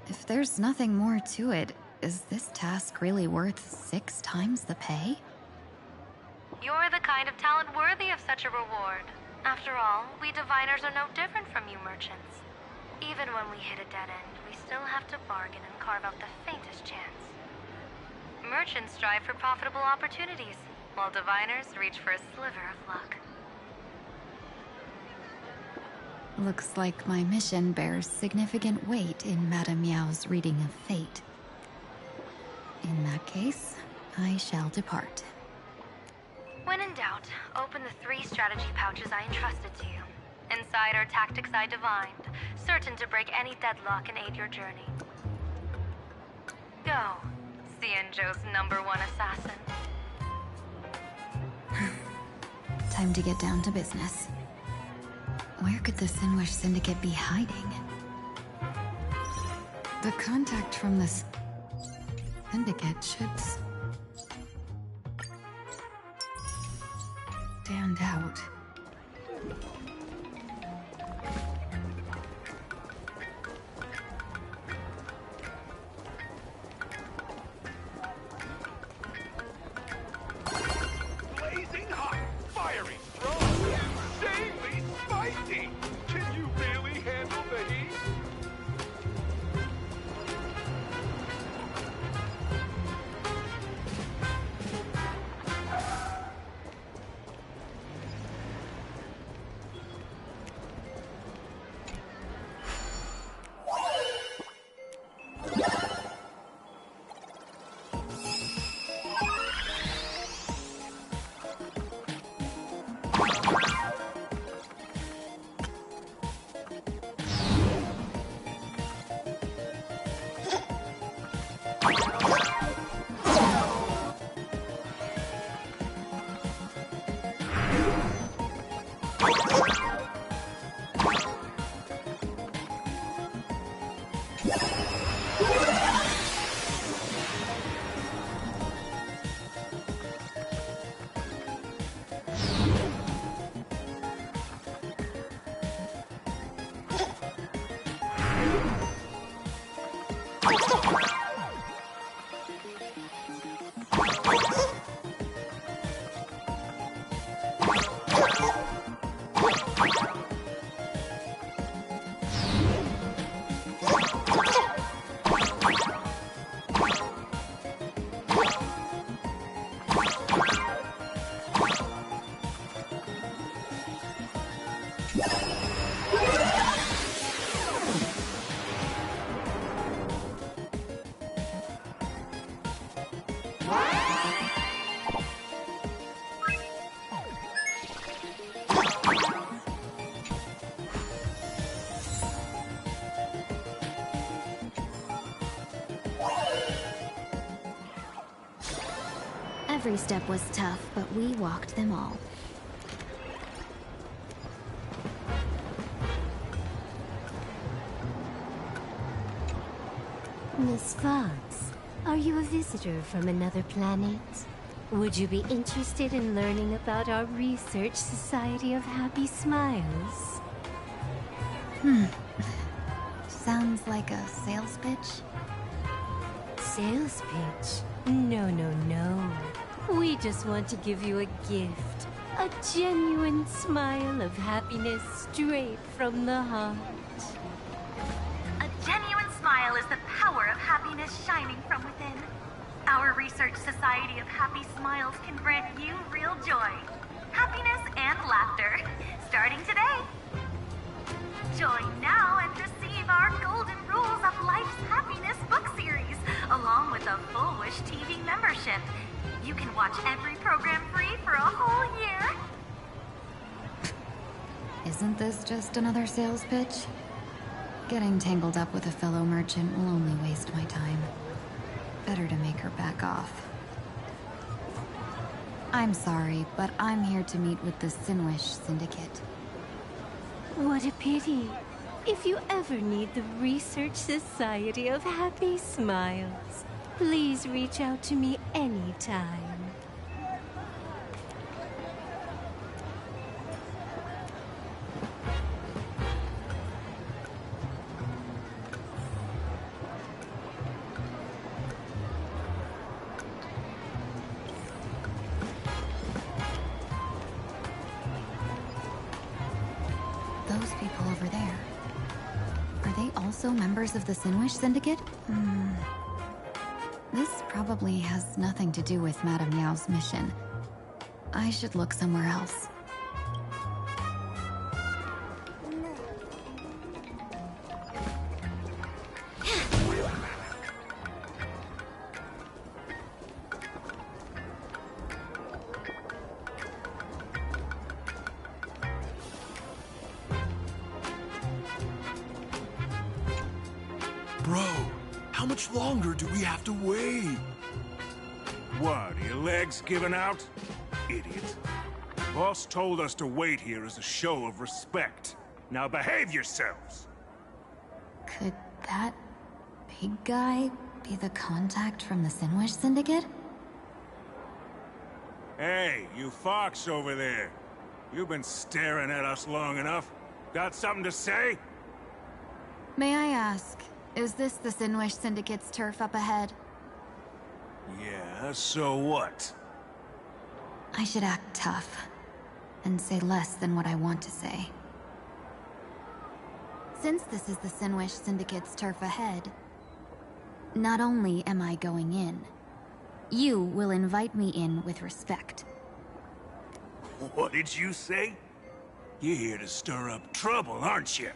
If there's nothing more to it, is this task really worth 6 times the pay? You're the kind of talent worthy of such a reward. After all, we diviners are no different from you merchants. Even when we hit a dead end, we still have to bargain and carve out the faintest chance. Merchants strive for profitable opportunities, while diviners reach for a sliver of luck. Looks like my mission bears significant weight in Madame Yao's reading of fate. In that case, I shall depart. When in doubt, open the 3 strategy pouches I entrusted to you. Inside are tactics I divined, certain to break any deadlock and aid your journey. Go, Xianzhou's #1 assassin. Time to get down to business. Where could the Sinwish Syndicate be hiding? The contact from the Syndicate should stand out. Blazing hot, fiery strong, insanely spicy! Can you really handle the heat? Every step was tough, but we walked them all. Miss Fox, are you a visitor from another planet? Would you be interested in learning about our Research Society of Happy Smiles? Sounds like a sales pitch. Sales pitch? No, no, no. We just want to give you a gift. A genuine smile of happiness straight from the heart. A genuine smile is the power of happiness shining from within. Our Research Society of Happy Smiles can grant you real joy, happiness, and laughter, starting today. Join now and receive our Golden Rules of Life's Happiness book series, along with a Full Wish TV membership. You can watch every program free for a whole year. Isn't this just another sales pitch? Getting tangled up with a fellow merchant will only waste my time. Better to make her back off. I'm sorry, but I'm here to meet with the Sinwish Syndicate. What a pity. If you ever need the Research Society of Happy Smiles, please reach out to me anytime. Those people over there. Are they also members of the Sinwish Syndicate? This probably has nothing to do with Madame Yao's mission. I should look somewhere else. Bro, how much longer do we have to wait? What, are your legs giving out? Idiot. Boss told us to wait here as a show of respect. Now behave yourselves! Could that big guy be the contact from the Sinwish Syndicate? Hey, you fox over there. You've been staring at us long enough. Got something to say? May I ask, is this the Sinwish Syndicate's turf up ahead? Yeah, so what? I should act tough, and say less than what I want to say. Since this is the Sinwish Syndicate's turf ahead, not only am I going in, you will invite me in with respect. What did you say? You're here to stir up trouble, aren't you?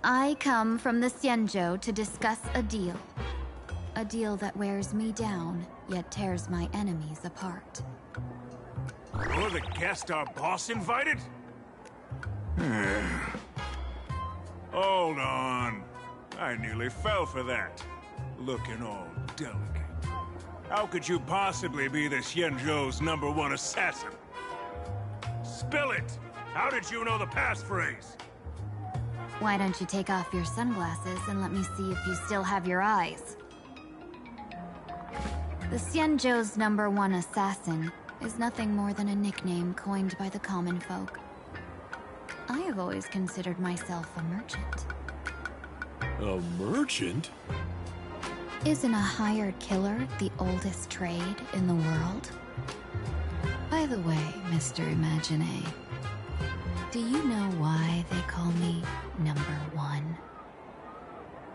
I come from the Xianzhou to discuss a deal. A deal that wears me down, yet tears my enemies apart. You're the guest our boss invited? Hold on. I nearly fell for that. Looking all delicate. How could you possibly be the Xianzhou's #1 assassin? Spill it! How did you know the passphrase? Why don't you take off your sunglasses and let me see if you still have your eyes? The Xianzhou's #1 assassin is nothing more than a nickname coined by the common folk. I have always considered myself a merchant. A merchant? Isn't a hired killer the oldest trade in the world? By the way, Mr. Imagine, do you know why they call me #1?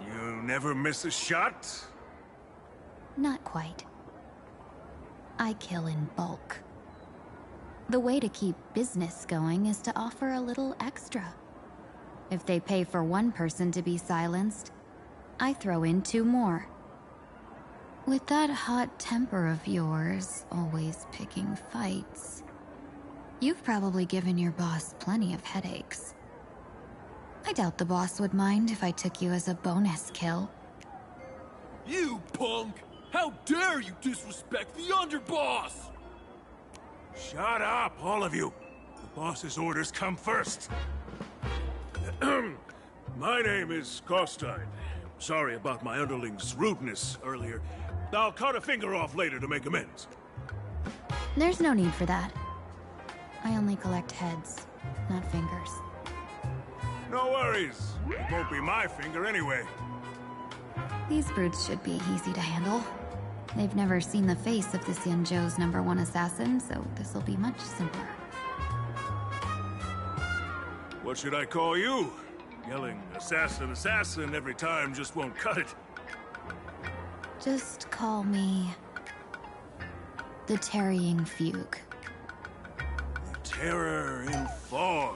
You never miss a shot? Not quite. I kill in bulk. The way to keep business going is to offer a little extra. If they pay for one person to be silenced, I throw in 2 more. With that hot temper of yours, always picking fights, you've probably given your boss plenty of headaches. I doubt the boss would mind if I took you as a bonus kill. You punk! How dare you disrespect the underboss! Shut up, all of you. The boss's orders come first. My name is Kostein. Sorry about my underling's rudeness earlier. I'll cut a finger off later to make amends. There's no need for that. I only collect heads, not fingers. No worries. It won't be my finger anyway. These brutes should be easy to handle. They've never seen the face of the Xianzhou's #1 assassin, so this'll be much simpler. What should I call you? Yelling assassin, assassin every time just won't cut it. Just call me the Tarrying Fugue. Terror in fog.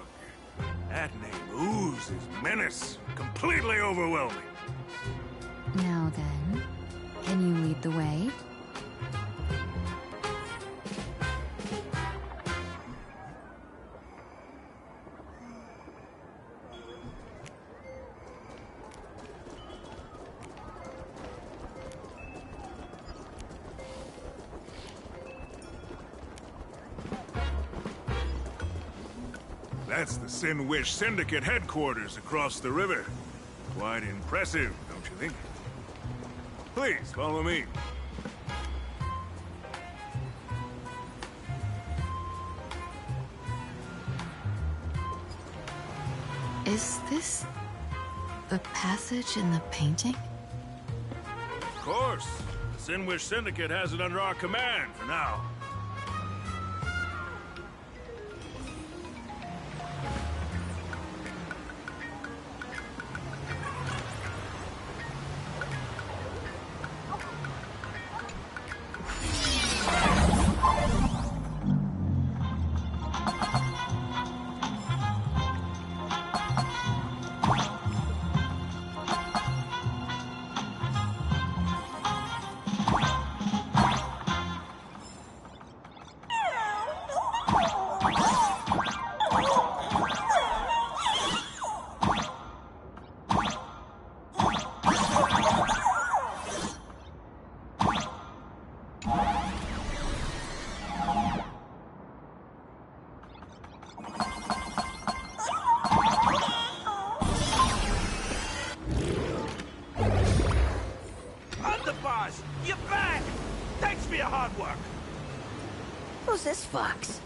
That name oozes menace. Completely overwhelming. Now then, can you lead the way? That's the Sinwish Syndicate headquarters across the river. Quite impressive, don't you think? Please, follow me. Is this the passage in the painting? Of course. The Sinwish Syndicate has it under our command for now. You're back! Thanks for your hard work! Who's this fox?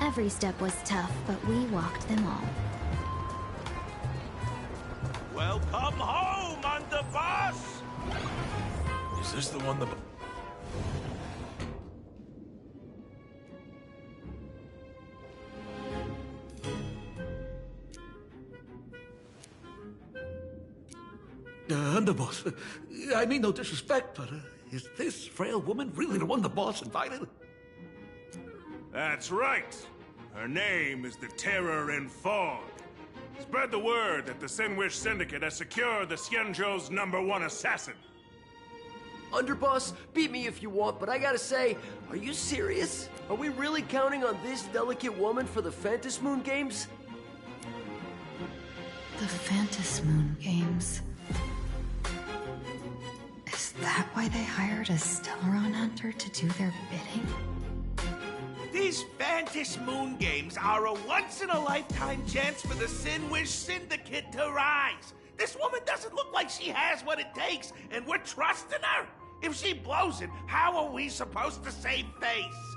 Every step was tough, but we walked them all. Welcome home, Underboss! Is this the one the... Underboss, I mean no disrespect, but is this frail woman really the one the boss invited? That's right. Her name is the Terror in Fog. Spread the word that the Sinwish Syndicate has secured the Xianzhou's #1 assassin. Underboss, beat me if you want, but I gotta say, are you serious? Are we really counting on this delicate woman for the Phantasmoon Games? The Phantasmoon Games. Is that why they hired a Stellaron hunter to do their bidding? These Phantasmoon Games are a once-in-a-lifetime chance for the Sinwish Syndicate to rise. This woman doesn't look like she has what it takes, and we're trusting her. If she blows it, how are we supposed to save face?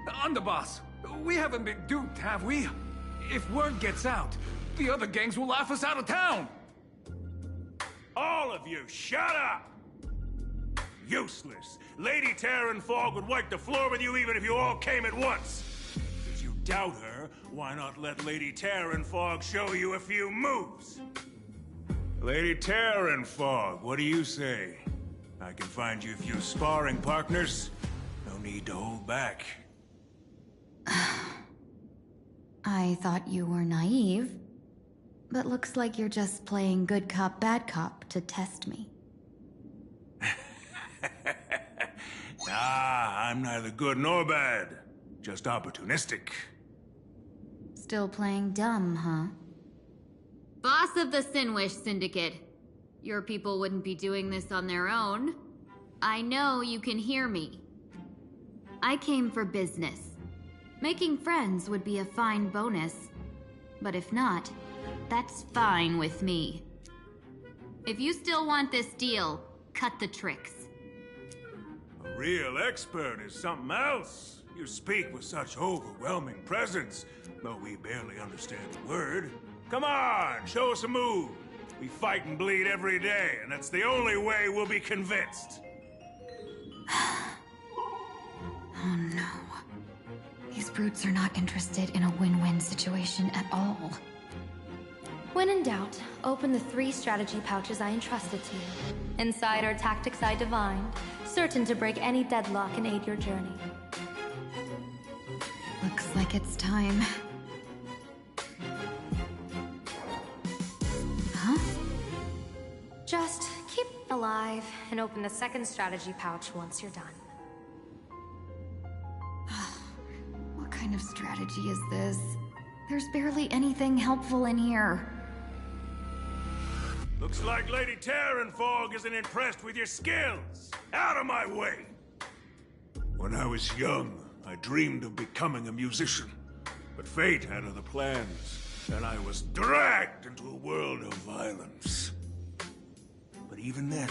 Underboss, we haven't been duped, have we? If word gets out, the other gangs will laugh us out of town. All of you, shut up! Useless. Lady Terran Fog would wipe the floor with you even if you all came at once. If you doubt her, why not let Lady Terran Fog show you a few moves? Lady Terran Fog, what do you say? I can find you a few sparring partners. No need to hold back. I thought you were naive, but looks like you're just playing good cop, bad cop to test me. Nah, I'm neither good nor bad. Just opportunistic. Still playing dumb, huh? Boss of the Sinwish Syndicate. Your people wouldn't be doing this on their own. I know you can hear me. I came for business. Making friends would be a fine bonus. But if not, that's fine with me. If you still want this deal, cut the tricks. A real expert is something else. You speak with such overwhelming presence, though we barely understand a word. Come on, show us a move. We fight and bleed every day, and that's the only way we'll be convinced. Oh no. These brutes are not interested in a win-win situation at all. When in doubt, open the 3 strategy pouches I entrusted to you. Inside are tactics I divined, certain to break any deadlock and aid your journey. Looks like it's time. Huh? Just keep alive and open the 2nd strategy pouch once you're done. What kind of strategy is this? There's barely anything helpful in here. Looks like Lady Terran Fog isn't impressed with your skills. Out of my way! When I was young, I dreamed of becoming a musician. But fate had other plans, and I was dragged into a world of violence. But even then,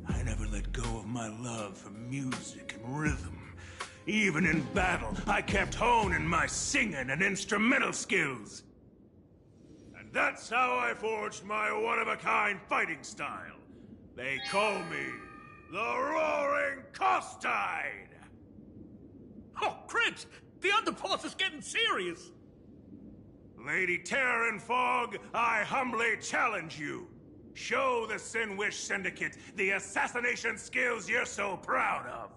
I never let go of my love for music and rhythm. Even in battle, I kept honing my singing and instrumental skills. And that's how I forged my one-of-a-kind fighting style. They call me the Roaring Costide! Oh, Cribs! The underboss is getting serious! Lady Terran Fog, I humbly challenge you. Show the Sinwish Syndicate the assassination skills you're so proud of.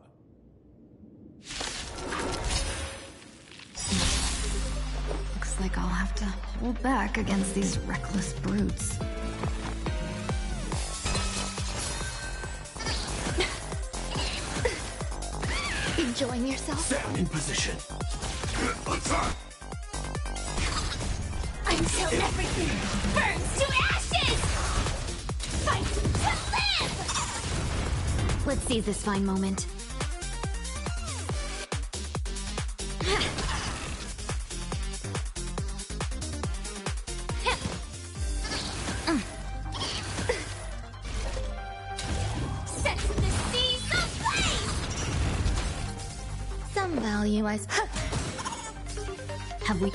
Looks like I'll have to hold back against these reckless brutes. Enjoying yourself? Down in position. Until everything burns to ashes! Fight to live! Let's seize this fine moment. Set the seas aflame! Some value, I Have we...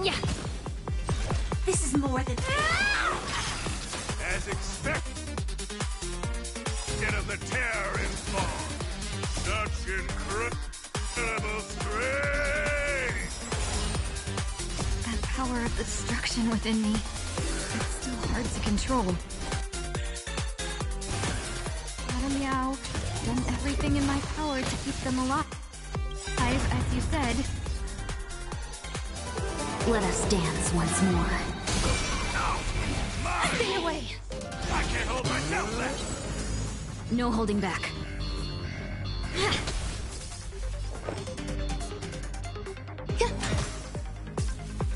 Yeah. This is more than... As expected of the Terran Fog. Such incredible strength! That power of destruction within me. It's still hard to control. Madame Yao, done everything in my power to keep them alive. As you said. Let us dance once more. Stay away! I can't hold myself left! No holding back.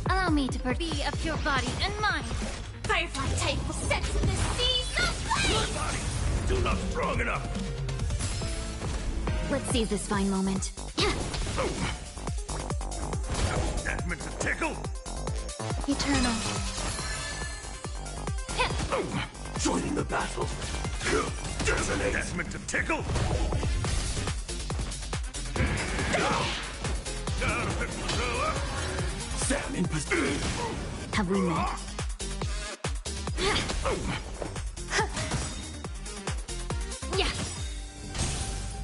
Allow me to be of your body and mind. Firefly type will set the seas aflame! My body! Still not strong enough! Let's seize this fine moment. That meant to tickle? Eternal. Joining the battle. Detonate. That's meant to tickle? Stand in position. Have we met? Yeah.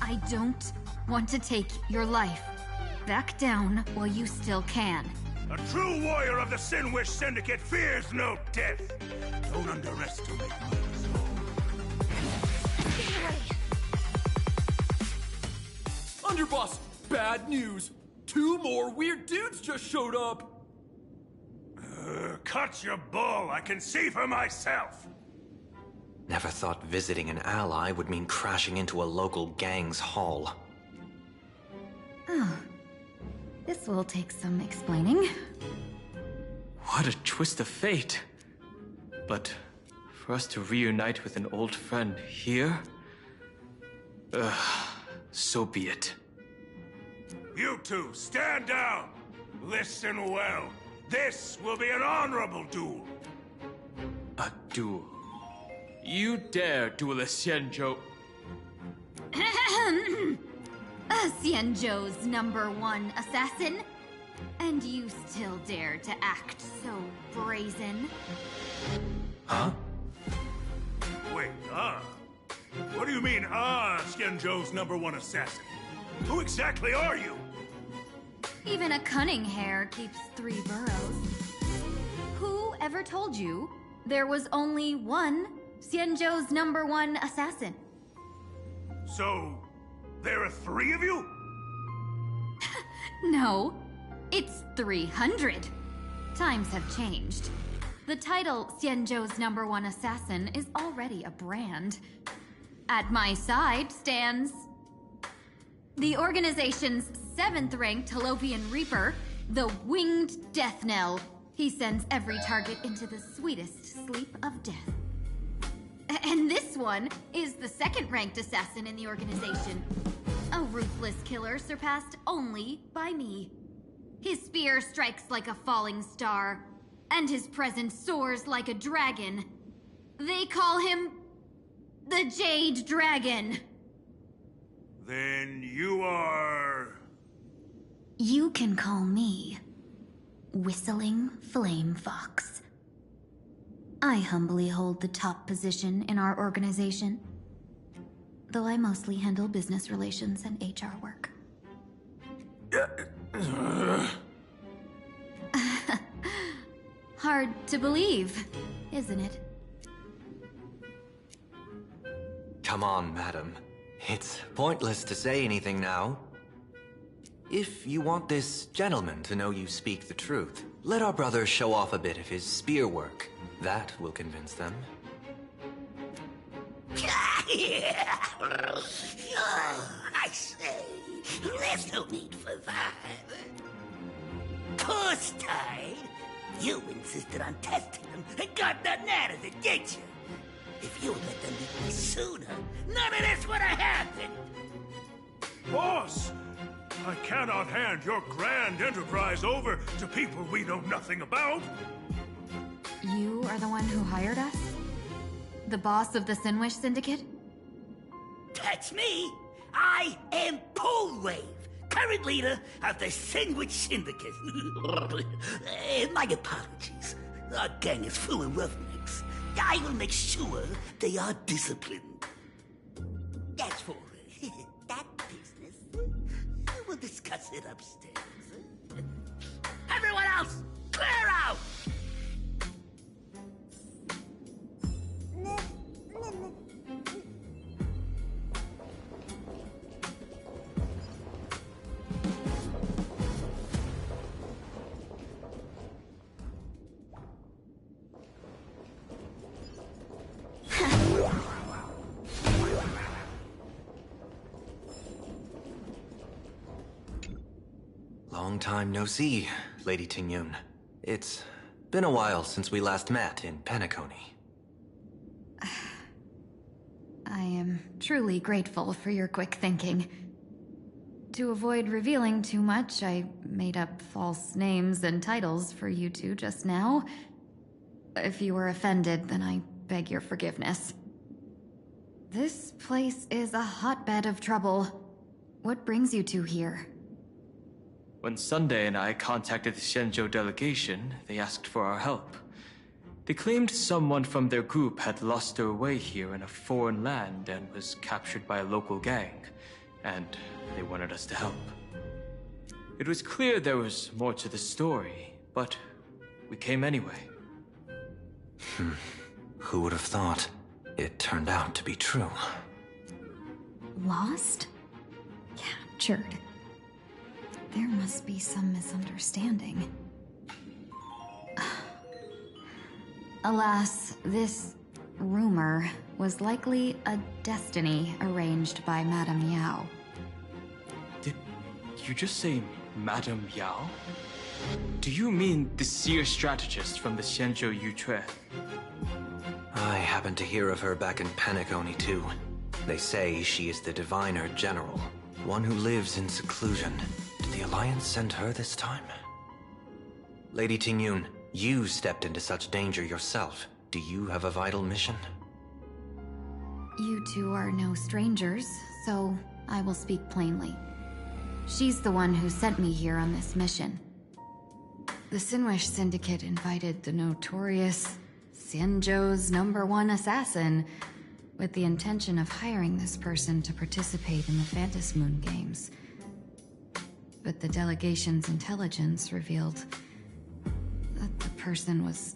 I don't want to take your life. Back down while you still can. A true warrior of the Sinwish Syndicate fears no death. Don't underestimate my resolve. Underboss, bad news. 2 more weird dudes just showed up. Cut your bull. I can see for myself. Never thought visiting an ally would mean crashing into a local gang's hall. Oh. This will take some explaining. What a twist of fate. But for us to reunite with an old friend here? So be it. You two, stand down. Listen well. This will be an honorable duel. A duel? You dare duel a Xianzhou? Xianzhou's #1 assassin? And you still dare to act so brazen? Huh? Wait, What do you mean, Xianzhou's #1 assassin? Who exactly are you? Even a cunning hare keeps 3 burrows. Who ever told you there was only one Xianzhou's #1 assassin? So, there are 3 of you? No, it's 300. Times have changed. The title Xianzhou's #1 assassin is already a brand. At my side stands the organization's 7th-ranked Halopian Reaper, the Winged Death Knell. He sends every target into the sweetest sleep of death. And this one is the 2nd-ranked assassin in the organization. A ruthless killer surpassed only by me. His spear strikes like a falling star, and his presence soars like a dragon. They call him the Jade Dragon. Then you are... You can call me Whistling Flame Fox. I humbly hold the top position in our organization, though I mostly handle business relations and HR work. Hard to believe, isn't it? Come on, madam. It's pointless to say anything now. If you want this gentleman to know you speak the truth, let our brother show off a bit of his spear work. That will convince them. I say, there's no need for that. Course, Tide. You insisted on testing them and got nothing out of it, did you? If you had let them meet me sooner, none of this would have happened. Boss! I cannot hand your grand enterprise over to people we know nothing about. You are the one who hired us? The boss of the Sinwish Syndicate? That's me. I am Polwave, current leader of the Sinwich Syndicate. My apologies. Our gang is full of roughnecks. I will make sure they are disciplined. As for that business, we'll discuss it upstairs. Everyone else, clear out! Long time no see, Lady Tingyun. It's been a while since we last met in Penacony. I am truly grateful for your quick thinking. To avoid revealing too much, I made up false names and titles for you two just now. If you were offended, then I beg your forgiveness. This place is a hotbed of trouble. What brings you two here? When Sunday and I contacted the Xianzhou delegation, they asked for our help. They claimed someone from their group had lost their way here in a foreign land and was captured by a local gang, and they wanted us to help. It was clear there was more to the story, but we came anyway. Who would have thought? It turned out to be true. Lost? Captured. There must be some misunderstanding. Alas, this rumor was likely a destiny arranged by Madame Yao. Did you just say Madame Yao? Do you mean the seer strategist from the Xianzhou Yuchue? I happened to hear of her back in Penacony too. They say she is the Diviner General, one who lives in seclusion. Did the Alliance send her this time? Lady Tingyun, you stepped into such danger yourself. Do you have a vital mission? You two are no strangers, so I will speak plainly. She's the one who sent me here on this mission. The Sinwish Syndicate invited the notorious Xianzhou's #1 assassin with the intention of hiring this person to participate in the Phantasmoon Games. But the delegation's intelligence revealed that the person was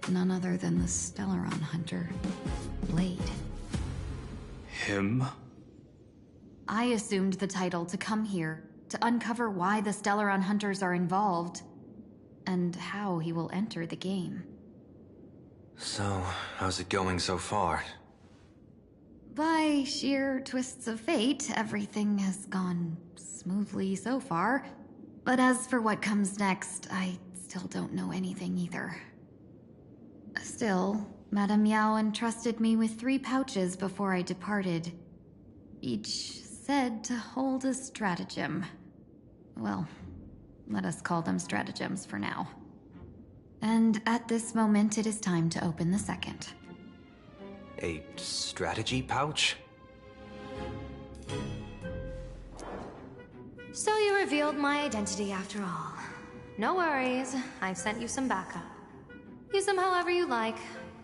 none other than the Stellaron hunter, Blade. Him? I assumed the title to come here to uncover why the Stellaron hunters are involved and how he will enter the game. So, how's it going so far? By sheer twists of fate, everything has gone smoothly so far. But as for what comes next, I still don't know anything either. Still, Madame Yao entrusted me with 3 pouches before I departed. Each said to hold a stratagem. Well, let us call them stratagems for now. And at this moment, it is time to open the second. A strategy pouch? So you revealed my identity after all. No worries, I've sent you some backup. Use them however you like.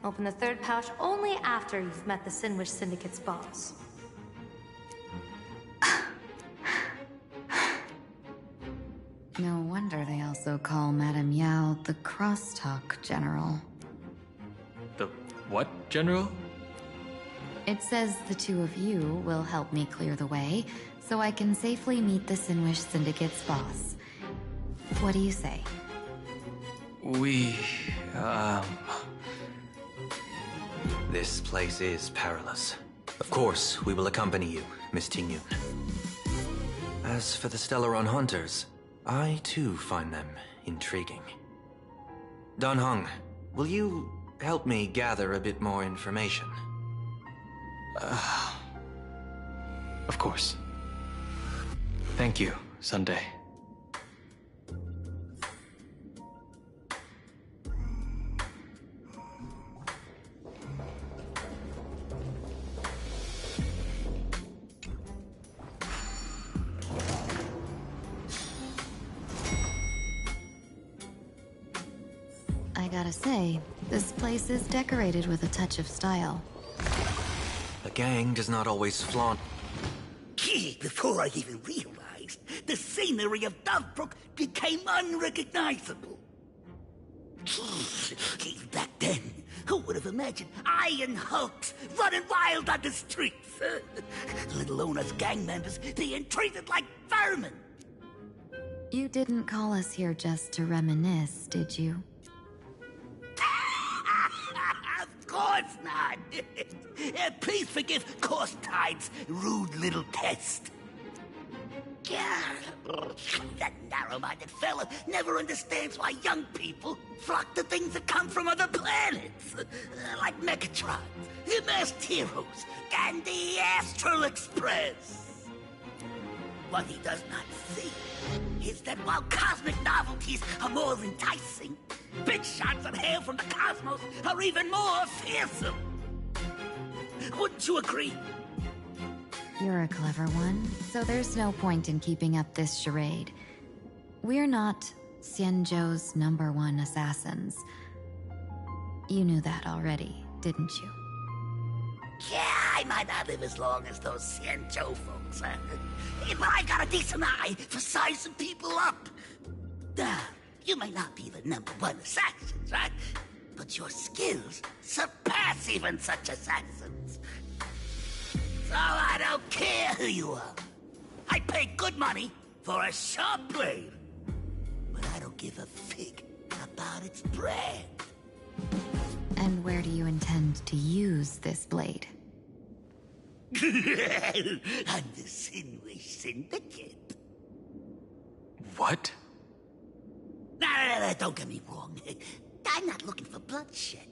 Open the third pouch only after you've met the Sinwish Syndicate's boss. No wonder they also call Madame Yao the Crosstalk General. The what, General? It says the two of you will help me clear the way, so I can safely meet the Sinwish Syndicate's boss. What do you say? This place is perilous. Of course, we will accompany you, Miss Tingyun. As for the Stellaron Hunters, I too find them intriguing. Dan Heng, will you help me gather a bit more information? Of course. Thank you, Sunday. I gotta say, this place is decorated with a touch of style. The gang does not always flaunt. Gee, before I even realized, the scenery of Dovebrook became unrecognizable. Gee, back then, who would have imagined Iron Hulks running wild on the streets? Let alone us gang members being treated like vermin. You didn't call us here just to reminisce, did you? Of course not. Please forgive Korstide's rude little test. That narrow-minded fella never understands why young people flock to things that come from other planets. Like Megatron, the Masked Heroes, and the Astral Express. What he does not see is that while cosmic novelties are more enticing, big shots that hail from the cosmos are even more fearsome. Wouldn't you agree? You're a clever one, so there's no point in keeping up this charade. We're not Xianzhou's #1 assassins. You knew that already, didn't you? Yeah, I might not live as long as those Xianzhou folks, but I got a decent eye for sizing people up. You may not be the #1 assassins, right? But your skills surpass even such assassins. So I don't care who you are. I pay good money for a sharp blade. But I don't give a fig about its brand. And where do you intend to use this blade? On the Sinwish Syndicate. What? No, don't get me wrong. I'm not looking for bloodshed.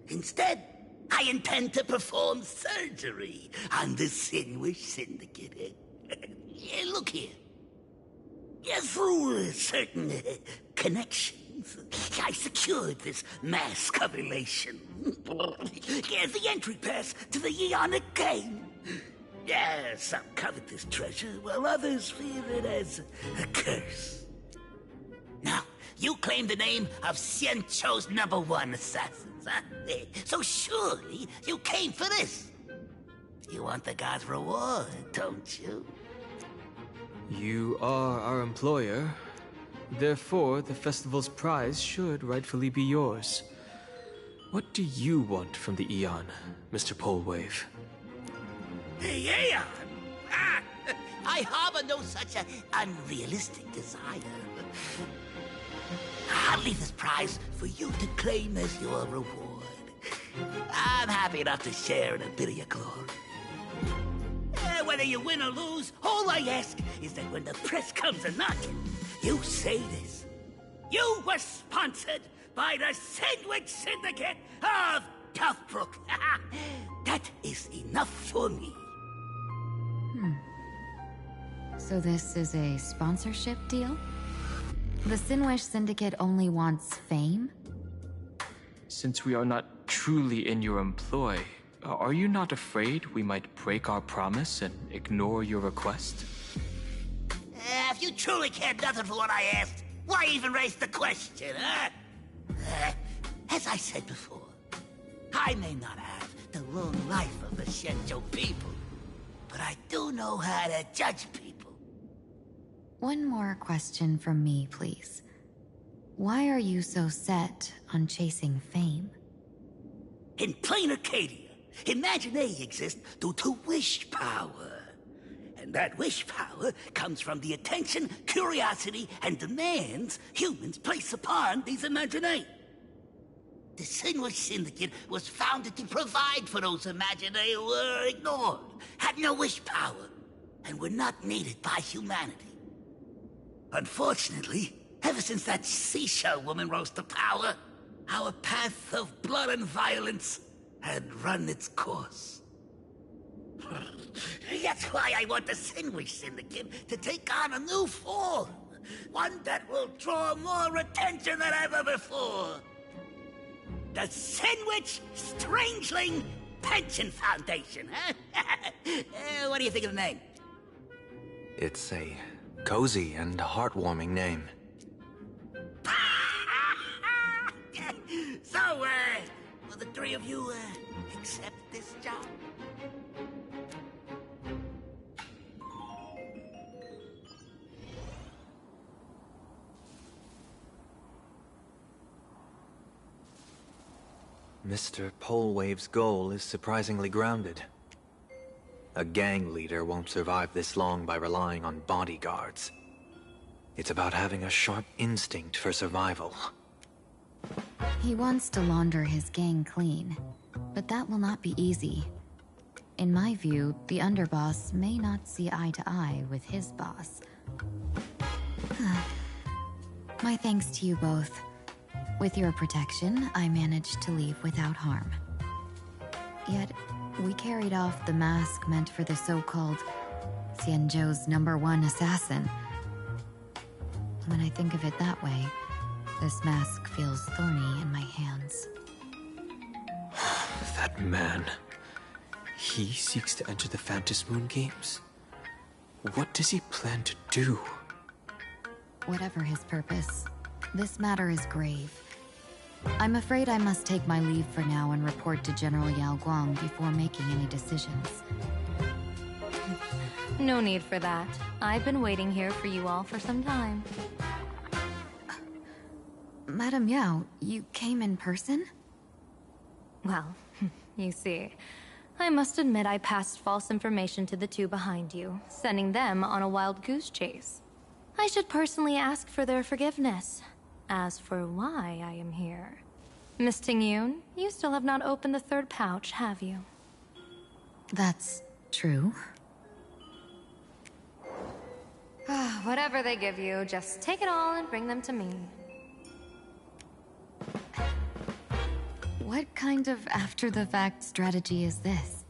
Instead, I intend to perform surgery on the Sinwish Syndicate. Look here. Through certain connections, I secured this mask of elation. The entry pass to the Eonic game. Some covet this treasure, while others fear it as a curse. Now, you claim the name of Xianzhou's #1 assassins, huh? So surely you came for this. You want the god's reward, don't you? You are our employer. Therefore, the festival's prize should rightfully be yours. What do you want from the Aeon, Mr. Polwave? The Aeon? I harbor no such an unrealistic desire. I'll leave this prize for you to claim as your reward. I'm happy enough to share in a bit of your glory. Whether you win or lose, all I ask is that when the press comes a-knocking, you say this. You were sponsored by the Sinwish Syndicate of Dovebrook. That is enough for me. So this is a sponsorship deal? The Sinwish Syndicate only wants fame? Since we are not truly in your employ, are you not afraid we might break our promise and ignore your request? If you truly cared nothing for what I asked, why even raise the question, huh? As I said before, I may not have the long life of the Xianzhou people, but I do know how to judge people. One more question from me, please. Why are you so set on chasing fame? In plain Arcadia, Imaginae exists due to wish power. And that wish power comes from the attention, curiosity, and demands humans place upon these Imaginae. The Sinwish Syndicate was founded to provide for those Imaginae who were ignored, had no wish power, and were not needed by humanity. Unfortunately, ever since that seashell woman rose to power, our path of blood and violence had run its course. That's why I want the Sinwish Syndicate to take on a new form. One that will draw more attention than ever before. The Sinwich Strangeling Pension Foundation, huh? What do you think of the name? It's a cozy and heartwarming name. So, will the three of you, accept this job? Mr. Polewave's goal is surprisingly grounded. A gang leader won't survive this long by relying on bodyguards. It's about having a sharp instinct for survival. He wants to launder his gang clean, but that will not be easy. In my view, the underboss may not see eye to eye with his boss. My thanks to you both. With your protection, I managed to leave without harm. Yet, we carried off the mask meant for the so-called Xianzhou's #1 assassin. When I think of it that way, this mask feels thorny in my hands. That man... he seeks to enter the Phantasmoon Games? What does he plan to do? Whatever his purpose, this matter is grave. I'm afraid I must take my leave for now and report to General Yao Guang before making any decisions. No need for that. I've been waiting here for you all for some time. Madame Yao, you came in person? Well, you see, I must admit I passed false information to the two behind you, sending them on a wild goose chase. I should personally ask for their forgiveness. As for why I am here... Miss Tingyun, you still have not opened the third pouch, have you? That's true. Whatever they give you, just take it all and bring them to me. What kind of after-the-fact strategy is this?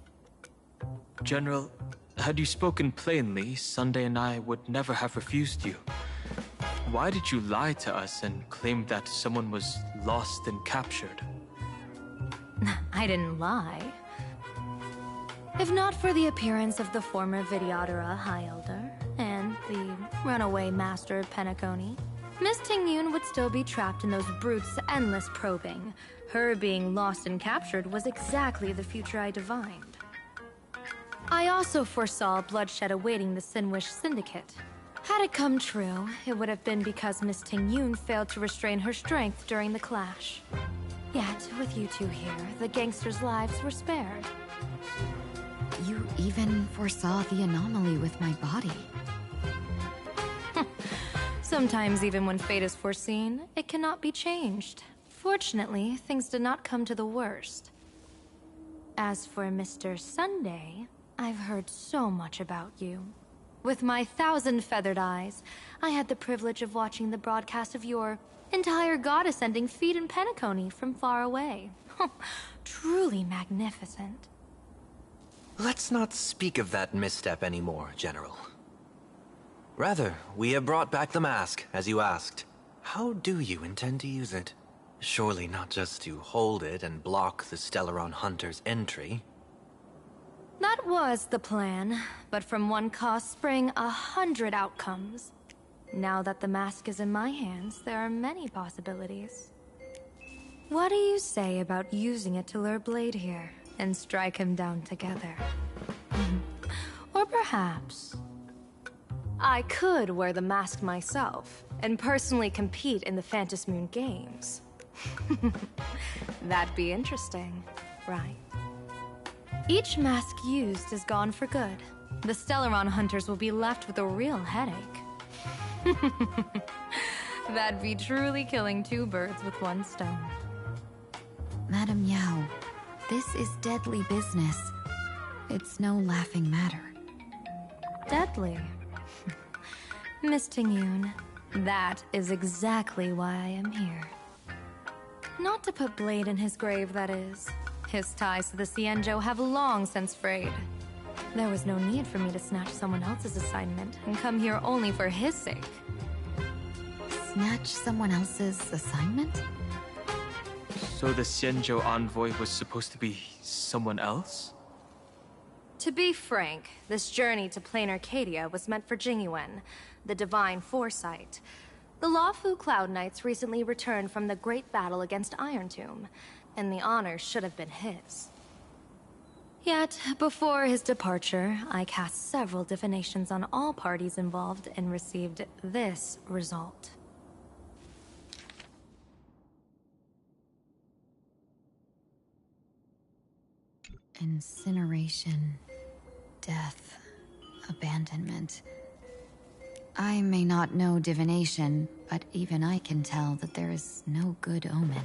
General, had you spoken plainly, Sunday and I would never have refused you. Why did you lie to us and claim that someone was lost and captured? I didn't lie. If not for the appearance of the former Vidyadhara High Elder and the runaway Master of Penacony, Miss Tingyun would still be trapped in those brutes' endless probing. Her being lost and captured was exactly the future I divined. I also foresaw bloodshed awaiting the Sinwish Syndicate. Had it come true, it would have been because Miss Tingyun failed to restrain her strength during the clash. Yet, with you two here, the gangsters' lives were spared. You even foresaw the anomaly with my body. Sometimes even when fate is foreseen, it cannot be changed. Fortunately, things did not come to the worst. As for Mr. Sunday, I've heard so much about you. With my 1,000 feathered eyes, I had the privilege of watching the broadcast of your entire goddess-ending feat in Penacony from far away. Truly magnificent. Let's not speak of that misstep anymore, General. Rather, we have brought back the mask, as you asked. How do you intend to use it? Surely not just to hold it and block the Stellaron Hunter's entry. That was the plan, but from one cost sprang 100 outcomes. Now that the mask is in my hands, there are many possibilities. What do you say about using it to lure Blade here and strike him down together? Or perhaps I could wear the mask myself and personally compete in the Phantom Moon Games. That'd be interesting, right? Each mask used is gone for good. The Stellaron hunters will be left with a real headache. That'd be truly killing two birds with one stone. Madame Yao, this is deadly business. It's no laughing matter. Deadly? Miss Tingyun, that is exactly why I am here. Not to put Blade in his grave, that is. His ties to the Xianzhou have long since frayed. There was no need for me to snatch someone else's assignment and come here only for his sake. Snatch someone else's assignment? So the Xianzhou envoy was supposed to be someone else? To be frank, this journey to Plain Arcadia was meant for Jingyuan, the Divine Foresight. The Luofu Cloud Knights recently returned from the great battle against Iron Tomb, and the honor should have been his. Yet, before his departure, I cast several divinations on all parties involved and received this result. Incineration, death, abandonment. I may not know divination, but even I can tell that there is no good omen.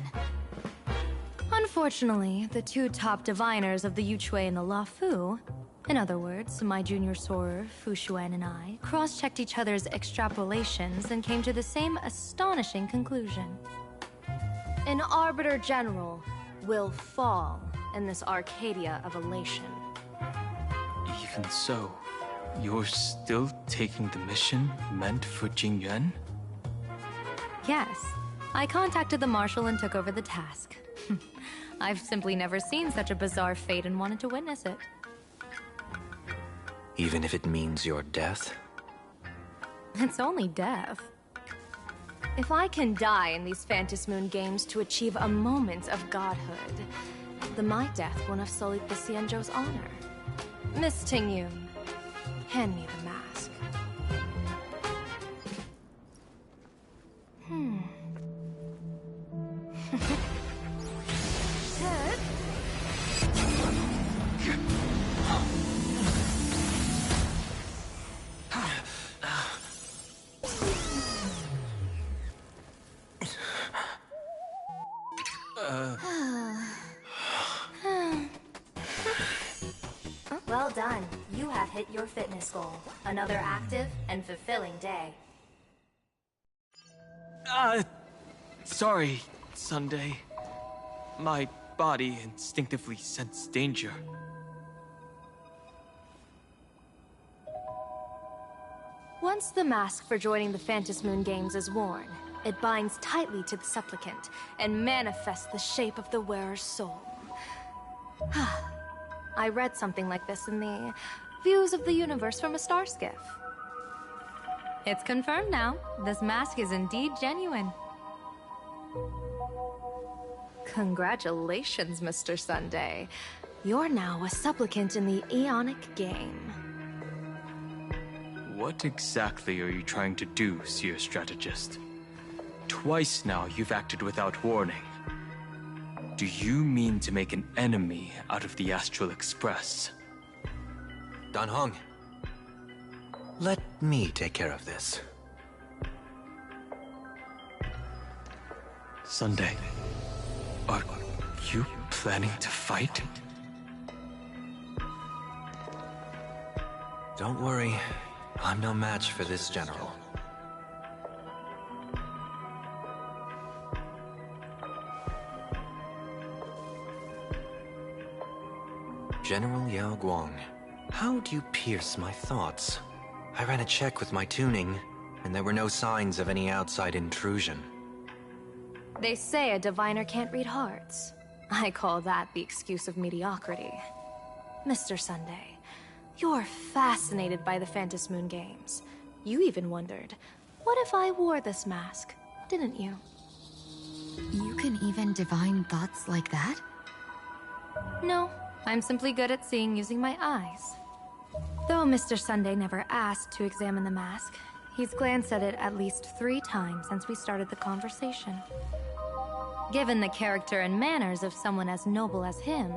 Unfortunately, the two top diviners of the Yuchui and the Luofu, in other words, my junior soror, Fu Xuan, and I, cross-checked each other's extrapolations and came to the same astonishing conclusion. An Arbiter General will fall in this Arcadia of Elation. Even so, you're still taking the mission meant for Jingyuan? Yes. I contacted the Marshal and took over the task. I've simply never seen such a bizarre fate and wanted to witness it. Even if it means your death? It's only death. If I can die in these Phantom Moon Games to achieve a moment of godhood, then my death won't have sullied the Xianzhou's honor. Miss Tingyun, hand me the mask. Well done. You have hit your fitness goal. Another active and fulfilling day. Sorry, Sunday. My body instinctively sensed danger. Once the mask for joining the Phantom Moon Games is worn, it binds tightly to the supplicant and manifests the shape of the wearer's soul. I read something like this in the Views of the Universe from a Star Skiff. It's confirmed now. This mask is indeed genuine. Congratulations, Mr. Sunday. You're now a supplicant in the Aeonic game. What exactly are you trying to do, Seer Strategist? Twice now you've acted without warning. Do you mean to make an enemy out of the Astral Express? Dan Heng, let me take care of this. Sunday, are you planning to fight? Don't worry, I'm no match for this general. General Yao Guang, how do you pierce my thoughts? I ran a check with my tuning, and there were no signs of any outside intrusion. They say a diviner can't read hearts. I call that the excuse of mediocrity. Mr. Sunday, you're fascinated by the Phantom Moon Games. You even wondered, what if I wore this mask, didn't you? You You can even divine thoughts like that? No, I'm simply good at seeing using my eyes. Though Mr. Sunday never asked to examine the mask, he's glanced at it at least 3 times since we started the conversation. Given the character and manners of someone as noble as him,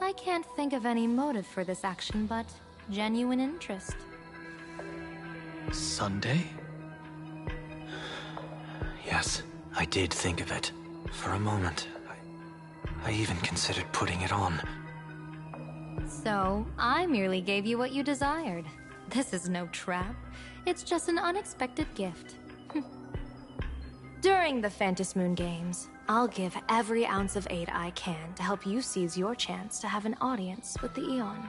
I can't think of any motive for this action but genuine interest. Sunday? Yes, I did think of it. For a moment, I even considered putting it on. So, I merely gave you what you desired. This is no trap. It's just an unexpected gift. During the Phantasmoon Games, I'll give every ounce of aid I can to help you seize your chance to have an audience with the Aeon.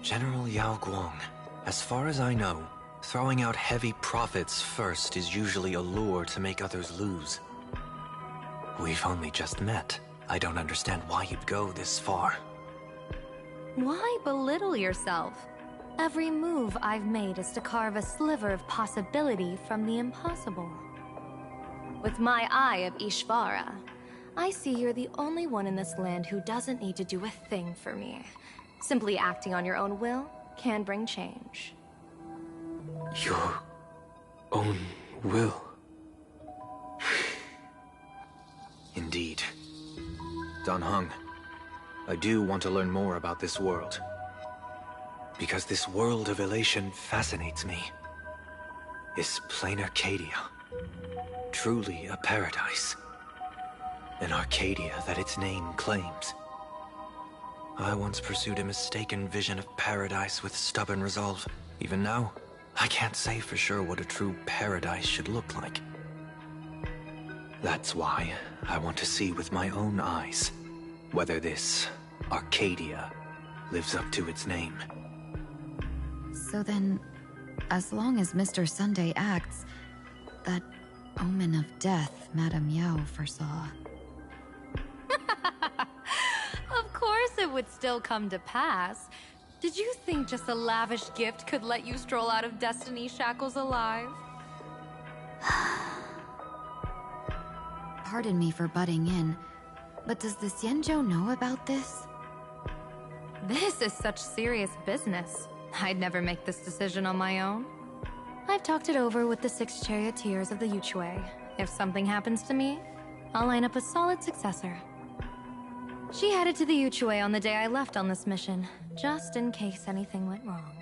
General Yao Guang, as far as I know, throwing out heavy profits first is usually a lure to make others lose. We've only just met. I don't understand why you'd go this far. Why belittle yourself? Every move I've made is to carve a sliver of possibility from the impossible. With my eye of Ishvara, I see you're the only one in this land who doesn't need to do a thing for me. Simply acting on your own will can bring change. Your own will? Indeed. Dan Heng, I do want to learn more about this world. Because this world of elation fascinates me. Is Plain Arcadia truly a paradise? An Arcadia that its name claims? I once pursued a mistaken vision of paradise with stubborn resolve. Even now, I can't say for sure what a true paradise should look like. That's why I want to see with my own eyes whether this Arcadia lives up to its name. So then, as long as Mr. Sunday acts, that omen of death Madame Yao foresaw. Of course it would still come to pass. Did you think just a lavish gift could let you stroll out of Destiny shackles alive? Pardon me for butting in, but does the Xianzhou know about this? This is such serious business. I'd never make this decision on my own. I've talked it over with the 6 charioteers of the Yuchue. If something happens to me, I'll line up a solid successor. She headed to the Yuchue on the day I left on this mission, just in case anything went wrong.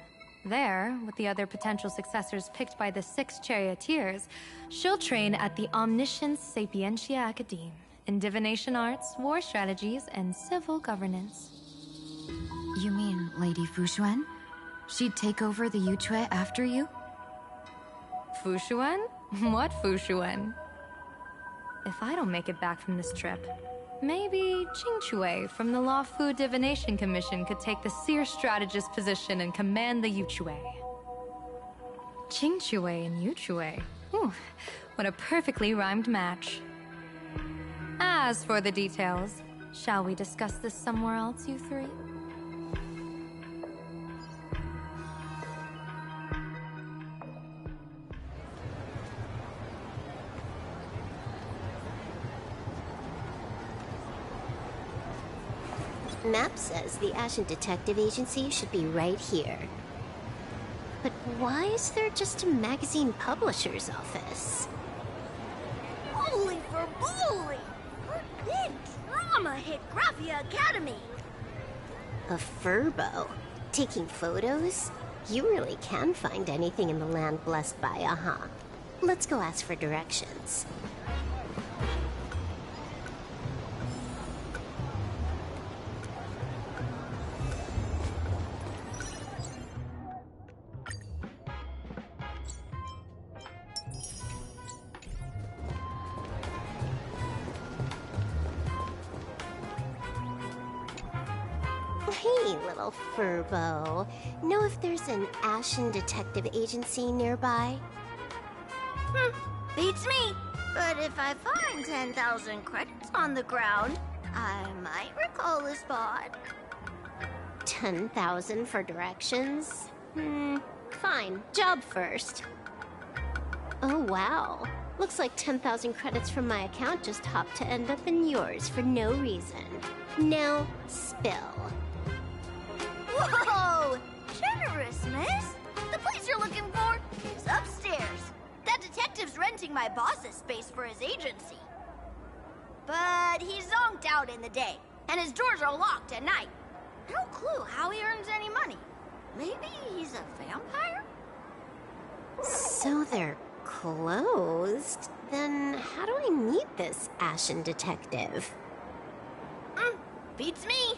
There, with the other potential successors picked by the 6 charioteers, she'll train at the Omniscience Sapientia Academe in divination arts, war strategies, and civil governance. You mean Lady Fuxuan? She'd take over the Yuchue after you? Fuxuan? What Fuxuan? If I don't make it back from this trip, maybe Qingchue from the Luofu Divination Commission could take the Seer Strategist position and command the Yuchue. Qingchue and Yuchue. Ooh, what a perfectly rhymed match. As for the details, shall we discuss this somewhere else, you 3? Map says the Ashen Detective Agency should be right here. But why is there just a magazine publisher's office? Holy for bully! Her big drama hit Graphia Academy! A Furbo? Taking photos? You really can find anything in the land blessed by Aha. Let's go ask for directions. Hey, little Furbo. Know if there's an Ashen Detective Agency nearby? Beats me. But if I find 10,000 credits on the ground, I might recall a spot. 10,000 for directions? Fine. Job first. Oh, wow. Looks like 10,000 credits from my account just hopped to end up in yours for no reason. Now, spill. Whoa! Generous, miss. The place you're looking for is upstairs. That detective's renting my boss's space for his agency. But he's zonked out in the day, and his doors are locked at night. No clue how he earns any money. Maybe he's a vampire? So they're closed? Then how do I meet this Ashen detective? Beats me.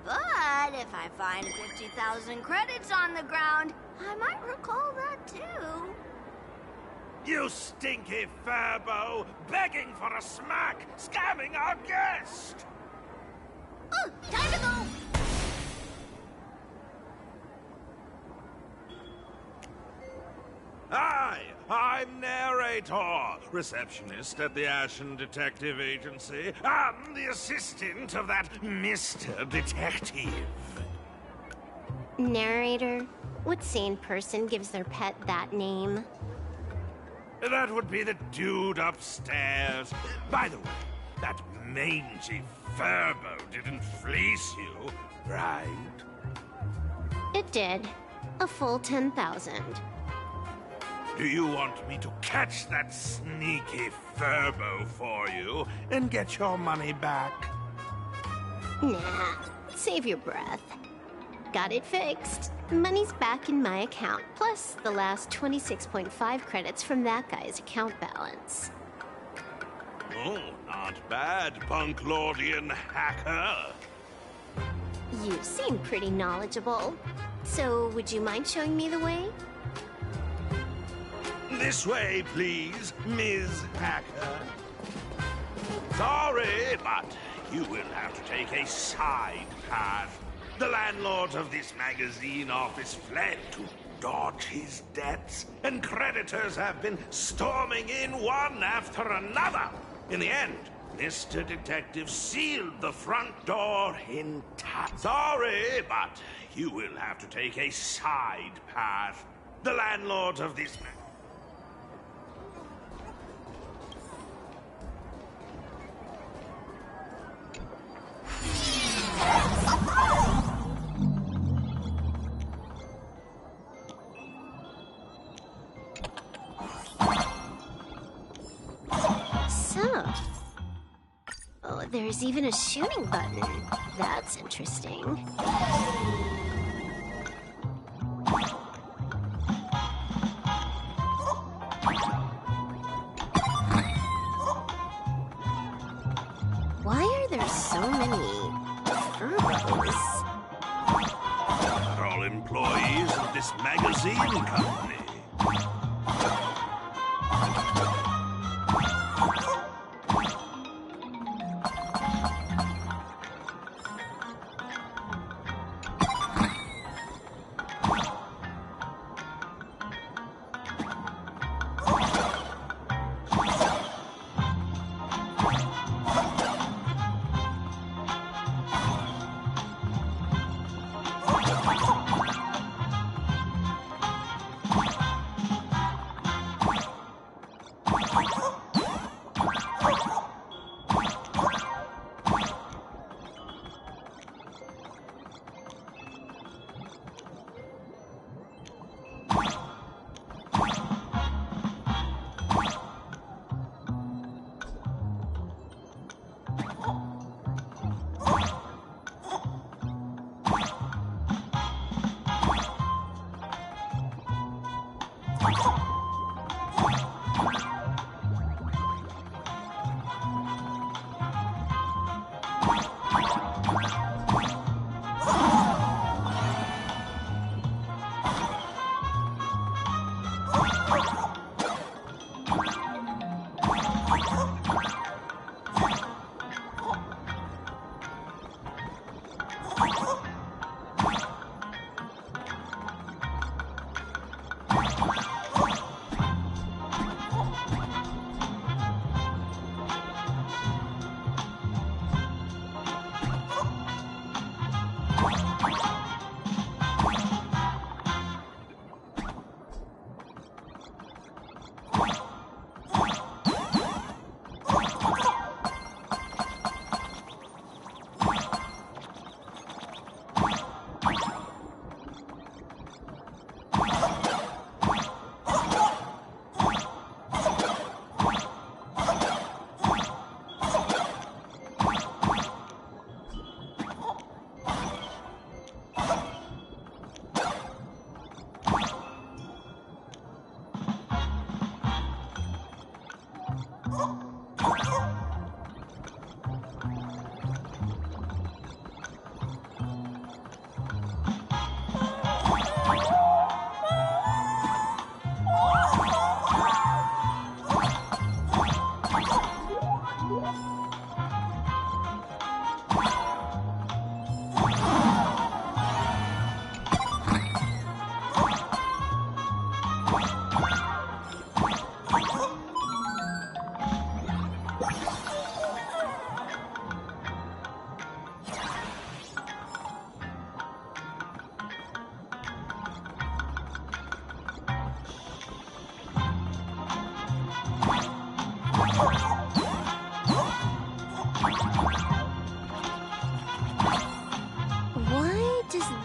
But if I find 50,000 credits on the ground, I might recall that too. You stinky furbo! Begging for a smack! Scamming our guest! Oh, time to go! Hi, I'm Narrator, receptionist at the Ashen Detective Agency. I'm the assistant of that Mr. Detective. Narrator? What sane person gives their pet that name? That would be the dude upstairs. By the way, that mangy furbo didn't fleece you, right? It did. A full 10,000. Do you want me to catch that sneaky furbo for you and get your money back? Nah, save your breath. Got it fixed. Money's back in my account, plus the last 26.5 credits from that guy's account balance. Oh, not bad, Punklordian hacker. You seem pretty knowledgeable. So, would you mind showing me the way? This way, please, Ms. Hacker. Sorry, but you will have to take a side path. The landlord of this magazine office fled to dodge his debts, and creditors have been storming in one after another. In the end, Mr. Detective sealed the front door in time. Sorry, but you will have to take a side path. The landlord of this magazine... So... Oh, there's even a shooting button. That's interesting. Why are there so many furbos? They're all employees of this magazine company.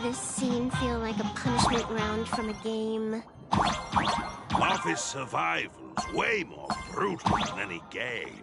this scene feel like a punishment round from a game? Office survival's way more brutal than any game.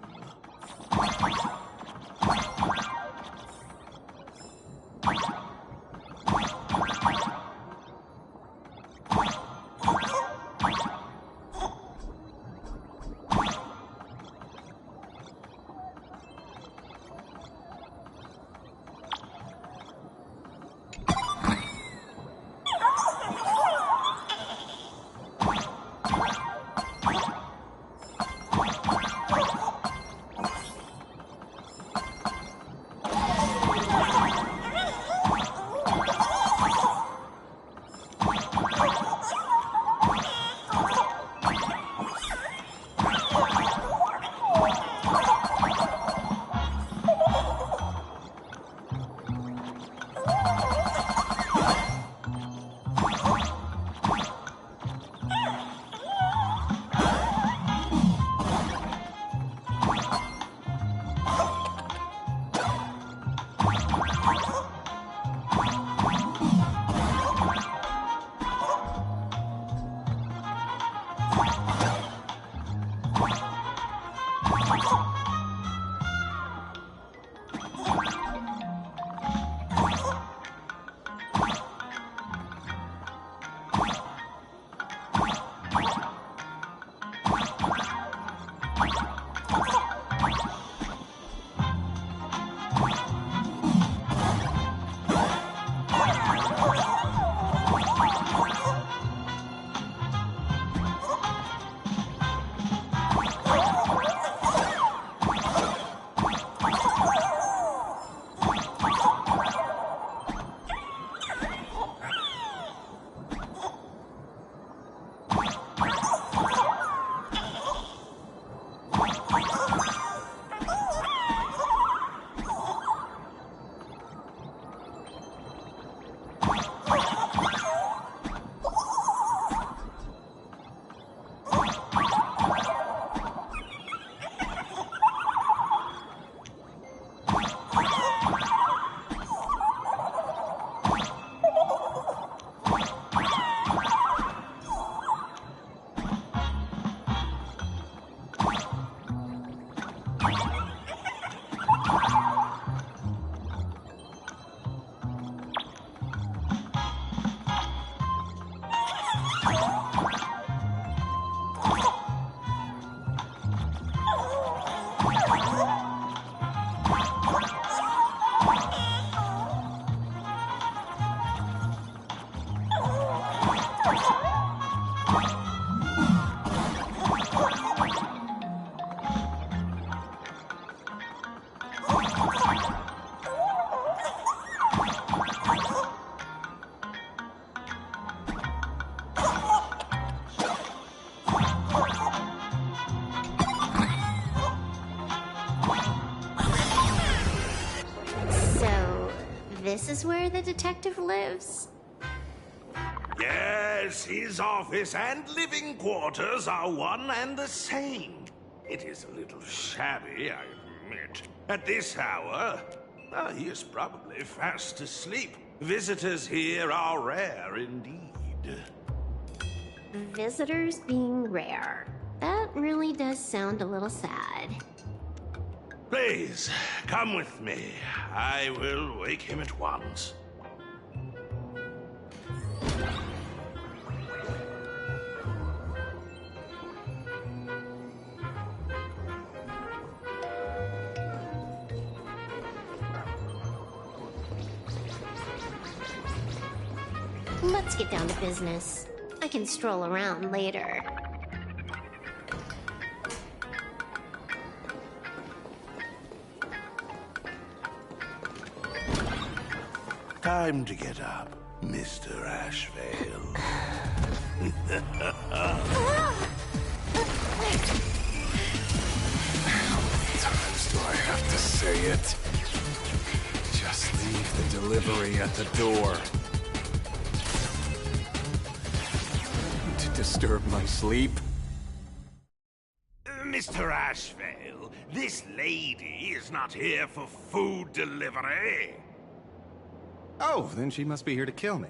This is where the detective lives? Yes, his office and living quarters are one and the same. It is a little shabby, I admit. At this hour, he is probably fast asleep. Visitors here are rare indeed. Visitors being rare. That really does sound a little sad. Please, come with me. I will wake him at once. Let's get down to business. I can stroll around later. Time to get up, Mr. Ashvale. How many times do I have to say it? Just leave the delivery at the door. To disturb my sleep? Mr. Ashvale, this lady is not here for food delivery. Oh, then she must be here to kill me.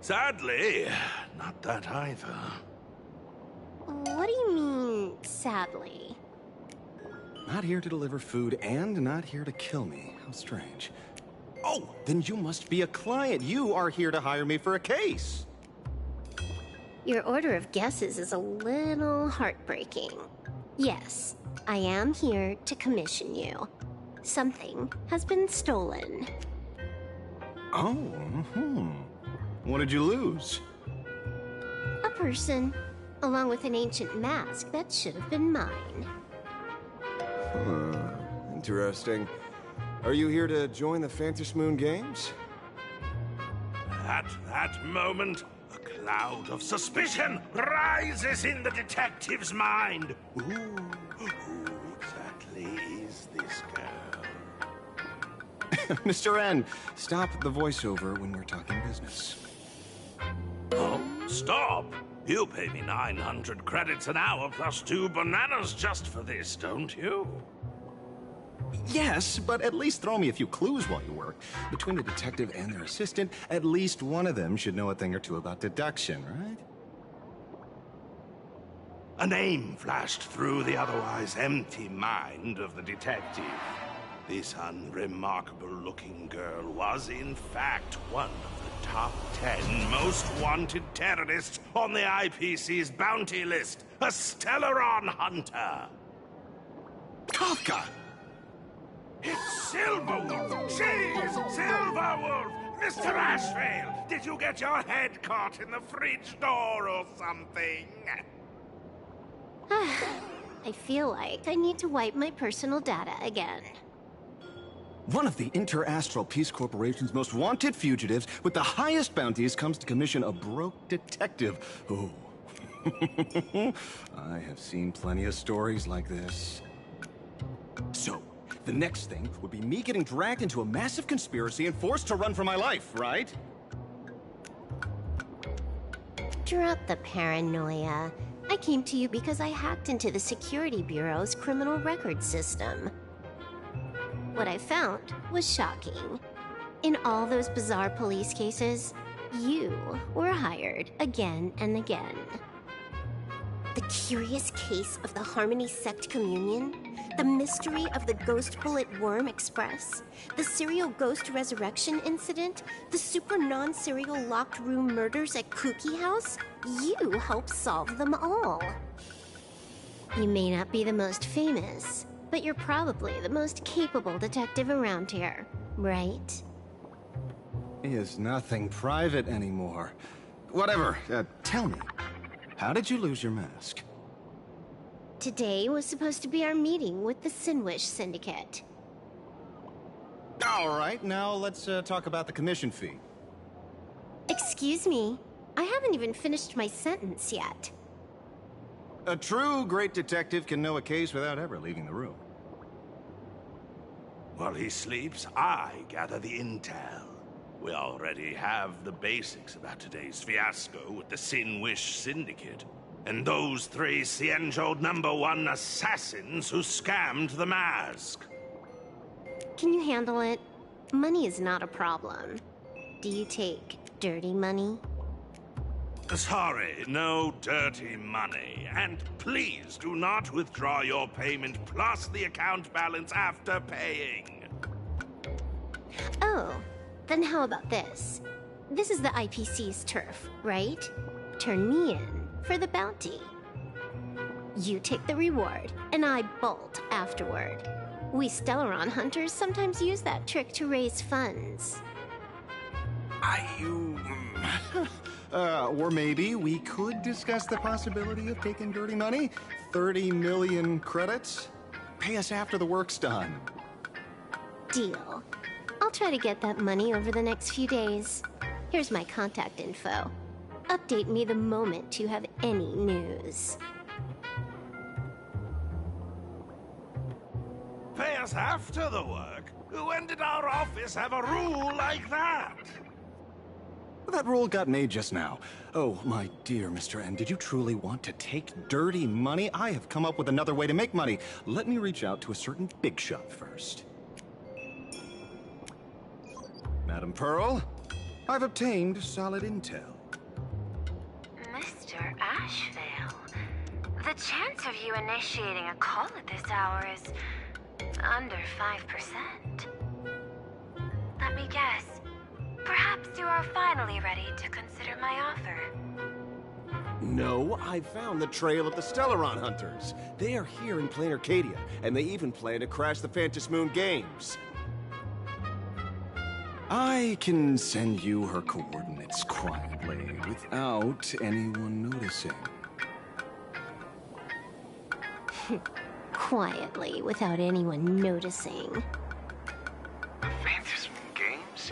Sadly, not that either. What do you mean, sadly? Not here to deliver food and not here to kill me. How strange. Oh, then you must be a client. You are here to hire me for a case. Your order of guesses is a little heartbreaking. Yes, I am here to commission you. Something has been stolen. Oh, What did you lose? A person, along with an ancient mask that should have been mine. Interesting. Are you here to join the Phantom Moon Games? At that moment, a cloud of suspicion rises in the detective's mind. Who exactly is this girl? Mr. N, stop the voiceover when we're talking business. Oh, stop! You pay me 900 credits an hour plus 2 bananas just for this, don't you? Yes, but at least throw me a few clues while you work. Between the detective and their assistant, at least one of them should know a thing or two about deduction, right? A name flashed through the otherwise empty mind of the detective. This unremarkable-looking girl was, in fact, one of the top 10 most wanted terrorists on the IPC's bounty list, a Stellaron hunter. Kafka! It's Silverwolf! She's Silverwolf! Mr. Ashvale, did you get your head caught in the fridge door or something? I feel like I need to wipe my personal data again. One of the Interastral Peace Corporation's most wanted fugitives with the highest bounties comes to commission a broke detective. Oh. I have seen plenty of stories like this. So, the next thing would be me getting dragged into a massive conspiracy and forced to run for my life, right? Drop the paranoia. I came to you because I hacked into the Security Bureau's criminal record system. What I found was shocking. In all those bizarre police cases, you were hired again and again. The curious case of the Harmony Sect Communion, the mystery of the Ghost Bullet Worm Express, the serial ghost resurrection incident, the super non-serial locked room murders at Kooky House, you helped solve them all. You may not be the most famous, but you're probably the most capable detective around here, right? He is nothing private anymore. Whatever, tell me, how did you lose your mask? Today was supposed to be our meeting with the Sinwish Syndicate. All right, now let's talk about the commission fee. Excuse me, I haven't even finished my sentence yet. A true great detective can know a case without ever leaving the room. While he sleeps, I gather the intel. We already have the basics about today's fiasco with the Sinwish Syndicate, and those 3 Xianzhou #1 assassins who scammed the mask. Can you handle it? Money is not a problem. Do you take dirty money? Sorry, no dirty money. And please do not withdraw your payment plus the account balance after paying. Oh, then how about this? This is the IPC's turf, right? Turn me in for the bounty. You take the reward, and I bolt afterward. We Stellaron hunters sometimes use that trick to raise funds. Or maybe we could discuss the possibility of taking dirty money? 30 million credits? Pay us after the work's done. Deal. I'll try to get that money over the next few days. Here's my contact info. Update me the moment you have any news. Pay us after the work? When did our office have a rule like that? That rule got made just now. Oh, my dear Mr. N, did you truly want to take dirty money? I have come up with another way to make money. Let me reach out to a certain big shot first. Madam Pearl. I've obtained solid intel. Mr. Ashvale, the chance of you initiating a call at this hour is under 5%. Let me guess. Perhaps you are finally ready to consider my offer. No, I found the trail of the Stellaron Hunters. They are here in Plain Arcadia, and they even plan to crash the Phantasmoon Games. I can send you her coordinates quietly, without anyone noticing. Quietly, without anyone noticing. The Phantasmoon Games?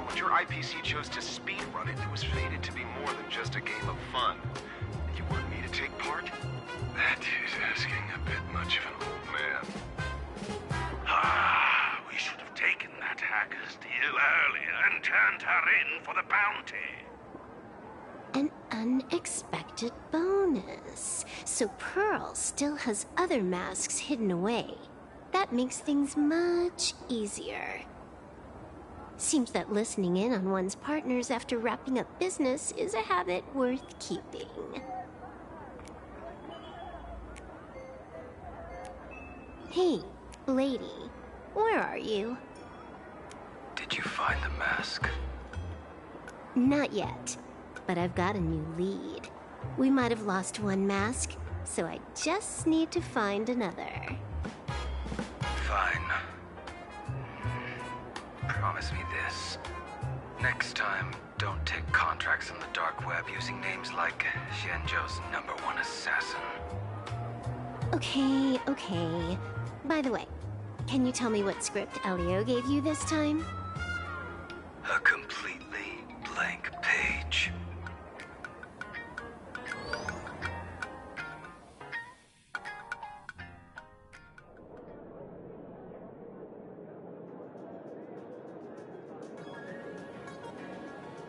When your IPC chose to speedrun it, it was fated to be more than just a game of fun. You want me to take part? That is asking a bit much of an old man. Ah, we should have taken that hacker's deal earlier and turned her in for the bounty. An unexpected bonus. So Pearl still has other masks hidden away. That makes things much easier. Seems that listening in on one's partners after wrapping up business is a habit worth keeping. Hey, lady, where are you? Did you find the mask? Not yet, but I've got a new lead. We might have lost one mask, so I just need to find another. Fine. Promise me this. Next time, don't take contracts on the dark web using names like Xianzhou's #1 assassin. Okay. By the way, can you tell me what script Elio gave you this time? A completely blank page.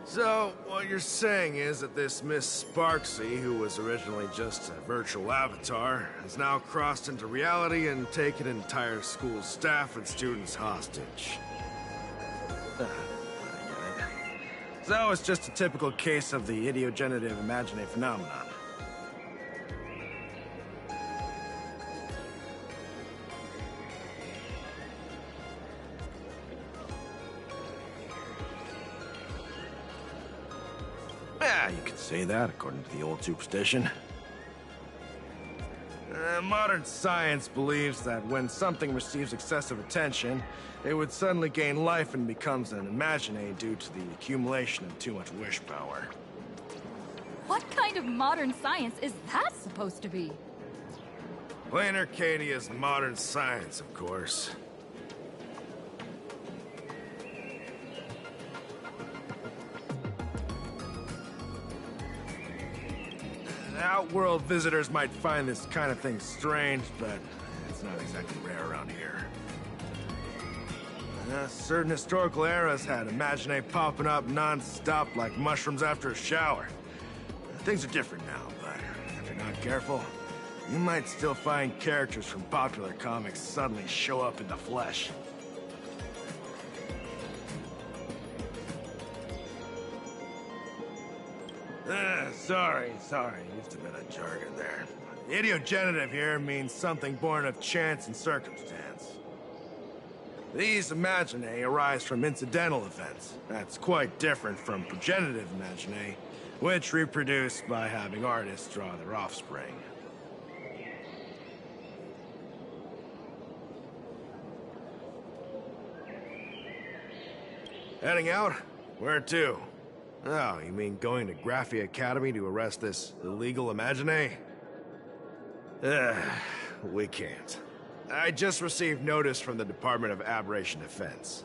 So, what you're saying is that this Miss Sparksy, who was originally just a virtual avatar, has now crossed into reality and taken an entire school staff and students hostage. I get it. So, it's just a typical case of the idiogenerative imaginae phenomenon. Yeah, you could say that, according to the old superstition. Modern science believes that when something receives excessive attention, it would suddenly gain life and becomes an imaginae due to the accumulation of too much wish power. What kind of modern science is that supposed to be? Plain Arcadia's modern science, of course. Outworld visitors might find this kind of thing strange, but it's not exactly rare around here. Certain historical eras had imaginae popping up non-stop like mushrooms after a shower. Things are different now, but if you're not careful, you might still find characters from popular comics suddenly show up in the flesh. Sorry, used a bit of jargon there. Idiogenerative here means something born of chance and circumstance. These imaginae arise from incidental events. That's quite different from progenitive imaginae, which reproduce by having artists draw their offspring. Heading out? Where to? Oh, you mean going to Graphia Academy to arrest this illegal imaginae? We can't. I just received notice from the Department of Aberration Defense.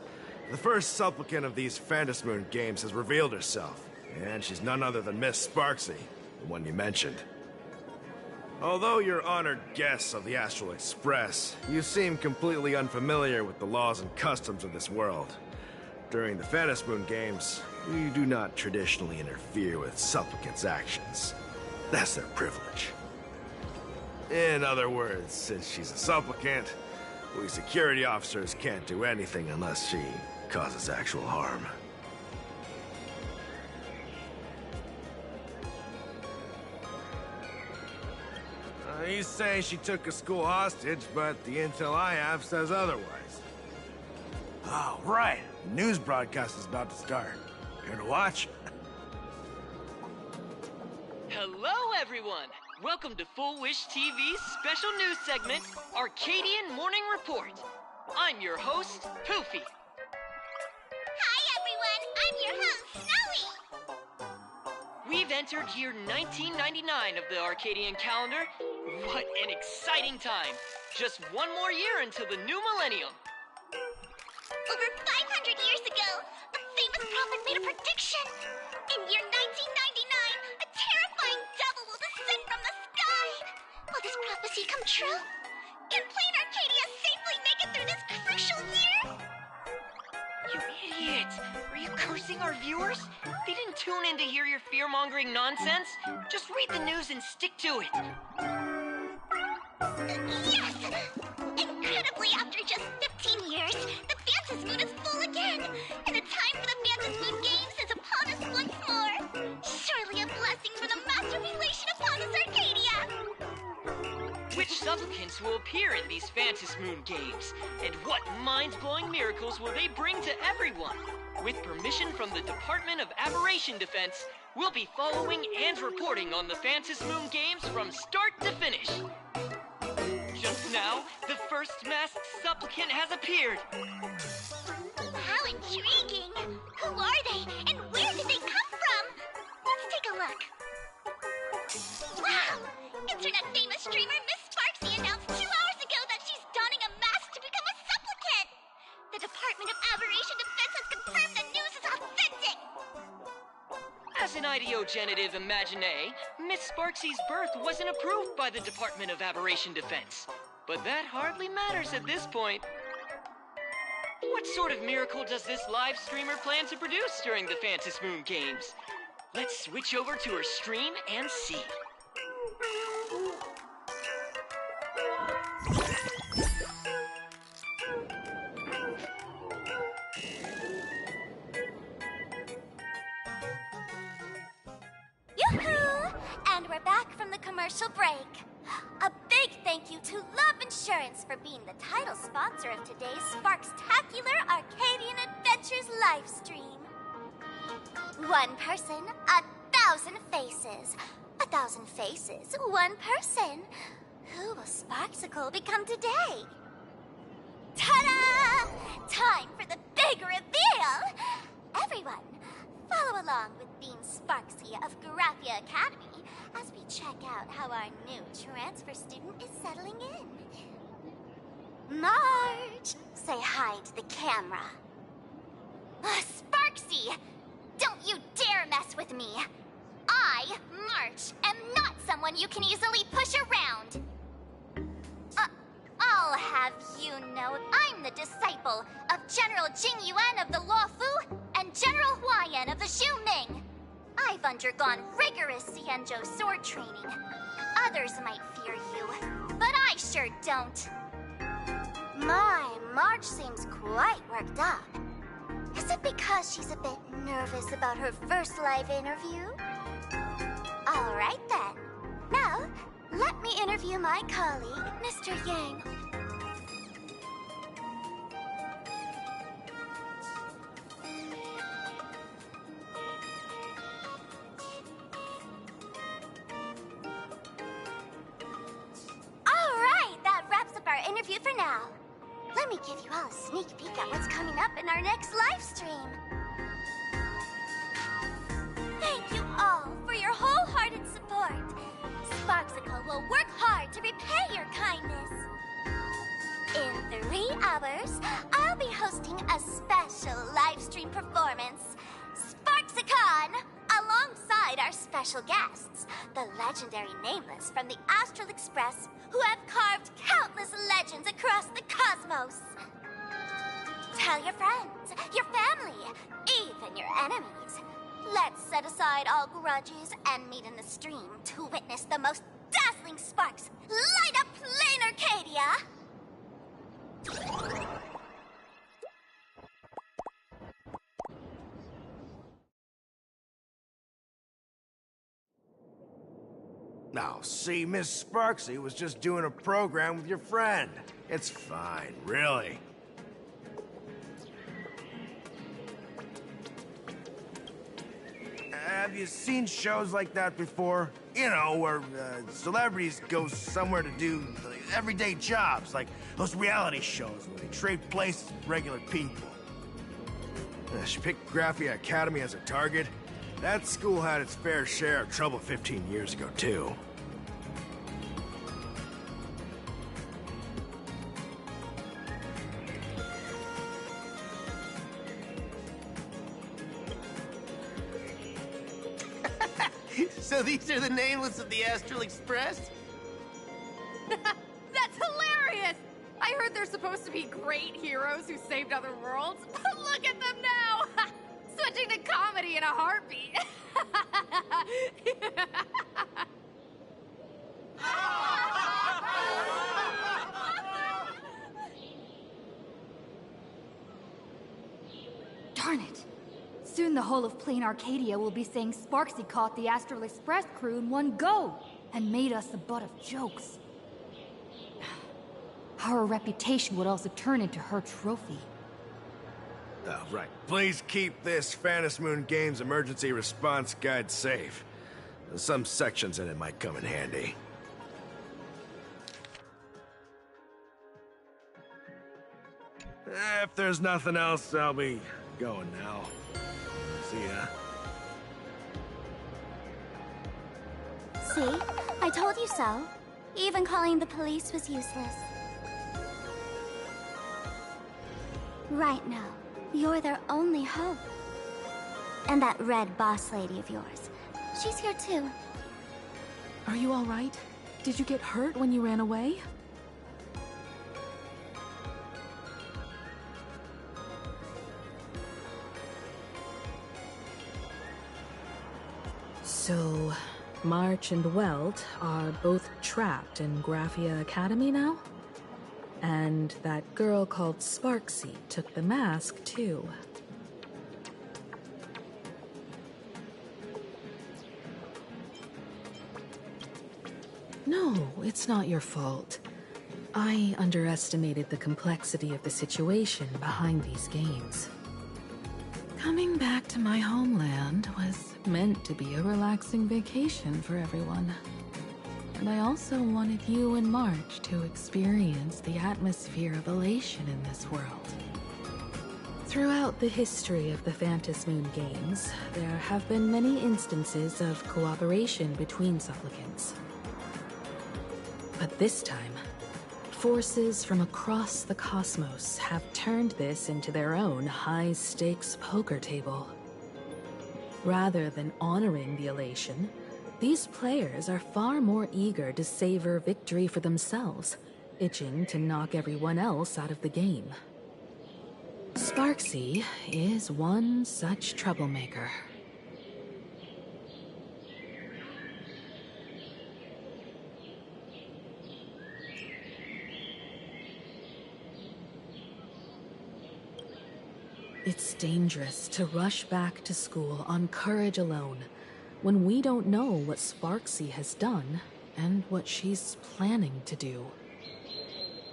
The first supplicant of these Phantasmoon Games has revealed herself, and she's none other than Miss Sparksy, the one you mentioned. Although you're honored guests of the Astral Express, you seem completely unfamiliar with the laws and customs of this world. During the Phantasmoon Games, we do not traditionally interfere with supplicants' actions. That's their privilege. In other words, since she's a supplicant, we security officers can't do anything unless she causes actual harm. He's saying she took a school hostage, but the intel I have says otherwise. Oh, right. The news broadcast is about to start. Care to watch? Hello, everyone! Welcome to Full Wish TV's special news segment, Arcadian Morning Report. I'm your host, Poofy. Hi, everyone! I'm your host, Snowy! We've entered year 1999 of the Arcadian calendar. What an exciting time! Just one more year until the new millennium. Over 500 years ago, a famous prophet made a prediction. In year 1999, a terrifying devil will descend from the sky. Will this prophecy come true? Can Plain Arcadia safely make it through this crucial year? You idiot! Are you cursing our viewers? They didn't tune in to hear your fear-mongering nonsense. Just read the news and stick to it. Yes! Incredibly, after just 15 years, the Phantasm Moon is full again, and the time for the Phantasm Moon Games is upon us once more. Surely a blessing from the master relation upon us, Arcadia! Which supplicants will appear in these Phantasm Moon Games? And what mind-blowing miracles will they bring to everyone? With permission from the Department of Aberration Defense, we'll be following and reporting on the Phantasm Moon Games from start to finish. Just now, the first masked supplicant has appeared. How intriguing! Who are they, and where did they come from? Let's take a look. Wow! Internet-famous streamer Miss Sparksy announced 2 hours ago that she's donning a mask to become a supplicant! The Department of Aberration Defense has confirmed the news is authentic! As an ideogenitive imagine, Miss Sparksy's birth wasn't approved by the Department of Aberration Defense. But that hardly matters at this point. What sort of miracle does this live streamer plan to produce during the Phantasm Moon Games? Let's switch over to her stream and see. Yoo-hoo! And we're back from the commercial break. A big thank you to Love Insurance for being the title sponsor of today's Sparkstacular Arcadian Adventures livestream. One person, 1,000 faces. 1,000 faces, one person. Who will Sparksicle become today? Ta-da! Time for the big reveal! Everyone, follow along with Bean Sparksy of Garathia Academy as we check out how our new transfer student is settling in. Marge, say hi to the camera. Sparksy, don't you dare mess with me. I, Marge, am not someone you can easily push around. I'll have you know I'm the disciple of General Jing Yuan of the Luofu and General Huayan of the Xu Ming. I've undergone rigorous Xianzhou sword training. Others might fear you, but I sure don't. My, Marge seems quite worked up. Is it because she's a bit nervous about her first live interview? All right then. Now, let me interview my colleague, Mr. Yang. All right, that wraps up our interview for now. Let me give you all a sneak peek at what's coming up in our next live stream. Thank you all for your wholehearted support. Sparksicle will work hard to repay your kindness. In 3 hours, I'll be hosting a special live stream performance, Sparksicon, alongside our special guests, the legendary Nameless from the Astral Express, who have carved countless legends across the cosmos. Tell your friends, your family, even your enemies. Let's set aside all grudges and meet in the stream to witness the most dazzling sparks light up Plain Arcadia! Oh, see, Miss Sparksy was just doing a program with your friend. It's fine, really. Have you seen shows like that before? You know, where celebrities go somewhere to do everyday jobs, like those reality shows where they trade places with regular people. She picked Graphia Academy as a target. That school had its fair share of trouble 15 years ago, too. So these are the nameless of the Astral Express? That's hilarious! I heard they're supposed to be great heroes who saved other worlds. Look at them now! Switching to comedy in a heartbeat. Darn it. Soon the whole of Plain Arcadia will be saying Sparksy caught the Astral Express crew in one go and made us the butt of jokes. Our reputation would also turn into her trophy. Oh, right. Please keep this Phantom Moon Games emergency response guide safe. Some sections in it might come in handy. If there's nothing else, I'll be going now. See ya. See? I told you so. Even calling the police was useless. Right now, you're their only hope. And that red boss lady of yours. She's here too. Are you all right? Did you get hurt when you ran away? So, March and Welt are both trapped in Graphia Academy now? And that girl called Sparksy took the mask, too. No, it's not your fault. I underestimated the complexity of the situation behind these games. Coming back to my homeland was meant to be a relaxing vacation for everyone. And I also wanted you and March to experience the atmosphere of elation in this world. Throughout the history of the Phantom Moon Games, there have been many instances of cooperation between supplicants. But this time, forces from across the cosmos have turned this into their own high-stakes poker table. Rather than honoring the elation, these players are far more eager to savor victory for themselves, itching to knock everyone else out of the game. Sparksy is one such troublemaker. It's dangerous to rush back to school on courage alone, when we don't know what Sparksy has done and what she's planning to do.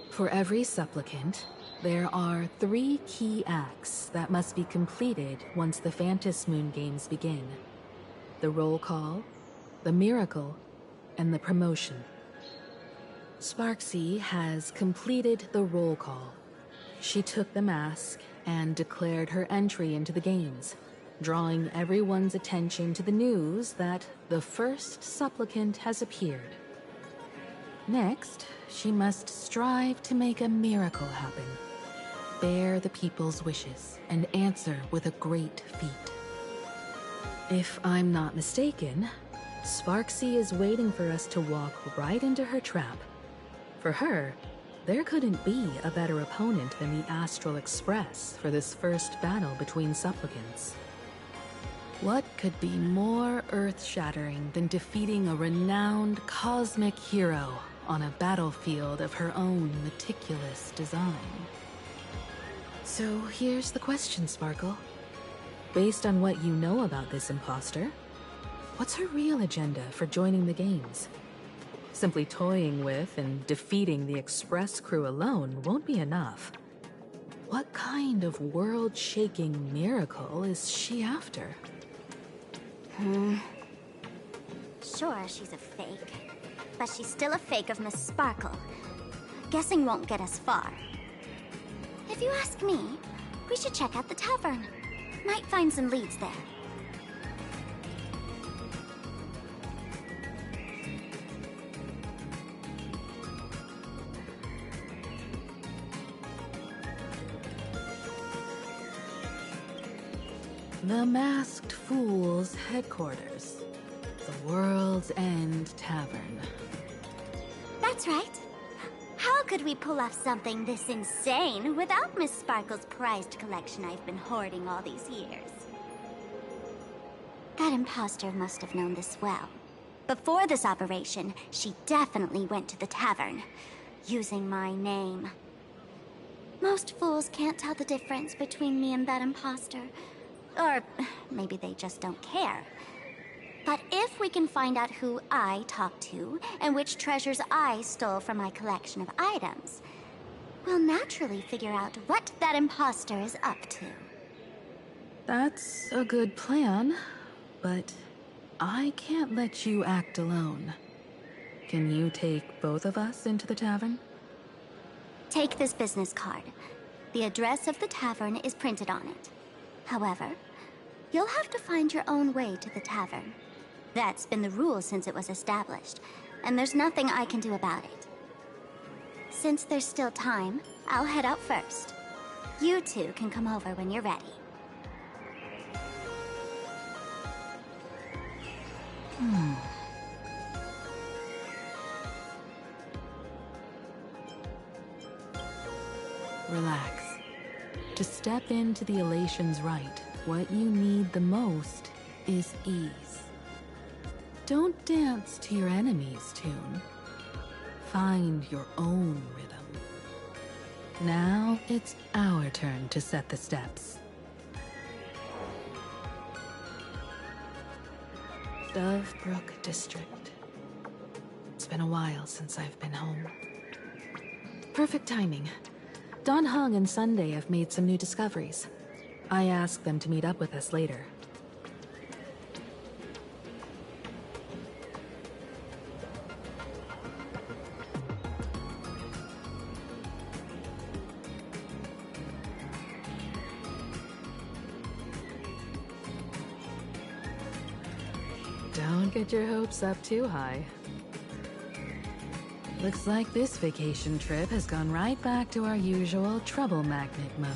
For every supplicant, there are 3 key acts that must be completed once the Phantom Moon Games begin. The roll call, the miracle, and the promotion. Sparksy has completed the roll call. She took the mask and declared her entry into the games, drawing everyone's attention to the news that the first supplicant has appeared. Next, she must strive to make a miracle happen, bear the people's wishes, and answer with a great feat. If I'm not mistaken, Sparksy is waiting for us to walk right into her trap. For her, there couldn't be a better opponent than the Astral Express for this first battle between supplicants. What could be more earth-shattering than defeating a renowned cosmic hero on a battlefield of her own meticulous design? So here's the question, Sparkle. Based on what you know about this imposter, what's her real agenda for joining the games? Simply toying with and defeating the Express crew alone won't be enough. What kind of world-shaking miracle is she after? Sure, she's a fake. But she's still a fake of Miss Sparkle. Guessing won't get us far. If you ask me, we should check out the tavern. Might find some leads there. The Masked Fool's headquarters. The World's End Tavern. That's right. How could we pull off something this insane without Miss Sparkle's prized collection I've been hoarding all these years? That imposter must have known this well. Before this operation, she definitely went to the tavern, using my name. Most fools can't tell the difference between me and that imposter. Or maybe they just don't care. But if we can find out who I talked to and which treasures I stole from my collection of items, we'll naturally figure out what that imposter is up to. That's a good plan, but I can't let you act alone. Can you take both of us into the tavern? Take this business card. The address of the tavern is printed on it. However, you'll have to find your own way to the tavern. That's been the rule since it was established, and there's nothing I can do about it. Since there's still time, I'll head out first. You two can come over when you're ready. Relax. To step into the Elation's right, what you need the most is ease. Don't dance to your enemy's tune. Find your own rhythm. Now it's our turn to set the steps. Dovebrook District. It's been a while since I've been home. Perfect timing. Dan Heng and Sunday have made some new discoveries. I asked them to meet up with us later. Don't get your hopes up too high. Looks like this vacation trip has gone right back to our usual trouble magnet mode.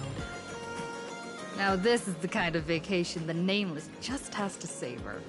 Now this is the kind of vacation the Nameless just has to savor.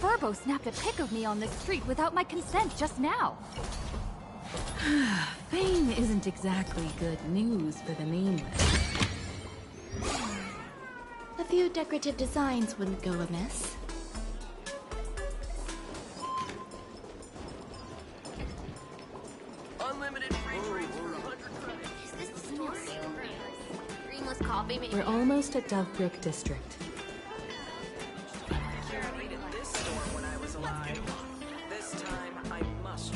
Furbo snapped a pic of me on the street without my consent just now. Fame isn't exactly good news for the Nameless. A few decorative designs wouldn't go amiss. Unlimited free drinks for 100 credits. Is this the Dreamless coffee made We're almost at Dovebrook District. This store when I was alive. This time I must.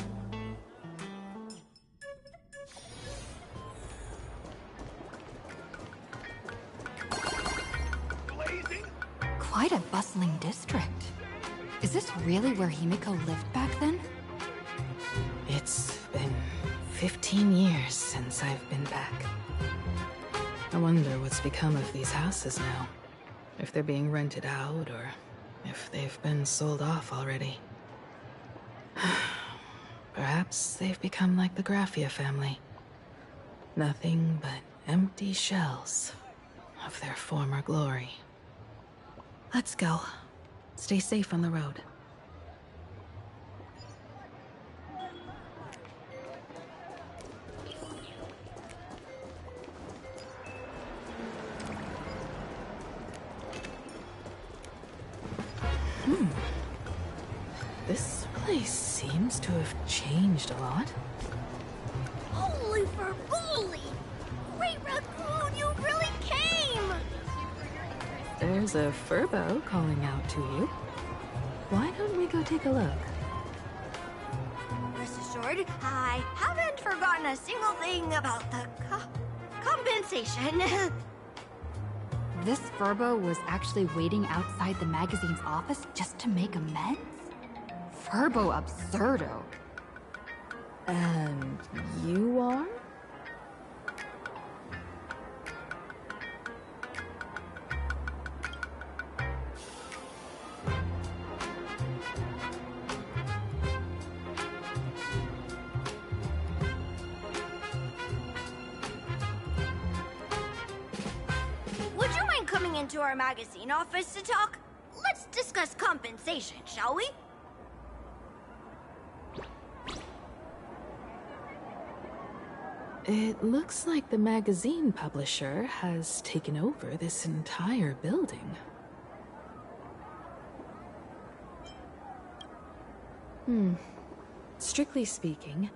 Quite a bustling district. Is this really where Himiko lived back then? It's been 15 years since I've been back. I wonder what's become of these houses now. If they're being rented out, or if they've been sold off already. Perhaps they've become like the Graphia family. Nothing but empty shells of their former glory. Let's go. Stay safe on the road. This place seems to have changed a lot. Holy for bully! Great Raccoon, you really came! There's a Furbo calling out to you. Why don't we go take a look? Rest assured, I haven't forgotten a single thing about the compensation. This Furbo was actually waiting outside the magazine's office just to make amends? Furbo absurdo. And you are? Would you mind coming into our magazine office to talk? Let's discuss compensation, shall we? It looks like the magazine publisher has taken over this entire building. Strictly speaking,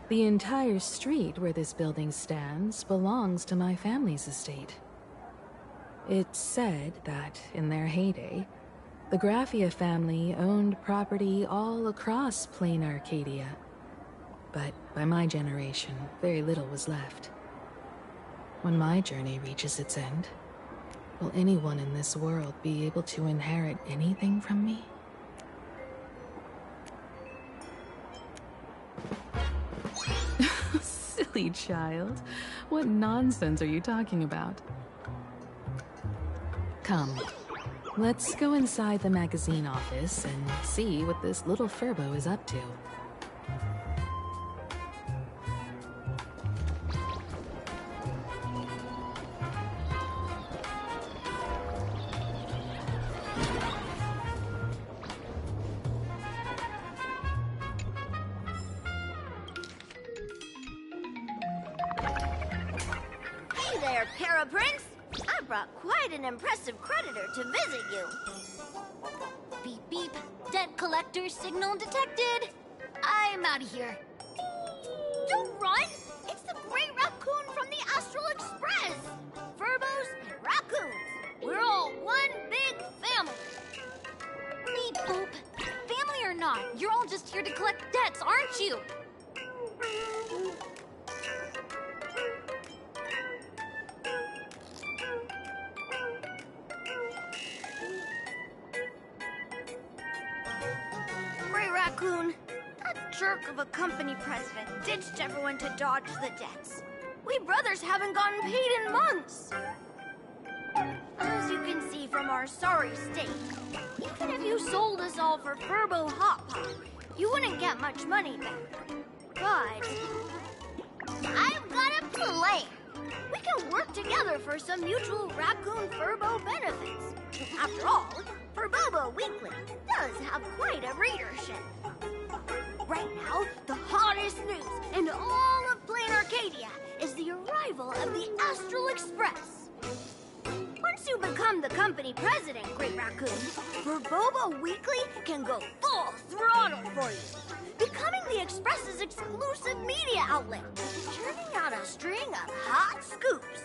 the entire street where this building stands belongs to my family's estate. It's said that, in their heyday, the Graphia family owned property all across Plain Arcadia. But by my generation, very little was left. When my journey reaches its end, will anyone in this world be able to inherit anything from me? Silly child. What nonsense are you talking about? Come, let's go inside the magazine office and see what this little Furbo is up to. Hey there, Paraprince! I brought quite an impressive creditor to visit you. Beep beep. Debt collector signal detected. I'm out of here. Don't run! It's the Great Raccoon from the Astral Express! Furbos and raccoons. We're all one big family. Beep boop. Family or not, you're all just here to collect debts, aren't you? Great Raccoon, that jerk of a company president ditched everyone to dodge the debts. We brothers haven't gotten paid in months. As you can see from our sorry state, even if you sold us all for Furbo Hot Pot, you wouldn't get much money back. But I've got a plan. We can work together for some mutual Raccoon Furbo benefits. After all, Furbobo Weekly does have quite a readership. Right now, the hottest news in all of Plain Arcadia is the arrival of the Astral Express. Once you become the company president, Great Raccoon, Furbobo Weekly can go full throttle for you, becoming the Express's exclusive media outlet, churning out a string of hot scoops.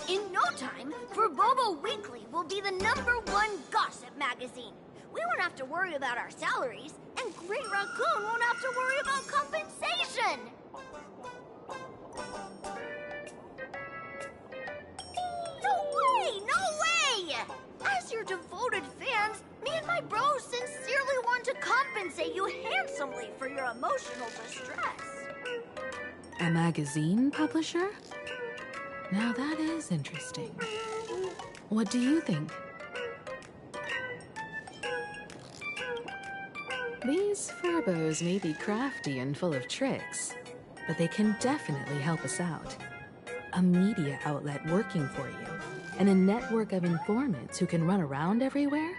In no time, Furbobo Weekly will be the #1 gossip magazine. We won't have to worry about our salaries, and Great Raccoon won't have to worry about compensation. No way! No way! As your devoted fans, me and my bros since wholesomely for your emotional distress. A magazine publisher? Now that is interesting. What do you think? These Furbos may be crafty and full of tricks, but they can definitely help us out. A media outlet working for you, and a network of informants who can run around everywhere?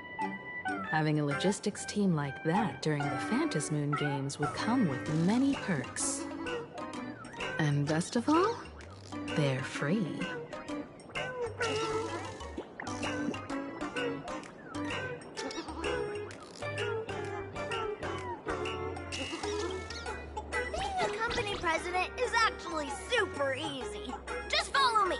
Having a logistics team like that during the Phantasmoon Games would come with many perks. And best of all, they're free. Being a company president is actually super easy. Just follow me.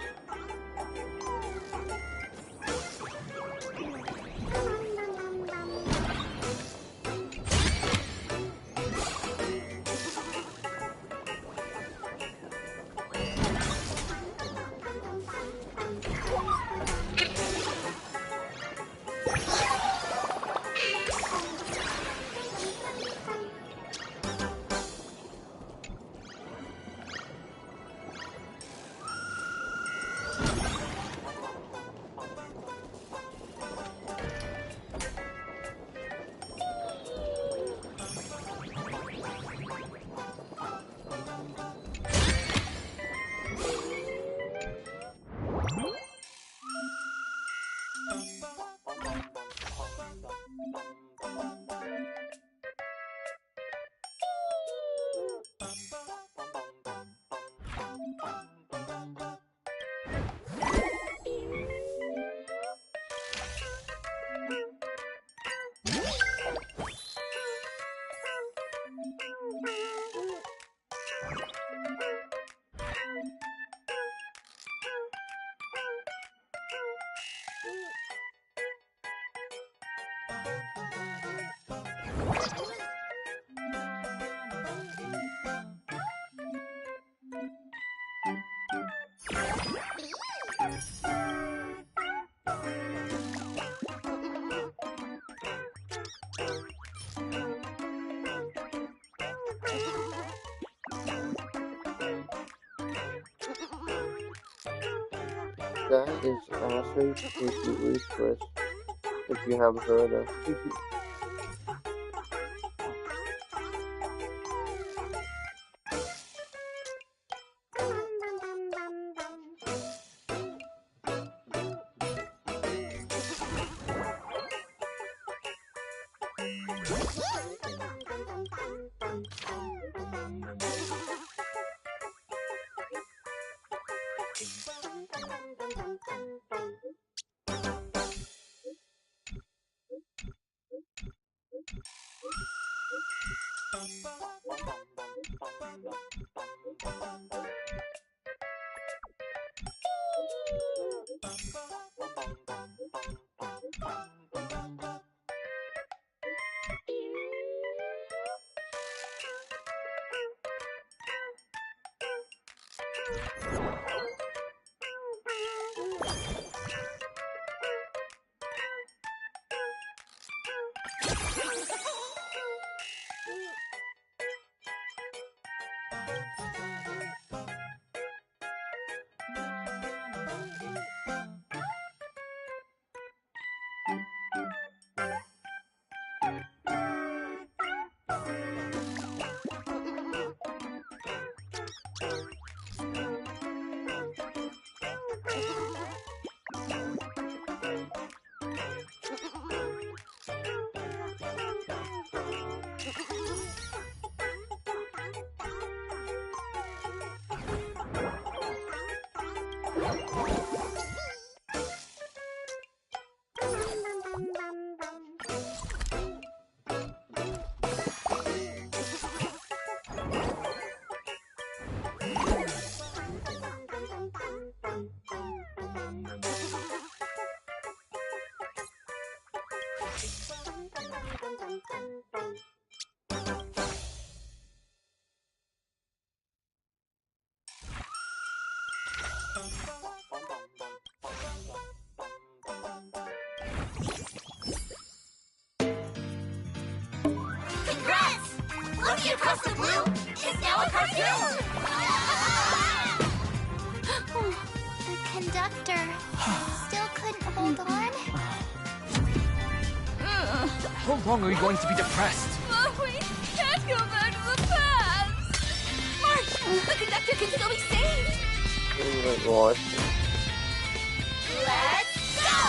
That is Acid Weekly Express, if you haven't heard of. Pasta Glue is now a cartoon! The conductor still couldn't hold on. How long are you going to be depressed? We can't go back to the past! March! The conductor can still be saved! Oh my god. Let's go!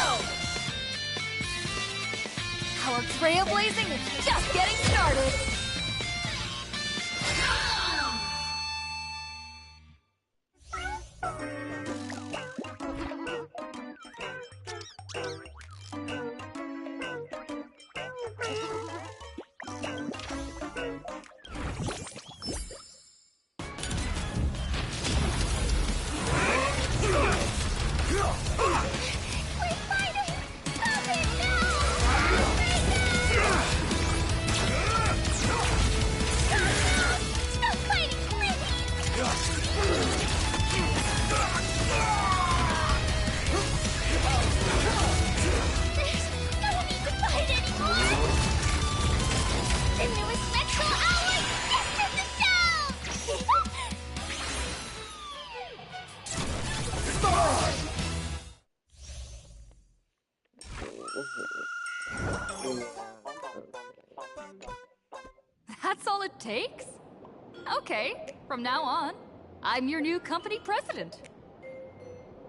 Our trailblazing is just getting started! That's all it takes? Okay, from now on, I'm your new company president.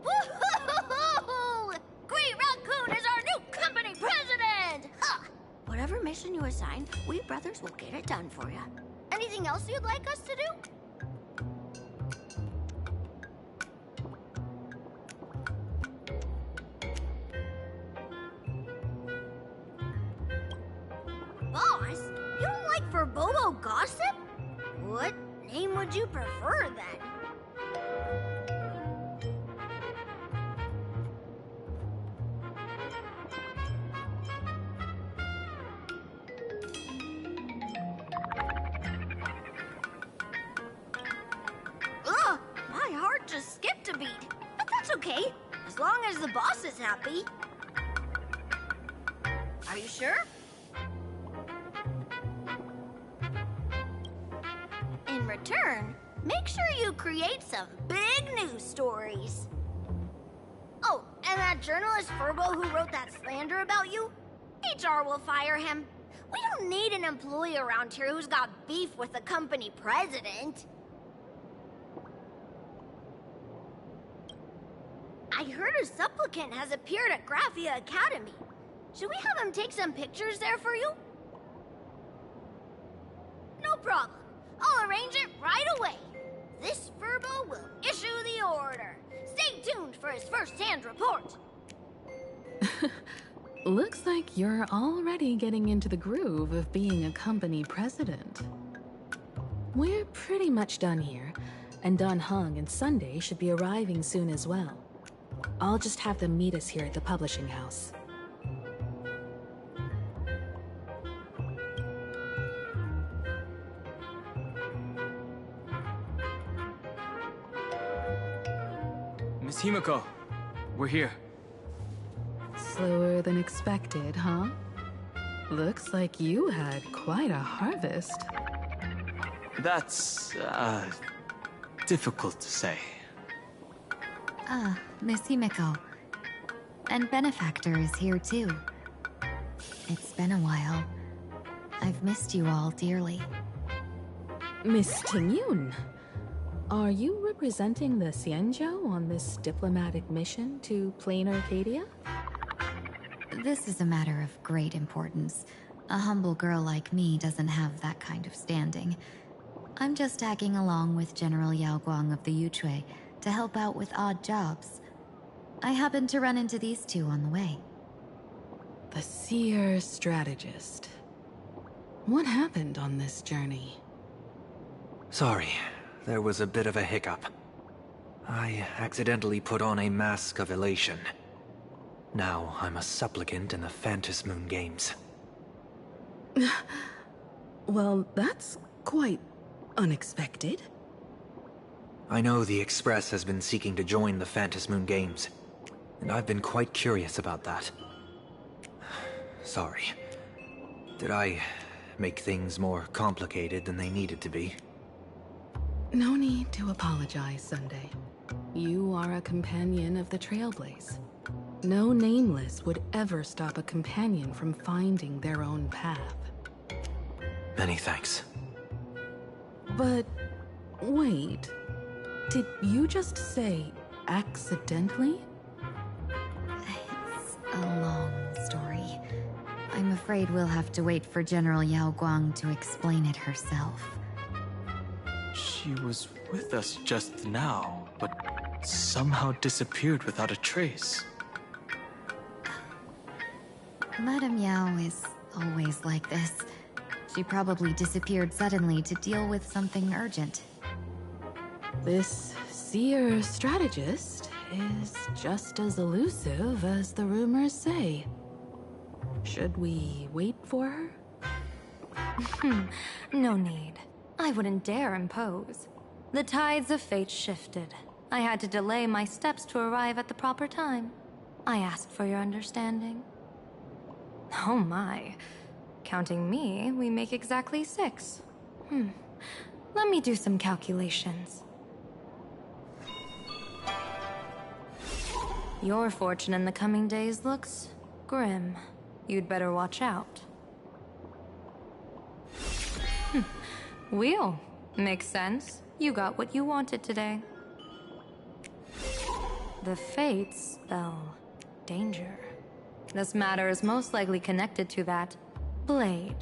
Woohoo! Great Raccoon is our new company president! Ha! Whatever mission you assign, we brothers will get it done for you. Anything else you'd like us to do? Boss, you don't like Verbobo gossip? What name would you prefer then? Ugh, my heart just skipped a beat. But that's okay, as long as the boss is happy. Are you sure? In return, make sure you create some big news stories. Oh, and that journalist Furbo who wrote that slander about you? HR will fire him. We don't need an employee around here who's got beef with the company president. I heard a supplicant has appeared at Graphia Academy. Should we have him take some pictures there for you? No problem. I'll arrange it right away. This Furbo will issue the order. Stay tuned for his first-hand report. Looks like you're already getting into the groove of being a company president. We're pretty much done here, and Dan Heng and Sunday should be arriving soon as well. I'll just have them meet us here at the publishing house. Miss Himiko, we're here. Slower than expected, huh? Looks like you had quite a harvest. That's, difficult to say. Ah, Miss Himiko. And Benefactor is here too. It's been a while. I've missed you all dearly. Miss Tingyun, are you representing the Xianzhou on this diplomatic mission to Plain Arcadia? This is a matter of great importance. A humble girl like me doesn't have that kind of standing. I'm just tagging along with General Yao Guang of the Yuchui to help out with odd jobs. I happened to run into these two on the way. The Seer Strategist. What happened on this journey? Sorry, there was a bit of a hiccup. I accidentally put on a mask of elation. Now I'm a supplicant in the Phantom Moon Games. Well, that's quite unexpected. I know the Express has been seeking to join the Phantom Moon Games, and I've been quite curious about that. Sorry. Did I make things more complicated than they needed to be. No need to apologize, Sunday. You are a companion of the Trailblaze. No Nameless would ever stop a companion from finding their own path. Many thanks. But wait, did you just say accidentally? It's a long story. I'm afraid we'll have to wait for General Yao Guang to explain it herself. She was with us just now, but somehow disappeared without a trace. Madame Yao is always like this. She probably disappeared suddenly to deal with something urgent. This seer strategist is just as elusive as the rumors say. Should we wait for her? No need. I wouldn't dare impose. The tides of fate shifted. I had to delay my steps to arrive at the proper time. I asked for your understanding. Oh my. Counting me, we make exactly 6. Let me do some calculations. Your fortune in the coming days looks grim. You'd better watch out. Wheel. Makes sense. You got what you wanted today. The fates spell danger. This matter is most likely connected to that blade.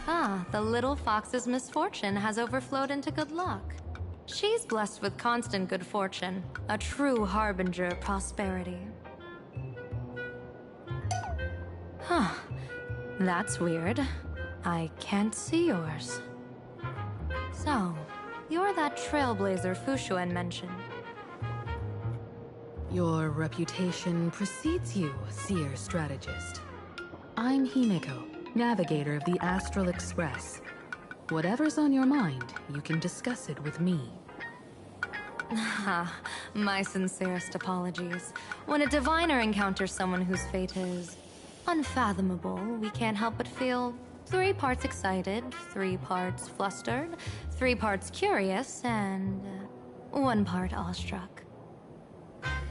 Ah, the little fox's misfortune has overflowed into good luck. She's blessed with constant good fortune, a true harbinger of prosperity. Huh. That's weird. I can't see yours. So, you're that trailblazer Fu Xuan mentioned. Your reputation precedes you, seer strategist. I'm Himeko, navigator of the Astral Express. Whatever's on your mind, you can discuss it with me. My sincerest apologies. When a diviner encounters someone whose fate is unfathomable, we can't help but feel 3 parts excited, 3 parts flustered, 3 parts curious, and 1 part awestruck.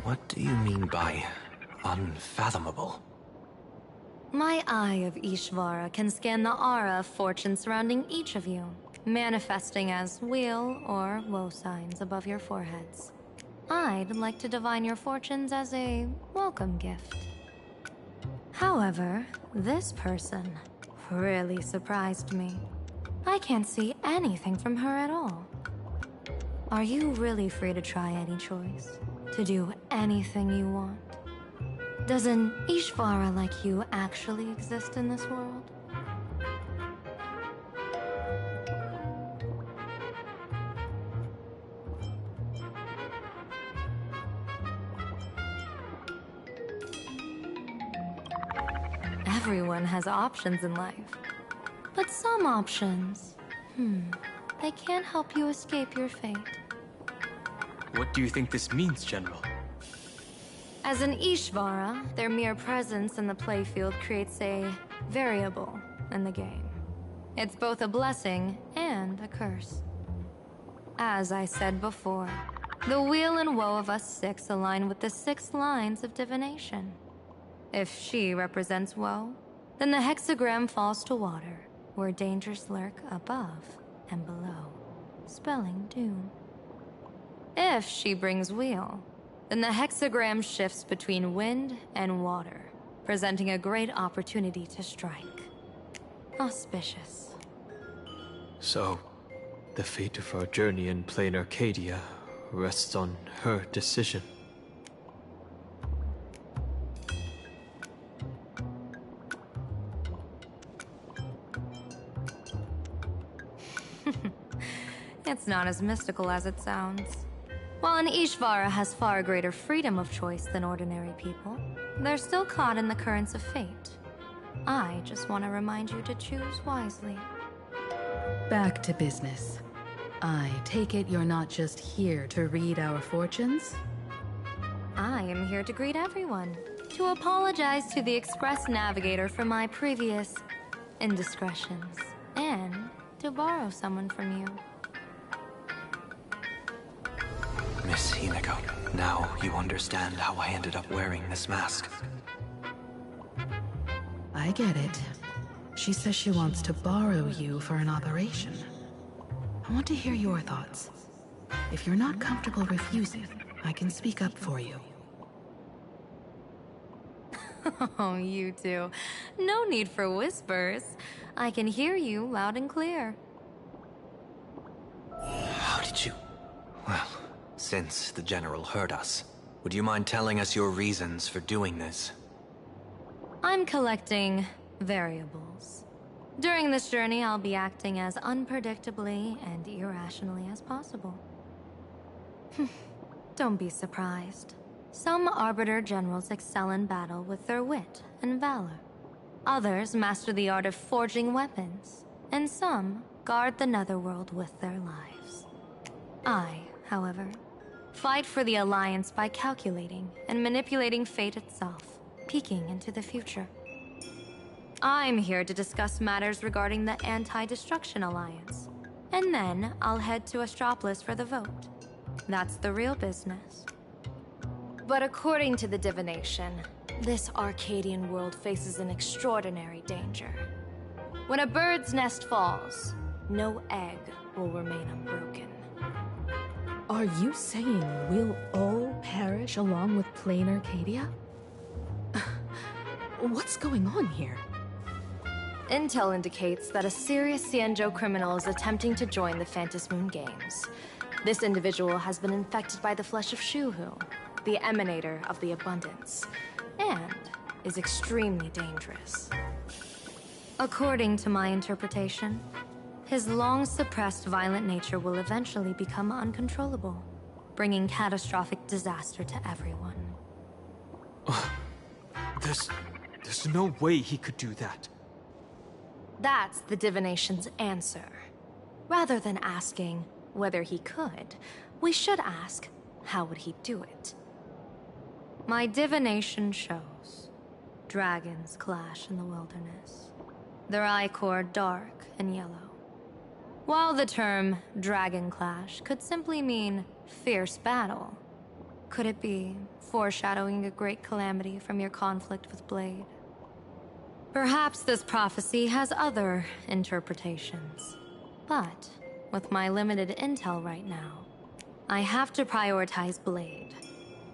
What do you mean by unfathomable? My eye of Ishvara can scan the aura of fortune surrounding each of you, manifesting as weal or woe signs above your foreheads. I'd like to divine your fortunes as a welcome gift. However, this person really surprised me. I can't see anything from her at all. Are you really free to try any choice? To do anything you want? Does an Ishvara like you actually exist in this world? Everyone has options in life. But some options, they can't help you escape your fate. What do you think this means, General? As an Ishvara, their mere presence in the playfield creates a variable in the game. It's both a blessing and a curse. As I said before, the weal and woe of us 6 align with the 6 lines of divination. If she represents woe, then the hexagram falls to water, where dangers lurk above and below, spelling doom. If she brings weal, then the hexagram shifts between wind and water, presenting a great opportunity to strike. Auspicious. So, the fate of our journey in plain Arcadia rests on her decision. It's not as mystical as it sounds. While an Ishvara has far greater freedom of choice than ordinary people, they're still caught in the currents of fate. I just want to remind you to choose wisely. Back to business. I take it you're not just here to read our fortunes? I am here to greet everyone. To apologize to the Express Navigator for my previous indiscretions, and to borrow someone from you. Miss Himeko, now you understand how I ended up wearing this mask. I get it. She says she wants to borrow you for an operation. I want to hear your thoughts. If you're not comfortable refusing, I can speak up for you. Oh, you two. No need for whispers. I can hear you loud and clear. How did you... Well, since the General heard us, would you mind telling us your reasons for doing this? I'm collecting variables. During this journey, I'll be acting as unpredictably and irrationally as possible. Don't be surprised. Some Arbiter Generals excel in battle with their wit and valor. Others master the art of forging weapons, and some guard the Netherworld with their lives. I, however, fight for the Alliance by calculating and manipulating fate itself, peeking into the future. I'm here to discuss matters regarding the Anti-Destruction Alliance, and then I'll head to Astropolis for the vote. That's the real business. But according to the divination, this Arcadian world faces an extraordinary danger. When a bird's nest falls, no egg will remain unbroken. Are you saying we'll all perish along with plain Arcadia? What's going on here? Intel indicates that a serious Xianzhou criminal is attempting to join the Phantom Moon Games. This individual has been infected by the flesh of Shuhu, the emanator of the abundance, and is extremely dangerous. According to my interpretation, his long-suppressed violent nature will eventually become uncontrollable, bringing catastrophic disaster to everyone. There's no way he could do that. That's the divination's answer. Rather than asking whether he could, we should ask, how would he do it? My divination shows dragons clash in the wilderness, their ichor dark and yellow. While the term dragon clash could simply mean fierce battle, could it be foreshadowing a great calamity from your conflict with Blade? Perhaps this prophecy has other interpretations, but with my limited intel right now, I have to prioritize Blade,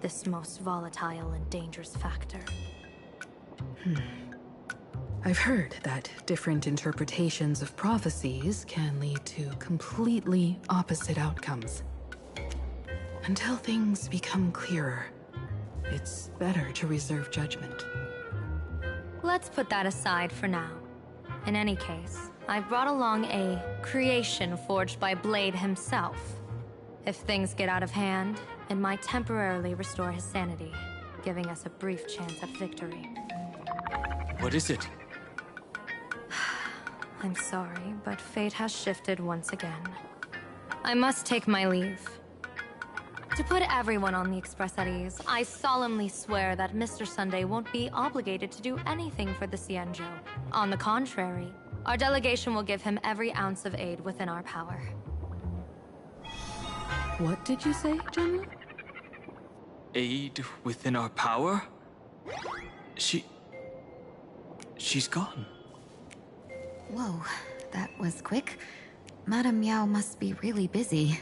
this most volatile and dangerous factor. I've heard that different interpretations of prophecies can lead to completely opposite outcomes. Until things become clearer, it's better to reserve judgment. Let's put that aside for now. In any case, I've brought along a creation forged by Blade himself. If things get out of hand, it might temporarily restore his sanity, giving us a brief chance at victory. What is it? I'm sorry, but fate has shifted once again. I must take my leave. To put everyone on the Express at ease, I solemnly swear that Mr. Sunday won't be obligated to do anything for the Xianzhou. On the contrary, our delegation will give him every ounce of aid within our power. What did you say, General? Aid within our power? She's gone. Whoa, that was quick. Madame Miao must be really busy.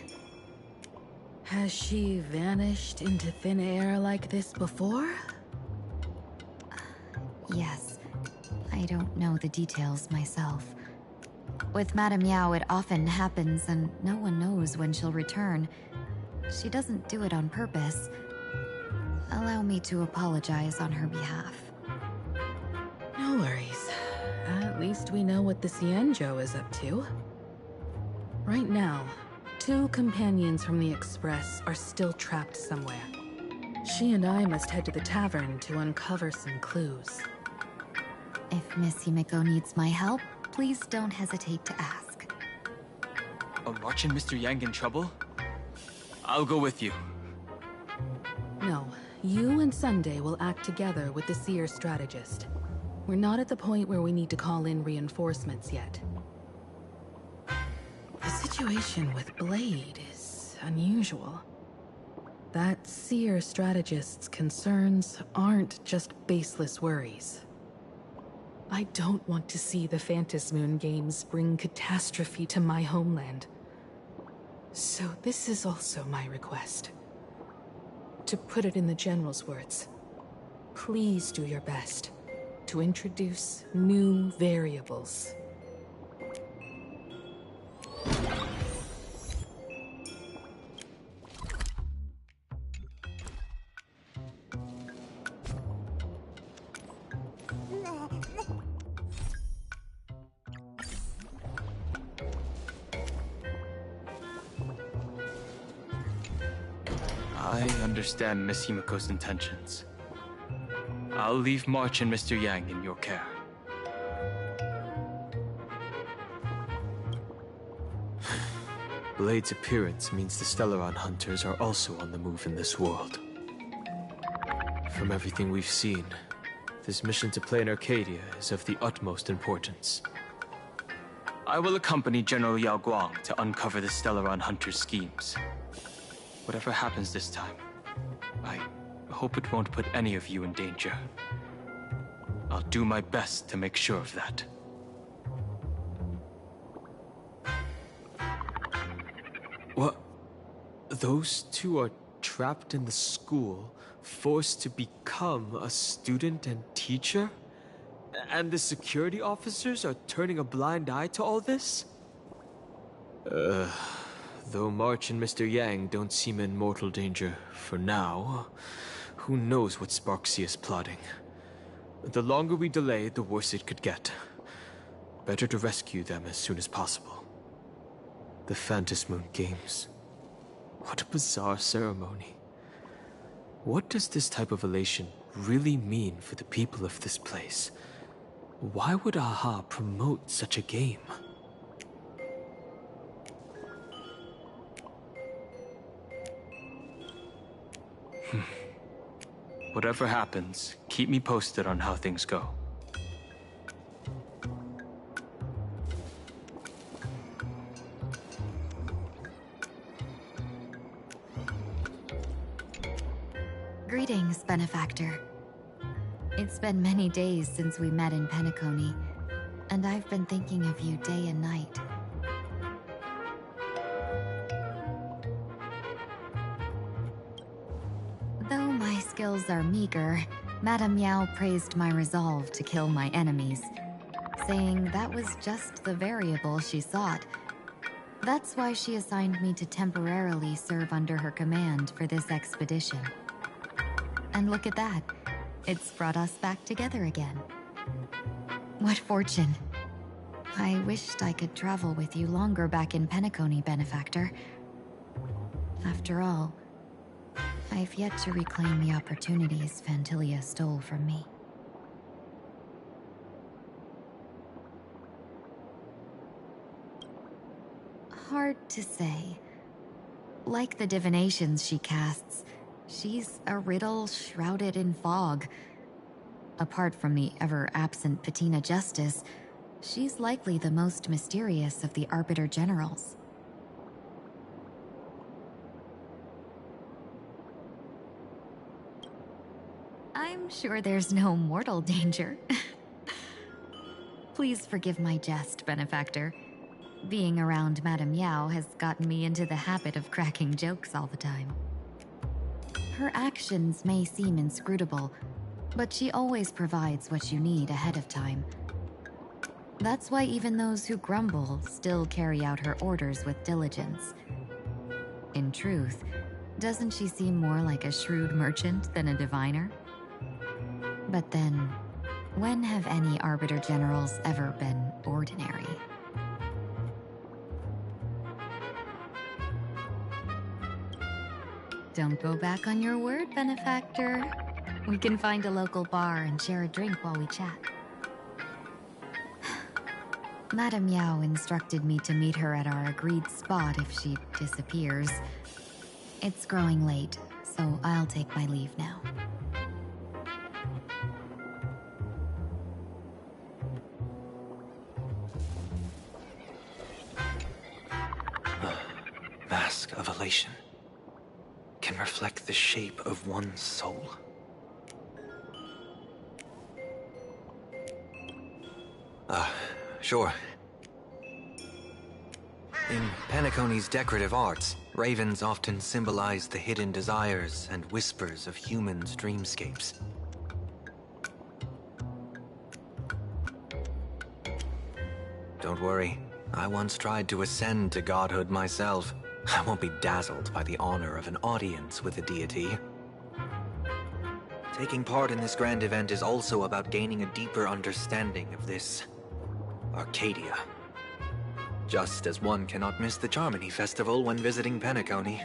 Has she vanished into thin air like this before? Yes. I don't know the details myself. With Madame Miao, it often happens and no one knows when she'll return. She doesn't do it on purpose. Allow me to apologize on her behalf. No worries. At least we know what the Xianzhou is up to. Right now, 2 companions from the Express are still trapped somewhere. She and I must head to the tavern to uncover some clues. If Miss Himeko needs my help, please don't hesitate to ask. Are March and Mr. Yang in trouble? I'll go with you. No, you and Sunday will act together with the Seer strategist. We're not at the point where we need to call in reinforcements yet. The situation with Blade is unusual. That Seer strategist's concerns aren't just baseless worries. I don't want to see the Phantasmoon games bring catastrophe to my homeland. So this is also my request. To put it in the General's words, please do your best to introduce new variables. I understand Miss Himiko's intentions. I'll leave March and Mr. Yang in your care. Blade's appearance means the Stellaron hunters are also on the move in this world. From everything we've seen, this mission to Plain Arcadia is of the utmost importance. I will accompany General Yao Guang to uncover the Stellaron hunters' schemes. Whatever happens this time, I hope it won't put any of you in danger. I'll do my best to make sure of that. What? Those two are trapped in the school, forced to become a student and teacher? And the security officers are turning a blind eye to all this? Though March and Mr. Yang don't seem in mortal danger for now, who knows what Sparksy is plotting. The longer we delay, the worse it could get. Better to rescue them as soon as possible. The Phantasmoon Games. What a bizarre ceremony. What does this type of elation really mean for the people of this place? Why would AHA promote such a game? Whatever happens, keep me posted on how things go. Greetings, Benefactor. It's been many days since we met in Penacony, and I've been thinking of you day and night. Though my skills are meager, Madame Yao praised my resolve to kill my enemies, saying that was just the variable she sought. That's why she assigned me to temporarily serve under her command for this expedition. And look at that. It's brought us back together again. What fortune. I wished I could travel with you longer back in Penacony, Benefactor. After all, I've yet to reclaim the opportunities Phantilia stole from me. Hard to say. Like the divinations she casts, she's a riddle shrouded in fog. Apart from the ever-absent Patina Justice, she's likely the most mysterious of the Arbiter Generals. I'm sure there's no mortal danger. Please forgive my jest, Benefactor. Being around Madame Yao has gotten me into the habit of cracking jokes all the time. Her actions may seem inscrutable, but she always provides what you need ahead of time. That's why even those who grumble still carry out her orders with diligence. In truth, doesn't she seem more like a shrewd merchant than a diviner? But then, when have any Arbiter Generals ever been ordinary? Don't go back on your word, Benefactor. We can find a local bar and share a drink while we chat. Madame Yao instructed me to meet her at our agreed spot if she disappears. It's growing late, so I'll take my leave now. mask of elation can reflect the shape of one's soul. Sure. In Penacony's decorative arts, ravens often symbolize the hidden desires and whispers of humans' dreamscapes. Don't worry, I once tried to ascend to godhood myself. I won't be dazzled by the honor of an audience with a deity. Taking part in this grand event is also about gaining a deeper understanding of this Arcadia. Just as one cannot miss the Charmony Festival when visiting Penacony.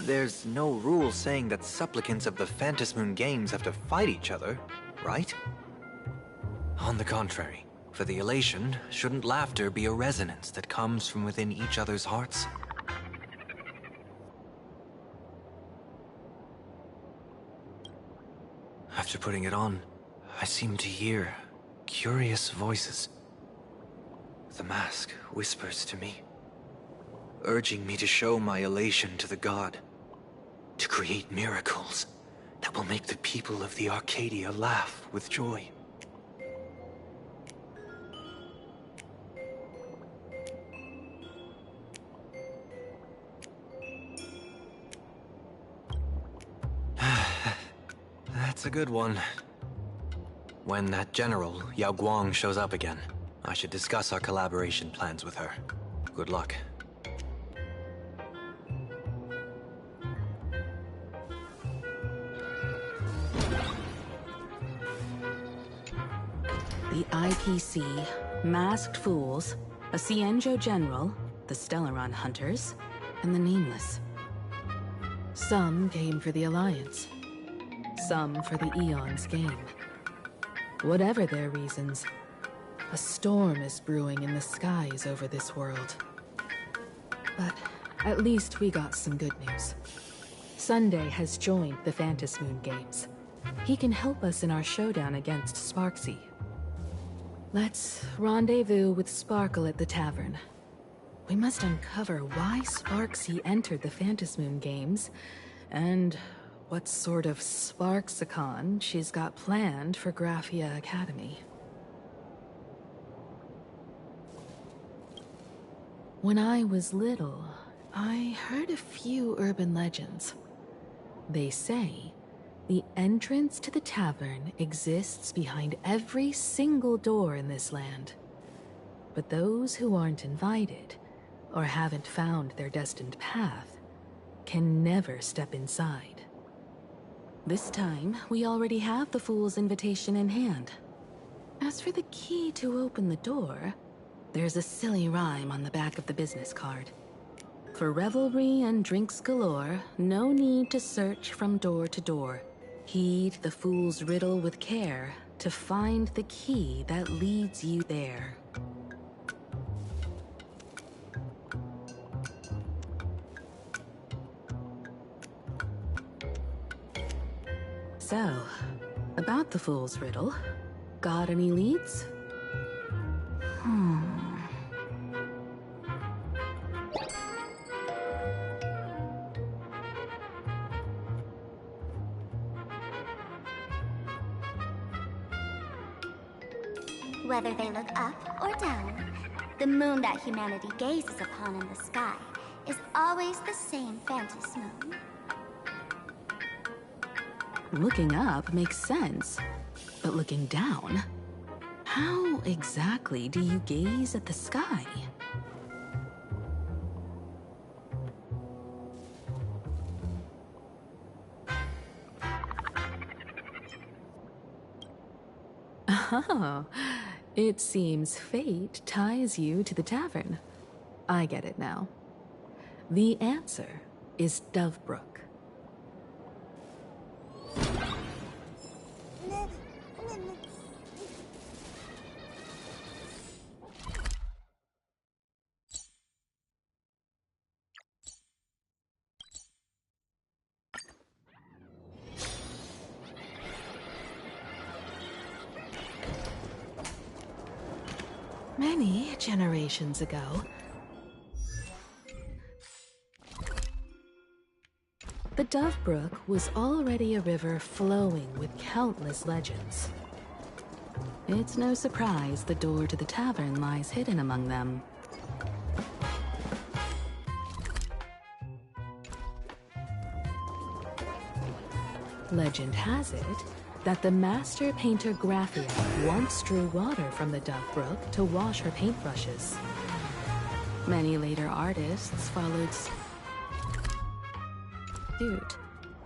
There's no rule saying that supplicants of the Phantasmoon Games have to fight each other, right? On the contrary, for the elation, shouldn't laughter be a resonance that comes from within each other's hearts? After putting it on, I seem to hear curious voices. The mask whispers to me, urging me to show my elation to the god, to create miracles that will make the people of the Arcadia laugh with joy. That's a good one. When that general, Yao Guang, shows up again, I should discuss our collaboration plans with her. Good luck. The IPC, Masked Fools, a Xianzhou General, the Stellaron Hunters, and the Nameless. Some came for the Alliance. Some for the Eon's game. Whatever their reasons, a storm is brewing in the skies over this world. But at least we got some good news. Sunday has joined the Phantasmoon Games. He can help us in our showdown against Sparksy. Let's rendezvous with Sparkle at the tavern. We must uncover why Sparksy entered the Phantasmoon Games, and what sort of Sparksicon she's got planned for Graphia Academy. When I was little, I heard a few urban legends. They say the entrance to the tavern exists behind every single door in this land. But those who aren't invited, or haven't found their destined path, can never step inside. This time, we already have the Fool's invitation in hand. As for the key to open the door, there's a silly rhyme on the back of the business card. For revelry and drinks galore, no need to search from door to door. Heed the fool's riddle with care to find the key that leads you there. So, about the fool's riddle, got any leads? Whether they look up or down, the moon that humanity gazes upon in the sky is always the same Phantasmoon. Looking up makes sense, but looking down? How exactly do you gaze at the sky? Oh, it seems fate ties you to the tavern. I get it now. The answer is Dovebrook. Many generations ago, the Dove Brook was already a river flowing with countless legends. It's no surprise the door to the tavern lies hidden among them. Legend has it that the master painter Graphia once drew water from the Dove Brook to wash her paintbrushes. Many later artists followed suit,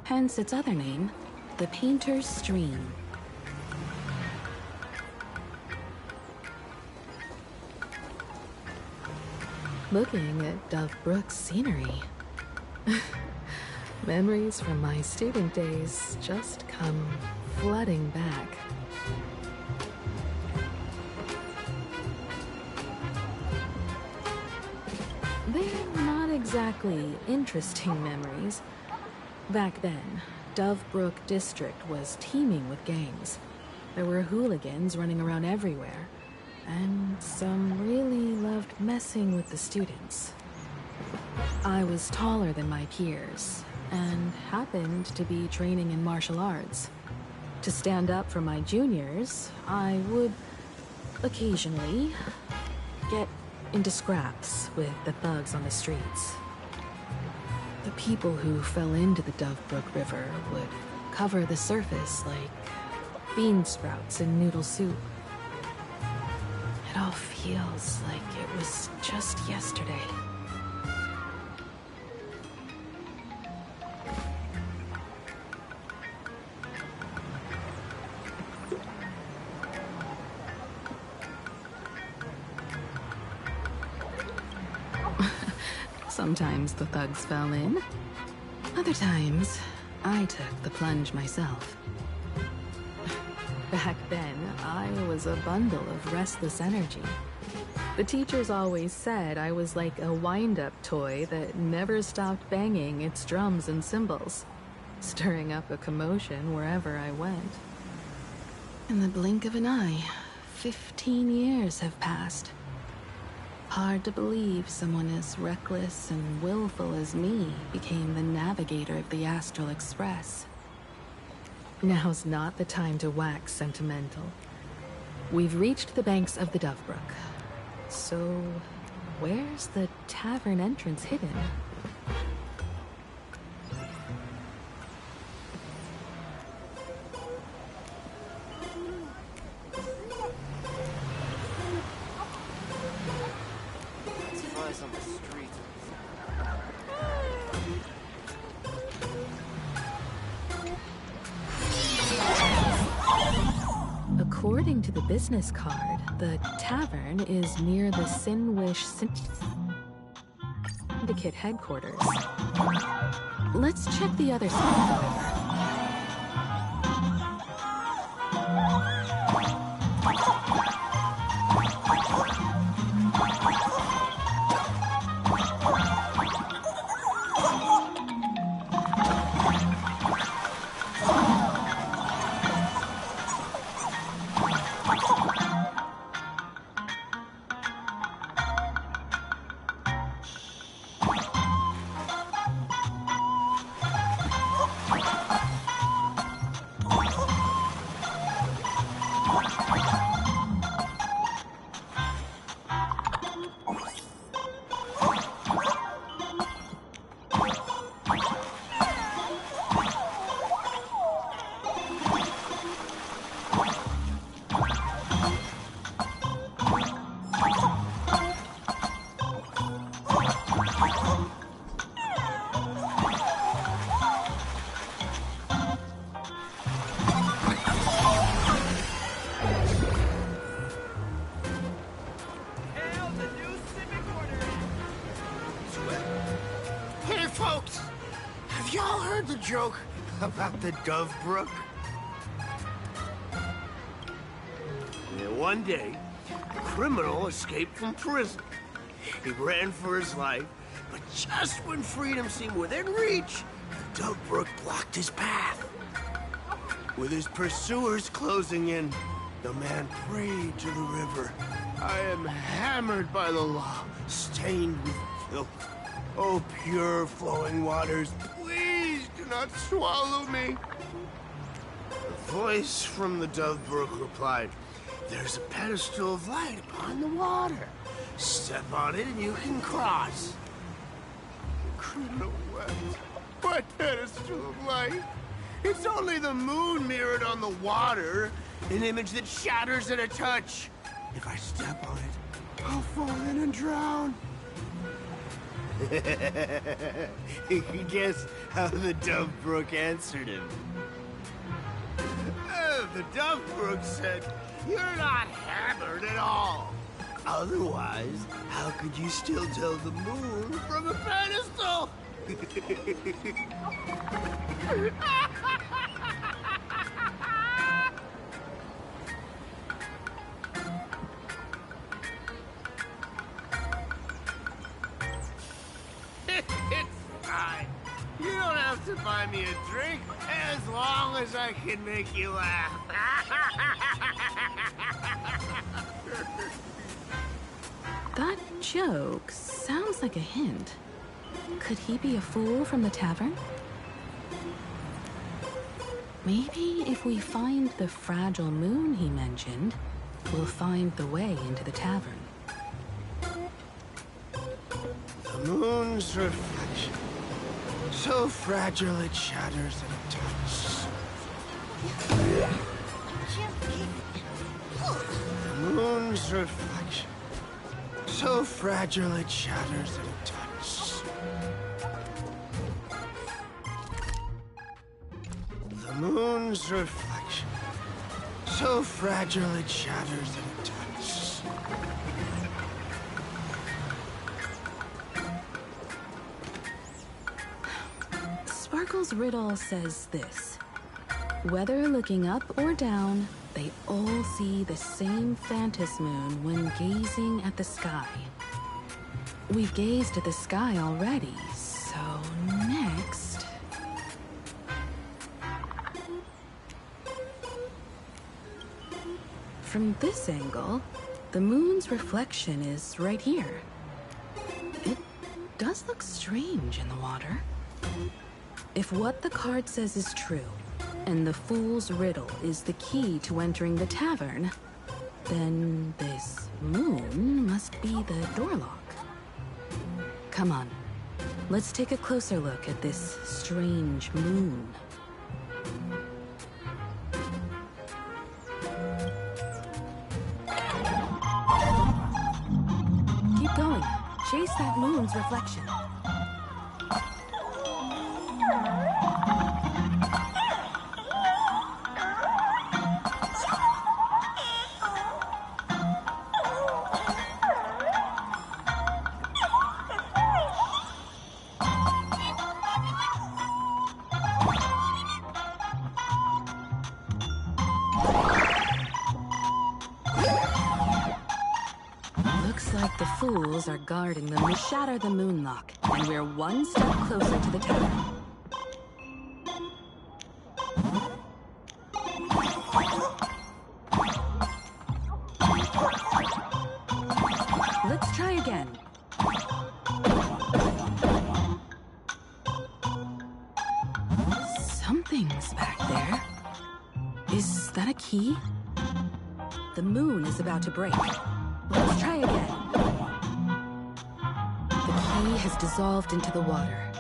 hence its other name, the Painter's Stream. Looking at Dove Brook's scenery, memories from my student days just come flooding back. They're not exactly interesting memories. Back then, Dove Brook District was teeming with gangs. There were hooligans running around everywhere, and some really loved messing with the students. I was taller than my peers, and happened to be training in martial arts. To stand up for my juniors, I would occasionally get into scraps with the thugs on the streets. The people who fell into the Dove Brook River would cover the surface like bean sprouts in noodle soup. It all feels like it was just yesterday. Sometimes the thugs fell in. Other times, I took the plunge myself. Back then, I was a bundle of restless energy. The teachers always said I was like a wind-up toy that never stopped banging its drums and cymbals, stirring up a commotion wherever I went. In the blink of an eye, 15 years have passed. Hard to believe someone as reckless and willful as me became the navigator of the Astral Express. Now's not the time to wax sentimental. We've reached the banks of the Dove Brook. So, where's the tavern entrance hidden? According to the business card, the tavern is near the Sinwish Syndicate headquarters. Let's check the other side of the river. Joke about the Dove Brook? Yeah, one day, a criminal escaped from prison. He ran for his life, but just when freedom seemed within reach, the Dove Brook blocked his path. With his pursuers closing in, the man prayed to the river, I am hammered by the law, stained with filth. Oh, pure flowing waters, please do not swallow me. A voice from the Dove Brook replied, "There's a pedestal of light upon the water. Step on it and you can cross." The criminal wept. What pedestal of light? It's only the moon mirrored on the water, an image that shatters at a touch. If I step on it, I'll fall in and drown. Guess how the Dove Brook answered him. The Dove Brook said, "You're not hammered at all. Otherwise, how could you still tell the moon from a pedestal?" It's fine. You don't have to buy me a drink as long as I can make you laugh. That joke sounds like a hint. Could he be a fool from the tavern? Maybe if we find the fragile moon he mentioned, we'll find the way into the tavern. The moon's reflection, so fragile it shatters at a touch. The moon's reflection, so fragile it shatters at a touch. The moon's reflection, so fragile it shatters at a touch. Sparkle's riddle says this: whether looking up or down, they all see the same Phantas moon when gazing at the sky. We've gazed at the sky already, so next... From this angle, the moon's reflection is right here. It does look strange in the water. If what the card says is true, and the fool's riddle is the key to entering the tavern, then this moon must be the door lock. Come on, let's take a closer look at this strange moon. Keep going. Chase that moon's reflection. Looks like the fools are guarding them to shatter the moonlock, and we're one step closer to the tavern. Let's try again. Something's back there. Is that a key? The moon is about to break. Let's try again. The key has dissolved into the water.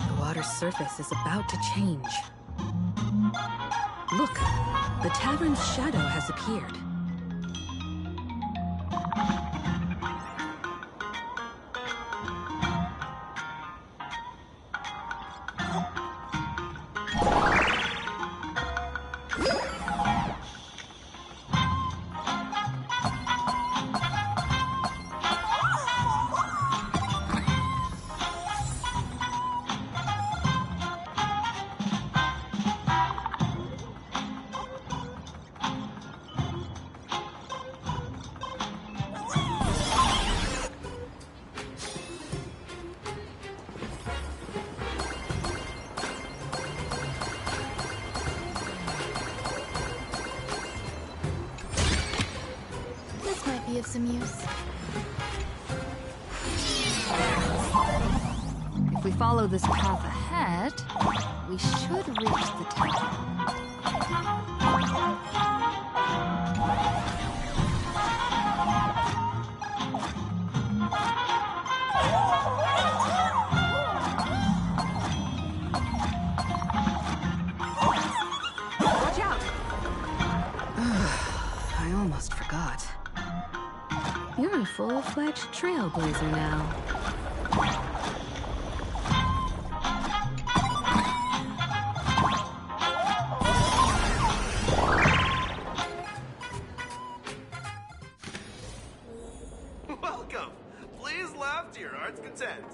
The water's surface is about to change. Look, the tavern's shadow has appeared. of some use. If we follow this path ahead, we should reach the tavern. Watch out! I almost forgot. You're a full-fledged trailblazer now. Welcome. Please laugh to your heart's content.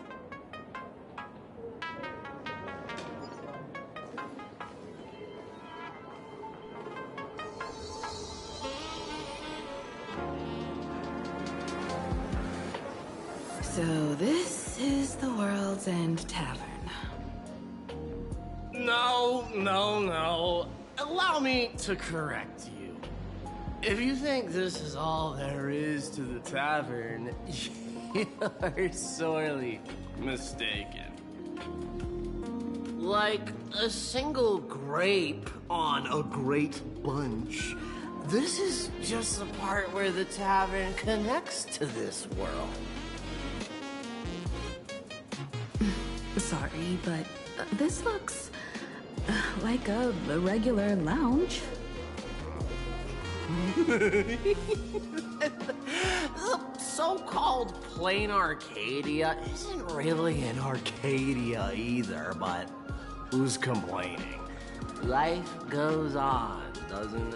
So this is the World's End Tavern. No. Allow me to correct you. If you think this is all there is to the tavern, you're sorely mistaken. Like a single grape on a great bunch, this is just the part where the tavern connects to this world. Sorry, but this looks like a regular lounge. The so-called plain Arcadia isn't really an Arcadia either, but who's complaining? Life goes on, doesn't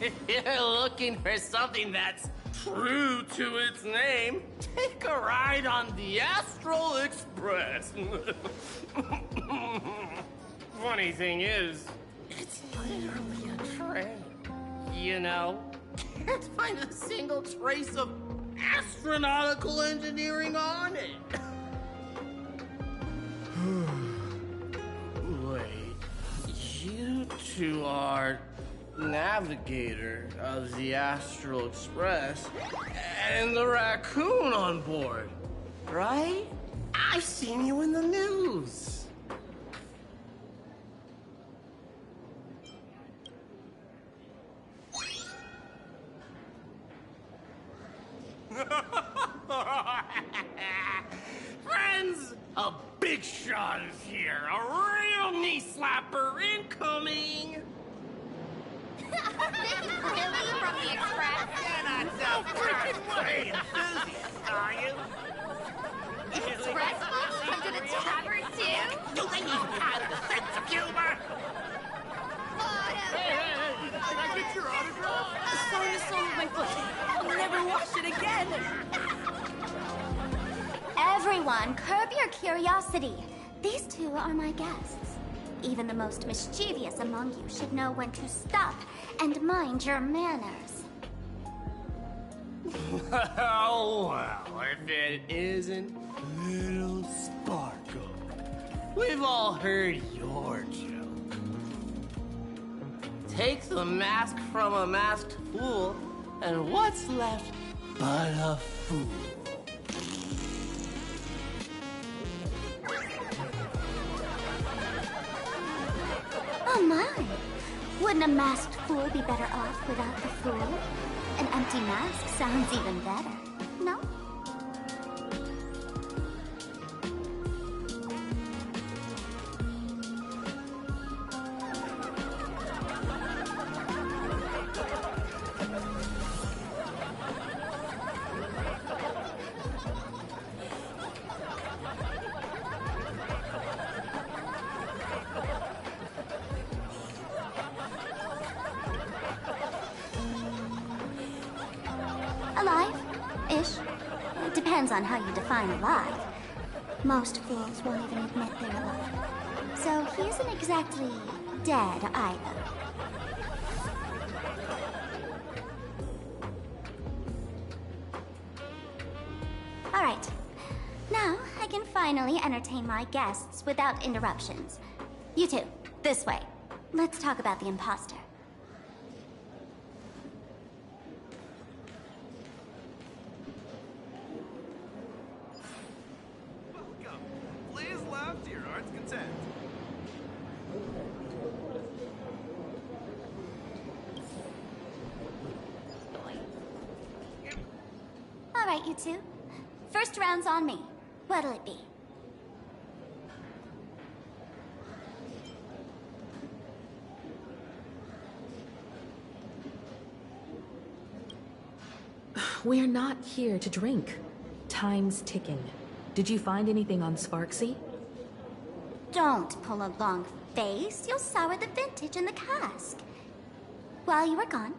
it? If you're looking for something that's true to its name, take a ride on the Astral Express. Funny thing is, it's literally a train. You know, can't find a single trace of astronautical engineering on it. Wait, you two are navigator of the Astral Express and the raccoon on board, right? I've seen you in the news. Friends, a big shot is here. A real knee slapper incoming. This is really from the Express? You're not so freaking enthusiast, are you? Express folks come to the tavern too? Do they even have the sense of humor? Hey, can I get your autograph? Sorry to soul my foot. I'll never wash it again. Everyone, curb your curiosity. These two are my guests. Even the most mischievous among you should know when to stop and mind your manners. Oh, well, if it isn't Little Sparkle. We've all heard your joke. Take the mask from a masked fool, and what's left but a fool? Oh my! Wouldn't a masked fool be better off without the fool? An empty mask sounds even better, no? Alive-ish. It depends on how you define alive. Most fools won't even admit they're alive. So he isn't exactly dead either. All right. Now I can finally entertain my guests without interruptions. You two, this way. Let's talk about the imposter. right, you two. First round's on me. What'll it be? We're not here to drink. Time's ticking. Did you find anything on Sparksy? Don't pull a long face. You'll sour the vintage in the cask. While you were gone,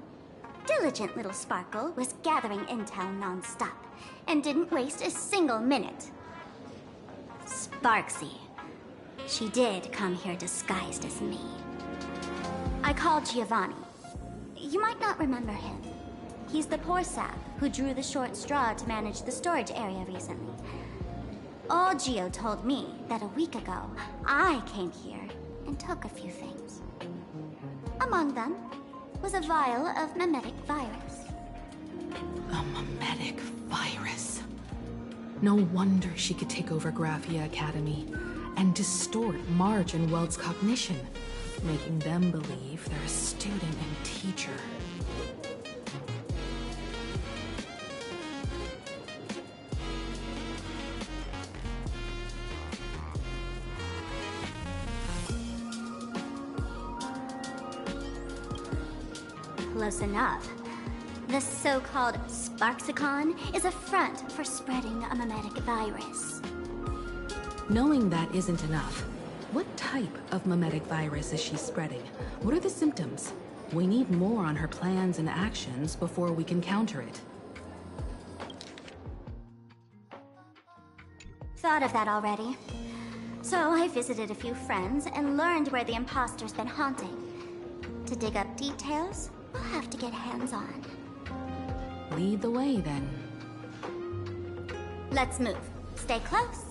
diligent little Sparkle was gathering intel non-stop and didn't waste a single minute. Sparksy. She did come here disguised as me. I called Giovanni. You might not remember him. He's the poor sap who drew the short straw to manage the storage area recently. Old Gio told me that a week ago, I came here and took a few things. Among them was a vial of mimetic virus. A mimetic virus. No wonder she could take over Graphia Academy and distort March and Welt's cognition, making them believe they're a student and teacher. Close enough. The so-called Sparksicon is a front for spreading a mimetic virus. Knowing that isn't enough, what type of mimetic virus is she spreading? What are the symptoms? We need more on her plans and actions before we can counter it. Thought of that already. So I visited a few friends and learned where the imposter's been haunting. To dig up details, we'll have to get hands-on. Lead the way, then. Let's move. Stay close.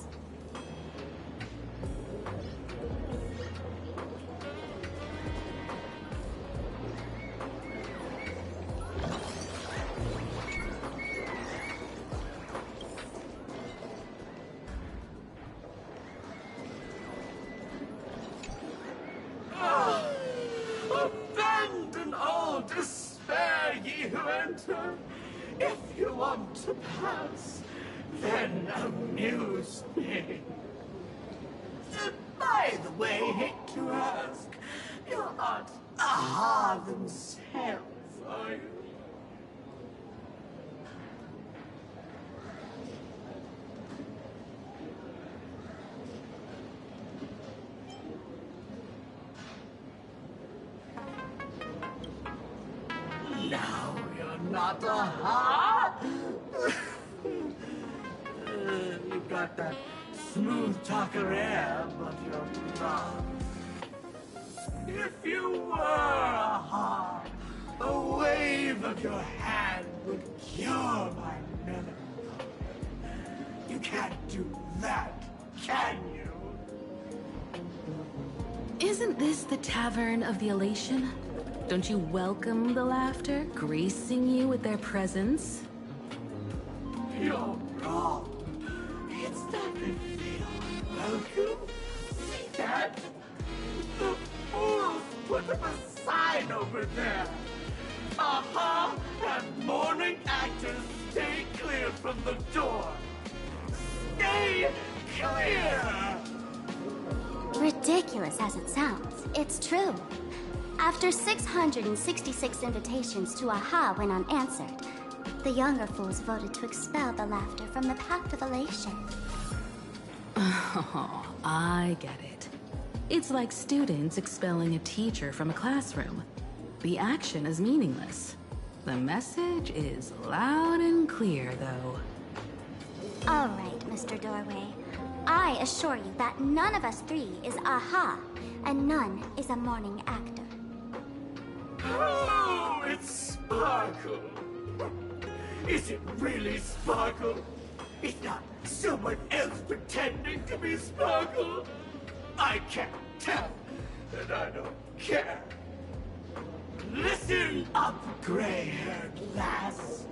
Abandon all despair, ye who enter. If you want to pass, then amuse me. By the way, hate to ask, you're not Aha themselves, are you? No, you're not Aha! You've got that smooth talker air, but you're not. If you were Aha, a wave of your hand would cure my melancholy. You can't do that, can you? Isn't this the Tavern of the Elation? Don't you welcome the laughter, gracing you with their presence? You're wrong. It's not they feel welcome. See that? The fools put up a sign over there. Aha! And morning actors stay clear from the door. Stay clear! Ridiculous as it sounds, it's true. After 666 invitations to Aha went unanswered, the younger fools voted to expel the laughter from the Pact of Elation. Oh, I get it. It's like students expelling a teacher from a classroom. The action is meaningless. The message is loud and clear, though. All right, Mr. Doorway. I assure you that none of us three is Aha, and none is a morning actor. Oh, it's Sparkle. Is it really Sparkle? It's not someone else pretending to be Sparkle. I can't tell, and I don't care. Listen up, gray-haired lass.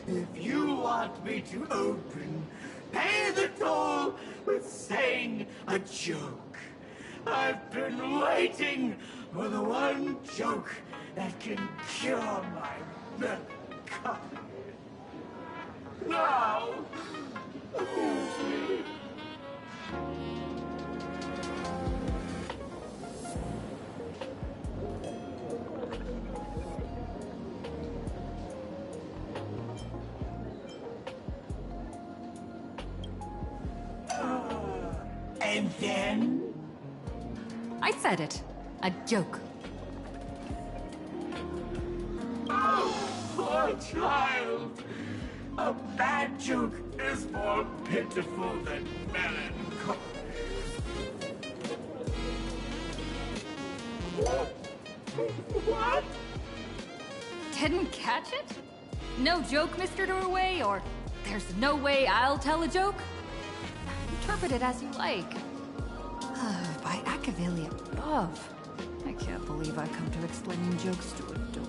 If you want me to open, pay the toll with saying a joke. I've been waiting for the one joke that can cure my melancholy. Now, And then? I said it. A joke. Oh, poor child. A bad joke is more pitiful than melancholy. What? Didn't catch it? No joke, Mr. Doorway, or there's no way I'll tell a joke? Interpret it as you like. By Akavili above. I can't believe I come to explaining jokes to a door.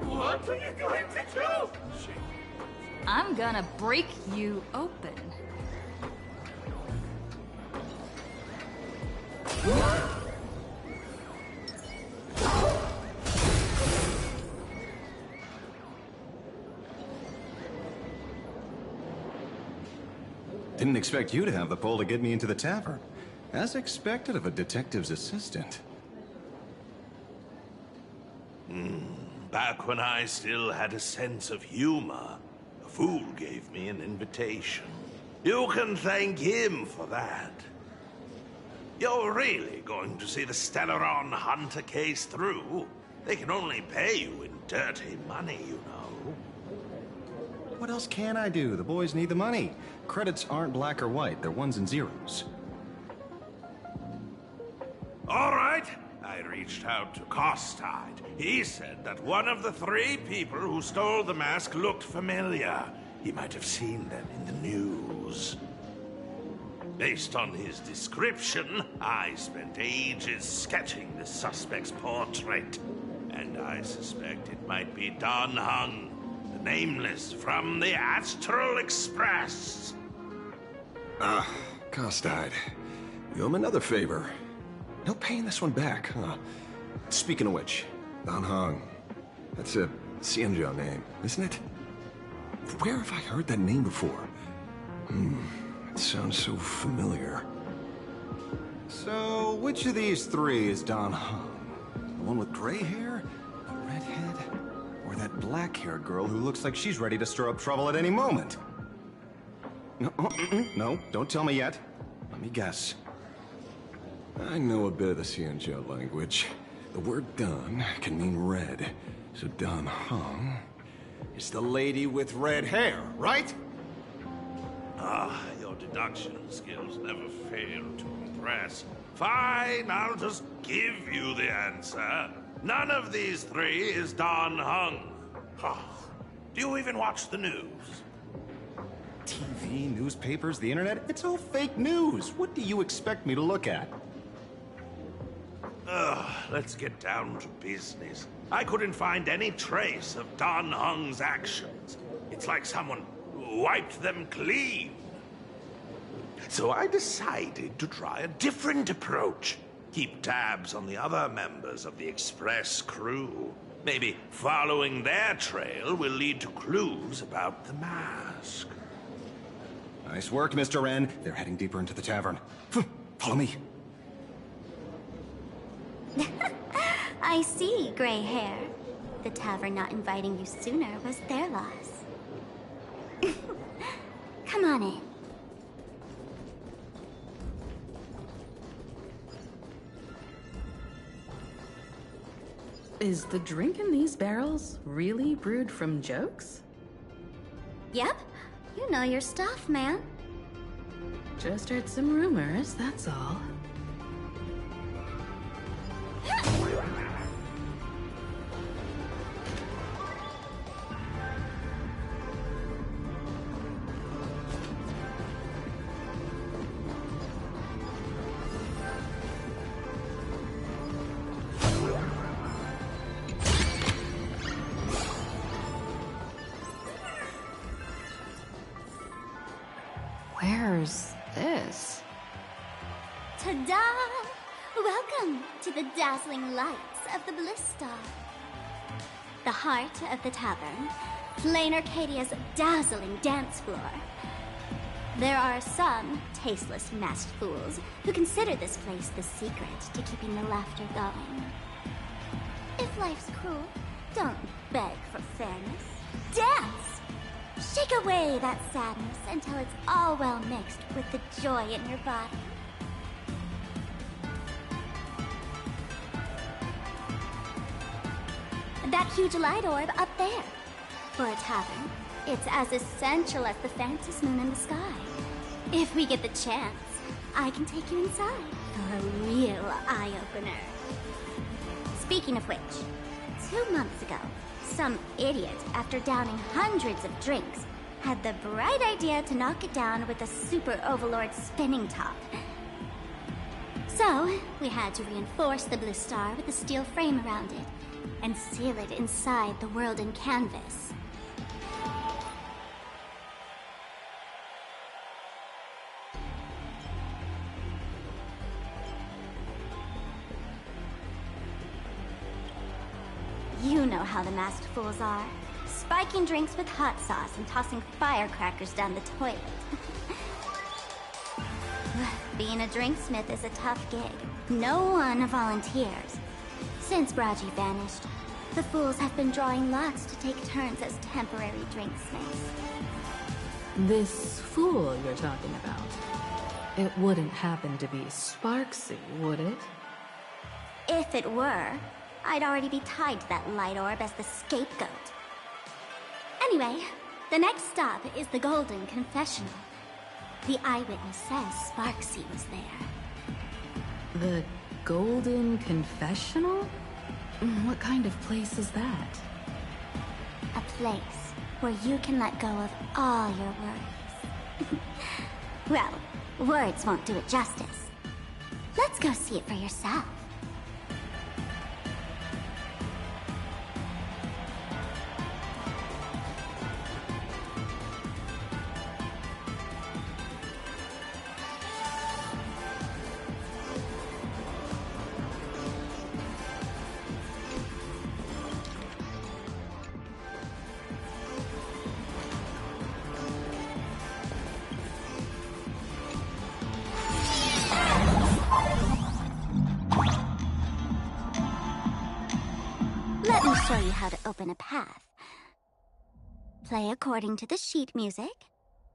What are you going to do? I'm gonna break you open. Didn't expect you to have the pull to get me into the tavern. As expected of a detective's assistant. Back when I still had a sense of humor, a fool gave me an invitation. You can thank him for that. You're really going to see the Stellaron Hunter case through? They can only pay you in dirty money, you know. What else can I do? The boys need the money. Credits aren't black or white, they're ones and zeros. All right. I reached out to Costide. He said that one of the 3 people who stole the mask looked familiar. He might have seen them in the news. Based on his description, I spent ages sketching the suspect's portrait. And I suspect it might be Dan Heng, the Nameless from the Astral Express. Costide. You owe him another favor. No paying this one back, huh? Speaking of which, Dan Heng. That's a Xianzhou name, isn't it? Where have I heard that name before? It sounds so familiar. So, which of these 3 is Dan Heng? The one with gray hair? The redhead? Or that black-haired girl who looks like she's ready to stir up trouble at any moment? No, no, don't tell me yet. Let me guess. I know a bit of the Xianzhou language. The word Dan can mean red. So Dan Heng is the lady with red hair, right? Your deduction skills never fail to impress. Fine, I'll just give you the answer. None of these 3 is Dan Heng. Do you even watch the news? TV, newspapers, the internet, it's all fake news. What do you expect me to look at? Let's get down to business. I couldn't find any trace of Dan Heng's actions. It's like someone wiped them clean. So I decided to try a different approach. Keep tabs on the other members of the Express crew. Maybe following their trail will lead to clues about the mask. Nice work, Mr. Wren. They're heading deeper into the tavern. Follow me. I see, gray hair. The tavern not inviting you sooner was their loss. Come on in. Is the drink in these barrels really brewed from jokes? Yep. You know your stuff, man. Just heard some rumors, that's all. whatever's this? Ta-da! Welcome to the dazzling lights of the Bliss Star. The heart of the tavern, Plain Arcadia's dazzling dance floor. There are some tasteless masked fools who consider this place the secret to keeping the laughter going. If life's cruel, don't beg for fairness. Dance! Shake away that sadness until it's all well mixed with the joy in your body. That huge light orb up there. For a tavern, it's as essential as the Phantom Moon in the sky. If we get the chance, I can take you inside for a real eye-opener. Speaking of which, 2 months ago, some idiot, after downing hundreds of drinks, had the bright idea to knock it down with a Super Overlord spinning top. So, we had to reinforce the Blue Star with a steel frame around it, and seal it inside the world in canvas. You know how the masked fools are. Spiking drinks with hot sauce and tossing firecrackers down the toilet. Being a drinksmith is a tough gig. No one volunteers. Since Braji vanished, the fools have been drawing lots to take turns as temporary drinksmiths. This fool you're talking about, it wouldn't happen to be Sparksy, would it? If it were, I'd already be tied to that light orb as the scapegoat. Anyway, the next stop is the Golden Confessional. The eyewitness says Sparksy was there. The Golden Confessional? What kind of place is that? A place where you can let go of all your worries. Well, words won't do it justice. Let's go see it for yourself. Let me show you how to open a path. Play according to the sheet music,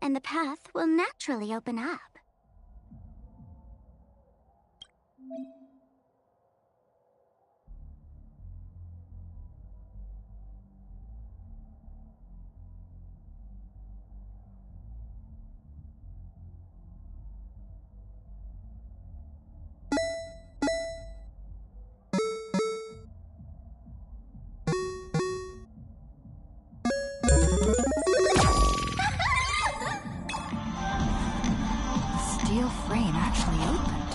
and the path will naturally open up. Steel frame actually opened.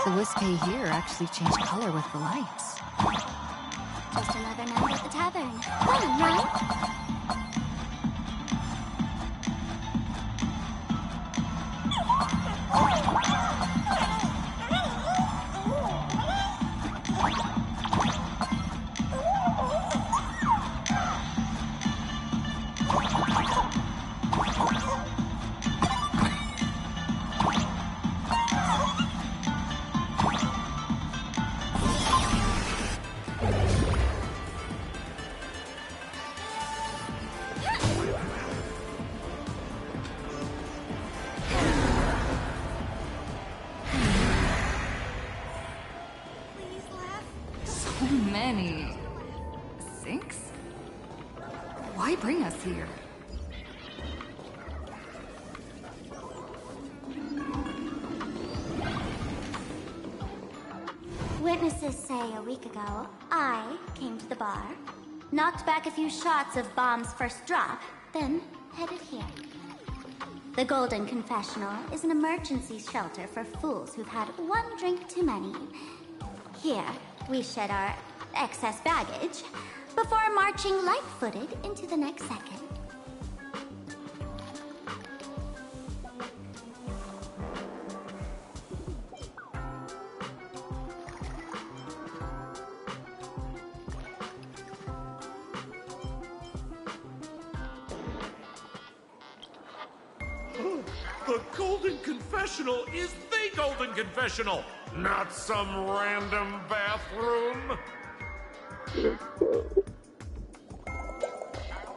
The Wispy here actually changed color with the lights. Just another night at the tavern. Fun, right? So many sinks? Why bring us here? Witnesses say a week ago, I came to the bar, knocked back a few shots of Bomb's first drop, then headed here. The Golden Confessional is an emergency shelter for fools who've had one drink too many. Here, we shed our excess baggage before marching light-footed into the next second. The Golden Confessional is the Golden Confessional, not some random bathroom.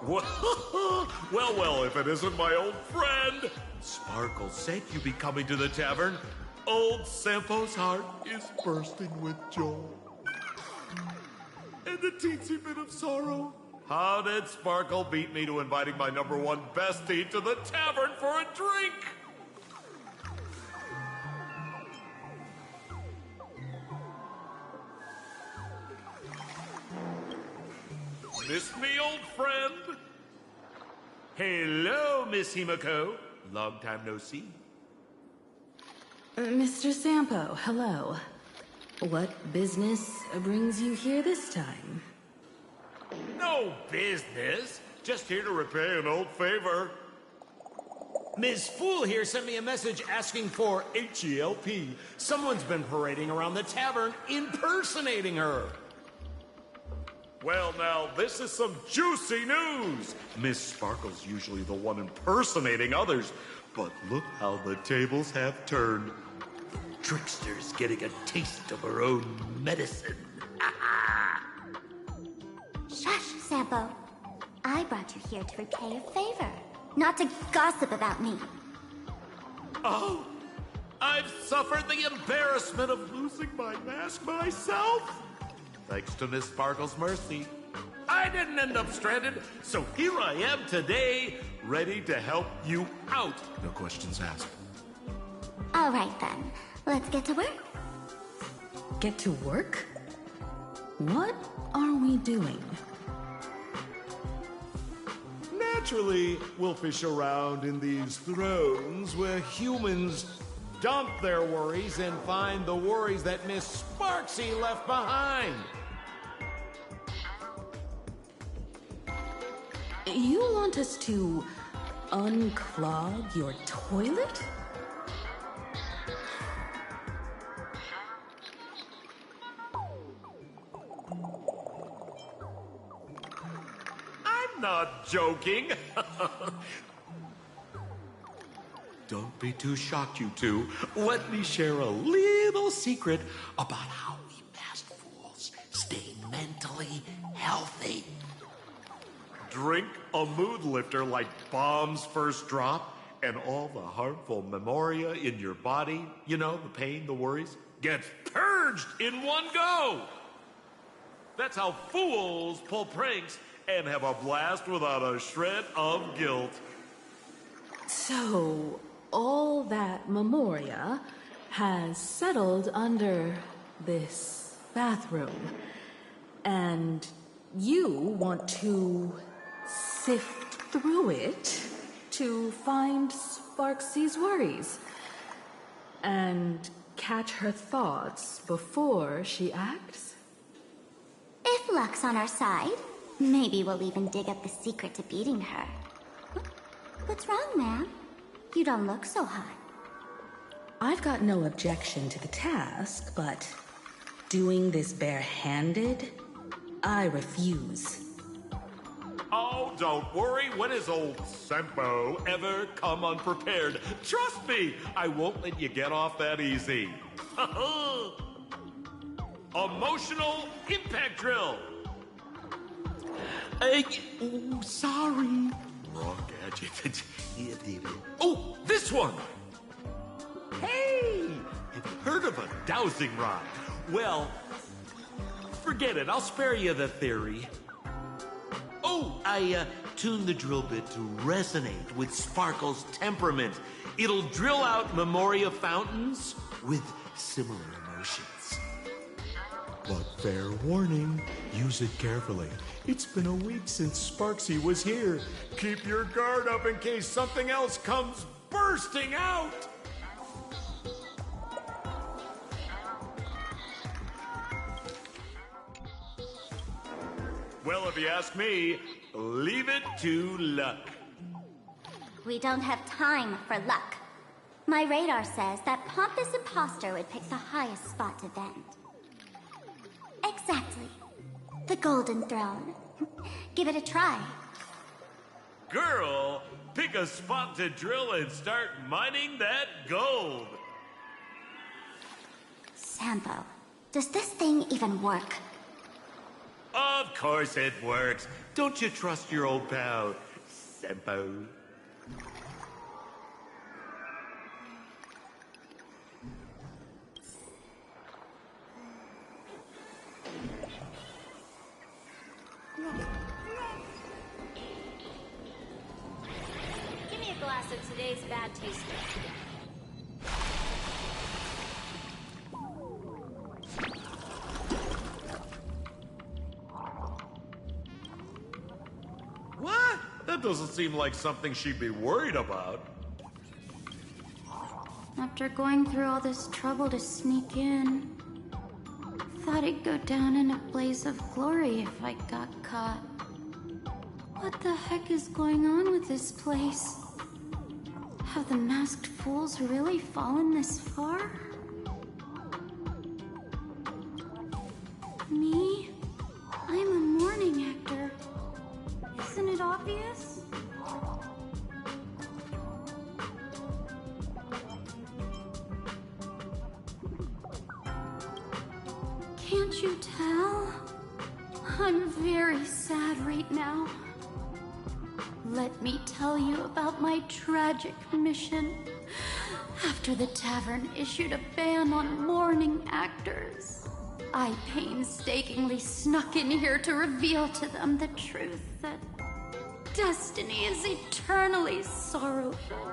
Well, if it isn't my old friend. Sparkle said you'd be coming to the tavern. Old Sampo's heart is bursting with joy. And a teensy bit of sorrow. How did Sparkle beat me to inviting my #1 bestie to the tavern for a drink? Miss me, old friend? Hello, Miss Himiko. Long time no see. Mr. Sampo, hello. What business brings you here this time? No business. Just here to repay an old favor. Ms. Fool here sent me a message asking for H-E-L-P. Someone's been parading around the tavern impersonating her. Well, now, this is some juicy news. Miss Sparkle's usually the one impersonating others, but look how the tables have turned. The trickster's getting a taste of her own medicine. Shush, Sampo. I brought you here to repay a favor, not to gossip about me. Oh, I've suffered the embarrassment of losing my mask myself. Thanks to Miss Sparkle's mercy, I didn't end up stranded, so here I am today, ready to help you out. No questions asked. All right, then. Let's get to work. Get to work? What are we doing? Naturally, we'll fish around in these thrones where humans dump their worries and find the worries that Miss Sparksy left behind. You want us to unclog your toilet? I'm not joking. Don't be too shocked, you two. Let me share a little secret about how we masked fools stay mentally healthy. Drink a mood lifter like Bomb's First Drop, and all the harmful memoria in your body, you know, the pain, the worries, gets purged in one go. That's how fools pull pranks and have a blast without a shred of guilt. So, all that memoria has settled under this bathroom. And you want to sift through it to find Sparksy's worries and catch her thoughts before she acts? If luck's on our side, maybe we'll even dig up the secret to beating her. What's wrong, man? You don't look so hot. I've got no objection to the task, but doing this barehanded, I refuse. Oh, don't worry. When has old Sampo ever come unprepared? Trust me, I won't let you get off that easy. Emotional impact drill. Sorry. Wrong gadget. Oh, this one. Hey, have you heard of a dowsing rod? Well, forget it. I'll spare you the theory. Oh, I tuned the drill bit to resonate with Sparkle's temperament. It'll drill out memoria fountains with similar emotions. But fair warning, use it carefully. It's been a week since Sparksy was here. Keep your guard up in case something else comes bursting out! Well, if you ask me, leave it to luck. We don't have time for luck. My radar says that Pompous Imposter would pick the highest spot to vent. Exactly. The Golden Throne. Give it a try. Girl, pick a spot to drill and start mining that gold. Sampo, does this thing even work? Of course it works. Don't you trust your old pal, Sampo? Give me a glass of today's bad taster. What? That doesn't seem like something she'd be worried about. After going through all this trouble to sneak in, thought I'd go down in a blaze of glory if I got caught. What the heck is going on with this place? Have the masked fools really fallen this far? Me? I'm a morning actor. Isn't it obvious? Can't you tell? I'm very sad right now. Let me tell you about my tragic mission. After the tavern issued a ban on morning actors, I painstakingly snuck in here to reveal to them the truth that destiny is eternally sorrowful.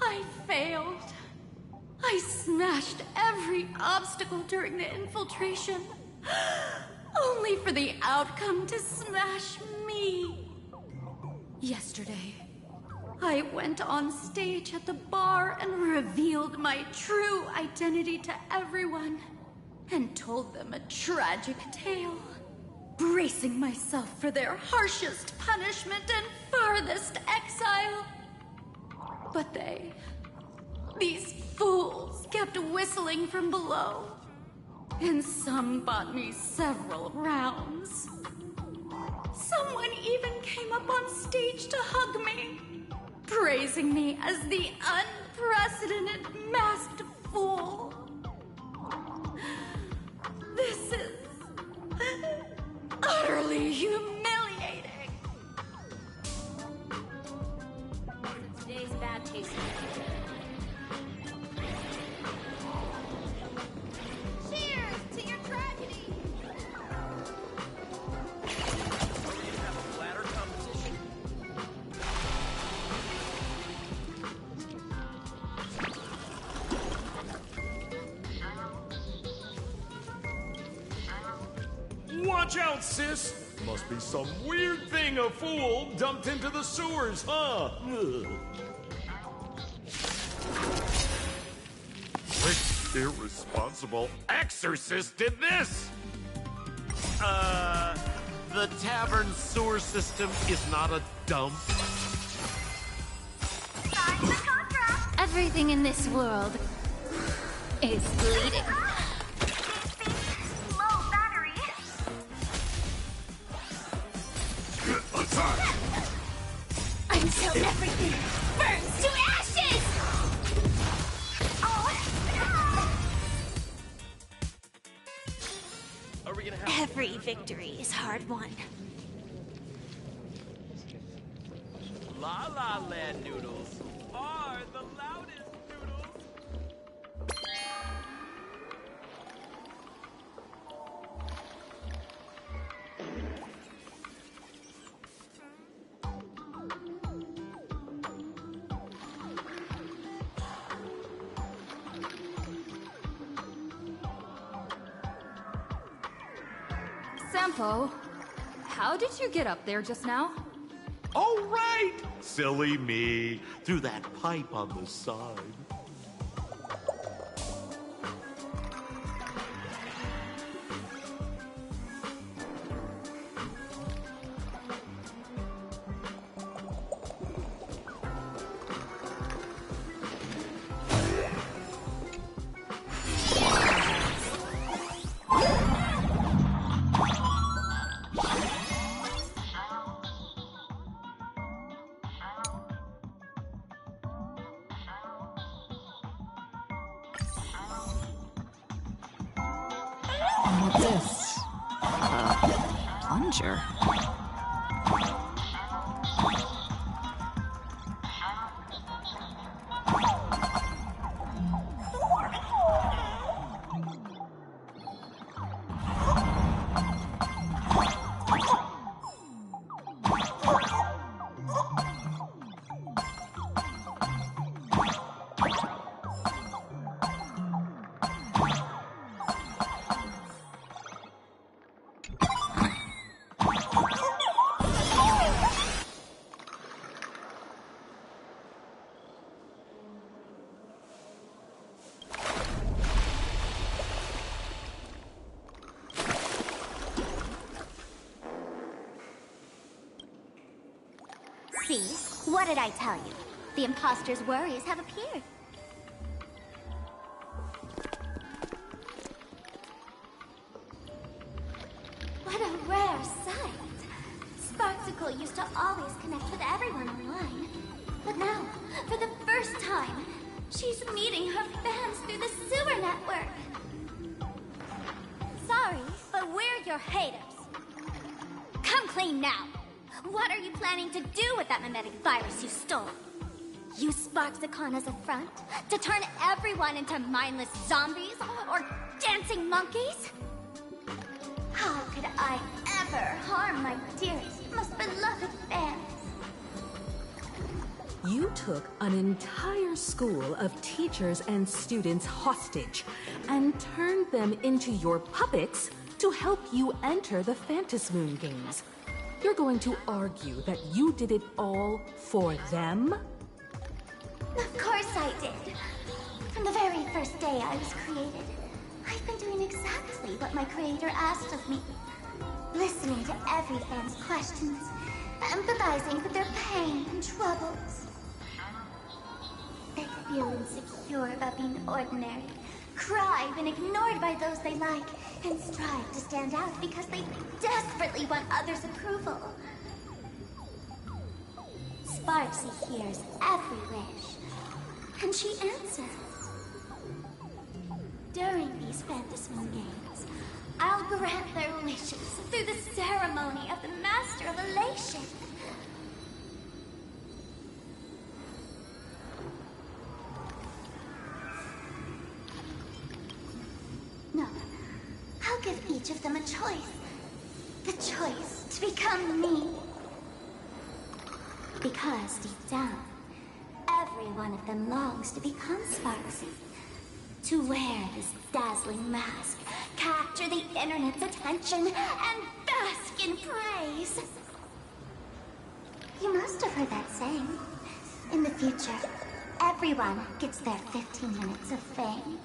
I failed. I smashed every obstacle during the infiltration, only for the outcome to smash me. Yesterday, I went on stage at the bar and revealed my true identity to everyone, and told them a tragic tale, bracing myself for their harshest punishment and farthest exile. But these fools kept whistling from below, and some bought me several rounds. Someone even came up on stage to hug me, praising me as the unprecedented masked fool. This is utterly humiliating. Today's bad taste. Cheers to your tragedy! Watch out, sis! Must be some weird thing a fool dumped into the sewers, huh? Ugh. Which irresponsible exorcist did this? The tavern sewer system is not a dump. Everything in this world is bleeding. Low battery. Until everything burns to ashes! Are we gonna have Every victory is hard won. La La Land noodles are the loudest noodles. Sampo, how did you get up there just now? Oh, right! Silly me. Through that pipe on the side. What's this? Plunger. See? What did I tell you? The imposter's worries have appeared. What a rare sight. Sparksicle used to always connect with everyone online. But now, for the first time, she's meeting her fans through the sewer network. Sorry, but we're your haters. Come clean now. What are you planning to do with that mimetic virus you stole? Use Sparksicon as a front? To turn everyone into mindless zombies? Or dancing monkeys? How could I ever harm my dearest, most beloved fans? You took an entire school of teachers and students hostage and turned them into your puppets to help you enter the Phantasmoon Games. You're going to argue that you did it all for them? Of course I did. From the very first day I was created, I've been doing exactly what my creator asked of me. Listening to every fan's questions, empathizing with their pain and troubles. They feel insecure about being ordinary, cry when ignored by those they like, and strive to stand out because they desperately want others' approval. Sparksy hears every wish, and she answers. During these Phantasmoon Games, I'll grant their wishes through the ceremony of the Master of Elation. No, I'll give each of them a choice. The choice to become me. Because deep down, every one of them longs to become Sparksy. To wear this dazzling mask, capture the internet's attention, and bask in praise. You must have heard that saying. In the future, everyone gets their 15 minutes of fame.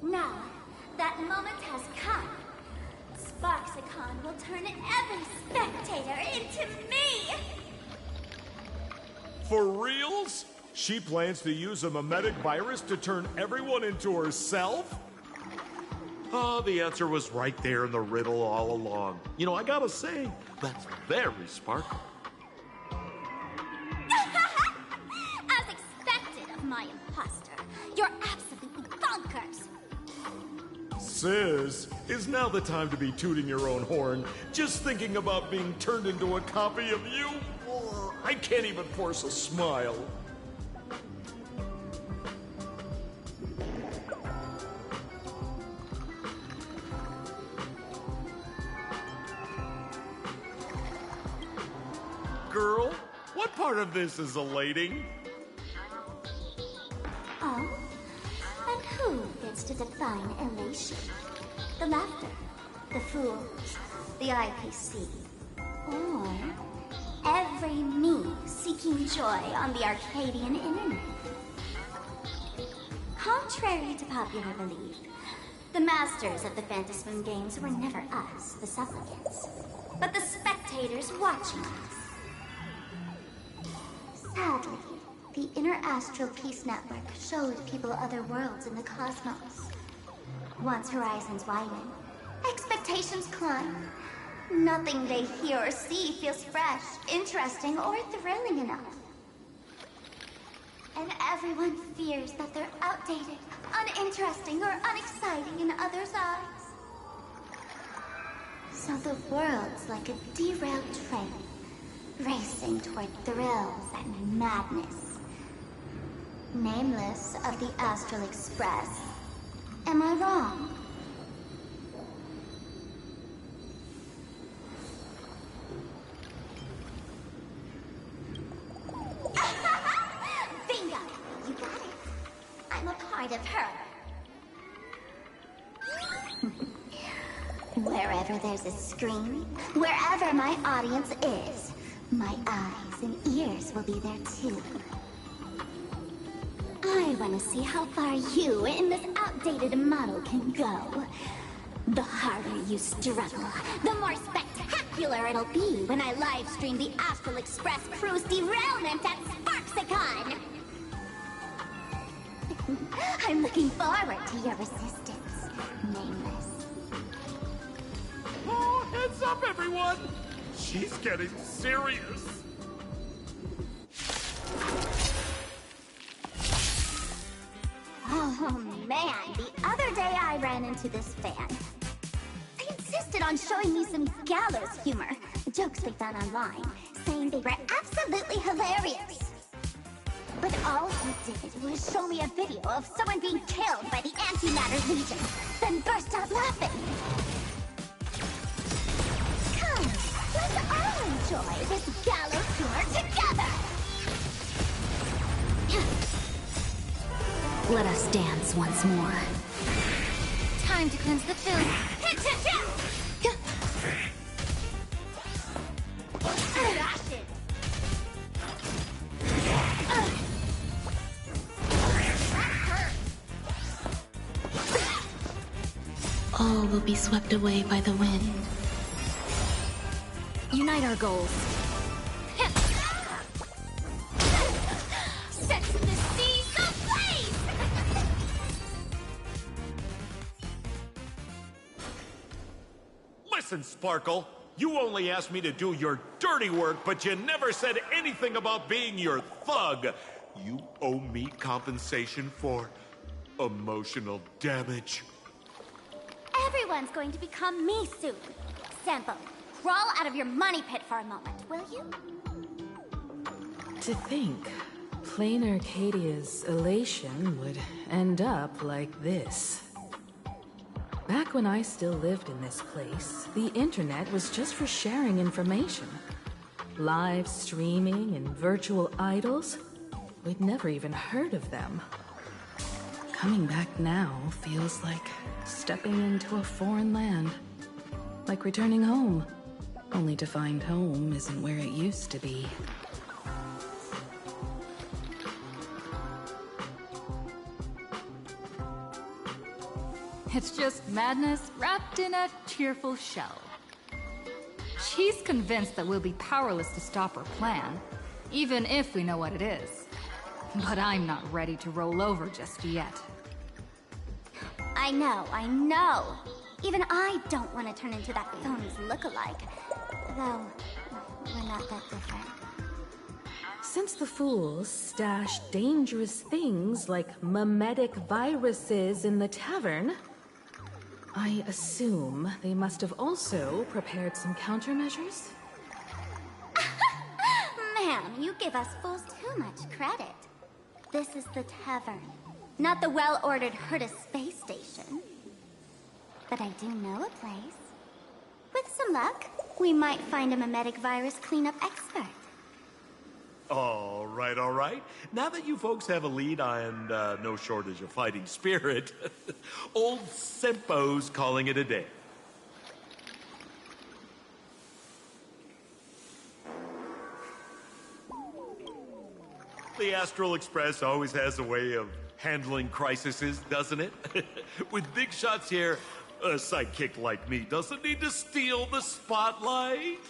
Now, that moment has come. Sparksicon will turn every spectator into me! For reals? She plans to use a mimetic virus to turn everyone into herself? Oh, the answer was right there in the riddle all along. You know, I gotta say, that's very sparkly. As expected of my imposter, you're absolutely bonkers! Sis, is now the time to be tooting your own horn, just thinking about being turned into a copy of you? I can't even force a smile. Girl, what part of this is elating? Oh? And who gets to define elation? The laughter the Fools, the IPC, or every me seeking joy on the Arcadian internet. Contrary to popular belief, the masters of the Phantasmoon games were never us, the supplicants, but the spectators watching us. Sadly, the Interastral Peace Network showed people other worlds in the cosmos. Once horizons widen, expectations climb. Nothing they hear or see feels fresh, interesting, or thrilling enough. And everyone fears that they're outdated, uninteresting, or unexciting in others' eyes. So the world's like a derailed train, racing toward thrills and madness. Nameless of the Astral Express. Am I wrong? Bingo! You got it. I'm a part of her. Wherever there's a screen, wherever my audience is, my eyes and ears will be there too. I want to see how far you in this outdated model can go. The harder you struggle, the more spectacular it'll be when I live stream the Astral Express crew's derailment at Sparksicon! I'm looking forward to your resistance, Nameless. Oh, heads up, everyone! She's getting serious. Oh man, the other day I ran into this fan. They insisted on showing me some gallows humor, jokes they found online, saying they were absolutely hilarious. But all he did was show me a video of someone being killed by the Antimatter Legion, then burst out laughing. Come, let's all enjoy this gallows humor together! Let us dance once more. Time to cleanse the filth. All will be swept away by the wind. Unite our goals. Set the seas ablaze! Listen, Sparkle. You only asked me to do your dirty work, but you never said anything about being your thug. You owe me compensation for emotional damage. Everyone's going to become me soon. Sampo, crawl out of your money pit for a moment, will you? To think, Plain Arcadia's elation would end up like this. Back when I still lived in this place, the internet was just for sharing information. Live streaming and virtual idols, we'd never even heard of them. Coming back now feels like stepping into a foreign land. Like returning home, only to find home isn't where it used to be. It's just madness wrapped in a cheerful shell. She's convinced that we'll be powerless to stop her plan, even if we know what it is. But I'm not ready to roll over just yet. I know. Even I don't want to turn into that phony's lookalike. Though, we're not that different. Since the fools stash dangerous things like memetic viruses in the tavern, I assume they must have also prepared some countermeasures? Man, you give us fools too much credit. This is the tavern, not the well-ordered Herta space station. But I do know a place. With some luck, we might find a memetic virus cleanup expert. All right. Now that you folks have a lead and no shortage of fighting spirit, old Sempo's calling it a day. The Astral Express always has a way of handling crises, doesn't it? With big shots here, a sidekick like me doesn't need to steal the spotlight.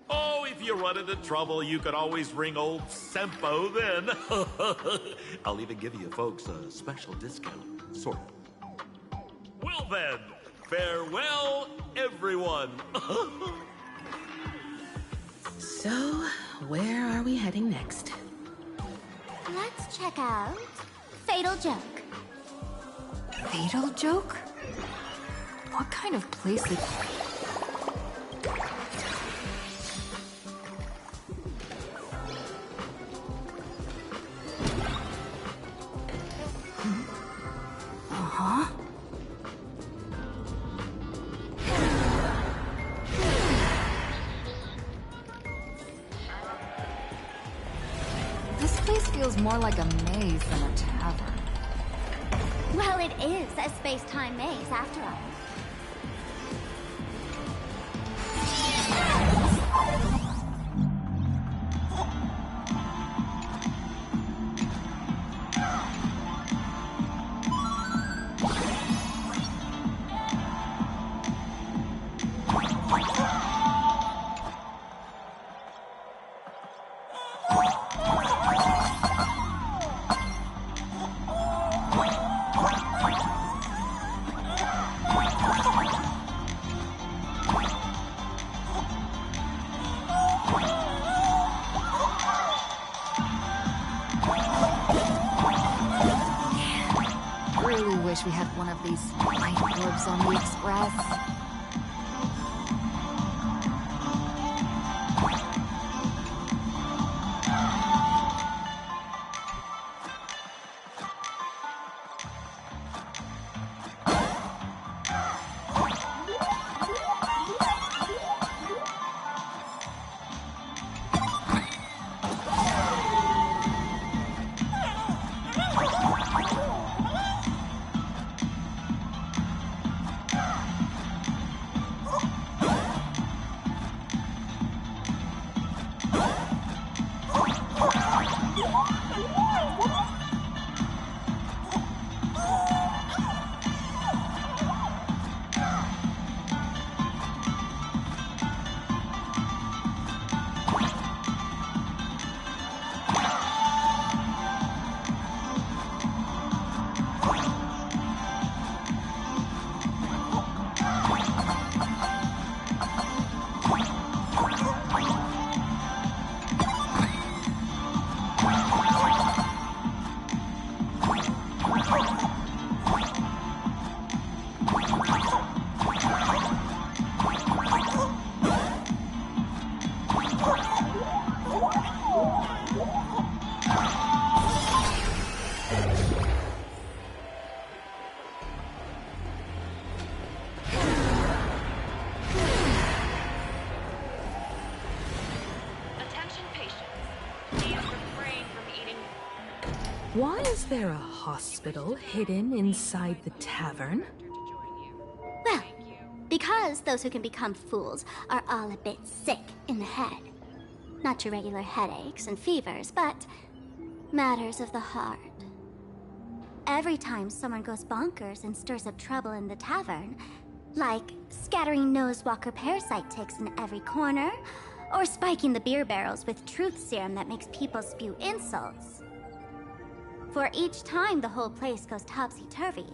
Oh, if you run into trouble, you can always ring old Sempo then. I'll even give you folks a special discount, sort of. Well then, farewell, everyone. So, where are we heading next? Let's check out Fatal Joke. Fatal Joke? What kind of place is... Uh-huh. This place feels more like a maze than a tavern. Well, it is a space-time maze, after all. Wish we had one of these light orbs on the Express. Why is there a hospital hidden inside the tavern? Well, because those who can become fools are all a bit sick in the head. Not your regular headaches and fevers, but matters of the heart. Every time someone goes bonkers and stirs up trouble in the tavern, like scattering Nosewalker parasite ticks in every corner, or spiking the beer barrels with truth serum that makes people spew insults. For each time the whole place goes topsy-turvy,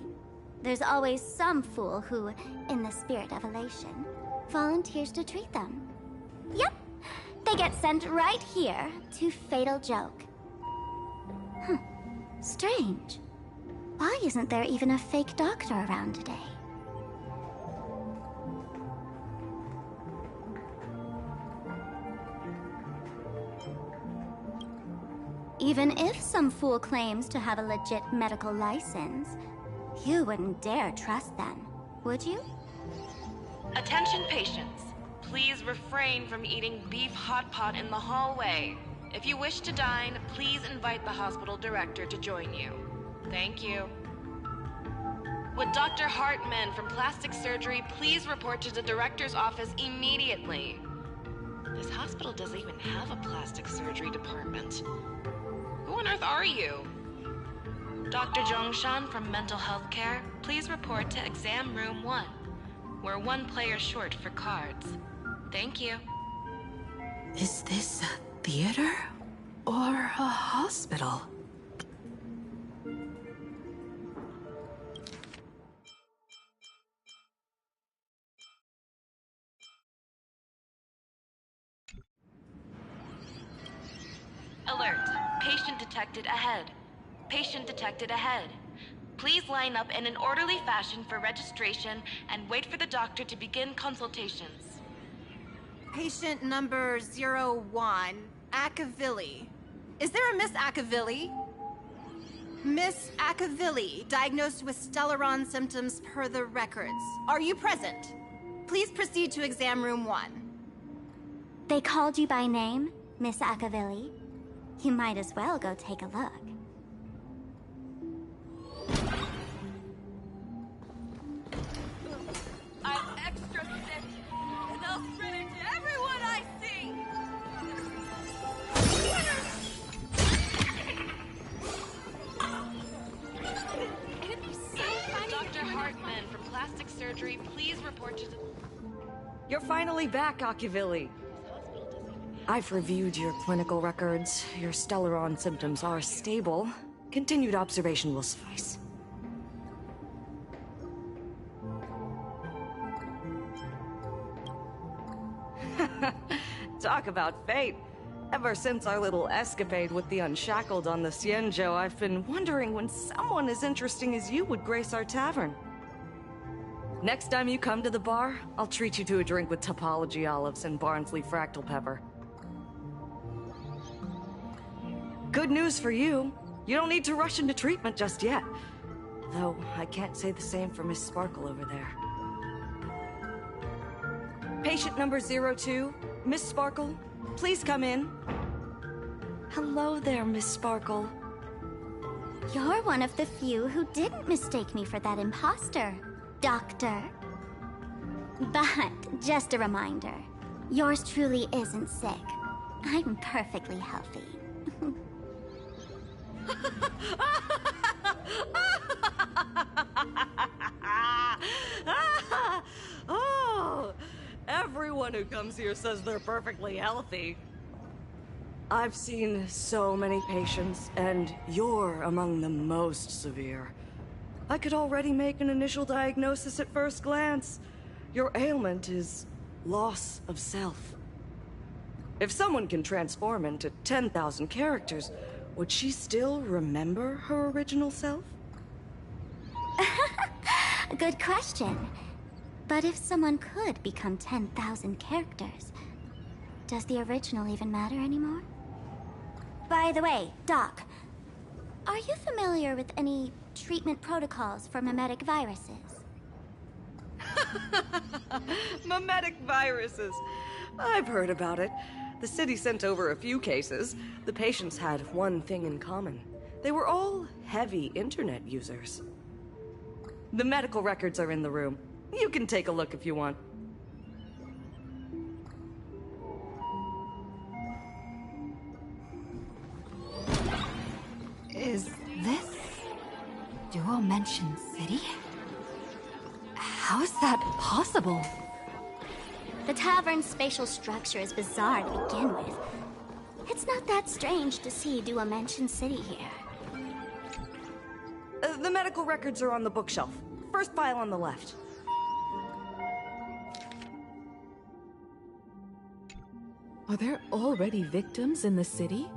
there's always some fool who, in the spirit of elation, volunteers to treat them. Yep, they get sent right here to Fatal Joke. Strange. Why isn't there even a fake doctor around today? Even if some fool claims to have a legit medical license, you wouldn't dare trust them, would you? Attention patients. Please refrain from eating beef hot pot in the hallway. If you wish to dine, please invite the hospital director to join you. Thank you. Would Dr. Hartman from Plastic Surgery please report to the director's office immediately? This hospital doesn't even have a plastic surgery department. on earth are you? Dr. Zhongshan from Mental Health Care, please report to Exam Room 1. We're one player short for cards. Thank you. Is this a theater or a hospital? Alert. Patient detected ahead. Patient detected ahead. Please line up in an orderly fashion for registration and wait for the doctor to begin consultations. Patient number 01, Akavilli. Is there a Miss Akavilli? Miss Akavilli, diagnosed with Stellaron symptoms per the records. Are you present? Please proceed to exam room 1. They called you by name, Miss Akavilli. You might as well go take a look. I'm extra sick, and I'll spread it to everyone I see! It'd be so funny. Dr. Hartman from Plastic Surgery, please report to the... You're finally back, Akavilli. I've reviewed your clinical records. Your Stellaron symptoms are stable. Continued observation will suffice. Talk about fate. Ever since our little escapade with the Unshackled on the Xianzhou, I've been wondering when someone as interesting as you would grace our tavern. Next time you come to the bar, I'll treat you to a drink with topology olives and Barnsley fractal pepper. Good news for you. You don't need to rush into treatment just yet. Though, I can't say the same for Miss Sparkle over there. Patient number 02, Miss Sparkle, please come in. Hello there, Miss Sparkle. You're one of the few who didn't mistake me for that imposter, Doctor. But, just a reminder, yours truly isn't sick. I'm perfectly healthy. Oh, everyone who comes here says they're perfectly healthy. I've seen so many patients, and you're among the most severe. I could already make an initial diagnosis at first glance. Your ailment is loss of self. If someone can transform into 10,000 characters, would she still remember her original self? Good question. But if someone could become 10,000 characters, does the original even matter anymore? By the way, Doc, are you familiar with any treatment protocols for mimetic viruses? Mimetic viruses. I've heard about it. The city sent over a few cases. The patients had one thing in common. They were all heavy internet users. The medical records are in the room. You can take a look if you want. Is this Dual-Mention City? How is that possible? The tavern's spatial structure is bizarre to begin with. It's not that strange to see Dual-Mention City here. The medical records are on the bookshelf. First file on the left. Are there already victims in the city?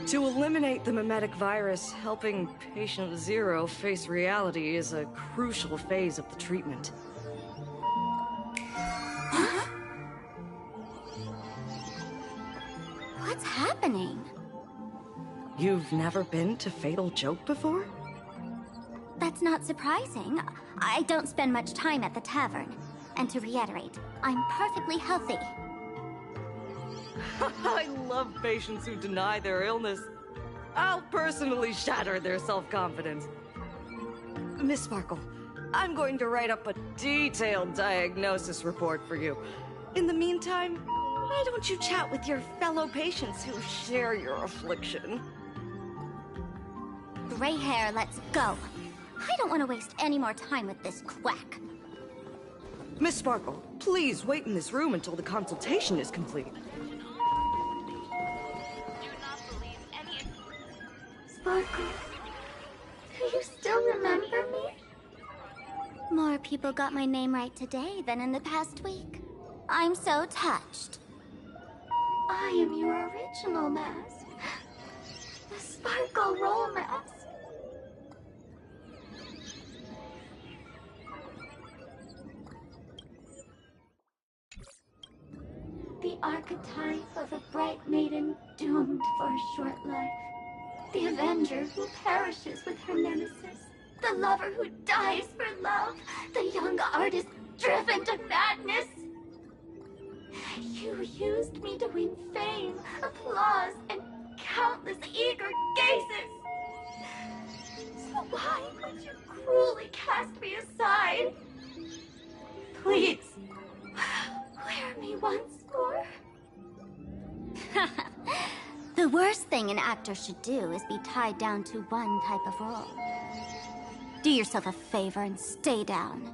To eliminate the mimetic virus, helping Patient Zero face reality is a crucial phase of the treatment. What's happening? You've never been to Fatal Joke before? That's not surprising. I don't spend much time at the tavern. And to reiterate, I'm perfectly healthy. I love patients who deny their illness. I'll personally shatter their self-confidence. Miss Sparkle, I'm going to write up a detailed diagnosis report for you. In the meantime, why don't you chat with your fellow patients who share your affliction? gray hair, let's go. I don't want to waste any more time with this quack. Miss Sparkle, please wait in this room until the consultation is complete. Sparkle, do you still remember me? More people got my name right today than in the past week. I'm so touched. I am your original mask. The Sparkle Roll mask. The archetype of a bright maiden doomed for a short life. The avenger who perishes with her nemesis. The lover who dies for love. The young artist driven to madness. You used me to win fame, applause, and countless eager gazes. So why would you cruelly cast me aside? Please, wear me once more. The worst thing an actor should do is be tied down to one type of role. Do yourself a favor and stay down.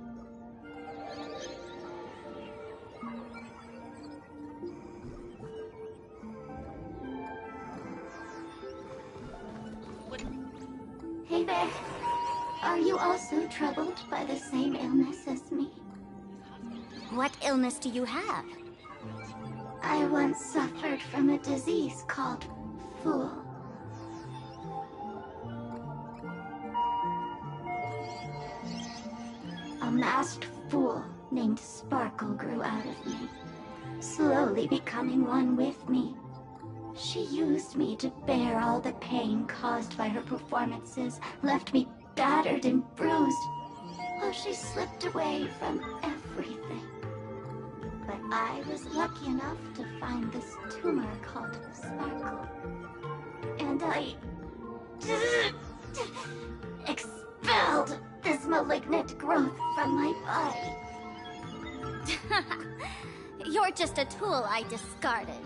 Hey there. Are you also troubled by the same illness as me? What illness do you have? I once suffered from a disease called Fool. A masked fool named Sparkle grew out of me, slowly becoming one with me. She used me to bear all the pain caused by her performances, left me battered and bruised, while she slipped away from everything. But I was lucky enough to find this tumor called Sparkle. And I expelled this malignant growth from my body. You're just a tool I discarded.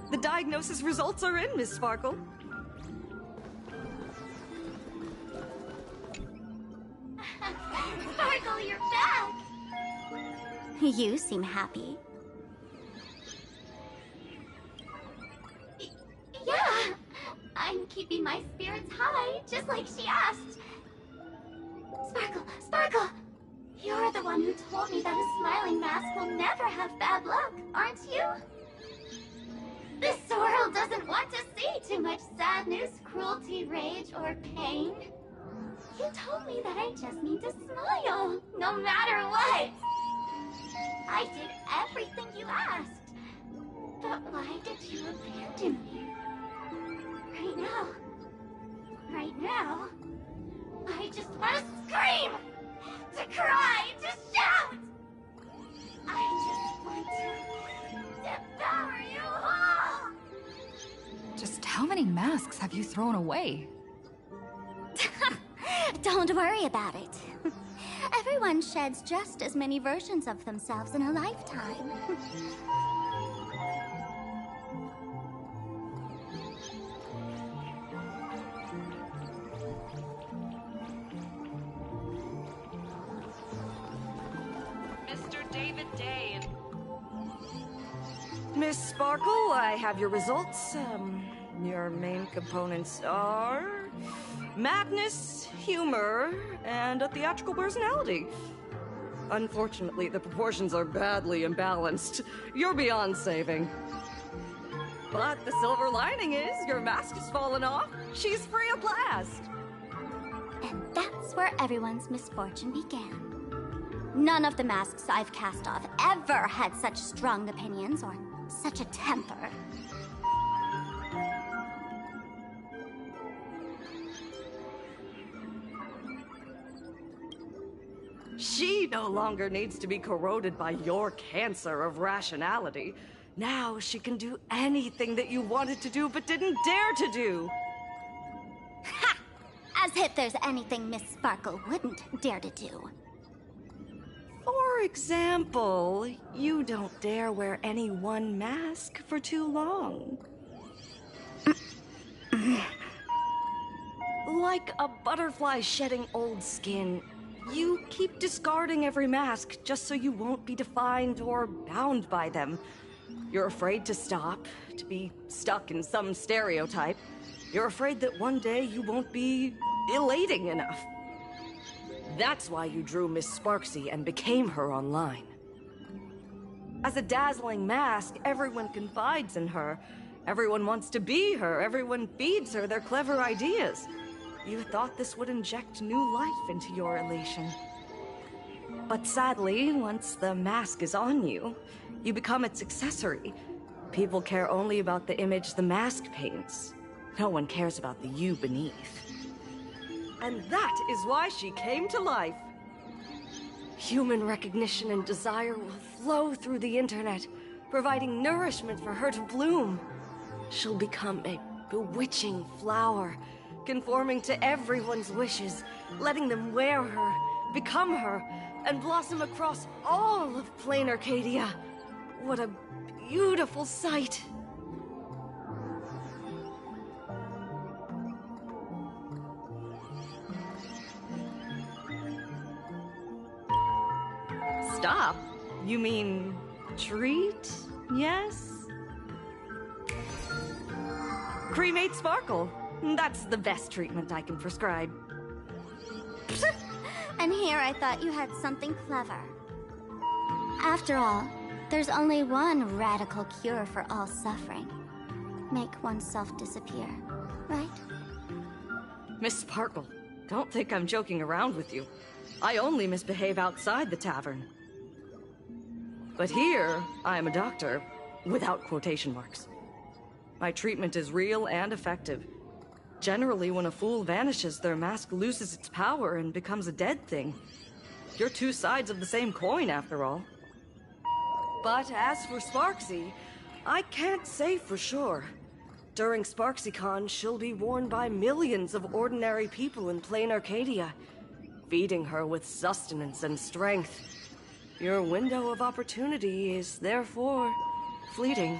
The diagnosis results are in, Miss Sparkle. Sparkle, you're back! You seem happy. Yeah, I'm keeping my spirits high, just like she asked. Sparkle, Sparkle! You're the one who told me that a smiling mask will never have bad luck, aren't you? This world doesn't want to see too much sadness, cruelty, rage, or pain. You told me that I just need to smile, no matter what. I did everything you asked. But why did you abandon me? Right now, I just want to scream, to cry, to shout. I just want to devour you all. Just how many masks have you thrown away? Don't worry about it. Everyone sheds just as many versions of themselves in a lifetime. Mr. David Day. Miss Sparkle, I have your results. Your main components are madness, humor, and a theatrical personality. Unfortunately, the proportions are badly imbalanced. You're beyond saving. But the silver lining is your mask has fallen off. She's free of blast. And that's where everyone's misfortune began. None of the masks I've cast off ever had such strong opinions or such a temper. She no longer needs to be corroded by your cancer of rationality. Now she can do anything that you wanted to do but didn't dare to do. Ha! As if there's anything Miss Sparkle wouldn't dare to do. For example, you don't dare wear any one mask for too long. like a butterfly shedding old skin. You keep discarding every mask just so you won't be defined or bound by them. You're afraid to stop, to be stuck in some stereotype. You're afraid that one day you won't be elating enough. That's why you drew Miss Sparksy and became her online. As a dazzling mask, everyone confides in her. Everyone wants to be her. Everyone feeds her their clever ideas. You thought this would inject new life into your elation. But sadly, once the mask is on you, you become its accessory. People care only about the image the mask paints. No one cares about the you beneath. And that is why she came to life. Human recognition and desire will flow through the internet, providing nourishment for her to bloom. She'll become a bewitching flower, conforming to everyone's wishes, letting them wear her, become her, and blossom across all of Plain Arcadia. What a beautiful sight. Stop? You mean treat? Yes? Cremate Sparkle. That's the best treatment I can prescribe. And here I thought you had something clever. After all, there's only one radical cure for all suffering. Make oneself disappear, right? Miss Sparkle, don't think I'm joking around with you. I only misbehave outside the tavern. But here, I am a doctor, without quotation marks. My treatment is real and effective. Generally, when a fool vanishes, their mask loses its power and becomes a dead thing. You're two sides of the same coin, after all. But as for Sparksy, I can't say for sure. During SparksyCon, she'll be worn by millions of ordinary people in Plain Arcadia, feeding her with sustenance and strength. Your window of opportunity is therefore fleeting.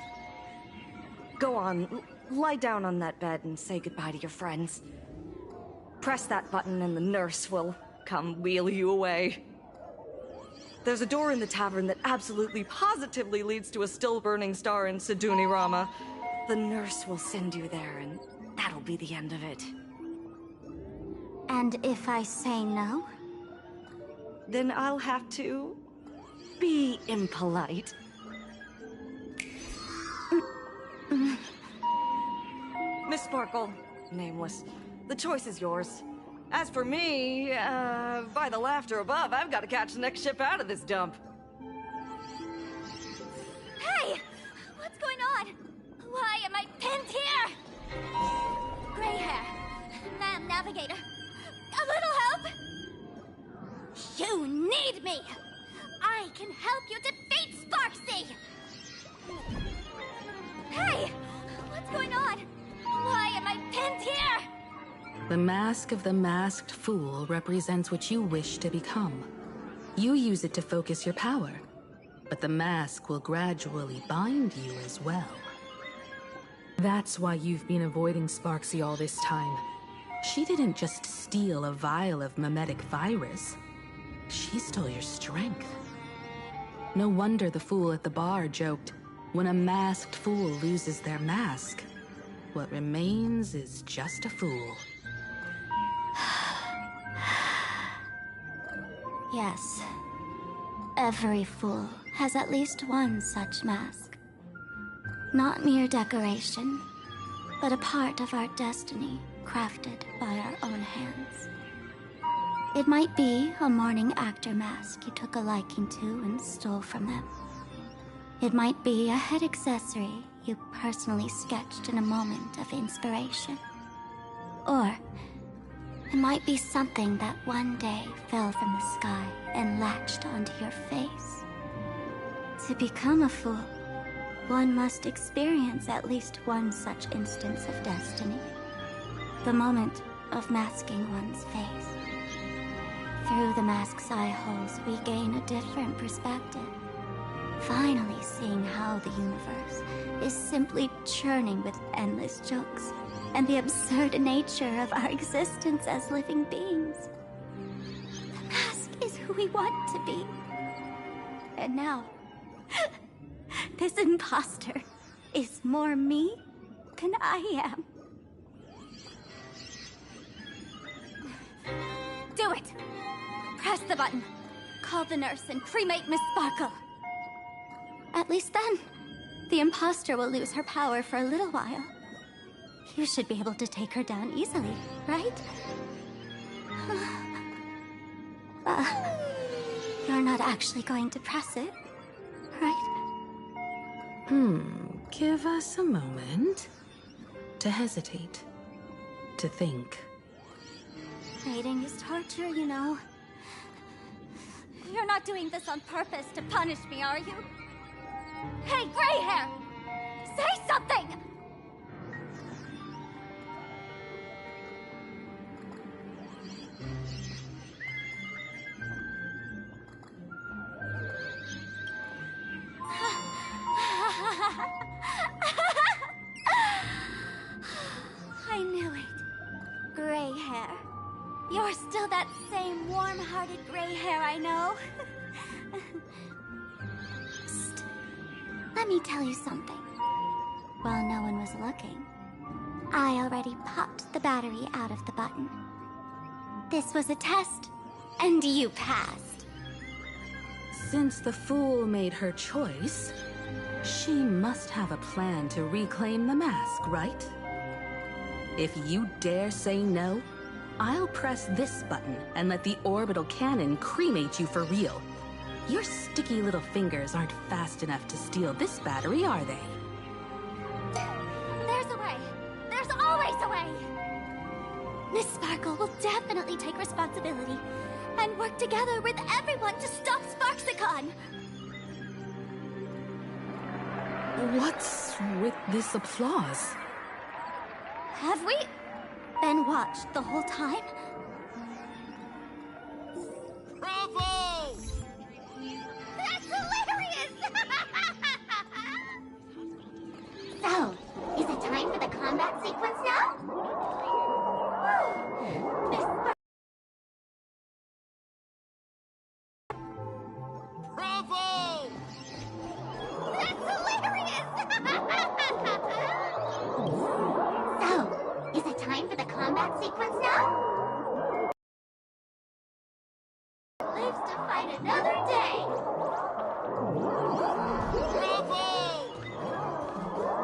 Go on, lie down on that bed and say goodbye to your friends. Press that button and the nurse will come wheel you away. There's a door in the tavern that absolutely positively leads to a still-burning star in Siduni Rama. The nurse will send you there, and that'll be the end of it. And if I say no? Then I'll have to be impolite. Miss Sparkle, nameless, the choice is yours. As for me, by the laughter above, I've got to catch the next ship out of this dump. Hey! What's going on? Why am I pinned here? Gray hair. Ma'am, navigator. A little help? You need me! I can help you defeat Sparksy! Hey! What's going on? Why am I pinned here? The mask of the masked fool represents what you wish to become. You use it to focus your power, but the mask will gradually bind you as well. That's why you've been avoiding Sparksy all this time. She didn't just steal a vial of mimetic virus. She stole your strength. No wonder the fool at the bar joked, when a masked fool loses their mask, what remains is just a fool. Yes. Every fool has at least one such mask. Not mere decoration, but a part of our destiny crafted by our own hands. It might be a morning actor mask you took a liking to and stole from them. It might be a head accessory you personally sketched in a moment of inspiration. Or it might be something that one day fell from the sky and latched onto your face. To become a fool, one must experience at least one such instance of destiny. The moment of masking one's face. Through the mask's eye holes, we gain a different perspective. Finally seeing how the universe is simply churning with endless jokes and the absurd nature of our existence as living beings. The mask is who we want to be. And now, this imposter is more me than I am. Do it! Press the button. Call the nurse and cremate Miss Sparkle. At least then, the imposter will lose her power for a little while. You should be able to take her down easily, right? You're not actually going to press it, right? Give us a moment to hesitate, to think. Waiting is torture, you know. You're not doing this on purpose to punish me, are you? Hey, gray hair! Say something! I knew it. Gray hair. You're still that same warm-hearted gray hair I know. Psst. Let me tell you something. While no one was looking, I already popped the battery out of the button. This was a test, and you passed. Since the fool made her choice, she must have a plan to reclaim the mask, right? If you dare say no, I'll press this button and let the orbital cannon cremate you for real. Your sticky little fingers aren't fast enough to steal this battery, are they? There's a way. There's always a way. Miss Sparkle will definitely take responsibility and work together with everyone to stop Sparksicon. What's with this applause? Have we been watched the whole time? Bravo! That's hilarious! So, is it time for the combat sequence now? Bravo! That's hilarious! So, is it time for the combat sequence now? Lives to fight another day! Bravo!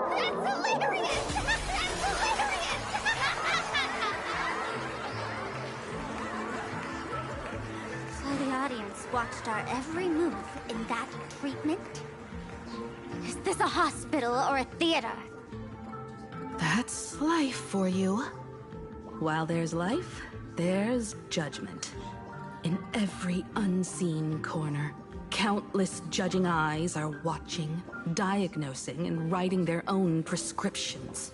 That's hilarious! That's hilarious! So the audience watched our every move in that treatment? Is this a hospital or a theater? That's life for you. While there's life, there's judgment. In every unseen corner, countless judging eyes are watching, diagnosing, and writing their own prescriptions.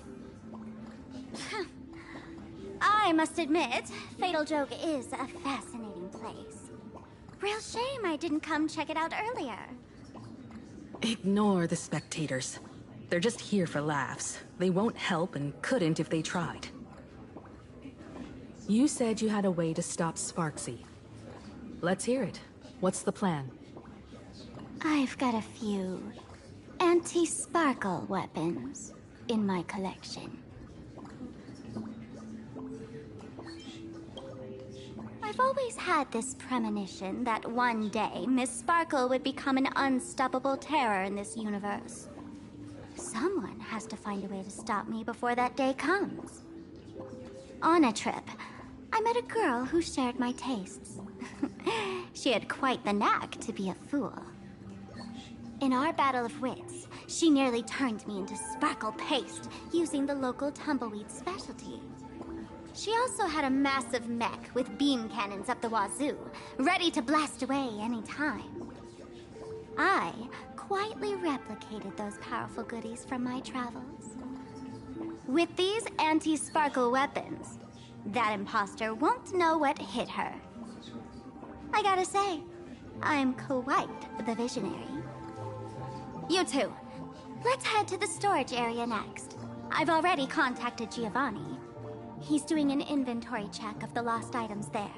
I must admit, Fatal Joke is a fascinating place. Real shame I didn't come check it out earlier. Ignore the spectators. They're just here for laughs. They won't help and couldn't if they tried. You said you had a way to stop Sparksy. Let's hear it. What's the plan? I've got a few anti-sparkle weapons in my collection. I've always had this premonition that one day Miss Sparkle would become an unstoppable terror in this universe. Someone has to find a way to stop me before that day comes. On a trip, I met a girl who shared my tastes. She had quite the knack to be a fool. In our battle of wits, she nearly turned me into sparkle paste using the local tumbleweed specialty. She also had a massive mech with beam cannons up the wazoo, ready to blast away any time. I quietly replicated those powerful goodies from my travels. With these anti-sparkle weapons, that imposter won't know what hit her. I gotta say, I'm quite the visionary. You two. Let's head to the storage area next. I've already contacted Giovanni. He's doing an inventory check of the lost items there.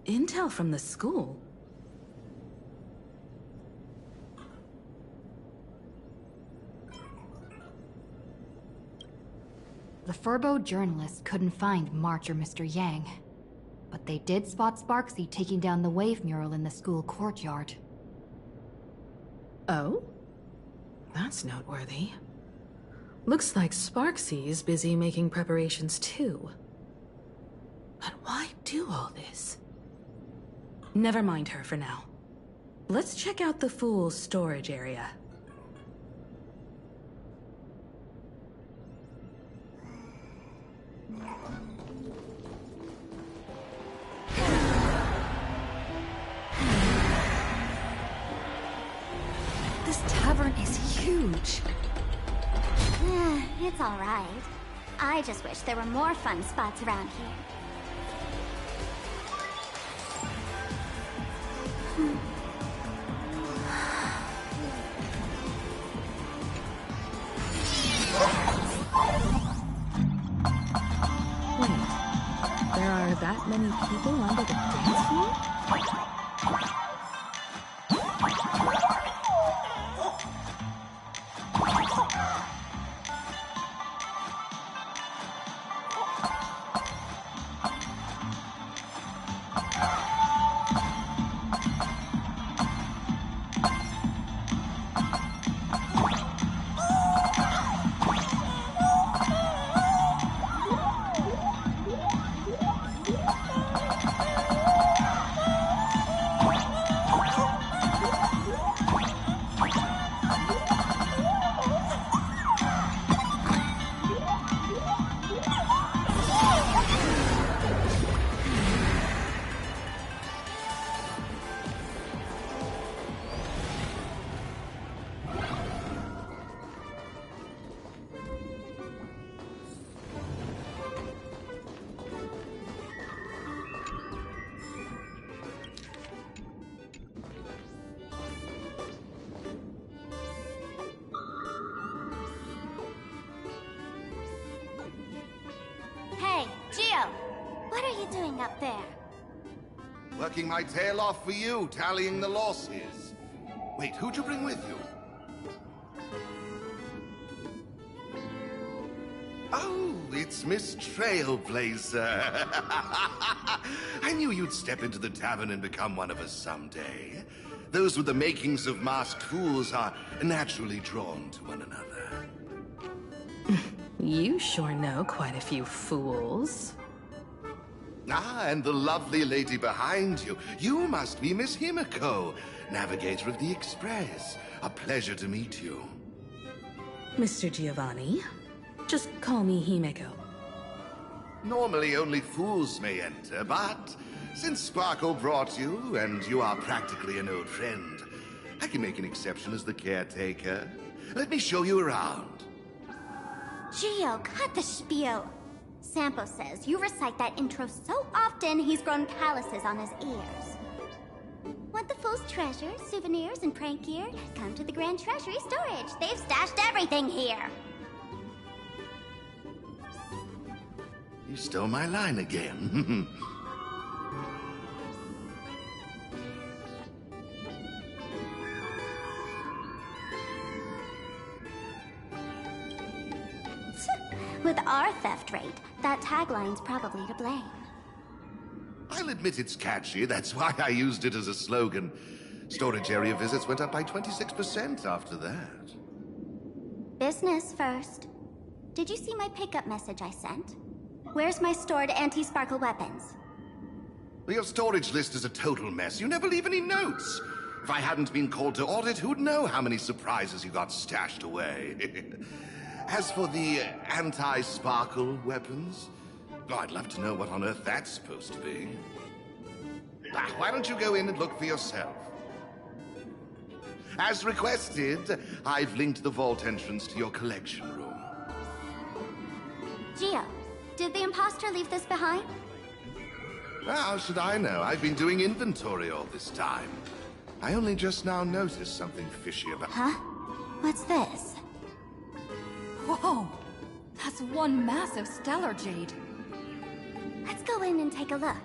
Intel from the school? The Furbo journalists couldn't find March or Mr. Yang, but they did spot Sparksy taking down the wave mural in the school courtyard. Oh? That's noteworthy. Looks like Sparksy's busy making preparations too. But why do all this? Never mind her for now. Let's check out the Fool's storage area. This tavern is huge. It's alright. I just wish there were more fun spots around here. Wait, there are that many people under the dance floor? Hey, Gio! What are you doing up there? Working my tail off for you, tallying the losses. Wait, who'd you bring with you? Oh, it's Miss Trailblazer. I knew you'd step into the tavern and become one of us someday. Those with the makings of masked fools are naturally drawn to one another. You sure know quite a few fools. Ah, and the lovely lady behind you. You must be Miss Himiko, navigator of the Express. A pleasure to meet you. Mr. Giovanni, just call me Himeko. Normally only fools may enter, but since Sparkle brought you, and you are practically an old friend, I can make an exception as the caretaker. Let me show you around. Gio, cut the spiel. Sampo says you recite that intro so often he's grown calluses on his ears. Want the Fool's treasures, souvenirs, and prank gear? Come to the Grand Treasury Storage. They've stashed everything here. You stole my line again. With our theft rate, that tagline's probably to blame. I'll admit it's catchy. That's why I used it as a slogan. Storage area visits went up by 26% after that. Business first. Did you see my pickup message I sent? Where's my stored anti-sparkle weapons? Well, your storage list is a total mess. You never leave any notes. If I hadn't been called to audit, who'd know how many surprises you got stashed away? As for the anti-sparkle weapons, oh, I'd love to know what on earth that's supposed to be. Why don't you go in and look for yourself? As requested, I've linked the vault entrance to your collection room. Geo, did the imposter leave this behind? How should I know? I've been doing inventory all this time. I only just now noticed something fishy about... Huh? What's this? Whoa! That's one massive stellar jade. Let's go in and take a look.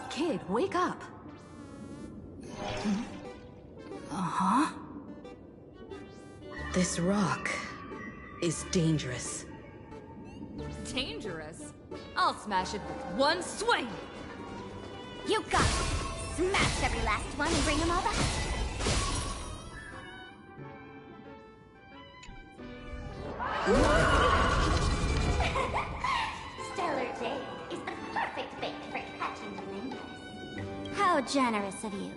Kid, wake up! Uh-huh. This rock is dangerous. Dangerous? I'll smash it with one swing! You got it! Smash every last one and bring them all back! Stellar Jade is the perfect bait for catching Olympus. How generous of you.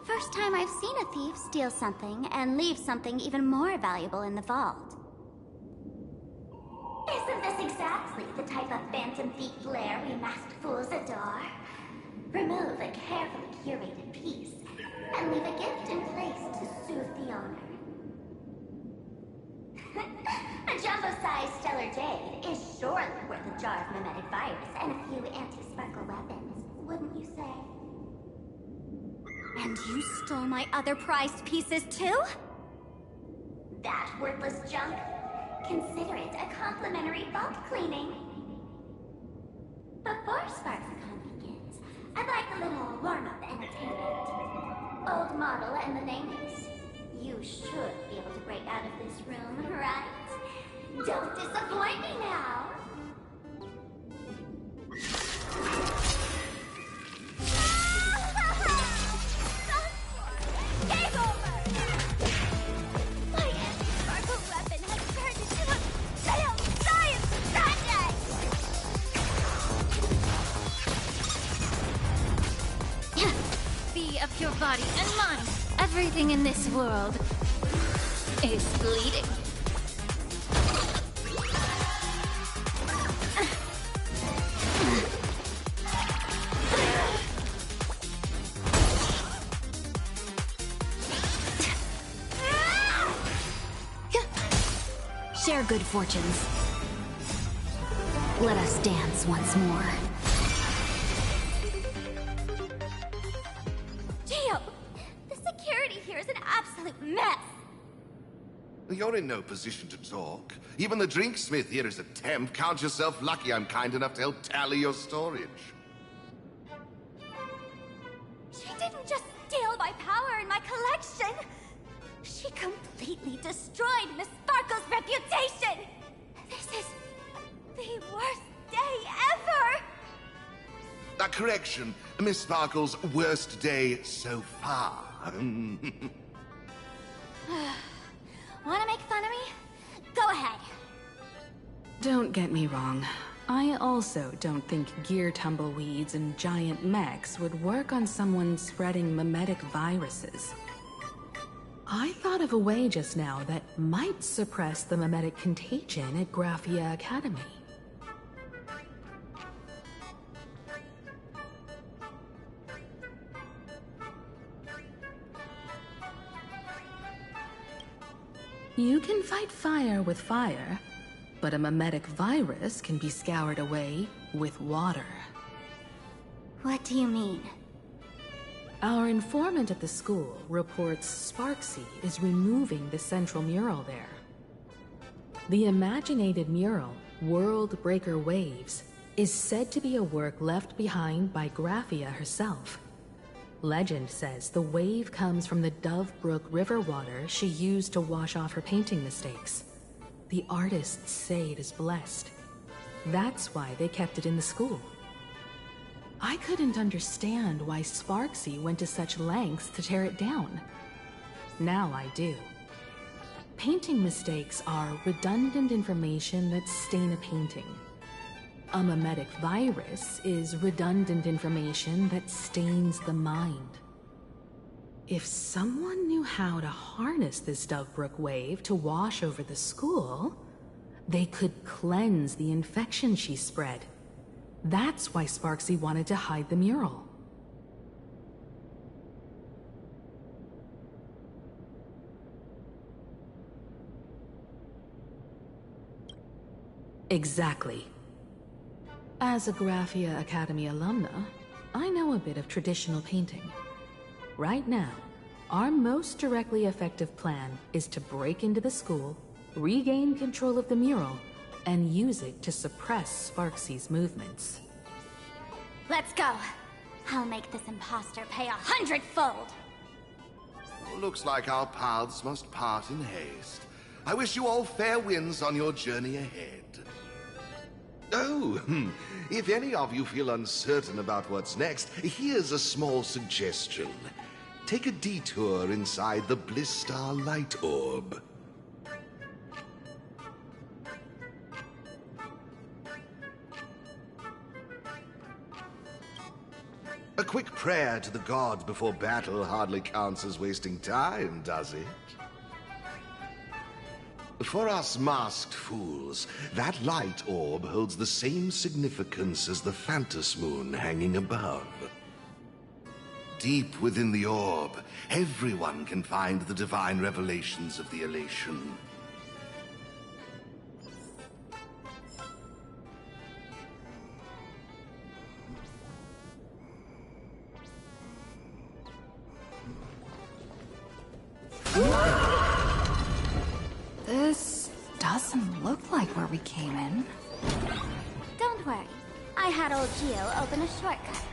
First time I've seen a thief steal something and leave something even more valuable in the vault. Isn't this exactly the type of phantom thief lair we masked fools adore? Remove a carefully curated piece and leave a gift in place to soothe the owner. A jumbo-sized stellar jade is surely worth a jar of mimetic virus and a few anti-sparkle weapons, wouldn't you say? And you stole my other prized pieces too? That worthless junk? Consider it a complimentary vault cleaning. Before SparksCon begins, I'd like a little warm-up entertainment. Old model and the nameless. You should be able to break out of this room, right? Don't disappoint me now! Game over! My anti-sparkle weapon has turned into a failed science project! Be of your body and mind. Everything in this world is bleeding. Share good fortunes. Let us dance once more. Geo! The security here is an absolute mess! You're in no position to talk. Even the drinksmith here is a temp. Count yourself lucky I'm kind enough to help tally your storage. She didn't just steal my power and my collection! She completely destroyed Miss Sparkle's reputation! This is the worst day ever! A correction. Miss Sparkle's worst day so far. Wanna make fun of me? Go ahead. Don't get me wrong. I also don't think gear tumbleweeds and giant mechs would work on someone spreading mimetic viruses. I thought of a way just now that might suppress the mimetic contagion at Graphia Academy. You can fight fire with fire, but a memetic virus can be scoured away with water. What do you mean? Our informant at the school reports Sparksy is removing the central mural there. The imaginated mural, World Breaker Waves, is said to be a work left behind by Graphia herself. Legend says the wave comes from the Dove Brook river water she used to wash off her painting mistakes. The artists say it is blessed. That's why they kept it in the school. I couldn't understand why Sparksy went to such lengths to tear it down. Now I do. Painting mistakes are redundant information that stain a painting. A memetic virus is redundant information that stains the mind. If someone knew how to harness this Dovebrook wave to wash over the school, they could cleanse the infection she spread. That's why Sparksy wanted to hide the mural. Exactly. As a Graphia Academy alumna, I know a bit of traditional painting. Right now, our most directly effective plan is to break into the school, regain control of the mural, and use it to suppress Sparksy's movements. Let's go. I'll make this imposter pay 100-fold. Looks like our paths must part in haste. I wish you all fair winds on your journey ahead. Oh, if any of you feel uncertain about what's next, here's a small suggestion. Take a detour inside the Blistar Light Orb. A quick prayer to the gods before battle hardly counts as wasting time, does it? For us masked fools, that light orb holds the same significance as the Phantos Moon hanging above. Deep within the orb, everyone can find the divine revelations of the Elation. This doesn't look like where we came in. Don't worry. I had old Geo open a shortcut.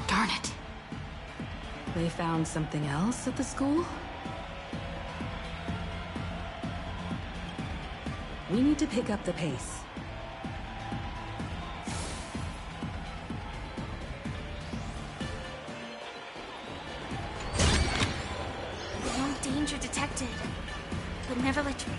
Darn it. They found something else at the school? We need to pick up the pace. No danger detected. But never let you...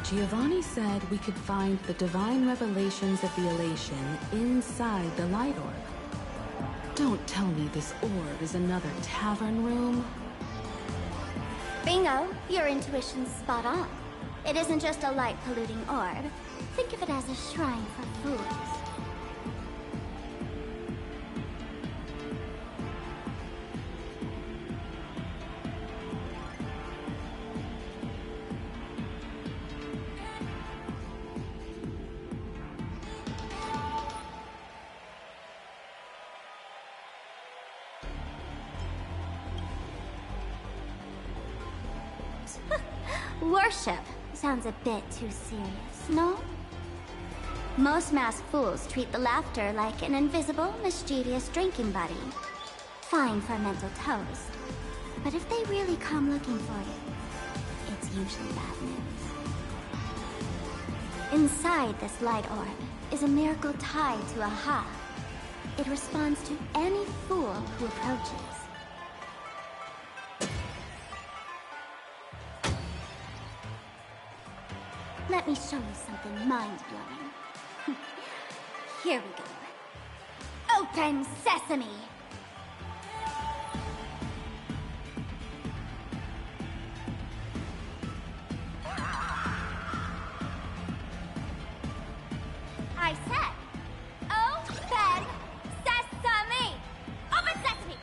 Giovanni said we could find the divine revelations of the Elation inside the light orb. Don't tell me this orb is another tavern room. Bingo! Your intuition's spot on. It isn't just a light-polluting orb. Think of it as a shrine for fools. Worship sounds a bit too serious, no? Most masked fools treat the laughter like an invisible, mischievous drinking buddy. Fine for a mental toast. But if they really come looking for you, it's usually bad news. Inside this light orb is a miracle tied to Aha. It responds to any fool who approaches. Let me show you something mind-blowing. Here we go. Open sesame! I said, open sesame! Open sesame!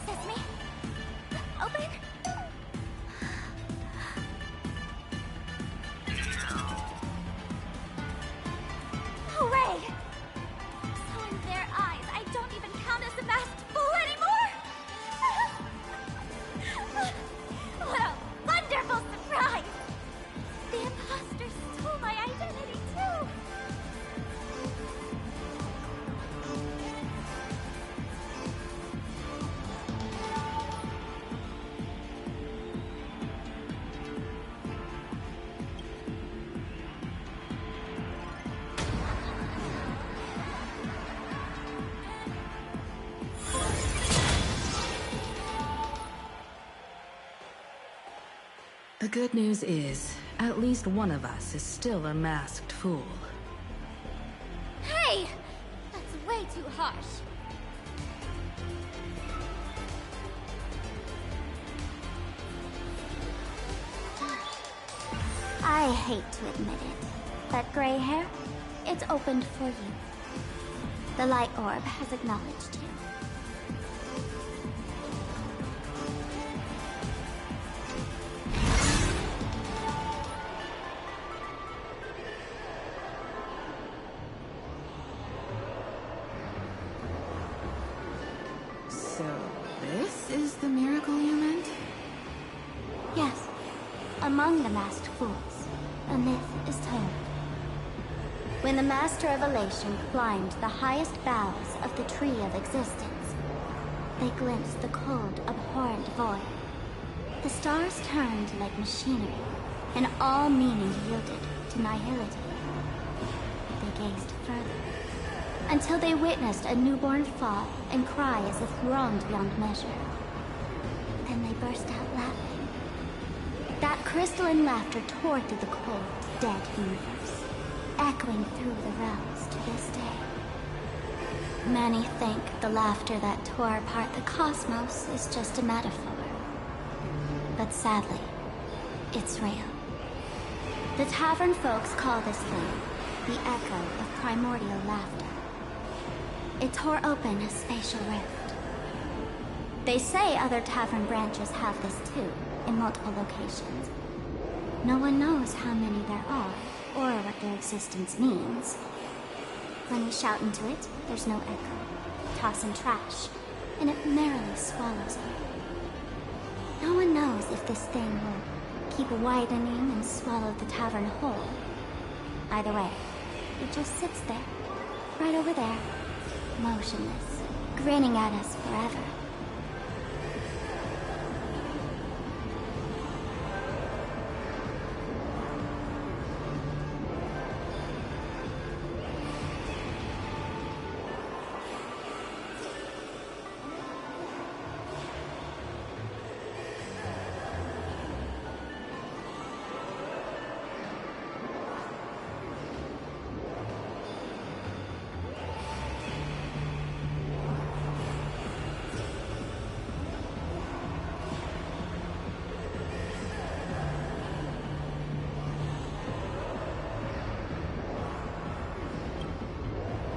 Sesame? Open? Hooray! So in their eyes, I don't even count as a masked fool anymore! What a wonderful surprise! The imposter stole my identity too! The good news is, at least one of us is still a masked fool. Hey! That's way too harsh. I hate to admit it, but gray hair, it's opened for you. The light orb has acknowledged you. So, this is the miracle you meant? Yes. Among the masked fools, a myth is told. When the Master of Elation climbed the highest boughs of the Tree of Existence, they glimpsed the cold, abhorrent void. The stars turned like machinery, and all meaning yielded to nihility. They gazed further, until they witnessed a newborn fall and cry as if wronged beyond measure. Then they burst out laughing. That crystalline laughter tore through the cold, dead universe, echoing through the realms to this day. Many think the laughter that tore apart the cosmos is just a metaphor. But sadly, it's real. The tavern folks call this thing the echo of primordial laughter. It tore open a spatial rift. They say other tavern branches have this too, in multiple locations. No one knows how many there are, or what their existence means. When we shout into it, there's no echo. Toss in trash, and it merrily swallows up. No one knows if this thing will keep widening and swallow the tavern whole. Either way, it just sits there, right over there, motionless, grinning at us forever.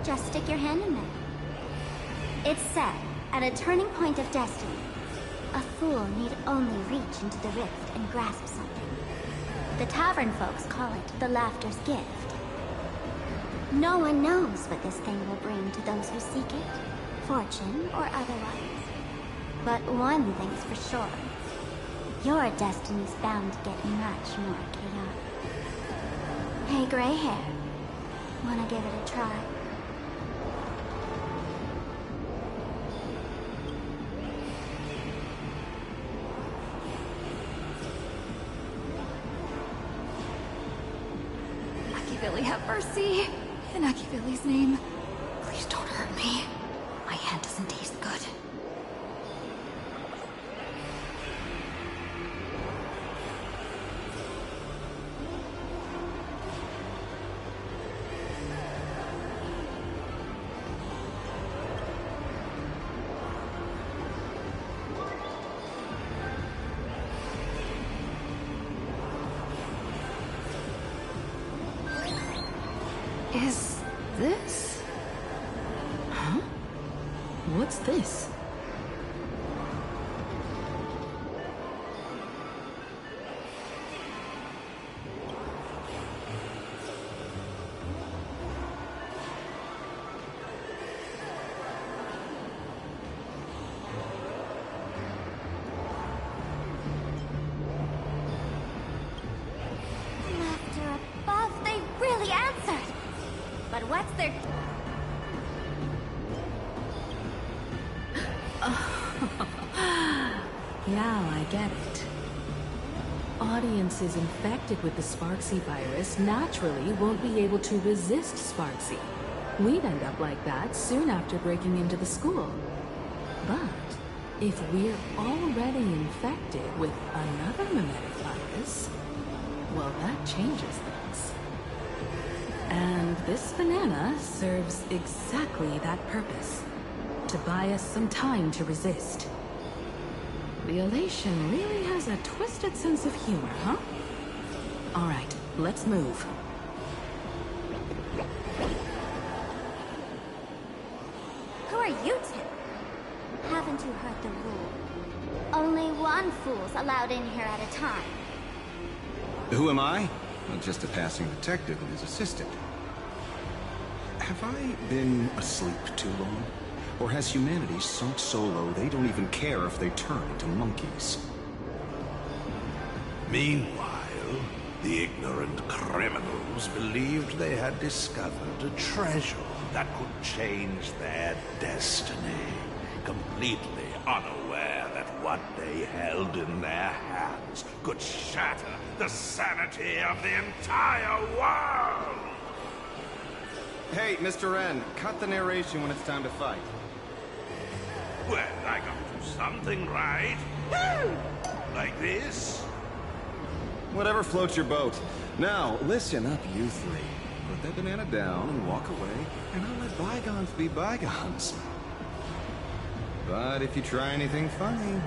Just stick your hand in there. It's said, at a turning point of destiny, a fool need only reach into the rift and grasp something. The tavern folks call it the Laughter's Gift. No one knows what this thing will bring to those who seek it, fortune or otherwise. But one thing's for sure. Your destiny's bound to get much more chaotic. Hey, gray hair. Wanna give it a try? Akivili, have mercy. In Akivili's name, please don't hurt me. My hand doesn't taste good. Is this? Huh? What's this? Laughter above, they really answered! But what's their... Now I get it. Audiences infected with the Sparksy virus naturally won't be able to resist Sparksy. We'd end up like that soon after breaking into the school. But if we're already infected with another mimetic virus, well, that changes things. And this banana serves exactly that purpose. To buy us some time to resist. The elation really has a twisted sense of humor, huh? Alright, let's move. Who are you two? Haven't you heard the rule? Only one fool's allowed in here at a time. Who am I? Well, just a passing detective and his assistant. Have I been asleep too long? Or has humanity sunk so low they don't even care if they turn into monkeys? Meanwhile, the ignorant criminals believed they had discovered a treasure that could change their destiny, completely unaware that what they held in their hands could shatter the sanity of the entire world! Hey, Mr. Wren, cut the narration when it's time to fight. Well, I gotta do something, right? Like this? Whatever floats your boat. Now, listen up, you three. Put that banana down and walk away, and I'll let bygones be bygones. But if you try anything funny...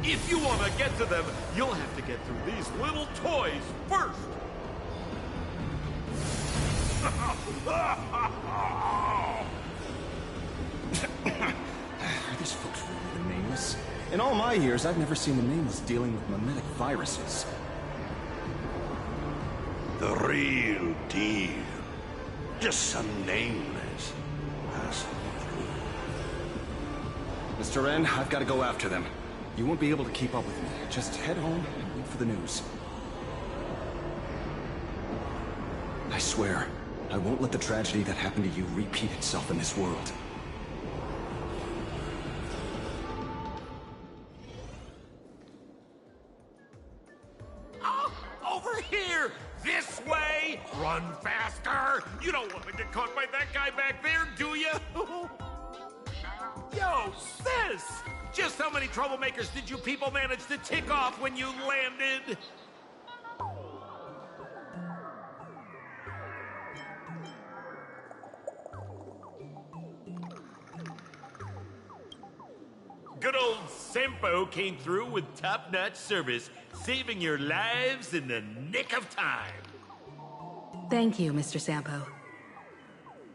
If you want to get to them, you'll have to get through these little toys first! Are these folks really the Nameless? In all my years, I've never seen the Nameless dealing with mimetic viruses. The real deal. Just some nameless passing through. Mr. Wren, I've got to go after them. You won't be able to keep up with me. Just head home and wait for the news. I swear, I won't let the tragedy that happened to you repeat itself in this world. Over here! This way! Run faster! You don't want to get caught by that guy back there, do you? Yo, sis! Just how many troublemakers did you people manage to tick off when you landed? Good old Sampo came through with top-notch service, saving your lives in the nick of time. Thank you, Mr. Sampo.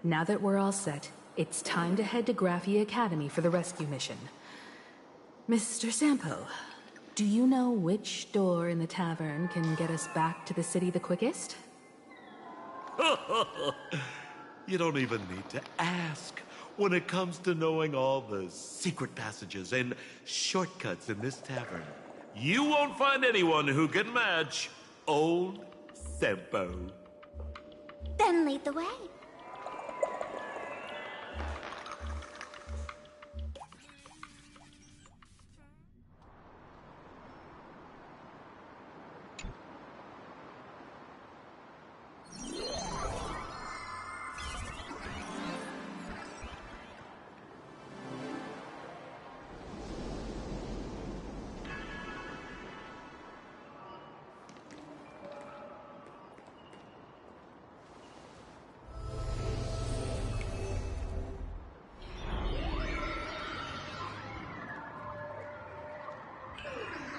Now that we're all set, it's time to head to Graphia Academy for the rescue mission. Mr. Sampo, do you know which door in the tavern can get us back to the city the quickest? You don't even need to ask. When it comes to knowing all the secret passages and shortcuts in this tavern, You won't find anyone who can match old Sempo. Then lead the way.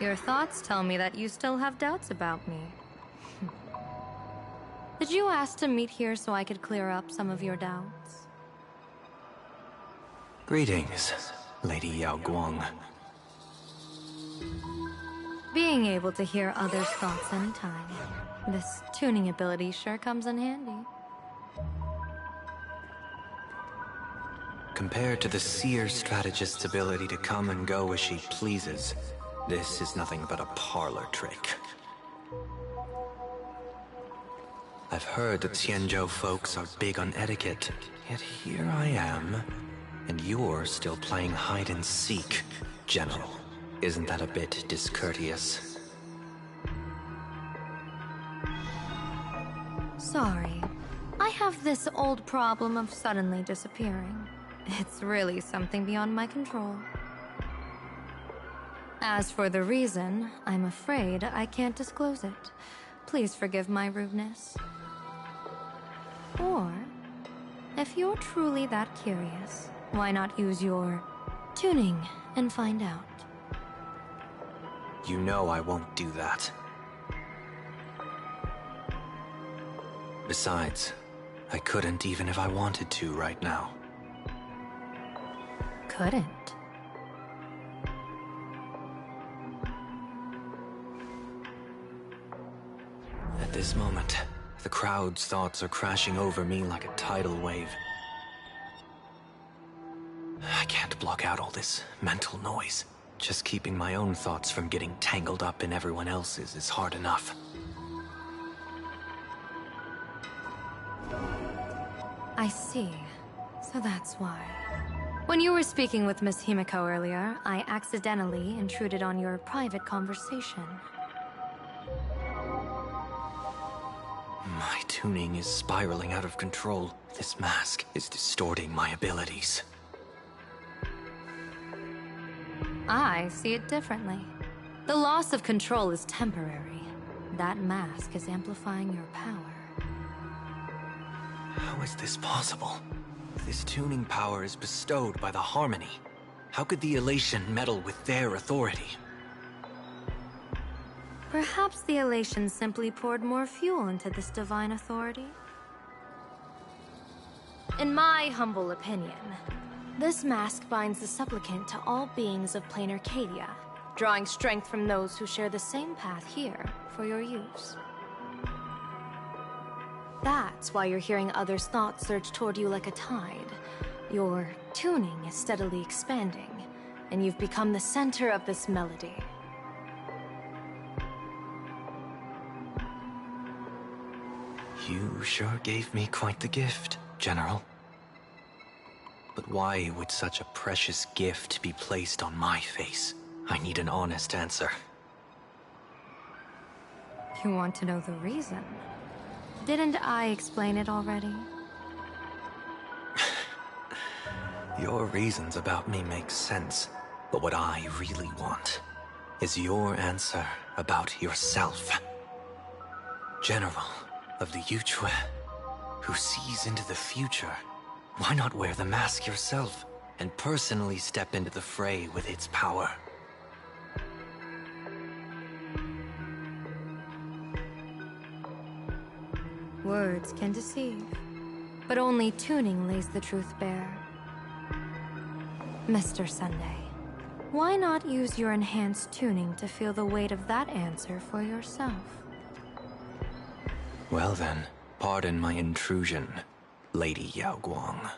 Your thoughts tell me that you still have doubts about me. Did you ask to meet here so I could clear up some of your doubts? Greetings, Lady Yao Guang. Being able to hear others' thoughts anytime. This tuning ability sure comes in handy. Compared to the seer strategist's ability to come and go as she pleases, this is nothing but a parlor trick. I've heard that Xianzhou folks are big on etiquette, yet here I am, and you're still playing hide and seek, General. Isn't that a bit discourteous? Sorry. I have this old problem of suddenly disappearing. It's really something beyond my control. As for the reason, I'm afraid I can't disclose it. Please forgive my rudeness. Or, if you're truly that curious, why not use your tuning and find out? You know I won't do that. Besides, I couldn't even if I wanted to right now. Couldn't? At this moment, the crowd's thoughts are crashing over me like a tidal wave. I can't block out all this mental noise. Just keeping my own thoughts from getting tangled up in everyone else's is hard enough. I see. So that's why. When you were speaking with Miss Himiko earlier, I accidentally intruded on your private conversation. My tuning is spiraling out of control. This mask is distorting my abilities. I see it differently. The loss of control is temporary. That mask is amplifying your power. How is this possible? This tuning power is bestowed by the Harmony. How could the Elation meddle with their authority? Perhaps the Elation simply poured more fuel into this divine authority? In my humble opinion, this mask binds the supplicant to all beings of Plain Arcadia, drawing strength from those who share the same path here for your use. That's why you're hearing others' thoughts surge toward you like a tide. Your tuning is steadily expanding, and you've become the center of this melody. You sure gave me quite the gift, General. But why would such a precious gift be placed on my face? I need an honest answer. You want to know the reason? Didn't I explain it already? Your reasons about me make sense, but what I really want is your answer about yourself. General of the Yuchue, who sees into the future. Why not wear the mask yourself and personally step into the fray with its power? Words can deceive, but only tuning lays the truth bare. Mr. Sunday, why not use your enhanced tuning to feel the weight of that answer for yourself? Well then, pardon my intrusion, Lady Yao Guang.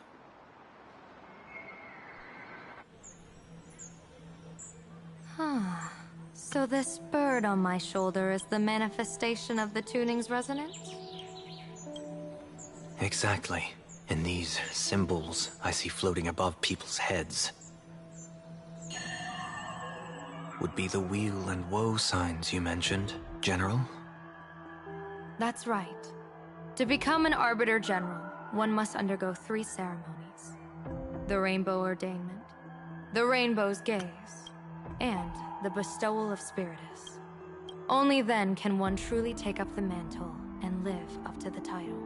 So this bird on my shoulder is the manifestation of the tuning's resonance? Exactly. And these symbols I see floating above people's heads would be the weal and woe signs you mentioned, General? That's right. To become an Arbiter General, one must undergo 3 ceremonies. The Rainbow Ordainment, the Rainbow's Gaze, and the Bestowal of Spiritus. Only then can one truly take up the mantle and live up to the title.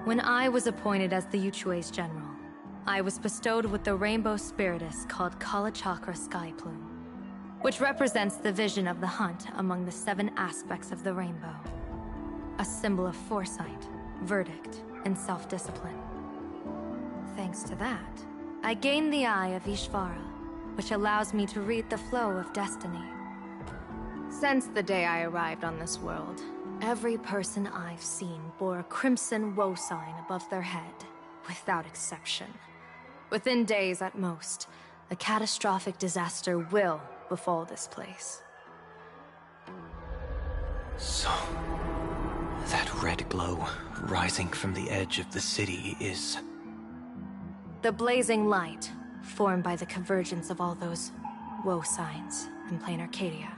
When I was appointed as the Yuchue's general, I was bestowed with the Rainbow Spiritus called Kalachakra Sky Plume, which represents the vision of the hunt among the 7 aspects of the rainbow. A symbol of foresight, verdict, and self-discipline. Thanks to that, I gained the Eye of Ishvara, which allows me to read the flow of destiny. Since the day I arrived on this world, every person I've seen bore a crimson woe sign above their head, without exception. Within days at most, a catastrophic disaster will befall this place. So, that red glow rising from the edge of the city is... The blazing light, formed by the convergence of all those woe signs in plain Arcadia.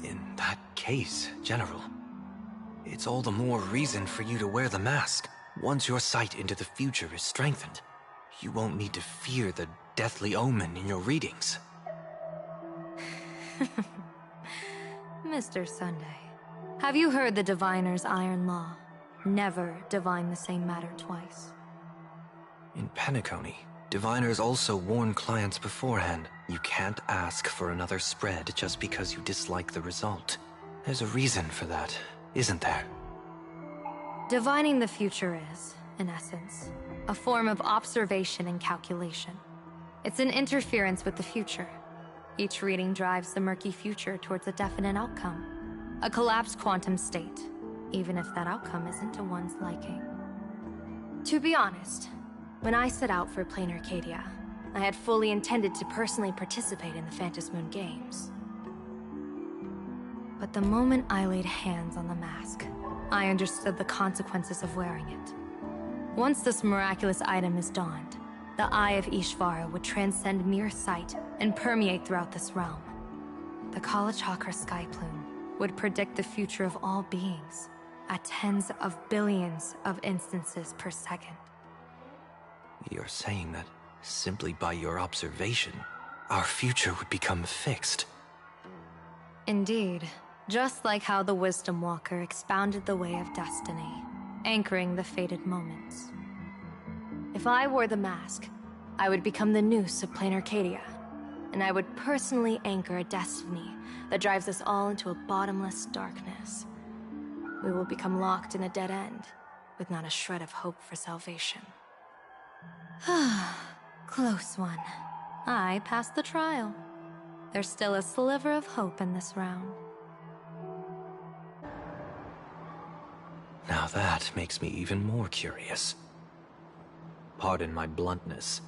In that case, General, it's all the more reason for you to wear the mask. Once your sight into the future is strengthened, you won't need to fear the deathly omen in your readings. Mr. Sunday, have you heard the Diviner's iron law? Never divine the same matter twice. In Penacony, diviners also warn clients beforehand. You can't ask for another spread just because you dislike the result. There's a reason for that, isn't there? Divining the future is, in essence, a form of observation and calculation. It's an interference with the future. Each reading drives the murky future towards a definite outcome. A collapsed quantum state, even if that outcome isn't to one's liking. To be honest, when I set out for Plain Arcadia, I had fully intended to personally participate in the Phantasmoon Games. But the moment I laid hands on the mask, I understood the consequences of wearing it. Once this miraculous item is donned, the Eye of Ishvara would transcend mere sight and permeate throughout this realm. The Kalachakra Sky Plume would predict the future of all beings at tens of billions of instances per second. You're saying that simply by your observation, our future would become fixed. Indeed, just like how the Wisdom Walker expounded the way of destiny, anchoring the fated moments. If I wore the mask, I would become the noose of Plain Arcadia, and I would personally anchor a destiny that drives us all into a bottomless darkness. We will become locked in a dead end, with not a shred of hope for salvation. Close one. I passed the trial. There's still a sliver of hope in this round. Now that makes me even more curious. Pardon my bluntness,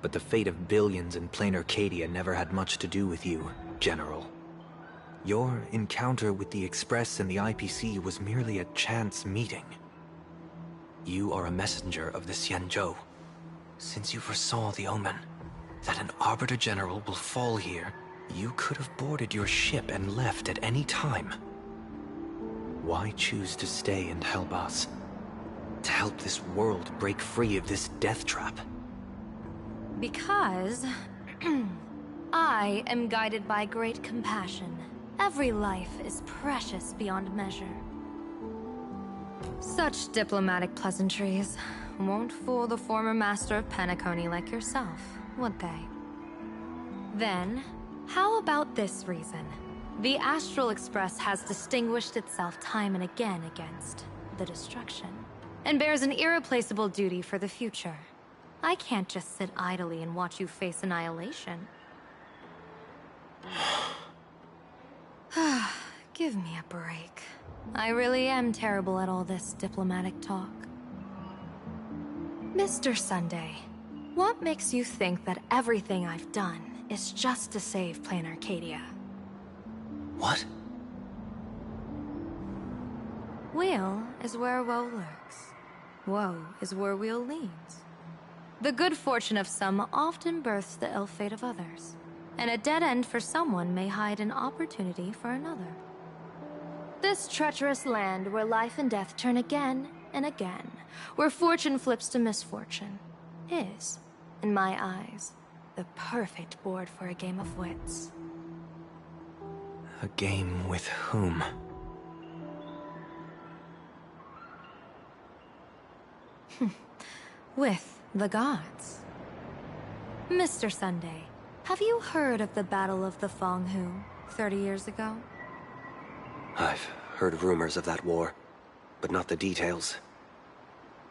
but the fate of billions in Plain Arcadia never had much to do with you, General. Your encounter with the Express and the IPC was merely a chance meeting. You are a messenger of the Xianzhou. Since you foresaw the omen, that an Arbiter General will fall here, you could have boarded your ship and left at any time. Why choose to stay and help us? To help this world break free of this death trap? Because I am guided by great compassion. Every life is precious beyond measure. Such diplomatic pleasantries won't fool the former master of Penacony like yourself, would they? Then, how about this reason? The Astral Express has distinguished itself time and again against the destruction, and bears an irreplaceable duty for the future. I can't just sit idly and watch you face annihilation. Give me a break. I really am terrible at all this diplomatic talk. Mr. Sunday, what makes you think that everything I've done is just to save Plain Arcadia? What? Weal is where woe lurks. Woe is where weal leads. The good fortune of some often births the ill fate of others, and a dead end for someone may hide an opportunity for another. This treacherous land where life and death turn again and again, where fortune flips to misfortune, is, in my eyes, the perfect board for a game of wits. A game with whom? With the gods. Mr. Sunday, have you heard of the Battle of the Fong Hu 30 years ago? I've heard rumors of that war, but not the details.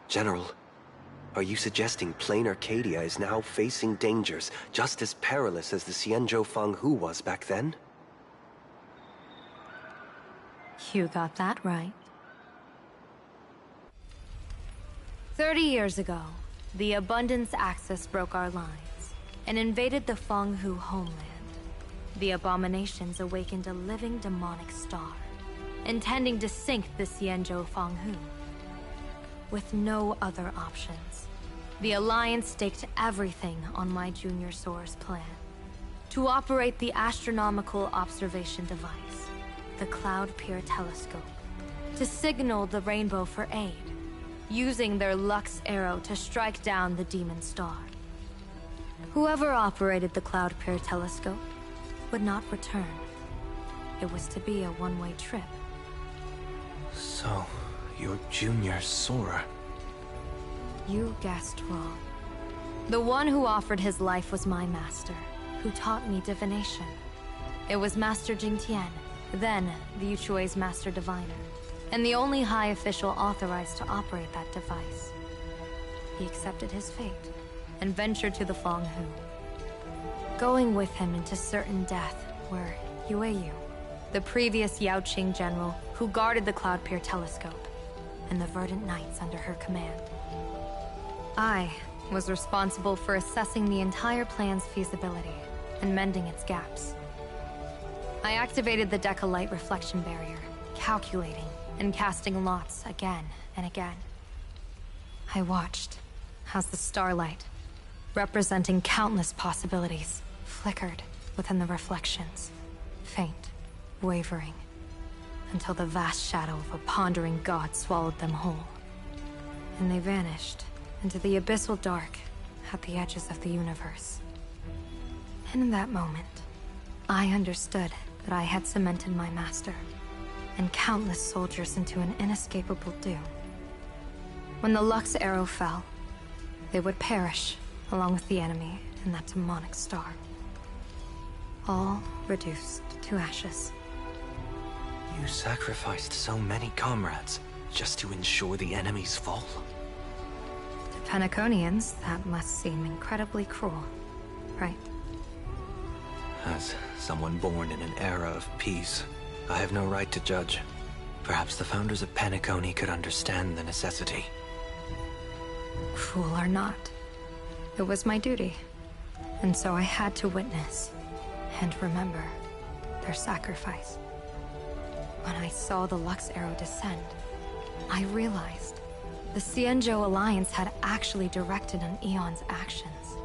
General, are you suggesting Plain Arcadia is now facing dangers just as perilous as the Xianzhou Fang Hu was back then? You got that right. 30 years ago, the Abundance Axis broke our lines and invaded the Fang Hu homeland. The abominations awakened a living demonic star, intending to sink the Xianzhou Fang Hu. With no other options, the Alliance staked everything on my Junior Soar's plan to operate the astronomical observation device, the Cloud Pier Telescope, to signal the Rainbow for aid, using their Lux Arrow to strike down the Demon Star. Whoever operated the Cloud Pier Telescope would not return. It was to be a one-way trip. So, you're Junior Soar. You guessed wrong. The one who offered his life was my master, who taught me divination. It was Master Jingtian, then the Yuchui's Master Diviner, and the only high official authorized to operate that device. He accepted his fate and ventured to the Fang Hu. Going with him into certain death were Yueyu, the previous Yaoqing general who guarded the Cloud Pier Telescope, and the Verdant Knights under her command. I was responsible for assessing the entire plan's feasibility and mending its gaps. I activated the Deca Light reflection barrier, calculating and casting lots again and again. I watched as the starlight, representing countless possibilities, flickered within the reflections, faint, wavering, until the vast shadow of a pondering god swallowed them whole. And they vanished into the abyssal dark at the edges of the universe. And in that moment, I understood that I had cemented my master and countless soldiers into an inescapable doom. When the Lux Arrow fell, they would perish along with the enemy and that demonic star. All reduced to ashes. You sacrificed so many comrades just to ensure the enemy's fall? To Penaconians, that must seem incredibly cruel, right? As someone born in an era of peace, I have no right to judge. Perhaps the founders of Penacony could understand the necessity. Cruel or not, it was my duty. And so I had to witness and remember their sacrifice. When I saw the Lux Arrow descend, I realized the Xianzhou Alliance had actually directed an Aeon's actions.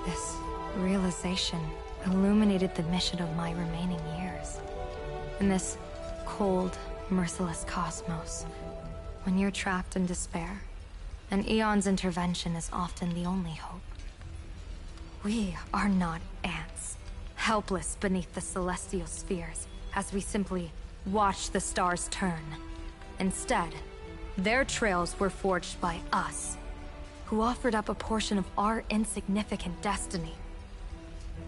This realization illuminated the mission of my remaining years. In this cold, merciless cosmos, when you're trapped in despair, an Aeon's intervention is often the only hope. We are not ants, helpless beneath the celestial spheres, as we simply watch the stars turn. Instead, their trails were forged by us, who offered up a portion of our insignificant destiny.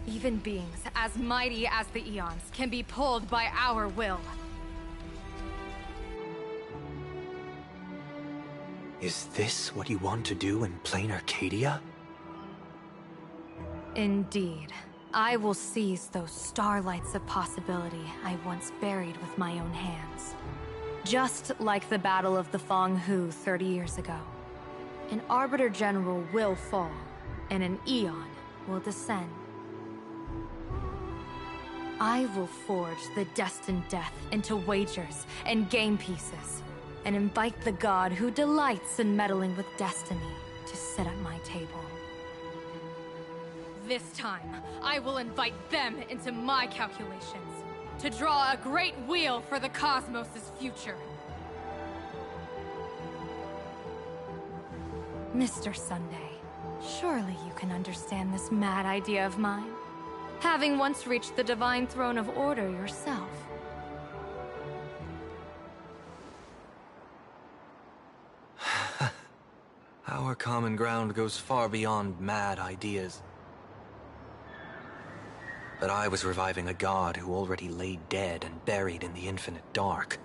Even beings as mighty as the Aeons can be pulled by our will. Is this what you want to do in Plain Arcadia? Indeed. I will seize those starlights of possibility I once buried with my own hands. Just like the Battle of the Fang Hu 30 years ago. An Arbiter General will fall, and an Aeon will descend. I will forge the destined death into wagers and game pieces, and invite the god who delights in meddling with destiny to sit at my table. This time, I will invite them into my calculations, to draw a great wheel for the cosmos' future. Mr. Sunday, surely you can understand this mad idea of mine, having once reached the divine throne of order yourself. Our common ground goes far beyond mad ideas. But I was reviving a god who already lay dead and buried in the infinite dark.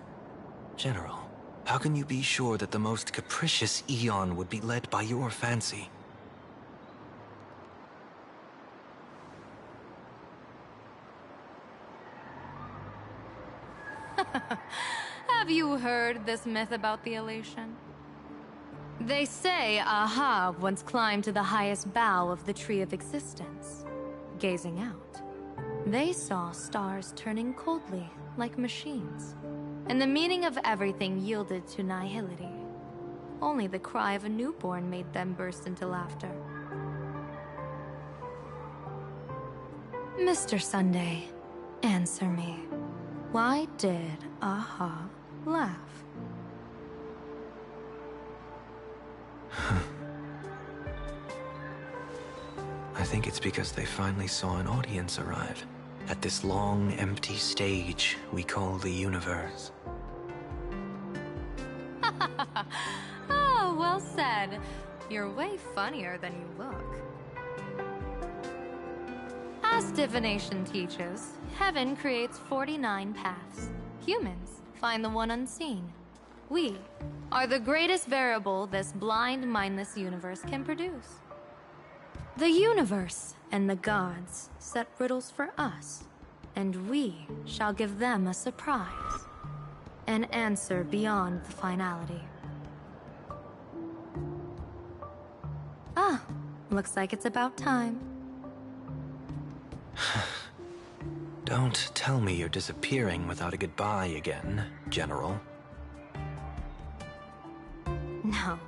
General, how can you be sure that the most capricious Eon would be led by your fancy? Have you heard this myth about the elation? They say Ahab once climbed to the highest bough of the Tree of Existence. Gazing out, they saw stars turning coldly, like machines. And the meaning of everything yielded to nihility. Only the cry of a newborn made them burst into laughter. Mr. Sunday, answer me. Why did Ahab laugh? I think it's because they finally saw an audience arrive at this long, empty stage we call the universe. Oh, well said. You're way funnier than you look. As divination teaches, heaven creates 49 paths. Humans find the one unseen. We are the greatest variable this blind, mindless universe can produce. The universe and the gods set riddles for us, and we shall give them a surprise. An answer beyond the finality. Ah, looks like it's about time. Don't tell me you're disappearing without a goodbye again, General. No.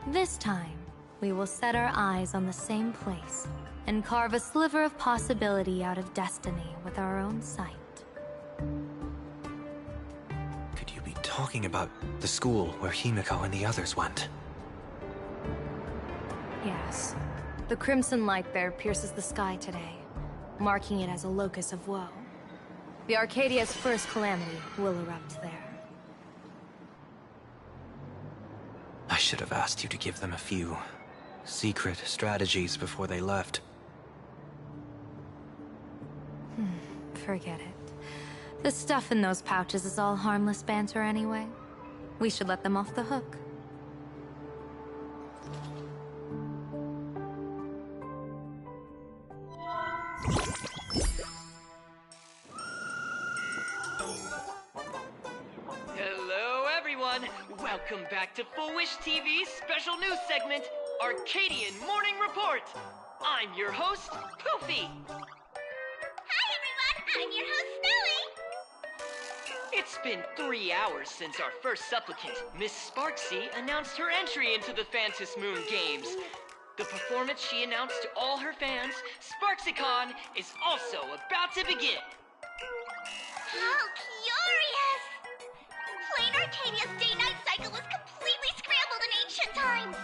This time, we will set our eyes on the same place and carve a sliver of possibility out of destiny with our own sight. Could you be talking about the school where Himiko and the others went? Yes. The crimson light there pierces the sky today, marking it as a locus of woe. The Arcadia's first calamity will erupt there. I should have asked you to give them a few secret strategies before they left. Forget it. The stuff in those pouches is all harmless banter anyway. We should let them off the hook. Hello, everyone. Welcome back to Full Wish TV's special news segment, Arcadian Morning Report. I'm your host, Poofy. Hi, everyone! I'm your host, Snowy! It's been 3 hours since our first supplicant, Miss Sparksy, announced her entry into the Phantom Moon Games. The performance she announced to all her fans, SparksyCon, is also about to begin. How curious! Plain Arcadia's day-night cycle was completely scrambled in ancient times.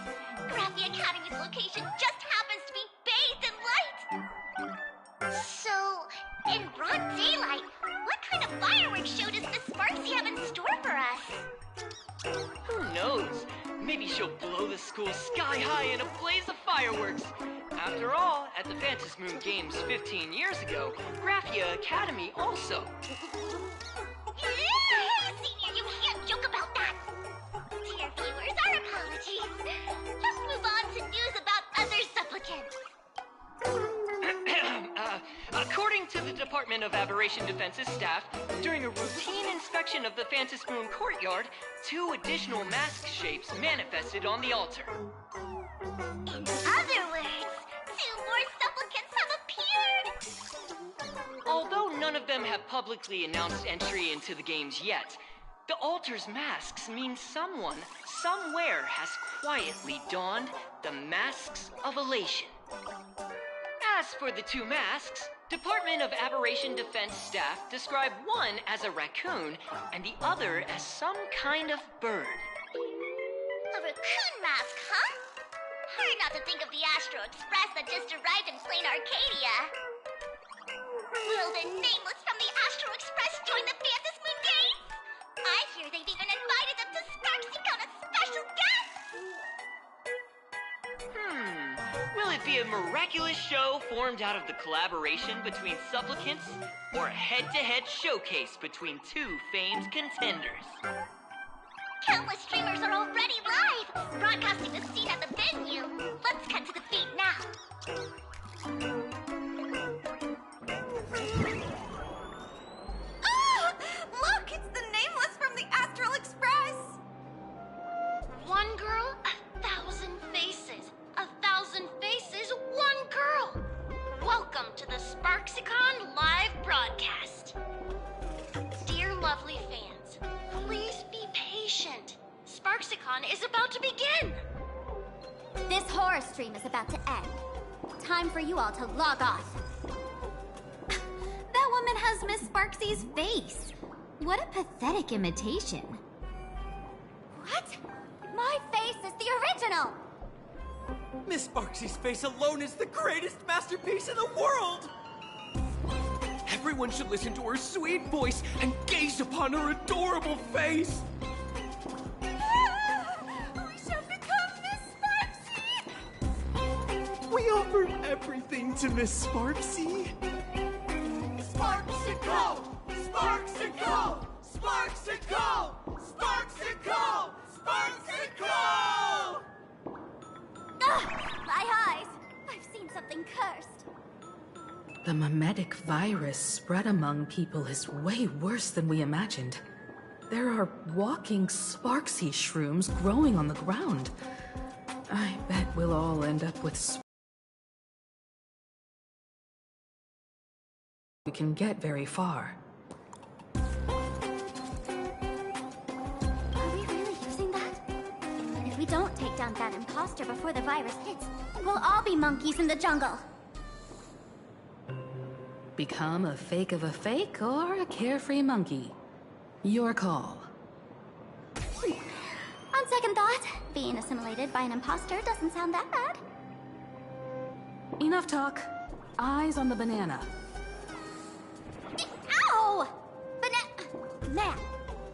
Graphia Academy's location just happens to be bathed in light. So, in broad daylight, what kind of fireworks show does Miss Sparksy have in store for us? Who knows? Maybe she'll blow the school sky high in a blaze of fireworks. After all, at the Phantom Moon Games 15 years ago, Graphia Academy also. Hey, Senior, you can't joke about that! Dear viewers, our apologies. Let's move on to news about other supplicants. According to the Department of Aberration Defense's staff, during a routine inspection of the Phantom Moon courtyard, 2 additional mask shapes manifested on the altar. In other words, 2 more supplicants have appeared! Although none them have publicly announced entry into the games yet, the altar's masks mean someone, somewhere has quietly donned the masks of elation. As for the two masks, Department of Aberration Defense staff describe one as a raccoon and the other as some kind of bird. A raccoon mask, huh? Hard not to think of the Astro Express that just arrived in Plain Arcadia. Will the Nameless from the Astro Express join the Phantom Moon Games? I hear they've even invited them to SparksyCon as special guests! Will it be a miraculous show formed out of the collaboration between supplicants, or a head-to-head showcase between two famed contenders? Countless streamers are already live, broadcasting the scene at the venue. Let's cut to the feed now. Ah! Look, it's the Nameless from the Astral Express! One girl, 1,000 faces. 1,000 faces, one girl. Welcome to the SparksyCon live broadcast. Dear lovely fans, please be patient. SparksyCon is about to begin. This horror stream is about to end. Time for you all to log off. That woman has Miss Sparksy's face. What a pathetic imitation. What? My face is the original! Miss Sparksy's face alone is the greatest masterpiece in the world! Everyone should listen to her sweet voice and gaze upon her adorable face! We shall become Miss Sparksy! We offer everything to Miss Sparksy. SparksyCon! SparksyCon! SparksyCon! SparksyCon! SparksyCon! My eyes! I've seen something cursed. The mimetic virus spread among people is way worse than we imagined. There are walking Sparksy shrooms growing on the ground. I bet we'll all end up with we can get very far. Are we really using that? If we don't take down that imposter before the virus hits, we'll all be monkeys in the jungle. Become a fake of a fake or a carefree monkey? Your call. On second thought, being assimilated by an imposter doesn't sound that bad. Enough talk. Eyes on the banana. Ow! Ma'am,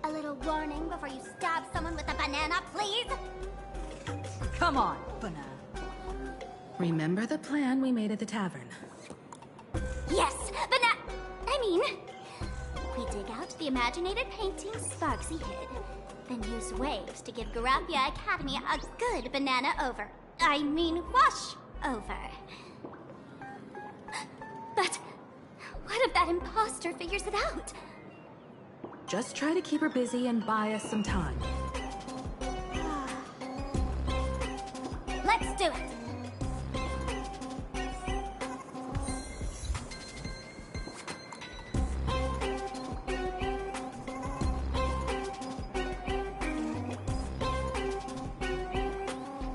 a little warning before you stab someone with a banana, please? Come on, banana. Remember the plan we made at the tavern? Yes, we dig out the imaginated painting Sparksy hid, then use waves to give Garapia Academy a good banana over. Wash over. But what if that imposter figures it out? Just try to keep her busy and buy us some time. Let's do it.